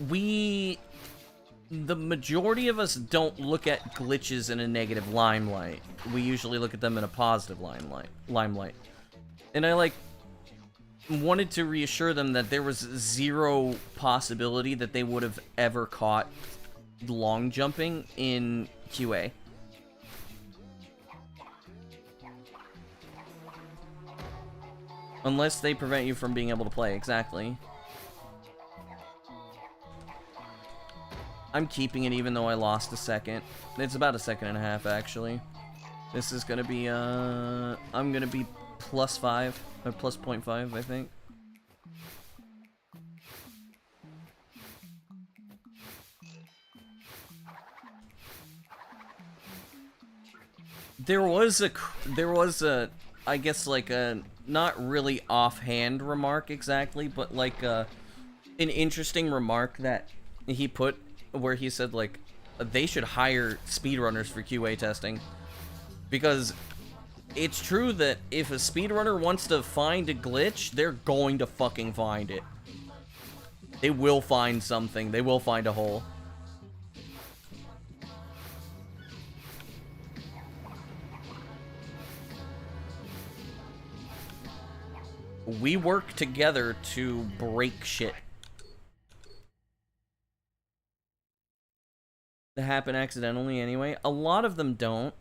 the majority of us don't look at glitches in a negative limelight. We usually look at them in a positive limelight. And I, like, wanted to reassure them that there was zero possibility that they would have ever caught long jumping in QA. Unless they prevent you from being able to play, exactly. I'm keeping it even though I lost a second. It's about a second and a half, actually. This is gonna be, I'm gonna be +5, or +0.5, I think. There was a, I guess, like, a not really offhand remark exactly, but like an interesting remark that he put, where he said, like, they should hire speedrunners for QA testing, because it's true that if a speedrunner wants to find a glitch, they're going to fucking find it. They will find something. They will find a hole. We work together to break shit. That happen accidentally anyway. A lot of them don't.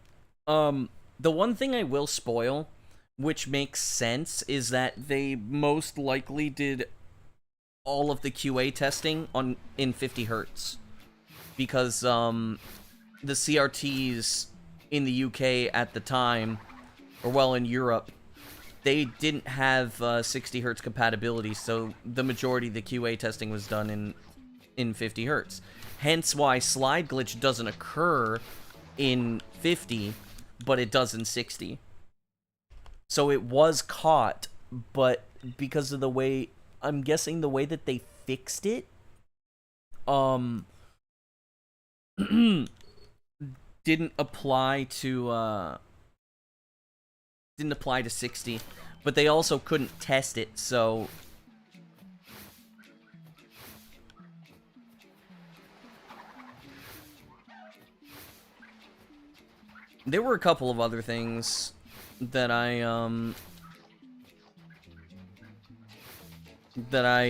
The one thing I will spoil, which makes sense, is that they most likely did all of the QA testing in 50 Hertz. Because, the CRTs in the UK at the time, or well, in Europe, they didn't have 60 Hertz compatibility, so the majority of the QA testing was done in 50 Hertz. Hence why slide glitch doesn't occur in 50, but it does in 60. So it was caught, but because of the way, I'm guessing the way that they fixed it, didn't apply to 60, but they also couldn't test it, so there were a couple of other things that I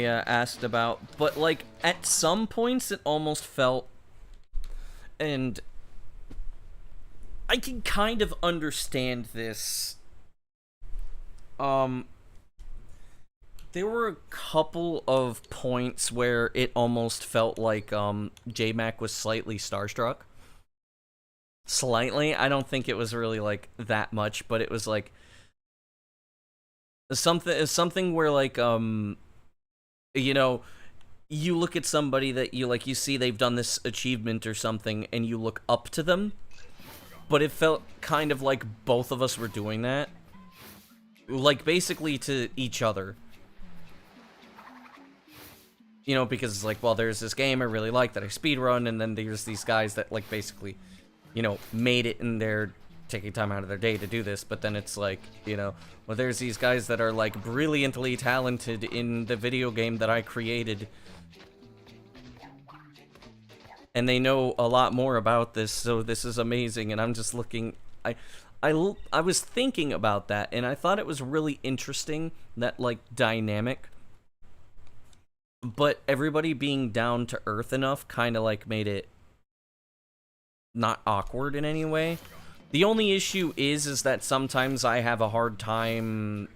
asked about, but, like, at some points it almost felt, and I can kind of understand this. There were a couple of points where it almost felt like, JMac was slightly starstruck. Slightly. I don't think it was really, like, that much, but it was, like, something where, like, you know, you look at somebody that you see they've done this achievement or something, and you look up to them, but it felt kind of like both of us were doing that. Like, basically to each other. You know, because it's like, well, there's this game I really like that I speedrun, and then there's these guys that, like, basically, you know, made it, and they're taking time out of their day to do this, but then it's like, you know, well, there's these guys that are, like, brilliantly talented in the video game that I created. and they know a lot more about this, so this is amazing. And I'm just looking, I was thinking about that, and I thought it was really interesting, that, like, dynamic. But everybody being down to earth enough kind of, like, made it not awkward in any way. The only issue is that sometimes I have a hard time,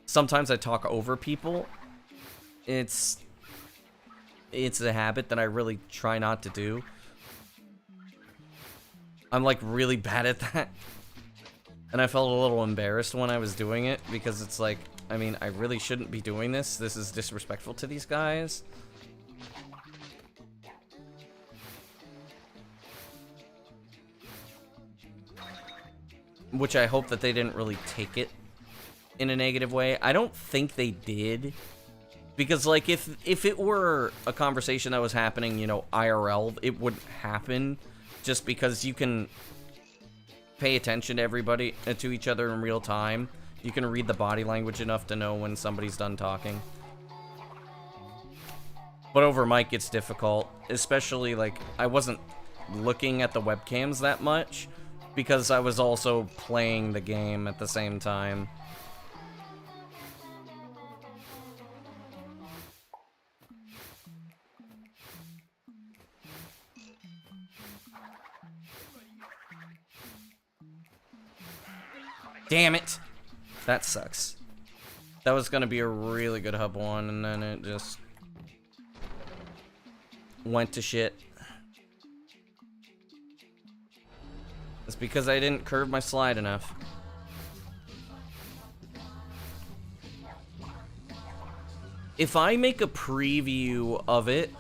sometimes I talk over people. It's a habit that I really try not to do. I'm, like, really bad at that. And I felt a little embarrassed when I was doing it, because it's like, I mean, I really shouldn't be doing this. This is disrespectful to these guys. Which I hope that they didn't really take it in a negative way. I don't think they did. Because, like, if it were a conversation that was happening, you know, IRL, it wouldn't happen. Just because you can pay attention to everybody, to each other in real time. You can read the body language enough to know when somebody's done talking. But over mic, it's difficult. Especially, like, I wasn't looking at the webcams that much, because I was also playing the game at the same time. Damn it! That sucks. That was gonna be a really good hub one, and then it just went to shit. It's because I didn't curve my slide enough. If I make a preview of it,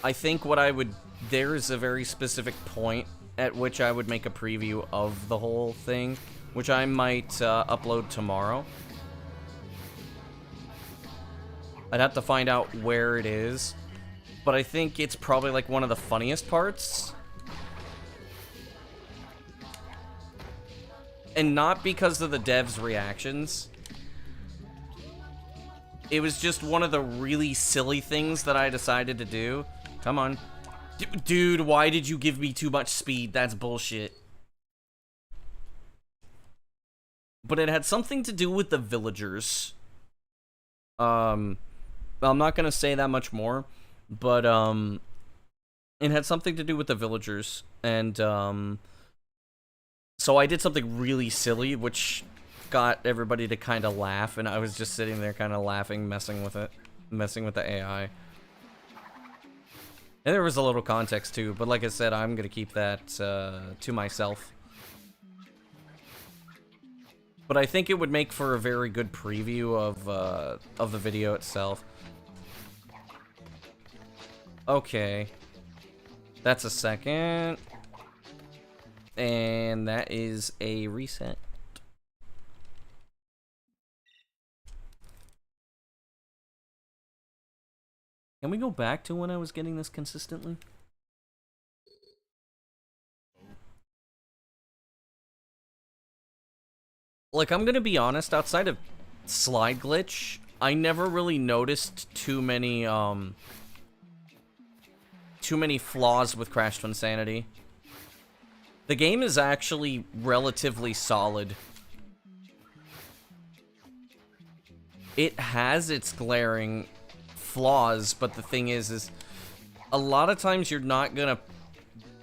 I think what I would... There's a very specific point at which I would make a preview of the whole thing, which I might upload tomorrow. I'd have to find out where it is, but I think it's probably like one of the funniest parts. And not because of the devs' reactions. It was just one of the really silly things that I decided to do. Come on. Dude, why did you give me too much speed? That's bullshit. But it had something to do with the villagers. I'm not gonna say that much more, but it had something to do with the villagers, and so I did something really silly, which got everybody to kind of laugh, and I was just sitting there kind of laughing, messing with it, messing with the AI. And there was a little context too, but like I said, I'm gonna keep that to myself. But I think it would make for a very good preview of the video itself. Okay. That's a second. And that is a reset. Can we go back to when I was getting this consistently? Like, I'm gonna be honest, outside of slide glitch, I never really noticed too many flaws with Crash Twinsanity. The game is actually relatively solid. It has its glaring flaws, but the thing is a lot of times you're not gonna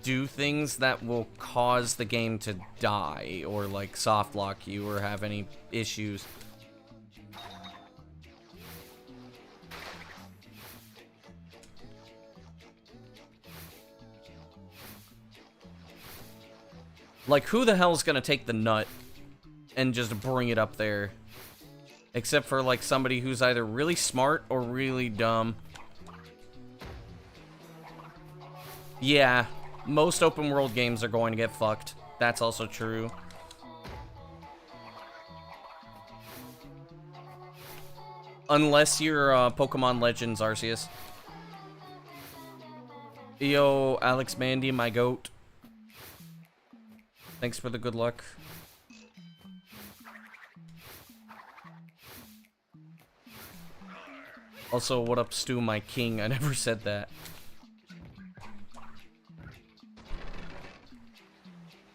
do things that will cause the game to die, or like soft lock you, or have any issues. Like, who the hell's gonna take the nut and just bring it up there? Except for, like, somebody who's either really smart or really dumb. Yeah, most open world games are going to get fucked. That's also true. Unless you're Pokemon Legends Arceus. Yo, Alex Mandy, my goat. Thanks for the good luck. Also, what up, Stu, my king? I never said that.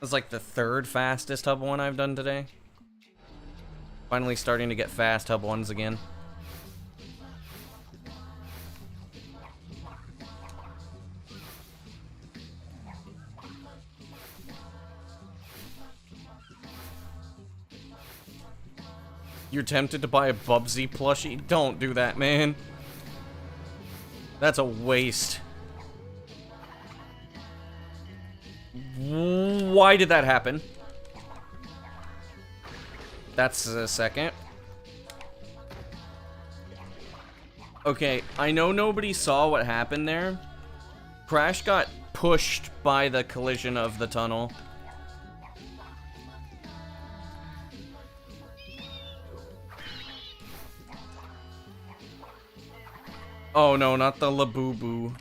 It's like the third fastest hub 1 I've done today. Finally starting to get fast hub 1s again. You're tempted to buy a Bubsy plushie? Don't do that, man. That's a waste. Why did that happen? That's a second. Okay, I know nobody saw what happened there. Crash got pushed by the collision of the tunnel. Oh no, not the Labubu.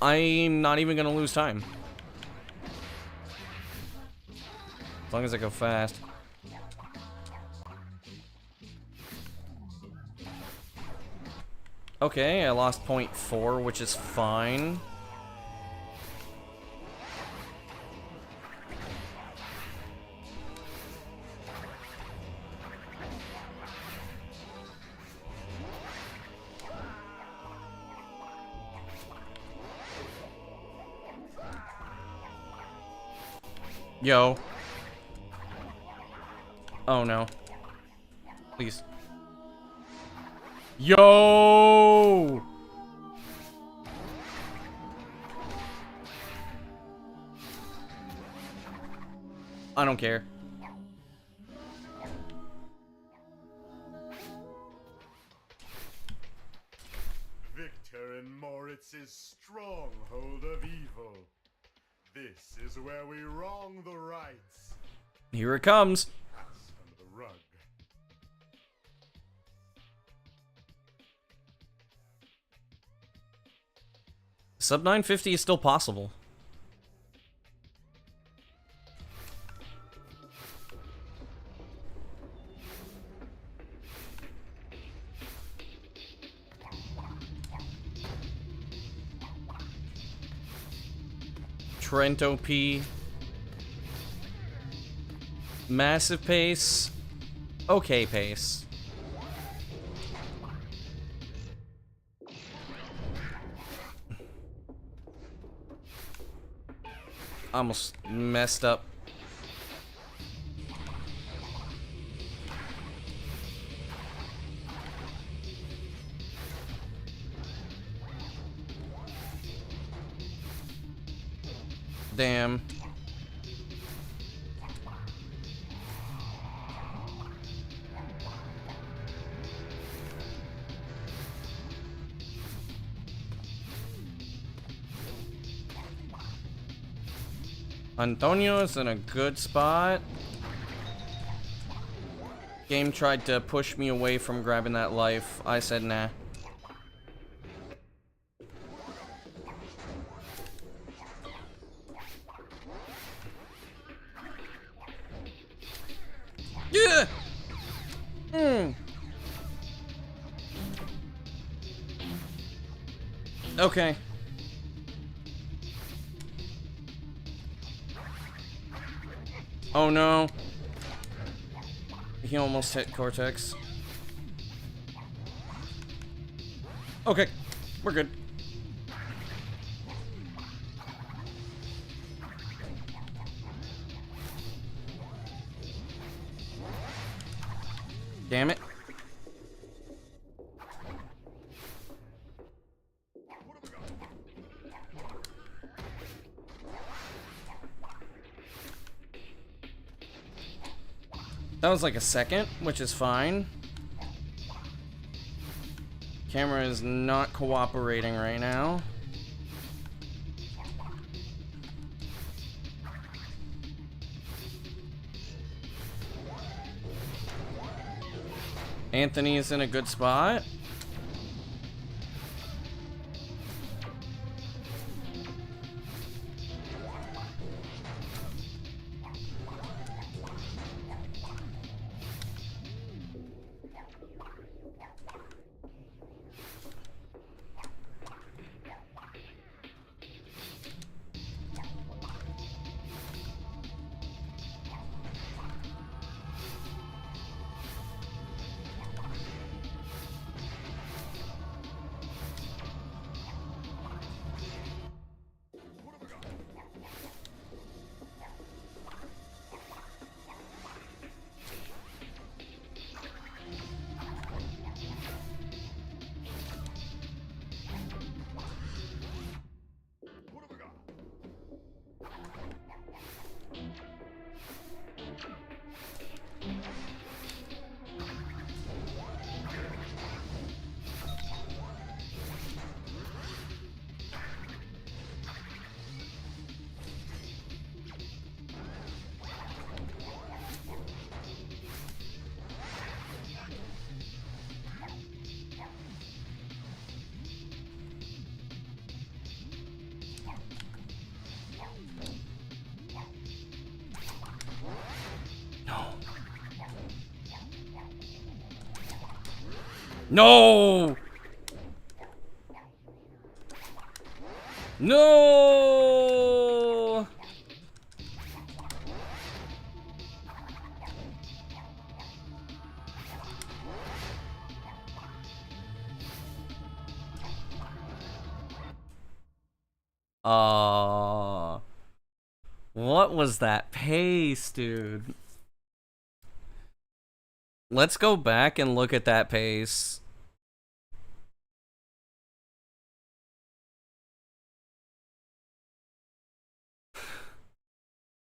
I'm not even gonna lose time. As long as I go fast. Okay, I lost 0.4, which is fine. Yo. Oh no. Please. Yo! I don't care. Victor in Moritz's stronghold of evil. This is where we wrong the rights. Here it comes. Under the rug. Sub 950 is still possible. Trento P. Massive pace. Okay pace. Almost messed up. Damn. Antonio's in a good spot. Game tried to push me away from grabbing that life. I said nah. Yeah. Okay. Oh no. He almost hit Cortex. Okay, we're good. Damn it. That was like a second, which is fine. Camera is not cooperating right now. Anthony is in a good spot. No! No! What was that pace, dude? Let's go back and look at that pace.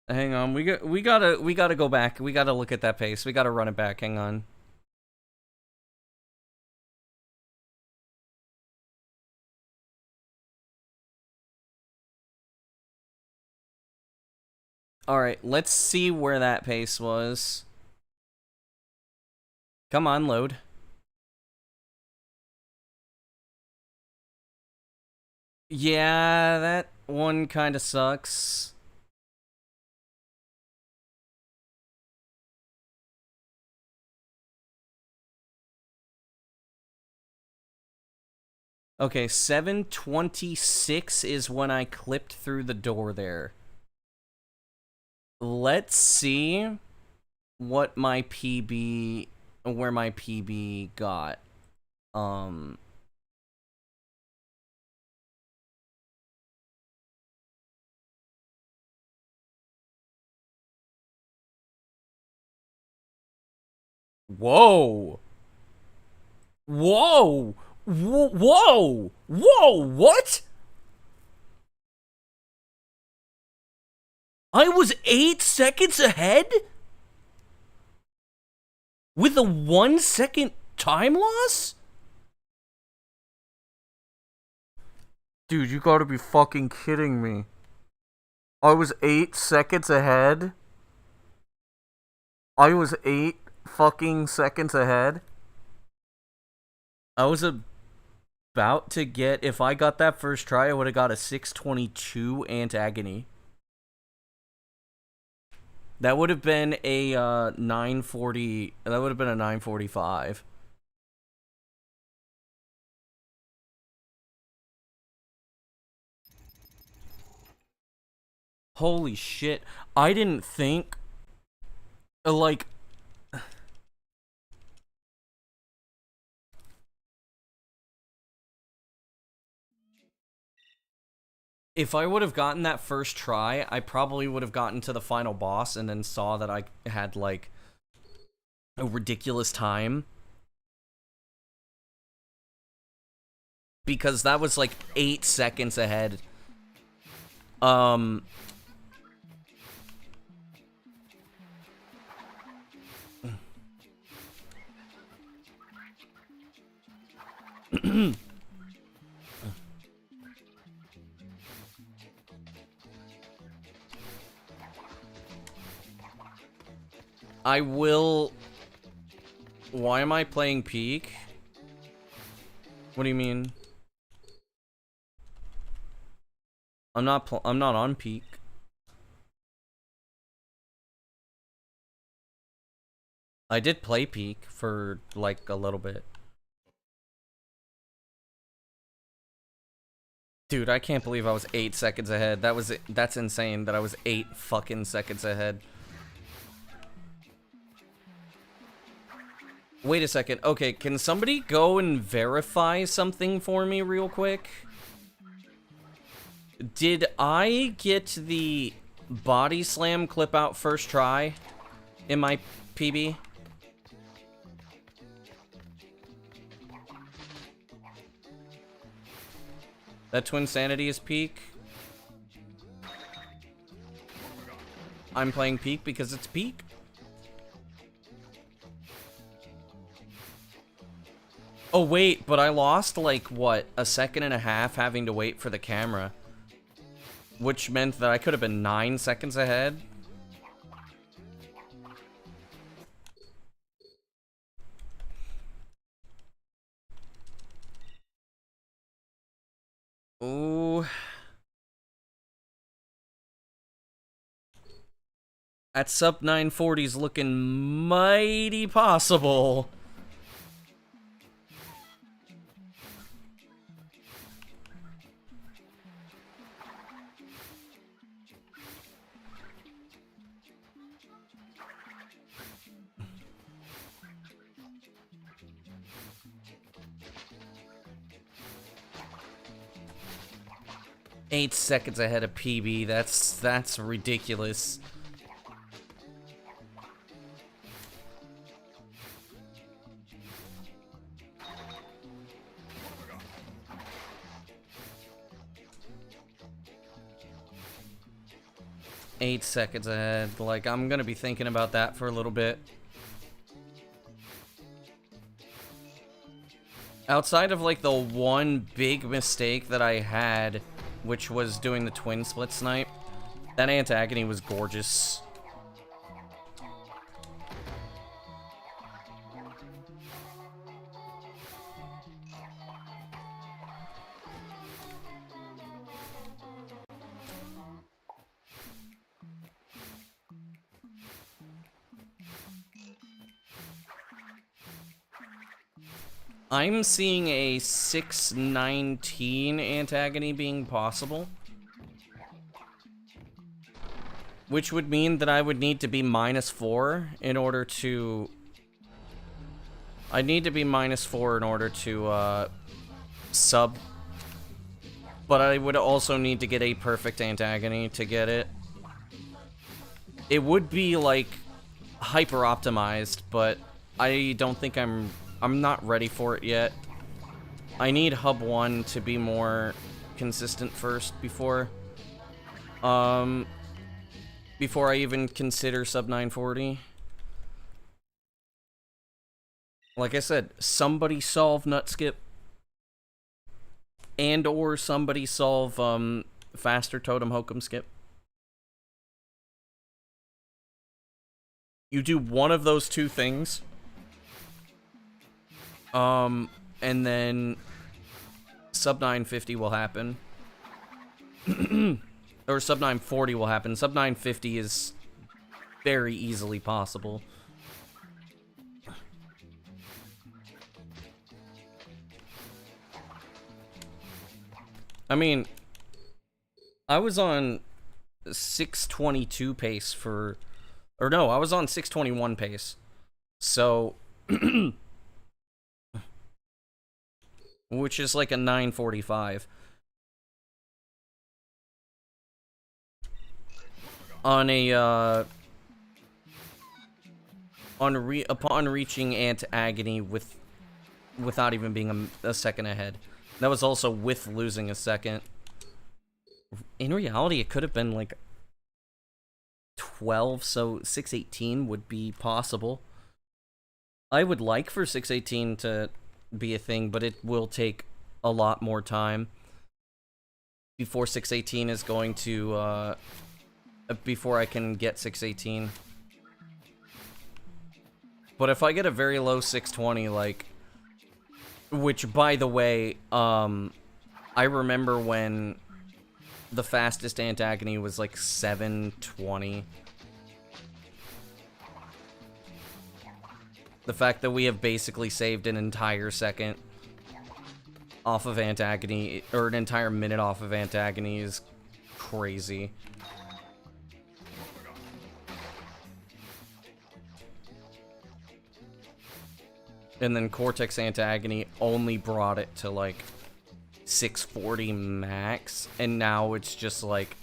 Hang on, we gotta go back. We gotta look at that pace. We gotta run it back. Hang on. Alright, let's see where that pace was. Come on, load. Yeah, that one kinda sucks. Okay, 7:26 is when I clipped through the door there. Let's see what my PB, where my PB got. Whoa! Whoa! Whoa! Whoa! What? I was 8 seconds ahead? With a 1 second time loss? Dude, you gotta be fucking kidding me. I was 8 seconds ahead? I was 8 fucking seconds ahead? I was about to get, if I got that first try, I would have got a 622 Antagony. That would have been a 940, that would have been a 945. Holy shit. I didn't think, like, if I would have gotten that first try, I probably would have gotten to the final boss and then saw that I had, like, a ridiculous time. Because that was, like, 8 seconds ahead. I will... Why am I playing Peak? What do you mean? I'm not on Peak. I did play Peak for, like, a little bit. Dude, I can't believe I was 8 seconds ahead. That's insane that I was 8 fucking seconds ahead. Wait a second. Okay, can somebody go and verify something for me real quick? Did I get the body slam clip out first try in my PB? That Twinsanity is Peak. I'm playing Peak because it's Peak. Oh wait, but I lost like, what, a second and a half having to wait for the camera. Which meant that I could have been 9 seconds ahead. Ooh. That sub 940's looking mighty possible. 8 seconds ahead of PB. That's ridiculous. Eight seconds ahead. Like, I'm gonna be thinking about that for a little bit. Outside of, like, the one big mistake that I had, which was doing the twin split snipe, that Antagony was gorgeous. I'm seeing a 619 Antagony being possible. Which would mean that I would need to be -4 in order to... I'd need to be -4 in order to, sub. But I would also need to get a perfect Antagony to get it. It would be, like, hyper-optimized, but I don't think I'm not ready for it yet. I need Hub 1 to be more consistent first before I even consider sub 940. Like I said, somebody solve Nutskip. And or somebody solve faster Totem Hokum Skip. You do one of those two things. And then sub 950 will happen. Or sub 940 will happen. Sub 950 is very easily possible. I mean, I was on 622 pace for... Or no, I was on 621 pace. So... which is like a 945. On a, upon reaching Antagony without even being a second ahead. That was also with losing a second. In reality, it could have been like 12, so 618 would be possible. I would like for 618 to be a thing, but it will take a lot more time before 618 is going to, before I can get 618. But if I get a very low 620, like, which, by the way, I remember when the fastest Antagony was like 720. The fact that we have basically saved an entire second off of Antagony, or an entire minute off of Antagony, is crazy. And then Cortex Antagony only brought it to like 640 max, and now it's just like...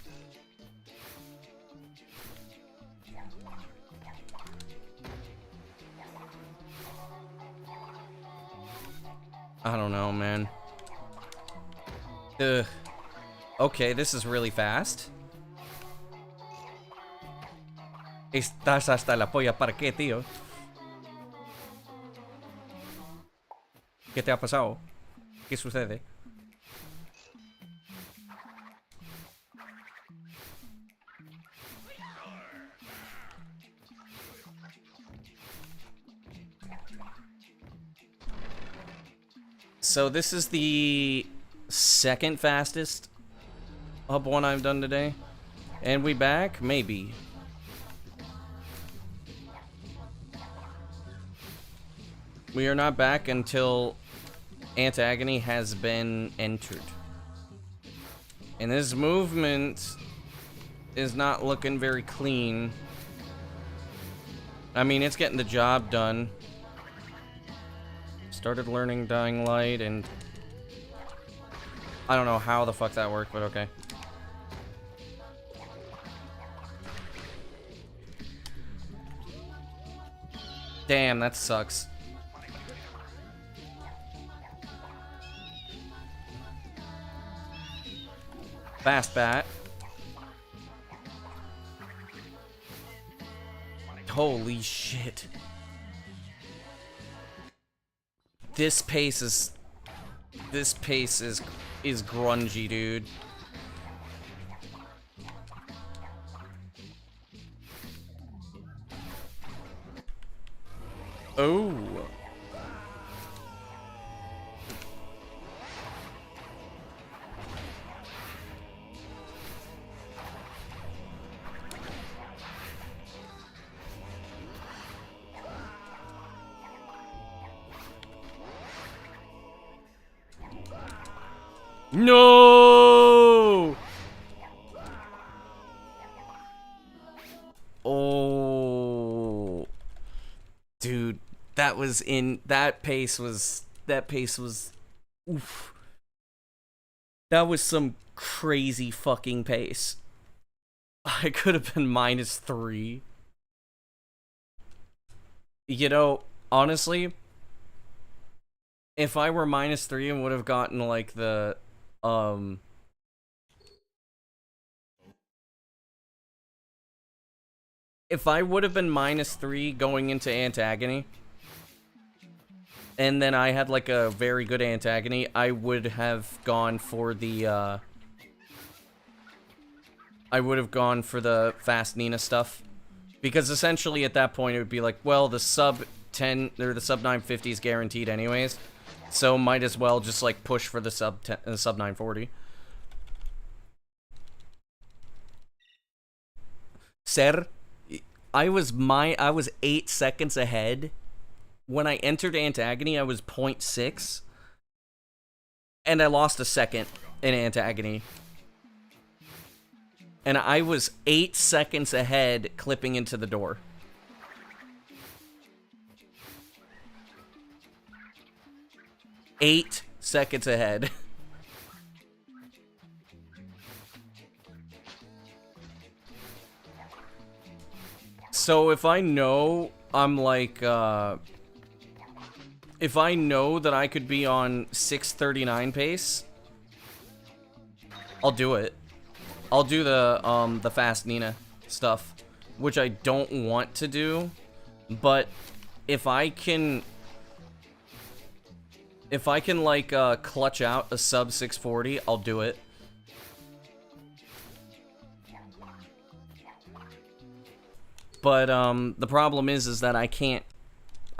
I don't know, man. Ugh. Okay, this is really fast. Estás hasta la polla, ¿para qué, tío? ¿Qué te ha pasado? ¿Qué sucede? So this is the second fastest hub one I've done today. And we back? Maybe. We are not back until Antagony has been entered. And this movement is not looking very clean. I mean, it's getting the job done. Started learning Dying Light, and I don't know how the fuck that worked, but okay. Damn, that sucks. Fast bat. Holy shit. This pace is grungy, dude. Oh. No! Oh. Dude, that pace was oof. That was some crazy fucking pace. I could have been -3. You know, honestly, if I were -3 and would have gotten like the if I would have been -3 going into Antagony, and then I had like a very good Antagony, I would have gone for the fast Nina stuff. Because essentially at that point it would be like, well, the sub 10 or the sub 950 is guaranteed anyways. So might as well just like push for the sub 940. Sir, I was 8 seconds ahead. When I entered Antagony, I was 0.6. And I lost a second in Antagony. And I was 8 seconds ahead clipping into the door. Eight seconds ahead. So if I know I'm like, if I know that I could be on 639 pace, I'll do it. I'll do the fast Nina stuff, which I don't want to do, but if I can like clutch out a sub 640, I'll do it. But the problem is that I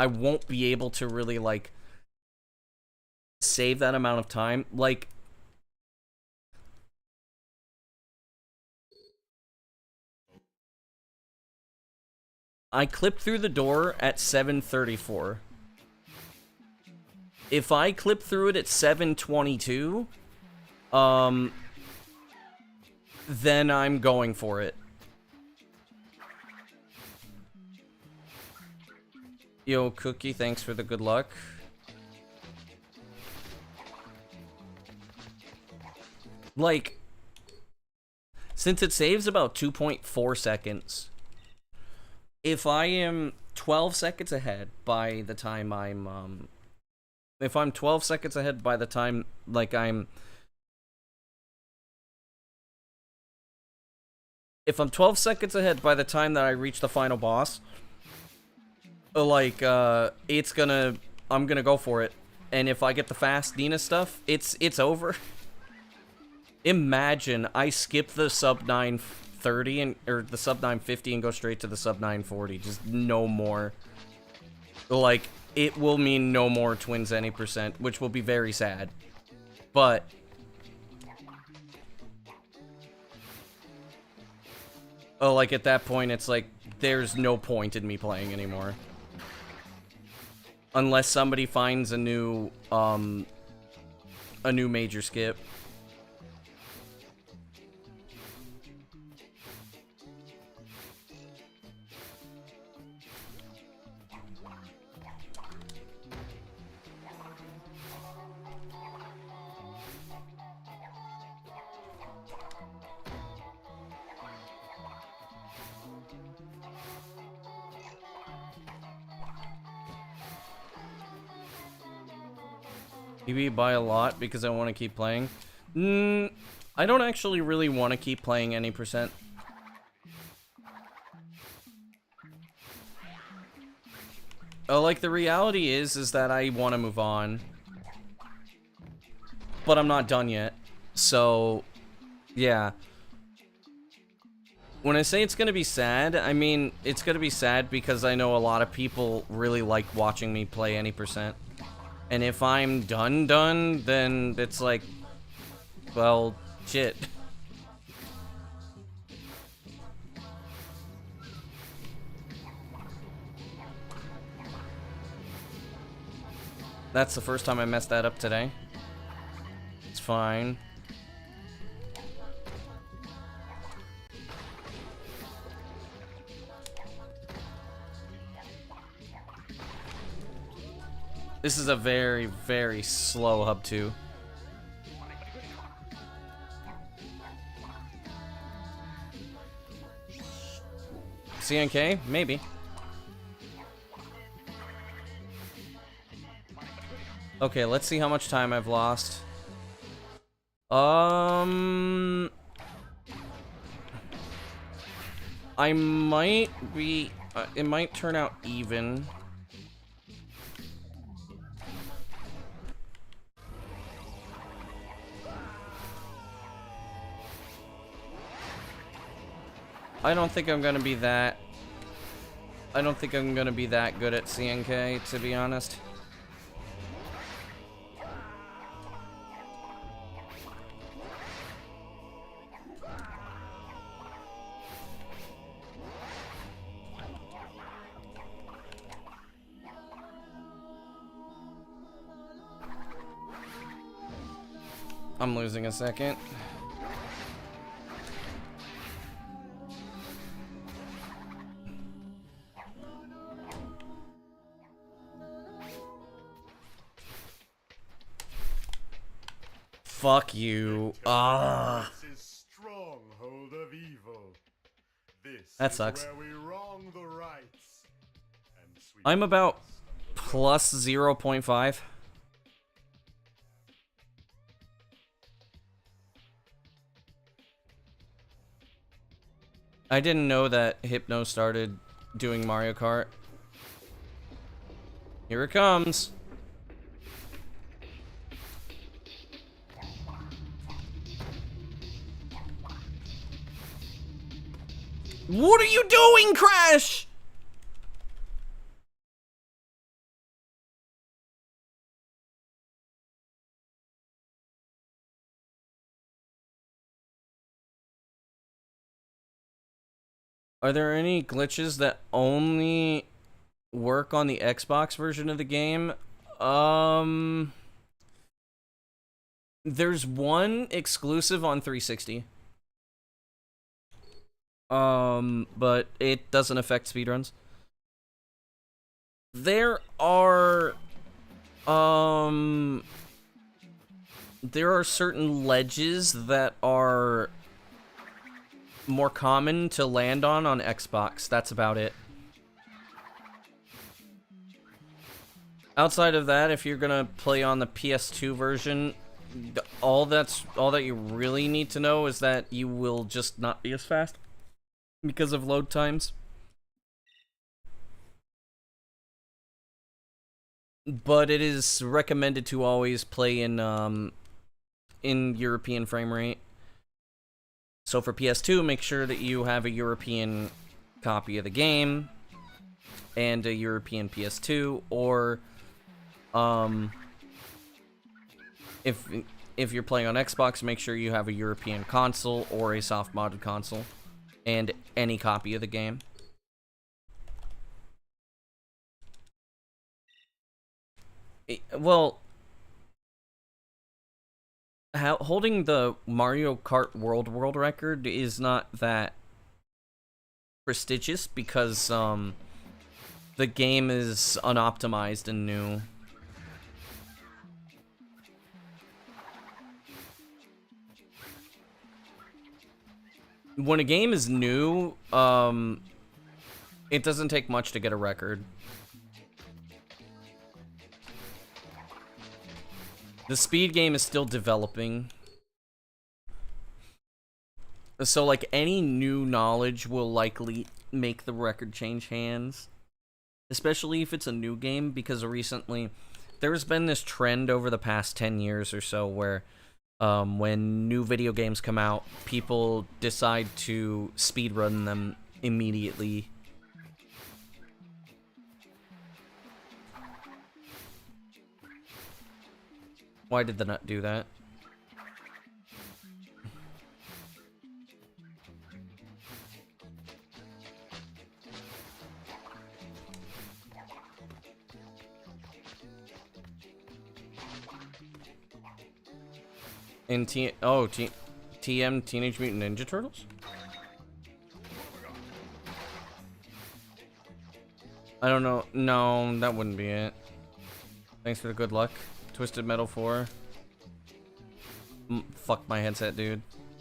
won't be able to really like save that amount of time. Like, I clipped through the door at 7:34. If I clip through it at 7:22, then I'm going for it. Yo, Cookie, thanks for the good luck. Like, since it saves about 2.4 seconds, if I am 12 seconds ahead by the time I'm, if I'm 12 seconds ahead by the time, like, if I'm 12 seconds ahead by the time that I reach the final boss, like, I'm gonna go for it. And if I get the fast Nina stuff, it's over. Imagine I skip the sub 930 or the sub 950 and go straight to the sub 940. Just no more. Like, it will mean no more Twinsanity percent, which will be very sad. But like at that point, it's like there's no point in me playing anymore. Unless somebody finds a new major skip. Maybe buy a lot because I want to keep playing. I don't actually really want to keep playing any percent. Oh, like, the reality is that I want to move on. But I'm not done yet. So, yeah. When I say it's gonna be sad, I mean, it's gonna be sad because I know a lot of people really like watching me play any percent. And if I'm done, then it's like, well, shit. That's the first time I messed that up today. It's fine. This is a very, very slow hub 2. CNK? Maybe. Okay, let's see how much time I've lost. I might be... it might turn out even. I don't think I'm gonna be that... I don't think I'm gonna be that good at CNK, to be honest. I'm losing a second. Fuck you. Ah. Stronghold of evil. This that sucks. Where we wrong the rights and I'm about plus 0.5. I didn't know that Hypno started doing Mario Kart. Here it comes. What are you doing, Crash? Are there any glitches that only work on the Xbox version of the game? There's one exclusive on 360. But it doesn't affect speedruns. There are certain ledges that are more common to land on Xbox. That's about it. Outside of that, if you're gonna play on the PS2 version, all that you really need to know is that you will just not be as fast because of load times. But it is recommended to always play in European frame rate. So for PS2, make sure that you have a European copy of the game and a European PS2, or if you're playing on Xbox, make sure you have a European console or a soft modded console and any copy of the game. Well, holding the Mario Kart world record is not that prestigious because the game is unoptimized and new. When a game is new, it doesn't take much to get a record. The speed game is still developing. So, like, any new knowledge will likely make the record change hands. Especially if it's a new game, because recently there's been this trend over the past 10 years or so where when new video games come out, people decide to speedrun them immediately. Why did the nut do that? In TM Teenage Mutant Ninja Turtles? I don't know. No, that wouldn't be it. Thanks for the good luck. Twisted Metal 4. Fuck my headset, dude.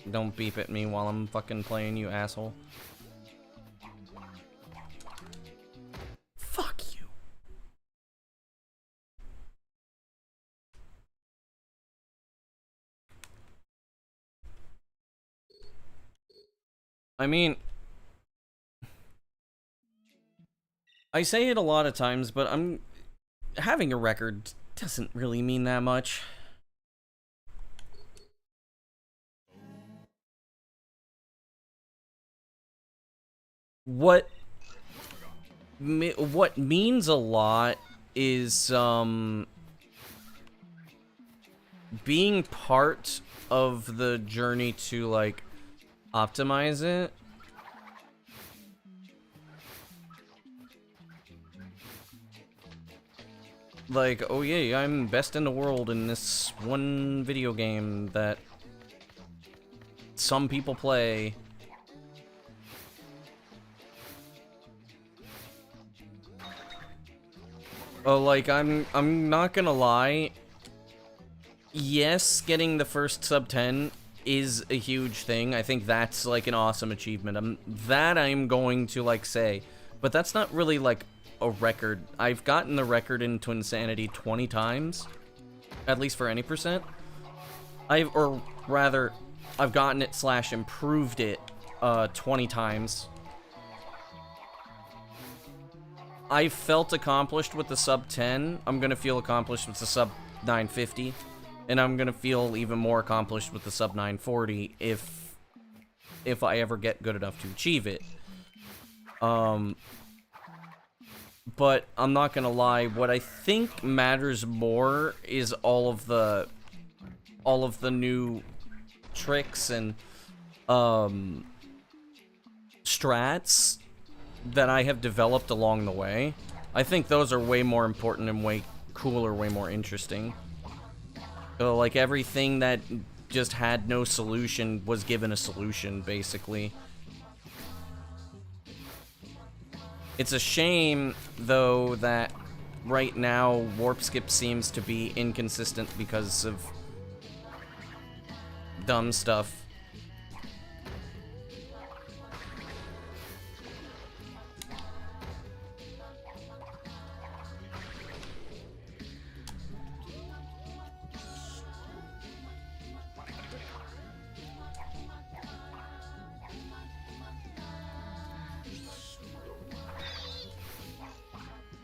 Don't beep at me while I'm fucking playing, you asshole. Fuck you. I mean, I say it a lot of times, but having a record doesn't really mean that much. What means a lot is being part of the journey to, like, optimize it. Like, oh yeah, I'm best in the world in this one video game that some people play. Oh, like, I'm not gonna lie. Yes, getting the first sub 10 is a huge thing. I think that's, like, an awesome achievement. I'm going to, like, say. But that's not really, like, a record. I've gotten the record in Twinsanity 20 times. At least for any percent. I've gotten it / improved it 20 times. I felt accomplished with the sub 10. I'm gonna feel accomplished with the sub 950. And I'm gonna feel even more accomplished with the sub 940 if I ever get good enough to achieve it. But I'm not gonna lie, what I think matters more is all of the new tricks and strats that I have developed along the way. I think those are way more important and way cooler, way more interesting. So, like, everything that just had no solution was given a solution, basically. It's a shame, though, that right now Warp Skip seems to be inconsistent because of dumb stuff.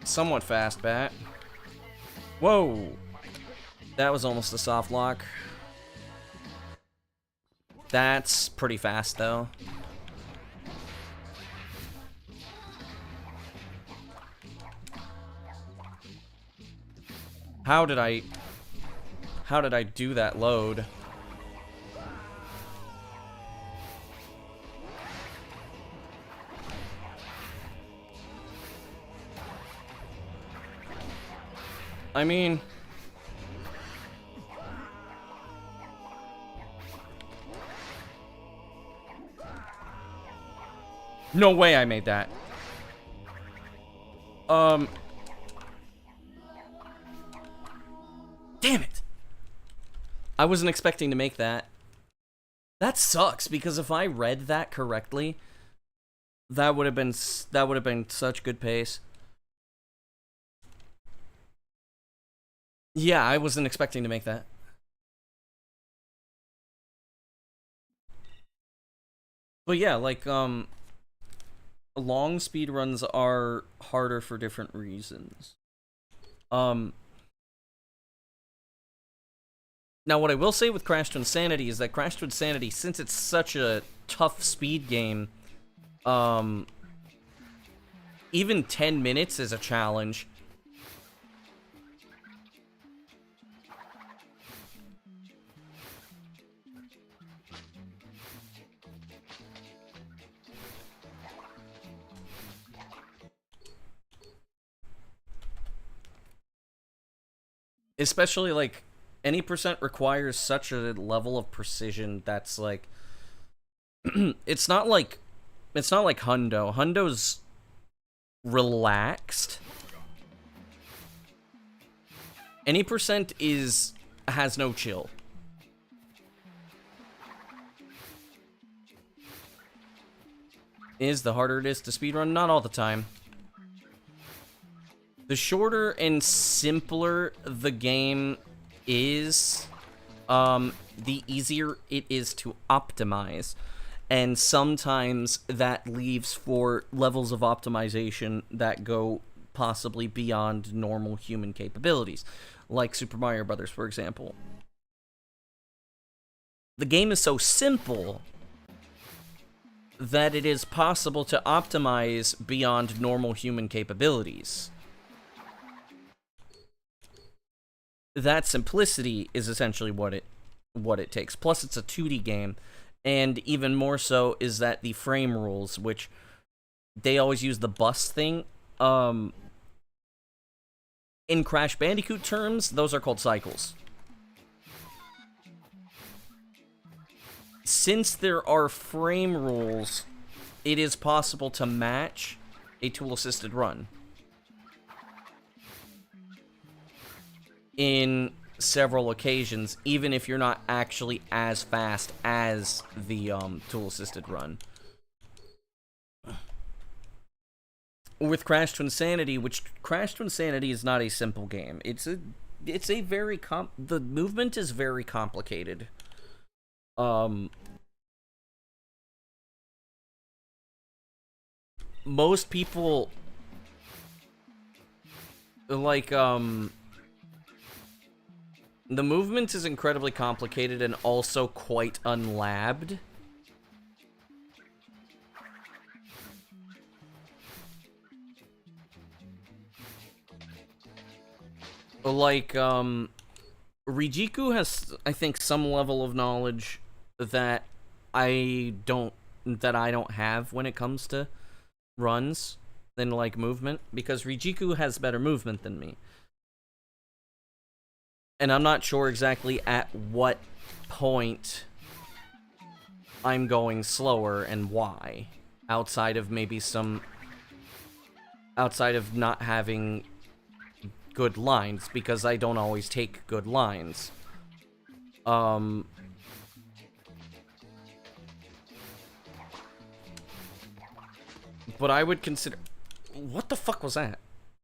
Somewhat fast, bat. Whoa! That was almost a soft lock. That's pretty fast, though. How did I do that load? I mean, no way I made that. Damn it. I wasn't expecting to make that. That sucks, because if I read that correctly, that would have been such good pace. Yeah, I wasn't expecting to make that. But yeah, like, long speedruns are harder for different reasons. Now what I will say with Crash Twinsanity is that Crash Twinsanity, since it's such a tough speed game, even 10 minutes is a challenge. Especially, like, any percent requires such a level of precision that's, like... it's not like Hundo. Hundo's relaxed. Any percent has no chill. The harder it is to speedrun? Not all the time. The shorter and simpler the game is, the easier it is to optimize. And sometimes that leaves for levels of optimization that go possibly beyond normal human capabilities. Like Super Mario Brothers, for example. The game is so simple that it is possible to optimize beyond normal human capabilities. That simplicity is essentially what it takes. Plus, it's a 2D game, and even more so is that the frame rules, which they always use the bus thing. In Crash Bandicoot terms, those are called cycles. Since there are frame rules, it is possible to match a tool-assisted run in several occasions, even if you're not actually as fast as the tool-assisted run. With Crash Twinsanity, which Crash Twinsanity is not a simple game. It's a very the movement is very complicated. Most people like the movement is incredibly complicated and also quite unlabbed. Like, Rijiku has, I think, some level of knowledge that I don't have when it comes to runs than, like, movement, because Rijiku has better movement than me. And I'm not sure exactly at what point I'm going slower and why. Outside of not having good lines, because I don't always take good lines. But I would consider... What the fuck was that?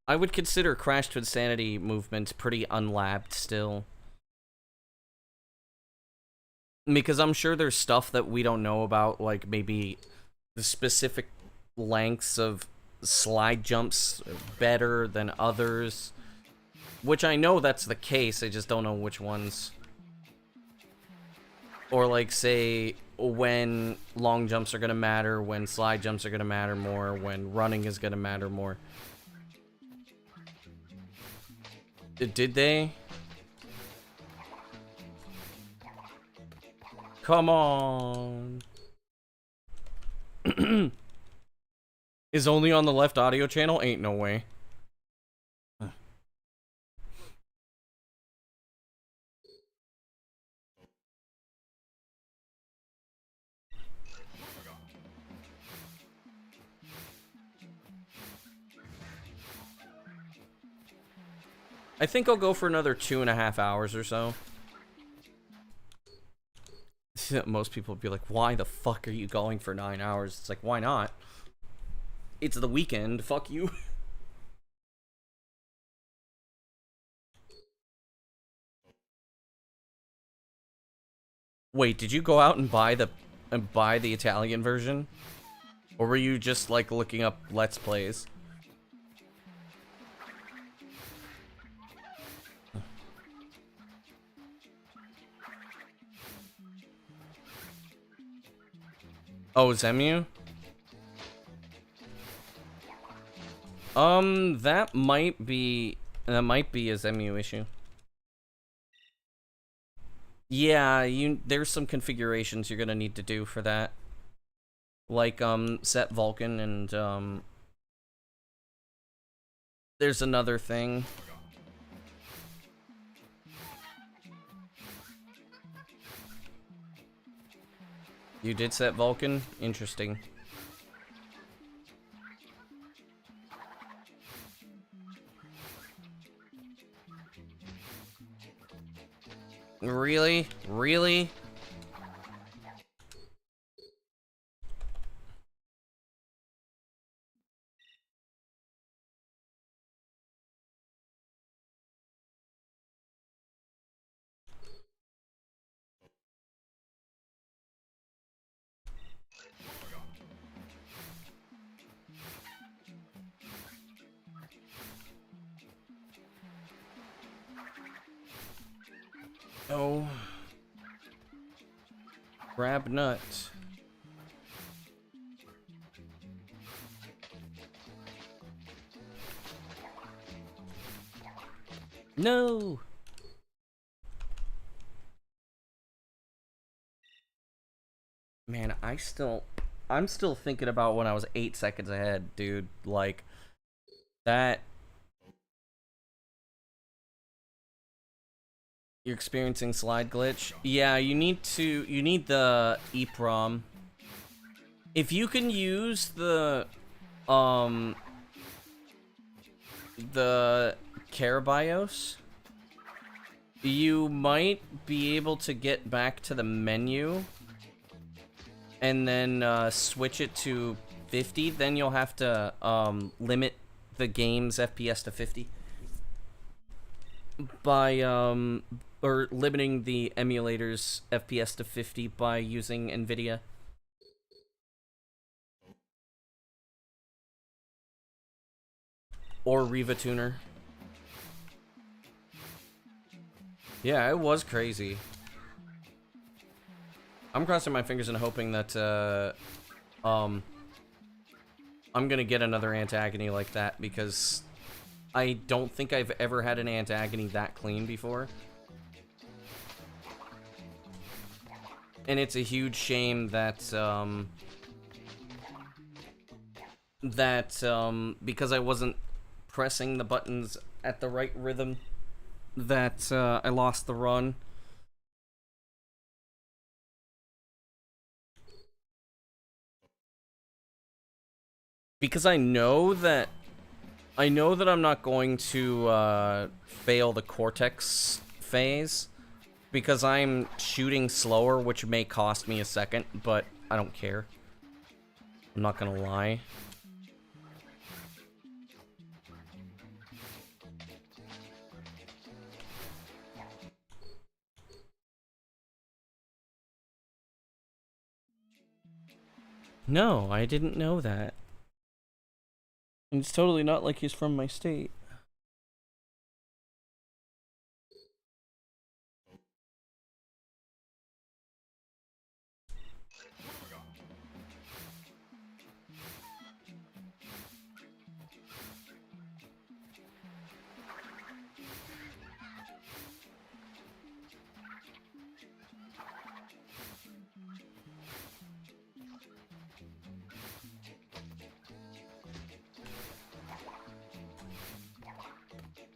I would consider Crash Twinsanity movement pretty unlabbed still. Because I'm sure there's stuff that we don't know about, like maybe the specific lengths of slide jumps better than others. Which I know that's the case, I just don't know which ones. Or like, say, when long jumps are gonna matter, when slide jumps are gonna matter more, when running is gonna matter more. Did they? Come on. Is only on the left audio channel? Ain't no way. I think I'll go for another 2.5 hours or so. Most people would be like, why the fuck are you going for 9 hours? It's like, why not? It's the weekend, fuck you. Wait, did you go out and buy the and buy the Italian version? Or were you just, like, looking up Let's Plays? Oh, Zemu? That might be a Zemu issue. Yeah, there's some configurations you're gonna need to do for that. Like, set Vulkan and, there's another thing. You did set Vulkan? Interesting. Really? Really? Oh. Grab nut. No. Man, I'm still thinking about when I was 8 seconds ahead, dude. Like, that. You're experiencing slide glitch? Yeah, you need the EEPROM. If you can use the Carabios, you might be able to get back to the menu and then switch it to 50. Then you'll have to limit the game's FPS to 50 by or limiting the emulator's FPS to 50 by using NVIDIA. Or Riva Tuner. Yeah, it was crazy. I'm crossing my fingers and hoping that I'm gonna get another Antagony like that, because I don't think I've ever had an Antagony that clean before. And it's a huge shame that, because I wasn't pressing the buttons at the right rhythm, that, I lost the run. Because I know that I'm not going to, fail the Cortex phase, because I'm shooting slower, which may cost me a second, but I don't care. I'm not gonna lie. No, I didn't know that. And it's totally not like he's from my state.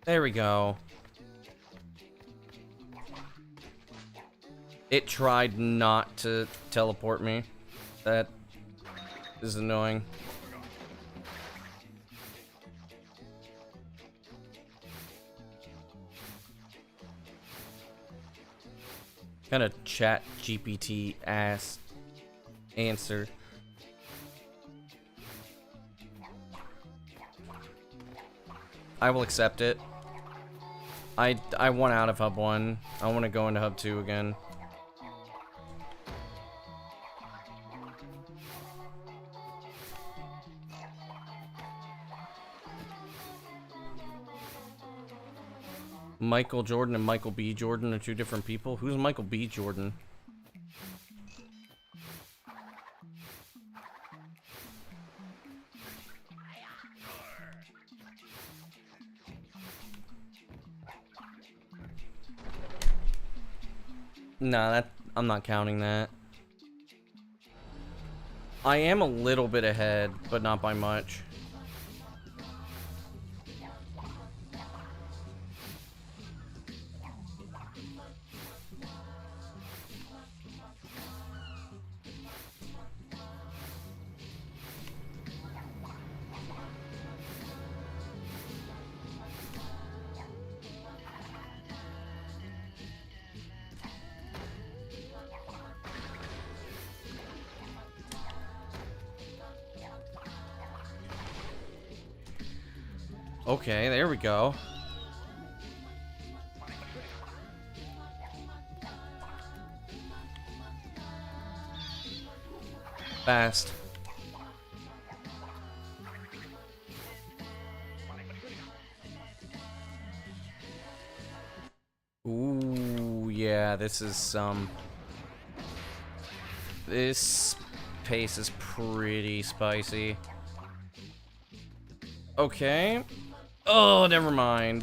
There we go. It tried not to teleport me. That is annoying. Kind of chat GPT ass answer. I will accept it. I want out of Hub 1. I want to go into Hub 2 again. Michael Jordan and Michael B. Jordan are two different people. Who's Michael B. Jordan? Nah, I'm not counting that. I am a little bit ahead, but not by much. Okay, there we go. Fast. Ooh, yeah, this is this pace is pretty spicy. Okay. Oh, never mind.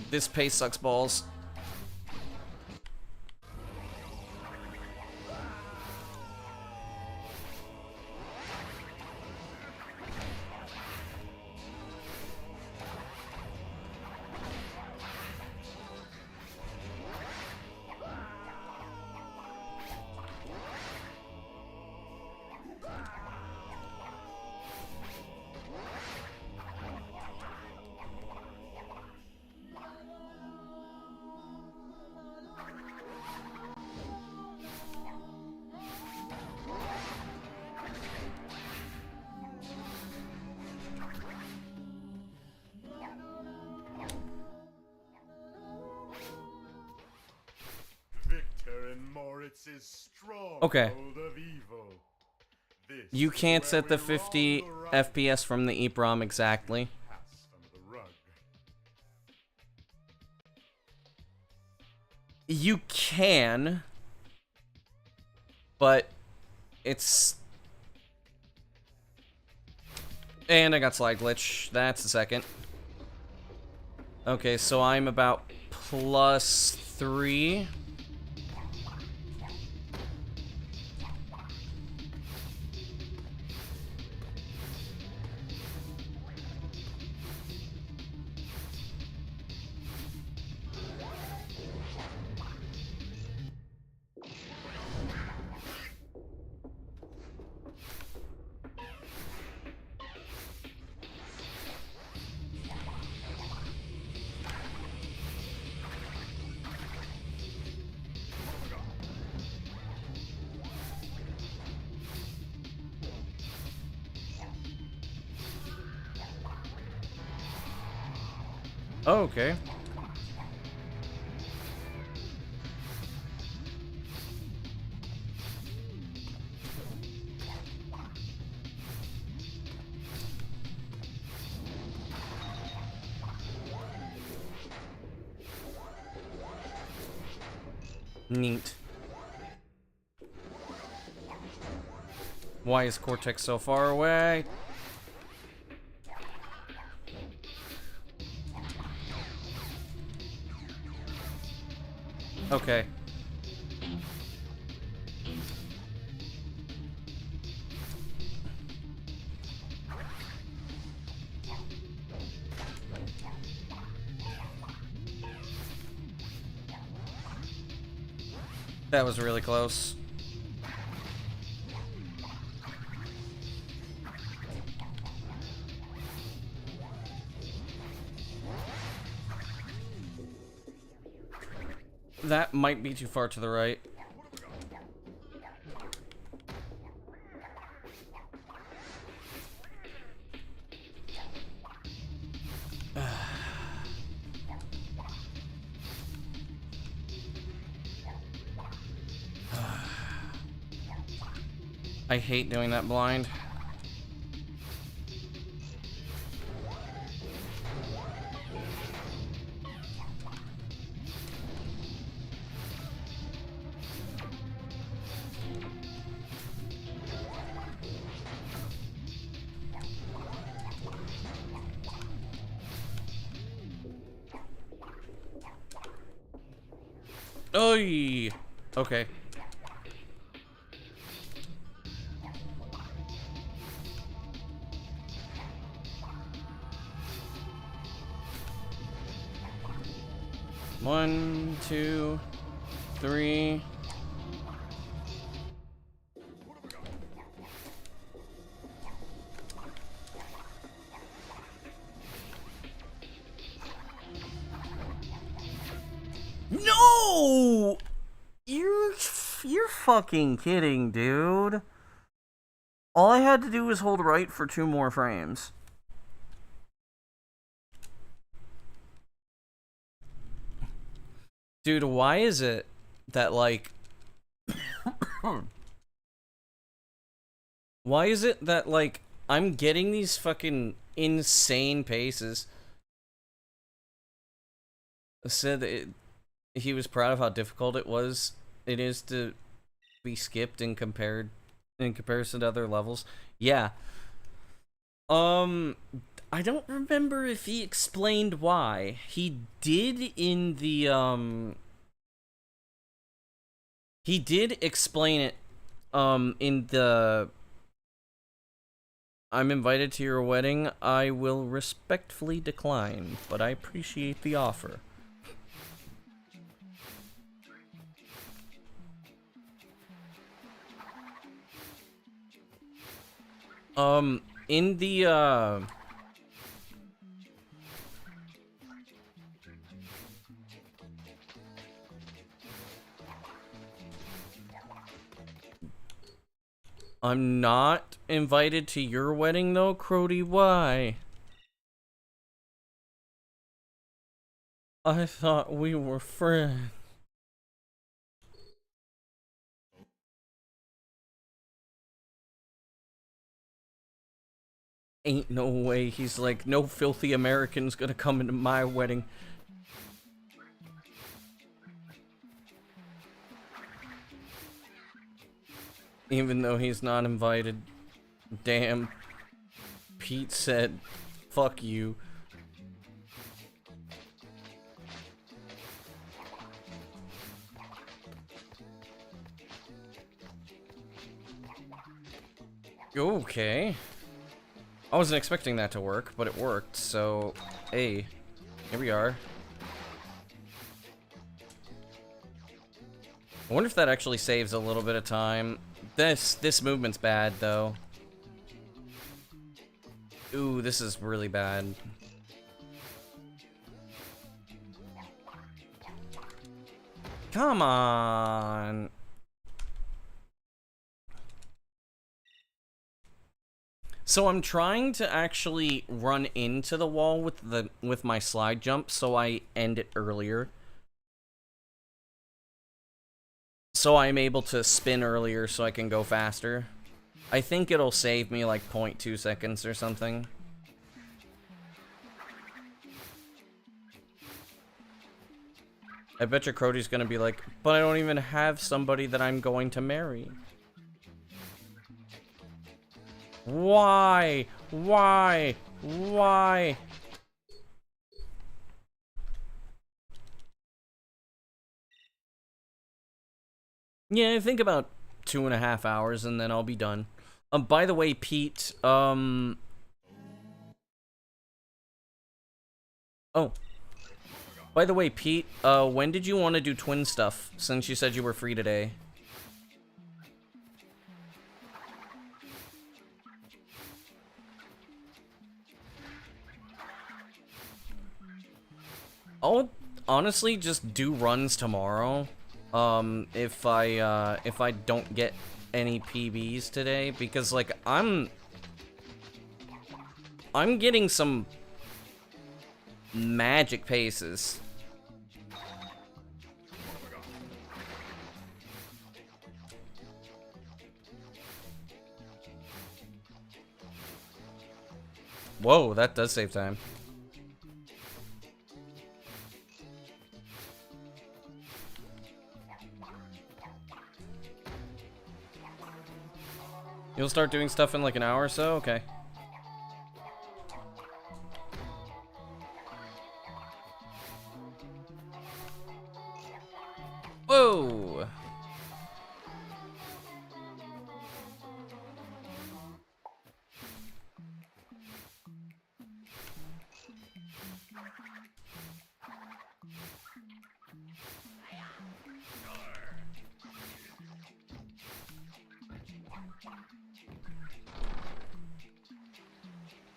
This pace sucks balls. Okay. You can't set the 50 FPS from the EEPROM exactly. You can, but it's... And I got slide glitch. That's a second. Okay, so I'm about +3. Oh, okay. Neat. Why is Cortex so far away? Okay. That was really close. That might be too far to the right. I hate doing that blind. Oy! Okay. One, two, three. No! You're fucking kidding, dude. All I had to do was hold right for 2 more frames. Dude, why is it that, like... why is it that, like, I'm getting these fucking insane paces? Said he was proud of how difficult it is to be skipped and compared in comparison to other levels. Yeah. I don't remember if he explained why. He did in the he did explain it in the I'm invited to your wedding. I will respectfully decline, but I appreciate the offer. In the I'm not invited to your wedding though, Crody. Why? I thought we were friends. Ain't no way. He's like, no filthy American's gonna come into my wedding. Even though he's not invited. Damn. Pete said, fuck you. Okay. I wasn't expecting that to work, but it worked, so... Hey. Here we are. I wonder if that actually saves a little bit of time. This movement's bad, though. Ooh, this is really bad. Come on! So I'm trying to actually run into the wall with my slide jump, so I end it earlier. So I'm able to spin earlier so I can go faster. I think it'll save me like 0.2 seconds or something. I bet your Crody's gonna be like, but I don't even have somebody that I'm going to marry. Why? Why? Why? Yeah, I think about 2.5 hours and then I'll be done. By the way, Pete, Oh. By the way, Pete, when did you want to do twin stuff, since you said you were free today? I'll honestly just do runs tomorrow. If I don't get any PBs today, because like I'm getting some magic paces. Whoa, that does save time. You'll start doing stuff in like an hour or so? Okay. Whoa!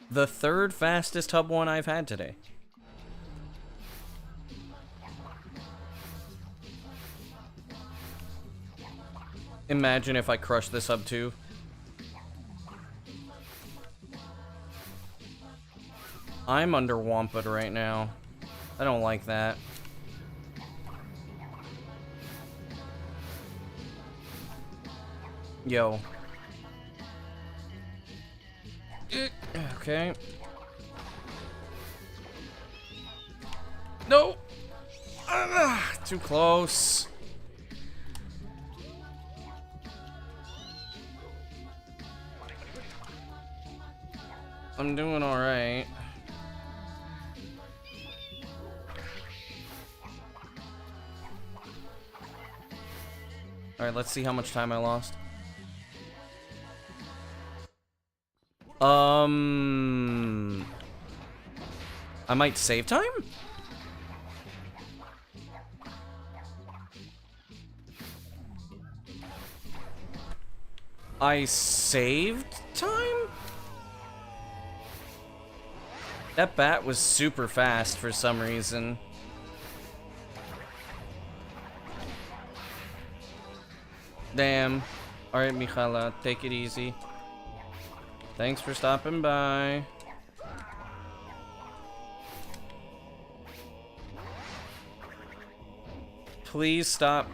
The third fastest hub one I've had today. Imagine if I crush this hub too. I'm under Wampud right now. I don't like that. Yo. Okay. No! Too close. I'm doing alright. Alright, let's see how much time I lost. I might save time? I saved time? That bat was super fast for some reason. Damn. Alright, Michala, take it easy. Thanks for stopping by. Please stop.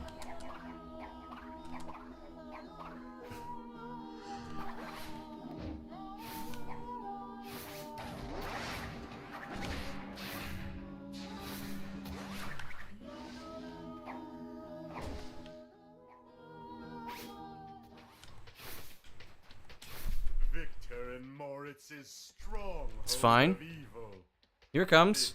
It's fine. Here it comes.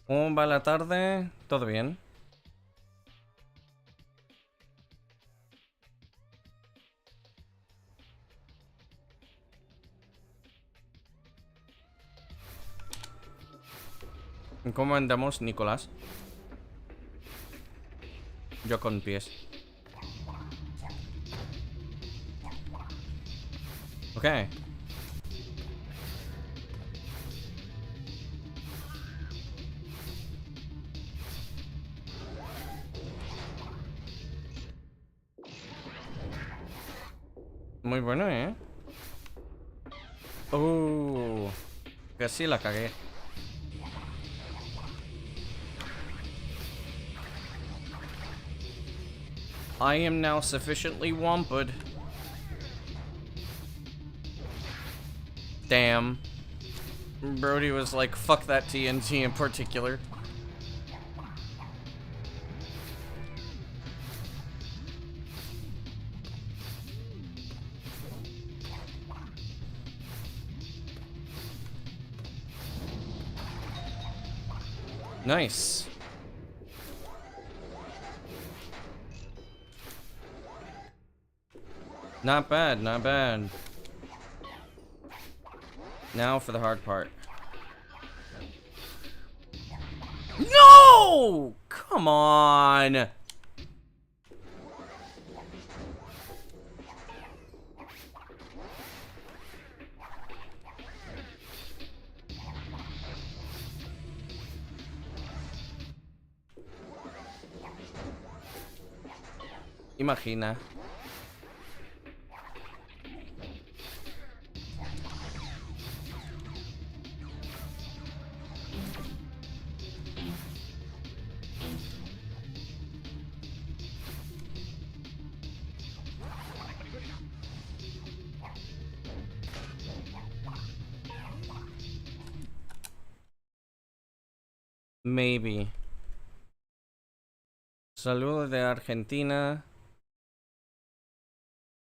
¿Cómo va la tarde? ¿Todo bien? ¿Cómo andamos, Nicolás? Yo con pies. Okay. Muy bueno, ¿eh? Casi la cagué. I am now sufficiently Wampud. Damn. Brody was like, fuck that TNT in particular. Nice. Not bad, not bad. Now for the hard part. No! Come on! Imagina. Maybe. Saludos de Argentina.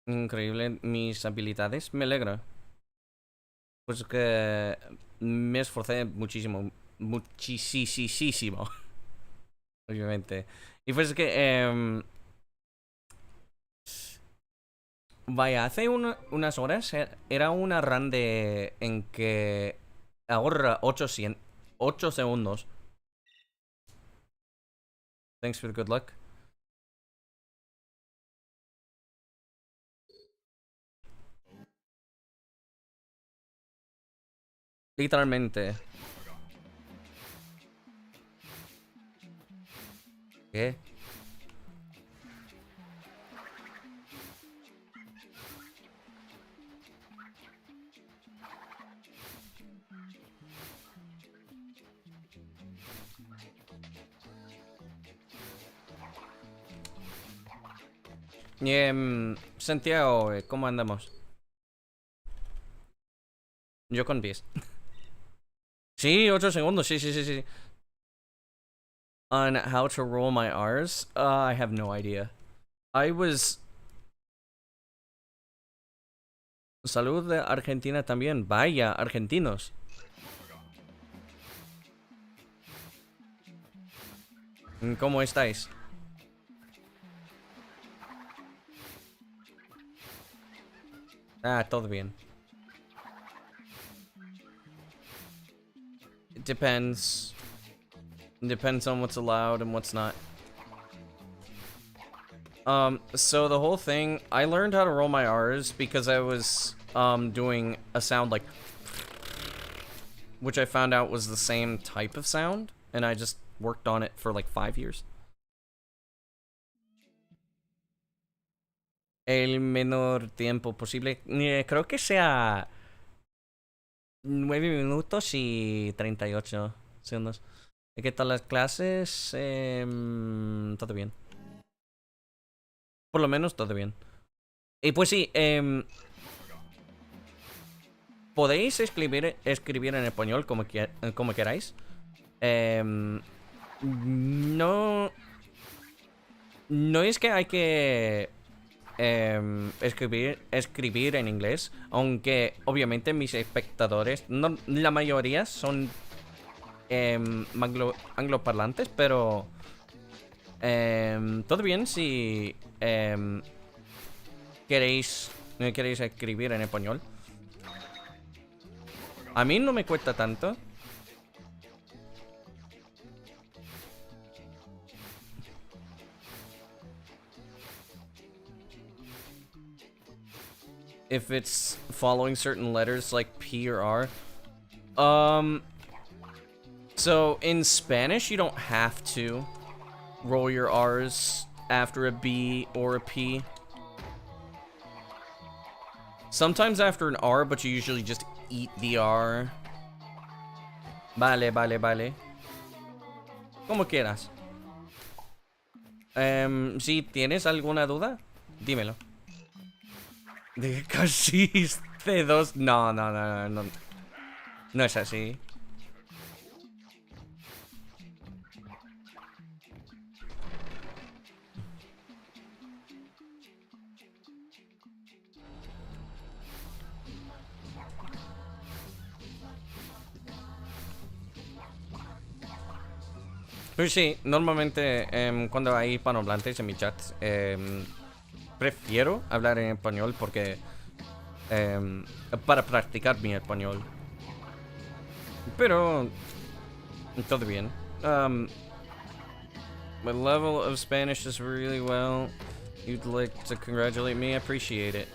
Increíble mis habilidades. Me alegra. Pues que me esforcé muchísimo muchísimo. Obviamente. Y pues es que... vaya, hace unas horas era una run en que ahorra 8 segundos. Thanks for the good luck. Literalmente. ¿Qué? Santiago, ¿cómo andamos? Yo con 10. Sí, 8 segundos, sí. On how to roll my R's? I have no idea. I was... Salud de Argentina también. Vaya, argentinos. ¿Cómo estáis? Ah, todo bien. It depends. Depends on what's allowed and what's not. So the whole thing, I learned how to roll my R's because I was, doing a sound like... which I found out was the same type of sound, and I just worked on it for like 5 years. El menor tiempo posible. Creo que sea 9 minutos y 38 segundos. ¿Qué tal las clases? Todo bien. Por lo menos todo bien. Y pues sí, podéis escribir en español como queráis. No es que hay que escribir en inglés, aunque obviamente mis espectadores, no, la mayoría son angloparlantes, pero todo bien si queréis escribir en español. A mí no me cuesta tanto. If it's following certain letters like P or R. So in Spanish, you don't have to roll your R's after a B or a P. Sometimes after an R, but you usually just eat the R. Vale. Como quieras. Si tienes alguna duda, dímelo. De casi C2. No. No es así. Pues sí, normalmente cuando hay hispanohablantes en mi chat, prefiero hablar en español porque para practicar mi español. Pero todo bien. My level of Spanish is really well. You'd like to congratulate me? I appreciate it.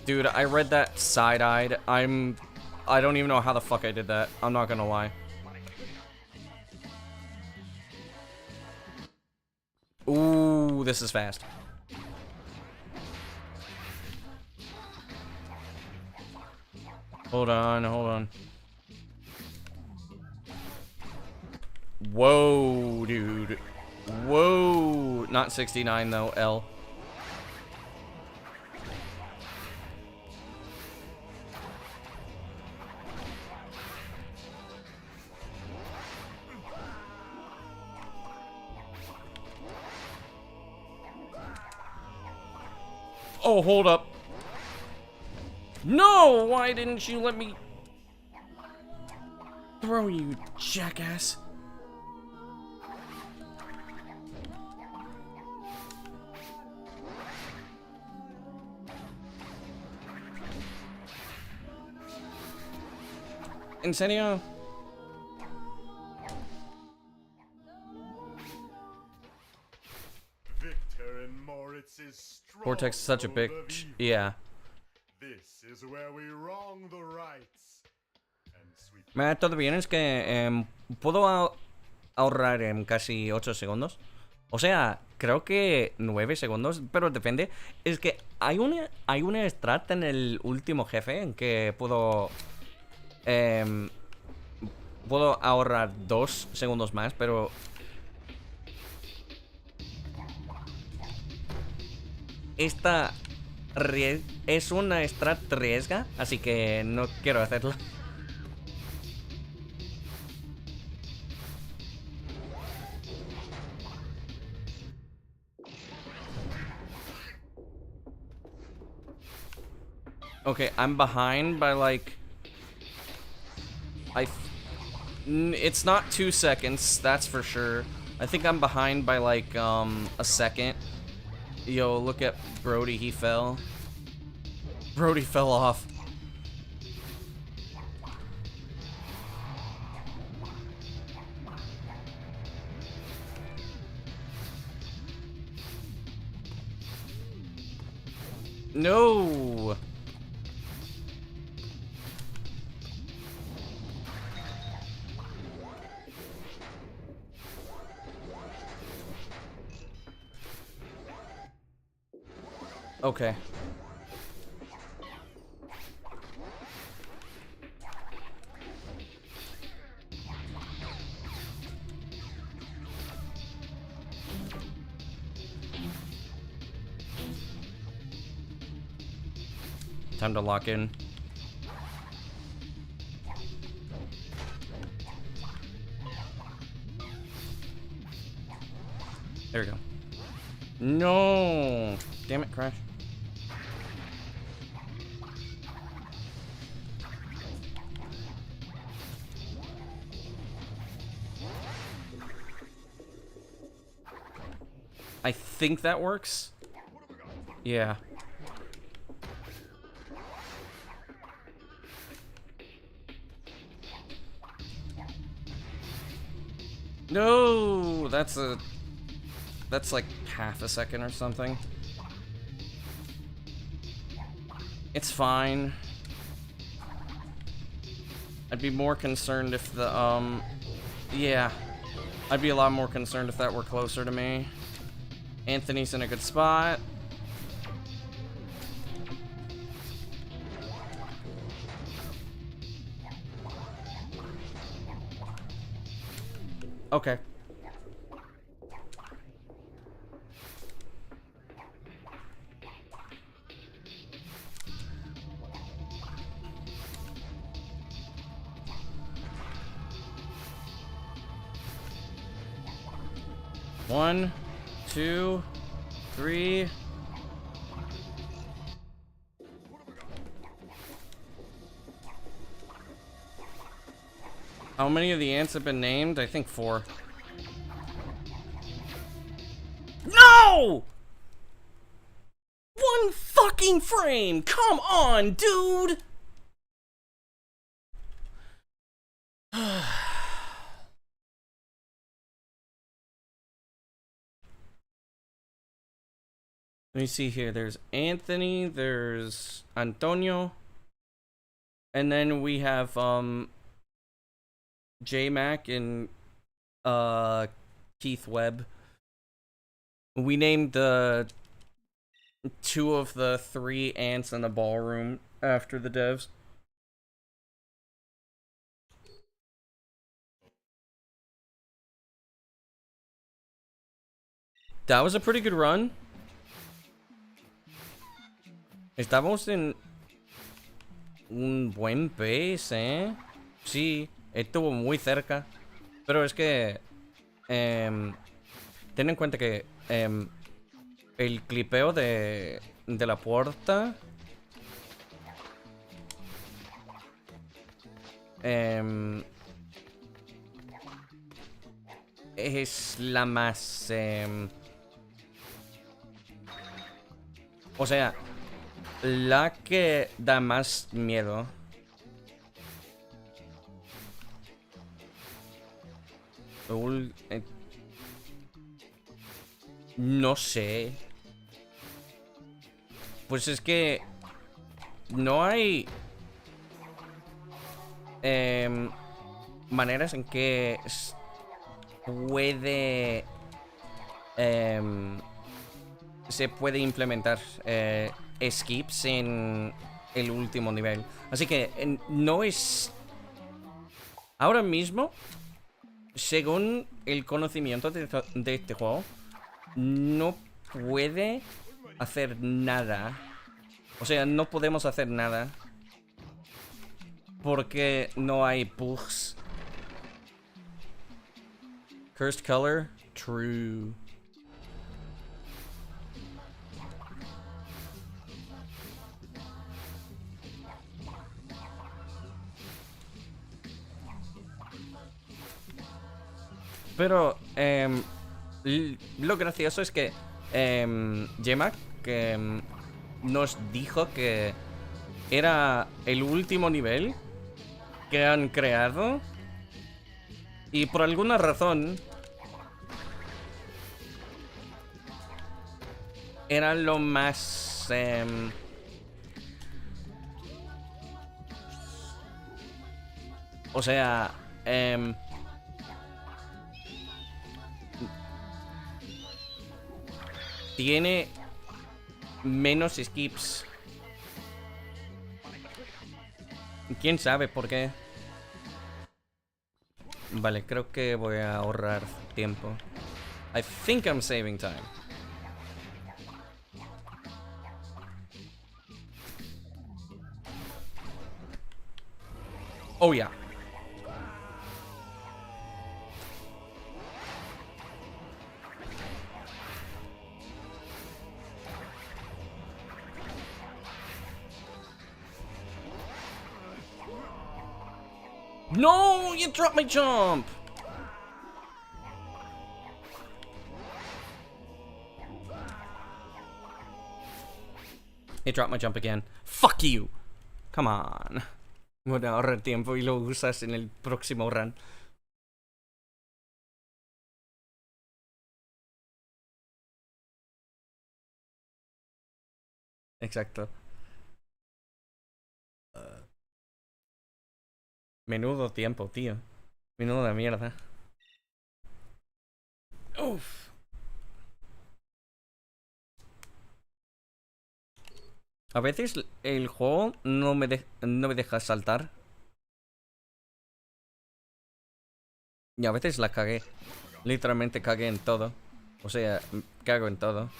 Dude, I read that side-eyed. I don't even know how the fuck I did that. I'm not gonna lie. Ooh, this is fast. Hold on. Whoa, dude. Whoa. Not 69 though, L. Oh, hold up. No! Why didn't you let me throw, you jackass? ¿En serio? Victor and Moritz's Vortex is such a stronghold bitch. of evil. Yeah. This is where we wrong the rights. And sweet Mira, todo bien, es que puedo ahorrar en casi 8 segundos. O sea, creo que 9 segundos, pero depende. Es que hay una strat en el último jefe en que puedo ahorrar 2 segundos más, pero esta es una strat riesga, así que no quiero hacerlo. Okay, I'm behind by like it's not 2 seconds, that's for sure. I think I'm behind by like a second. Yo, look at Brody, he fell. Brody fell off. No. Okay. Time to lock in. There we go. No! Damn it, Crash. I think that works. Yeah. No, that's like half a second or something. It's fine. I'd be more concerned if the yeah. I'd be a lot more concerned if that were closer to me. Anthony's in a good spot. Okay. One, 2, 3. How many of the ants have been named? I think 4. No! 1 fucking frame! Come on, dude! Let me see here. There's Anthony, there's Antonio, and then we have J-Mac and Keith Webb. We named the 2 of the 3 ants in the ballroom after the devs. That was a pretty good run. Estamos en un buen pace, ¿eh? Sí, estuvo muy cerca. Pero es que ten en cuenta que el clipeo de de la puerta. Es la más... o sea, la que da más miedo. No sé. Pues es que no hay maneras en que puede se puede implementar skips en el último nivel. Así que no es... Ahora mismo, según el conocimiento de este juego, no puede hacer nada. O sea, no podemos hacer nada. Porque no hay bugs. Cursed color? True. Pero, lo gracioso es que Gemma, que nos dijo que era el último nivel que han creado. Y por alguna razón era lo más... o sea... tiene menos skips. ¿Quién sabe por qué? Vale, creo que voy a ahorrar tiempo. I think I'm saving time. Oh yeah. No, you dropped my jump. He dropped my jump again. Fuck you. Come on. Voy a ahorrar tiempo y lo usas en el próximo run. Exacto. Menudo tiempo, tío. Menuda mierda. Uf. A veces el juego no me deja saltar. Y a veces la cagué. Literalmente cagué en todo. O sea, cago en todo.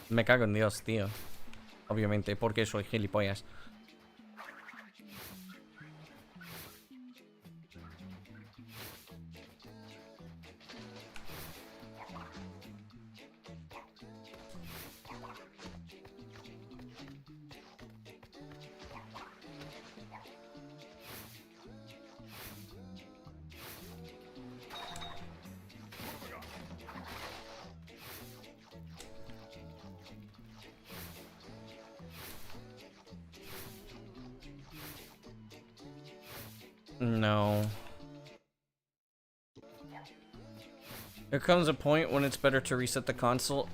Me cago en Dios, tío. Obviamente, porque soy gilipollas. No. There comes a point when it's better to reset the console.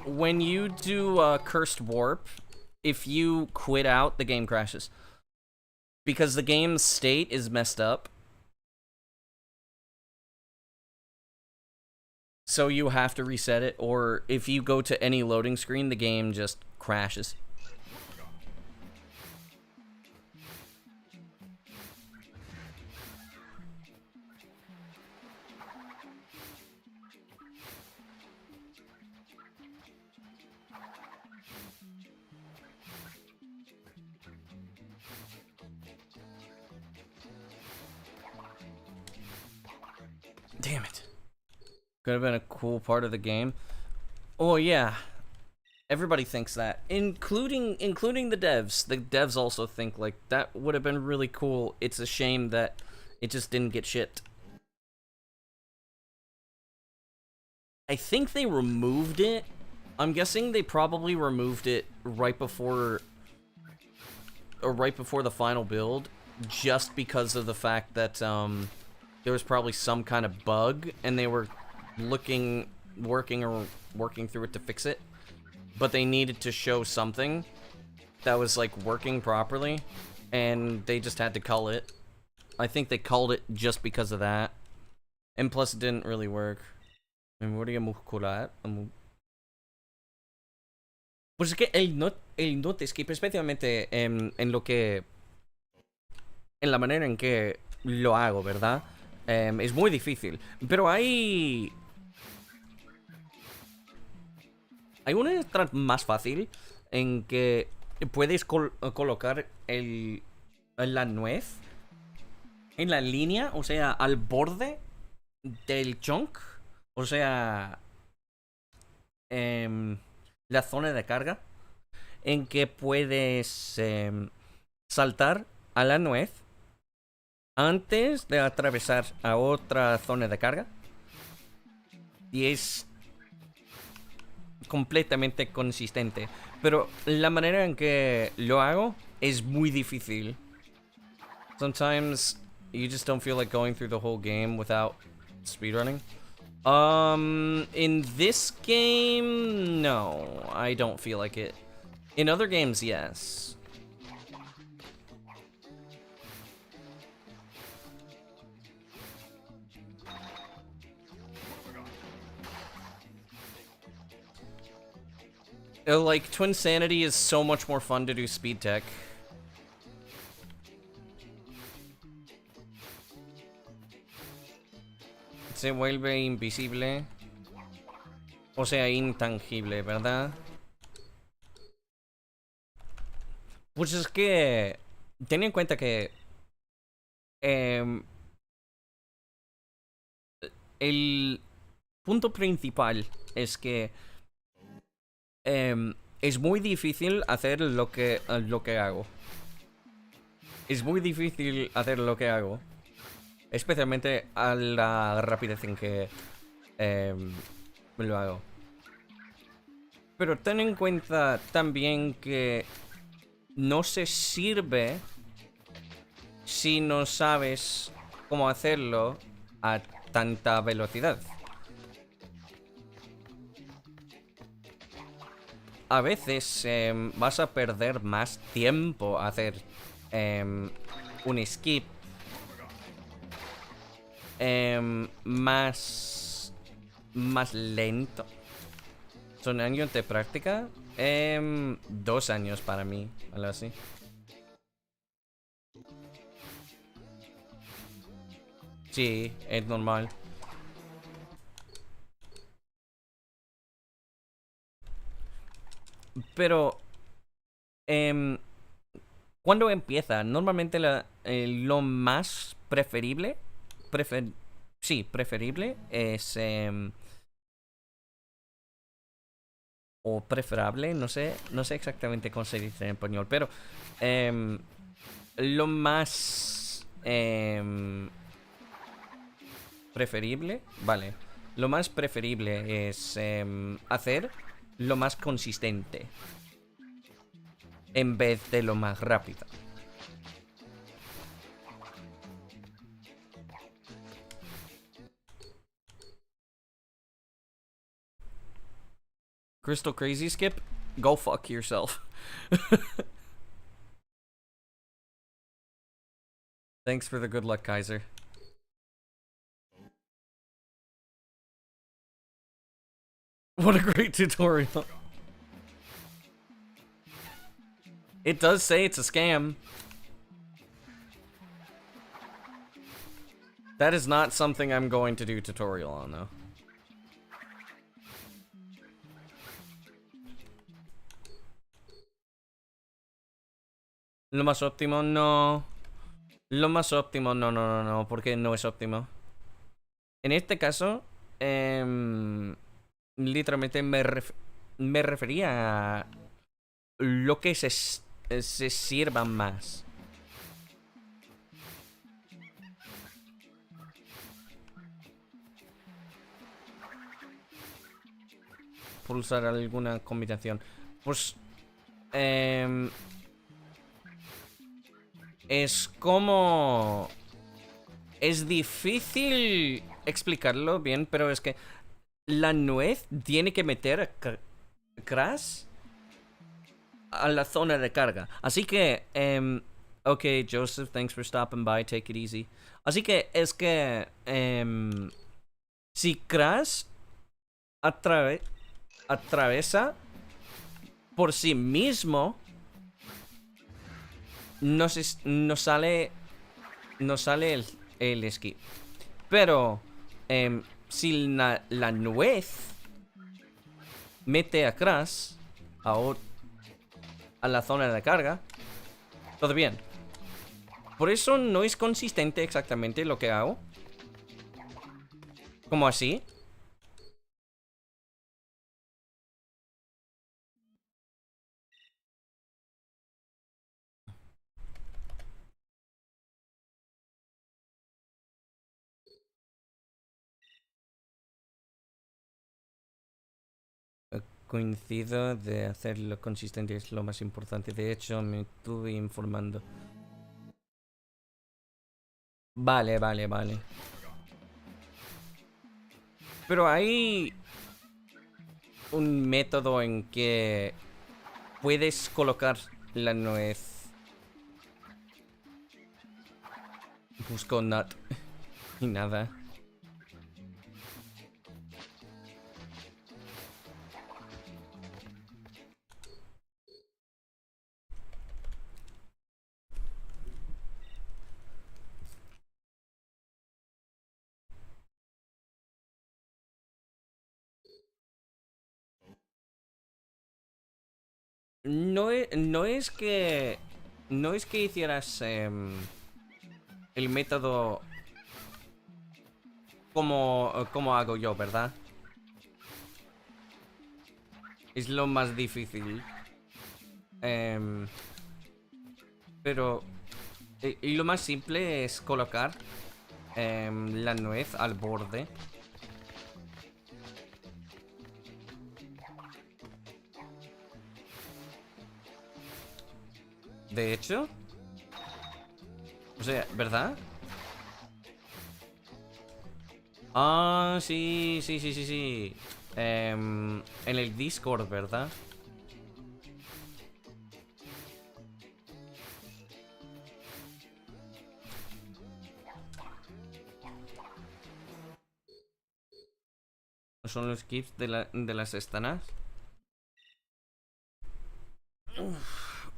When you do Cursed Warp, if you quit out, the game crashes. Because the game's state is messed up. So you have to reset it, or if you go to any loading screen, the game just crashes. Damn it. Could have been a cool part of the game. Oh yeah, everybody thinks that, including the devs. The devs also think like that would have been really cool. It's a shame that it just didn't get shipped. I think they removed it. I'm guessing they probably removed it right before the final build, just because of the fact that there was probably some kind of bug and they were working through it to fix it, but they needed to show something that was like working properly, and they just had to cull it. I think they culled it just because of that, and plus it didn't really work. Memoria muscular. Pues es que el note skip, especialmente en lo que... En la manera en que lo hago, ¿verdad? Es muy difícil. Pero hay una strat más fácil en que puedes colocar la nuez en la línea, o sea, al borde del chunk. O sea, la zona de carga, en que puedes saltar a la nuez antes de atravesar a otra zona de carga, y es completamente consistente. Pero la manera en que lo hago es muy difícil. Sometimes you just don't feel like going through the whole game without speedrunning. In this game, no, I don't feel like it. In other games, yes. Like, Twinsanity is so much more fun to do speed tech. Se vuelve invisible. O sea, intangible, ¿verdad? Pues es que... ten en cuenta que... el punto principal es que... es muy difícil hacer lo que hago. Es muy difícil hacer lo que hago. Especialmente a la rapidez en que lo hago. Pero ten en cuenta también que no se sirve si no sabes cómo hacerlo a tanta velocidad. A veces vas a perder más tiempo a hacer un skip más lento. ¿Son años de práctica? 2 años para mí, algo así. Sí, es normal. Pero ¿cuándo empieza? Normalmente lo más preferible es o preferable, no sé exactamente cómo se dice en español, pero lo más preferible, vale, lo más preferible es hacer lo más consistente en vez de lo más rápido. Crystal Crazy Skip, go fuck yourself. Thanks for the good luck, Kaiser. What a great tutorial. It does say it's a scam. That is not something I'm going to do tutorial on, though. Lo más óptimo, no. Lo más óptimo, no, porque no es óptimo. En este caso, literalmente me refería a lo que se sirva más. Por usar alguna combinación. Pues es como... Es difícil explicarlo bien, pero es que la nuez tiene que meter a Crash a la zona de carga. Así que, ok, Joseph, thanks for stopping by, take it easy. Así que es que, si Crash atravesa por sí mismo, no sale el esquí. Pero si la nuez mete a Crash a la zona de carga, todo bien. Por eso no es consistente exactamente lo que hago. ¿Cómo así? Coincido de hacerlo consistente es lo más importante. De hecho, me estuve informando. Vale. Pero hay un método en que puedes colocar la nuez. Busco nut y nada. No es que... No es que hicieras el método como hago yo, ¿verdad? Es lo más difícil. Pero... Y lo más simple es colocar la nuez al borde. De hecho... O sea, ¿verdad? Ah, sí. En el Discord, ¿verdad? Son los clips de las estanas.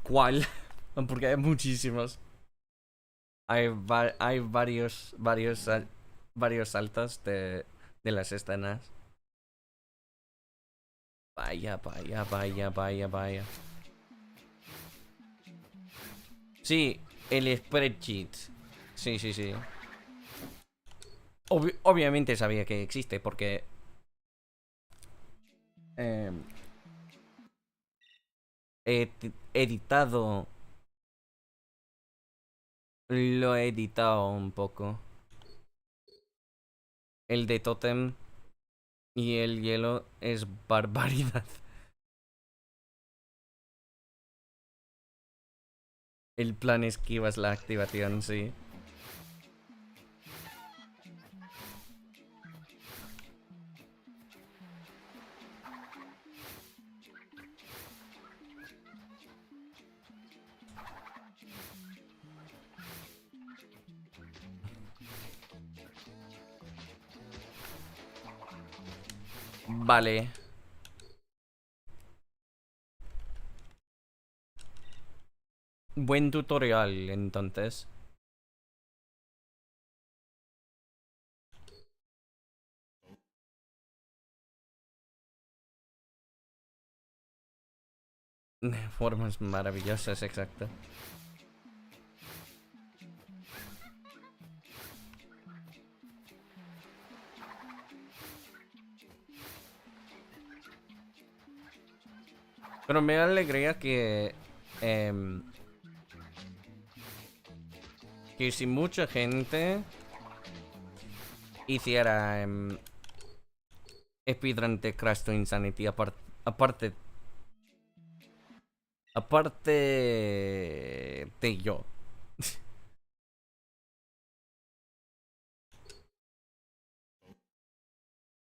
¿Cuál? Porque hay muchísimos. Hay varios saltos de las estanas. Vaya. Sí, el spreadsheet. Sí. Obviamente sabía que existe porque... he editado... Lo he editado un poco. El de Totem y el hielo es barbaridad. El plan esquivas la activación, sí. Vale. Buen tutorial, entonces. Formas maravillosas, exacto. Pero me alegraría que si mucha gente hiciera speedrun de Crash Twinsanity aparte de yo.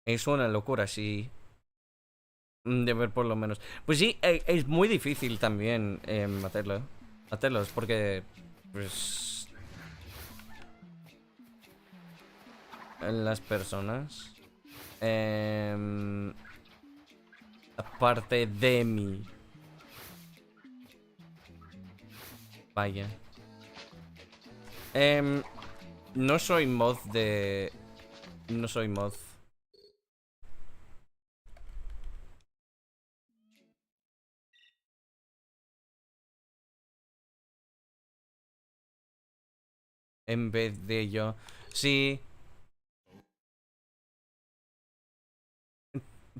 Es una locura, sí. De ver por lo menos. Pues sí, es muy difícil también hacerlos, porque pues las personas aparte de mí, vaya, no soy mod de, no soy mod. En vez de yo, sí.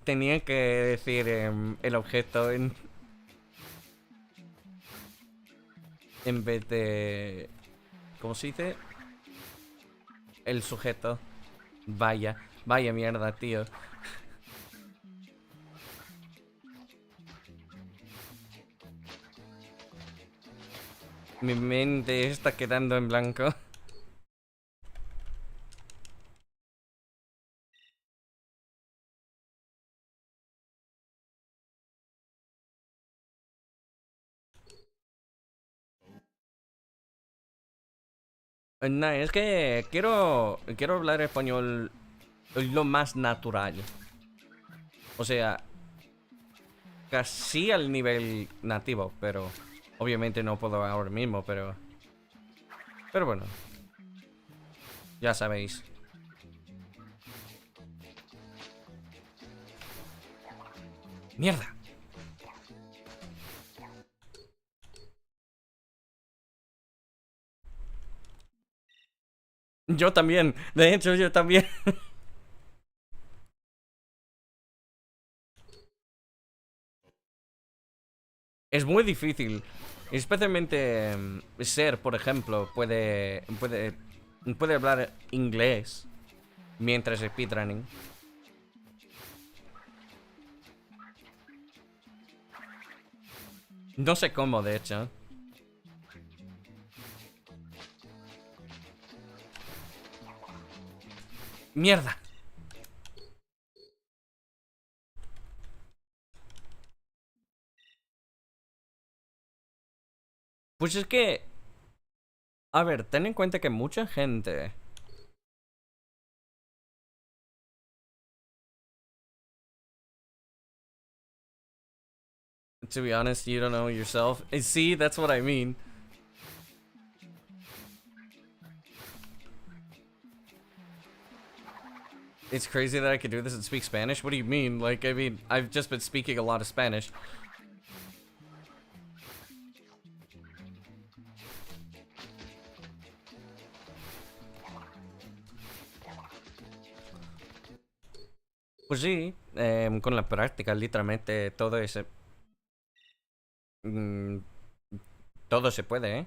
Tenía que decir el objeto en vez de... ¿Cómo se dice? El sujeto. Vaya mierda, tío. Mi mente está quedando en blanco. No, es que quiero hablar español lo más natural. O sea, casi al nivel nativo, pero obviamente no puedo ahora mismo, pero bueno, ya sabéis. Mierda. Yo también, de hecho yo también. Es muy difícil. Especialmente Ser, por ejemplo, puede hablar inglés mientras speedrunning. No sé cómo, de hecho. ¡Mierda! Pues es que... A ver, ten en cuenta que mucha gente... To be honest, you don't know yourself. See, that's what I mean. It's crazy that I could do this and speak Spanish. What do you mean? Like, I mean, I've just been speaking a lot of Spanish. Pues sí, con la práctica, literalmente todo ese... todo se puede, ¿eh?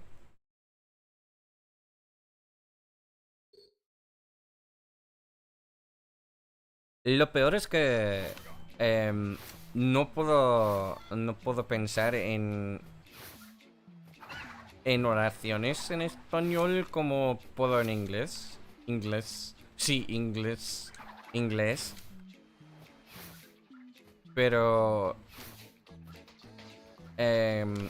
Lo peor es que no puedo pensar en oraciones en español como puedo en inglés. Sí, inglés. Pero em,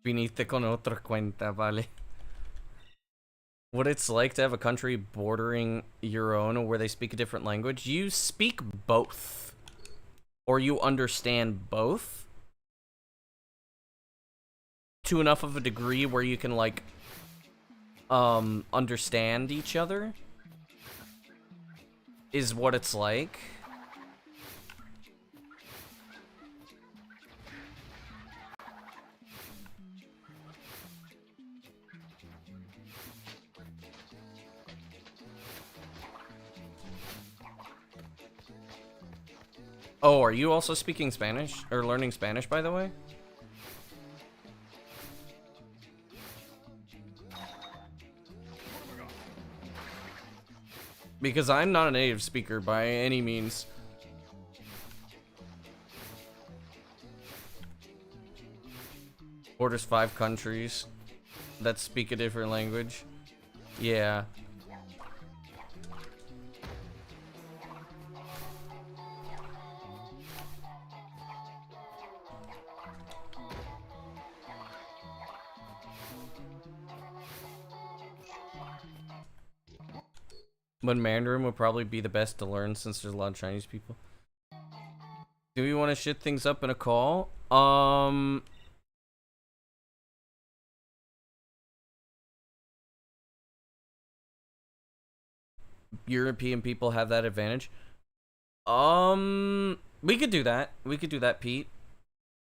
viniste con otra cuenta, vale. What it's like to have a country bordering your own where they speak a different language. You speak both. Or you understand both. To enough of a degree where you can, like, understand each other. Is what it's like. Oh, are you also speaking Spanish? Or learning Spanish, by the way? Because I'm not a native speaker by any means. Borders 5 countries that speak a different language. Yeah. But Mandarin would probably be the best to learn since there's a lot of Chinese people. Do we want to shit things up in a call? European people have that advantage. We could do that. We could do that, Pete.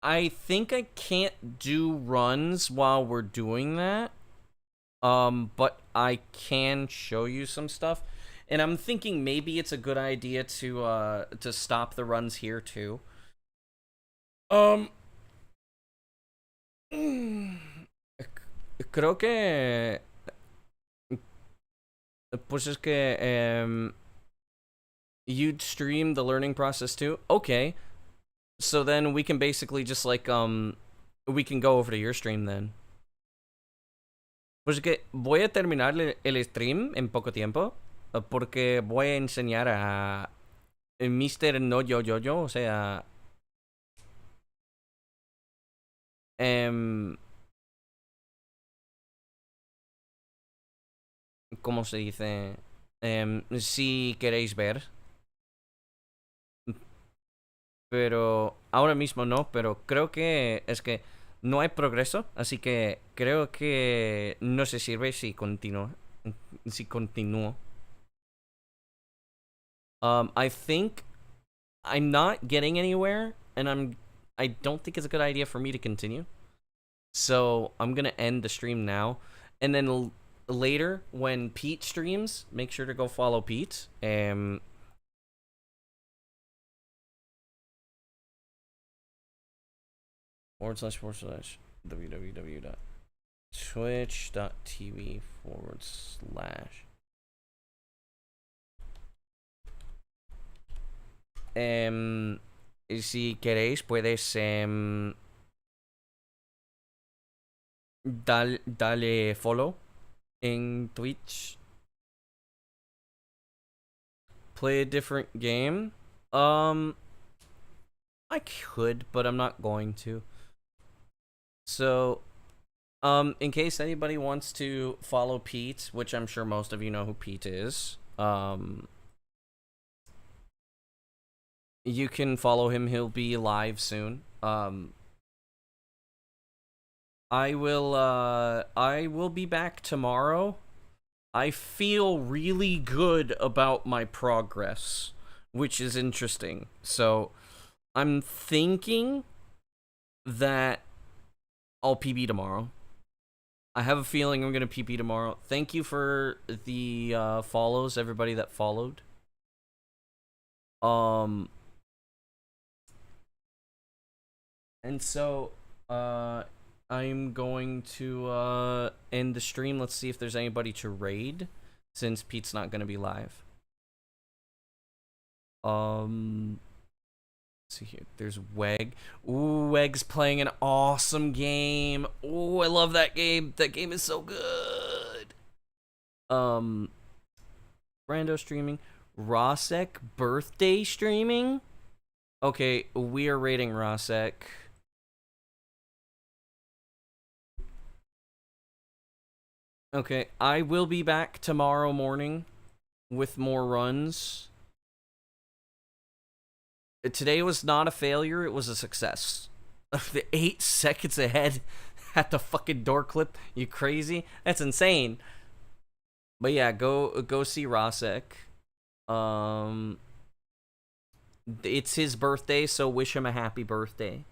I think I can't do runs while we're doing that. But I can show you some stuff. And I'm thinking maybe it's a good idea to stop the runs here too. Creo que pues es que you'd stream the learning process too. Okay. So then we can basically just like we can go over to your stream then. Pues es que voy a terminar el stream en poco tiempo porque voy a enseñar a Mr. No Yo Yo Yo, o sea, ¿cómo se dice? Si queréis ver. Pero ahora mismo no, pero creo que es que no hay progreso, así que creo que no se sirve si continúo. I think I'm not getting anywhere, and I don't think it's a good idea for me to continue. So I'm gonna end the stream now, and then later when Pete streams, make sure to go follow Pete. www.twitch.tv/. Si queréis, puedes dale follow en Twitch. Play a different game. I could, but I'm not going to. So, in case anybody wants to follow Pete, which I'm sure most of you know who Pete is, you can follow him. He'll be live soon. I will be back tomorrow. I feel really good about my progress, which is interesting. So, I'm thinking that I'll PB tomorrow. I have a feeling I'm gonna PB tomorrow. Thank you for the follows, everybody that followed. And so I'm going to end the stream. Let's see if there's anybody to raid, since Pete's not gonna be live. Let's see here. There's Weg. Ooh, Weg's playing an awesome game. Ooh, I love that game. That game is so good. Brando streaming. Rosek birthday streaming. Okay, we are rating Rosek. Okay, I will be back tomorrow morning with more runs. Today was not a failure, it was a success. The 8 seconds ahead at the fucking door clip, you crazy? That's insane. But yeah, go see Rosek. It's his birthday, so wish him a happy birthday.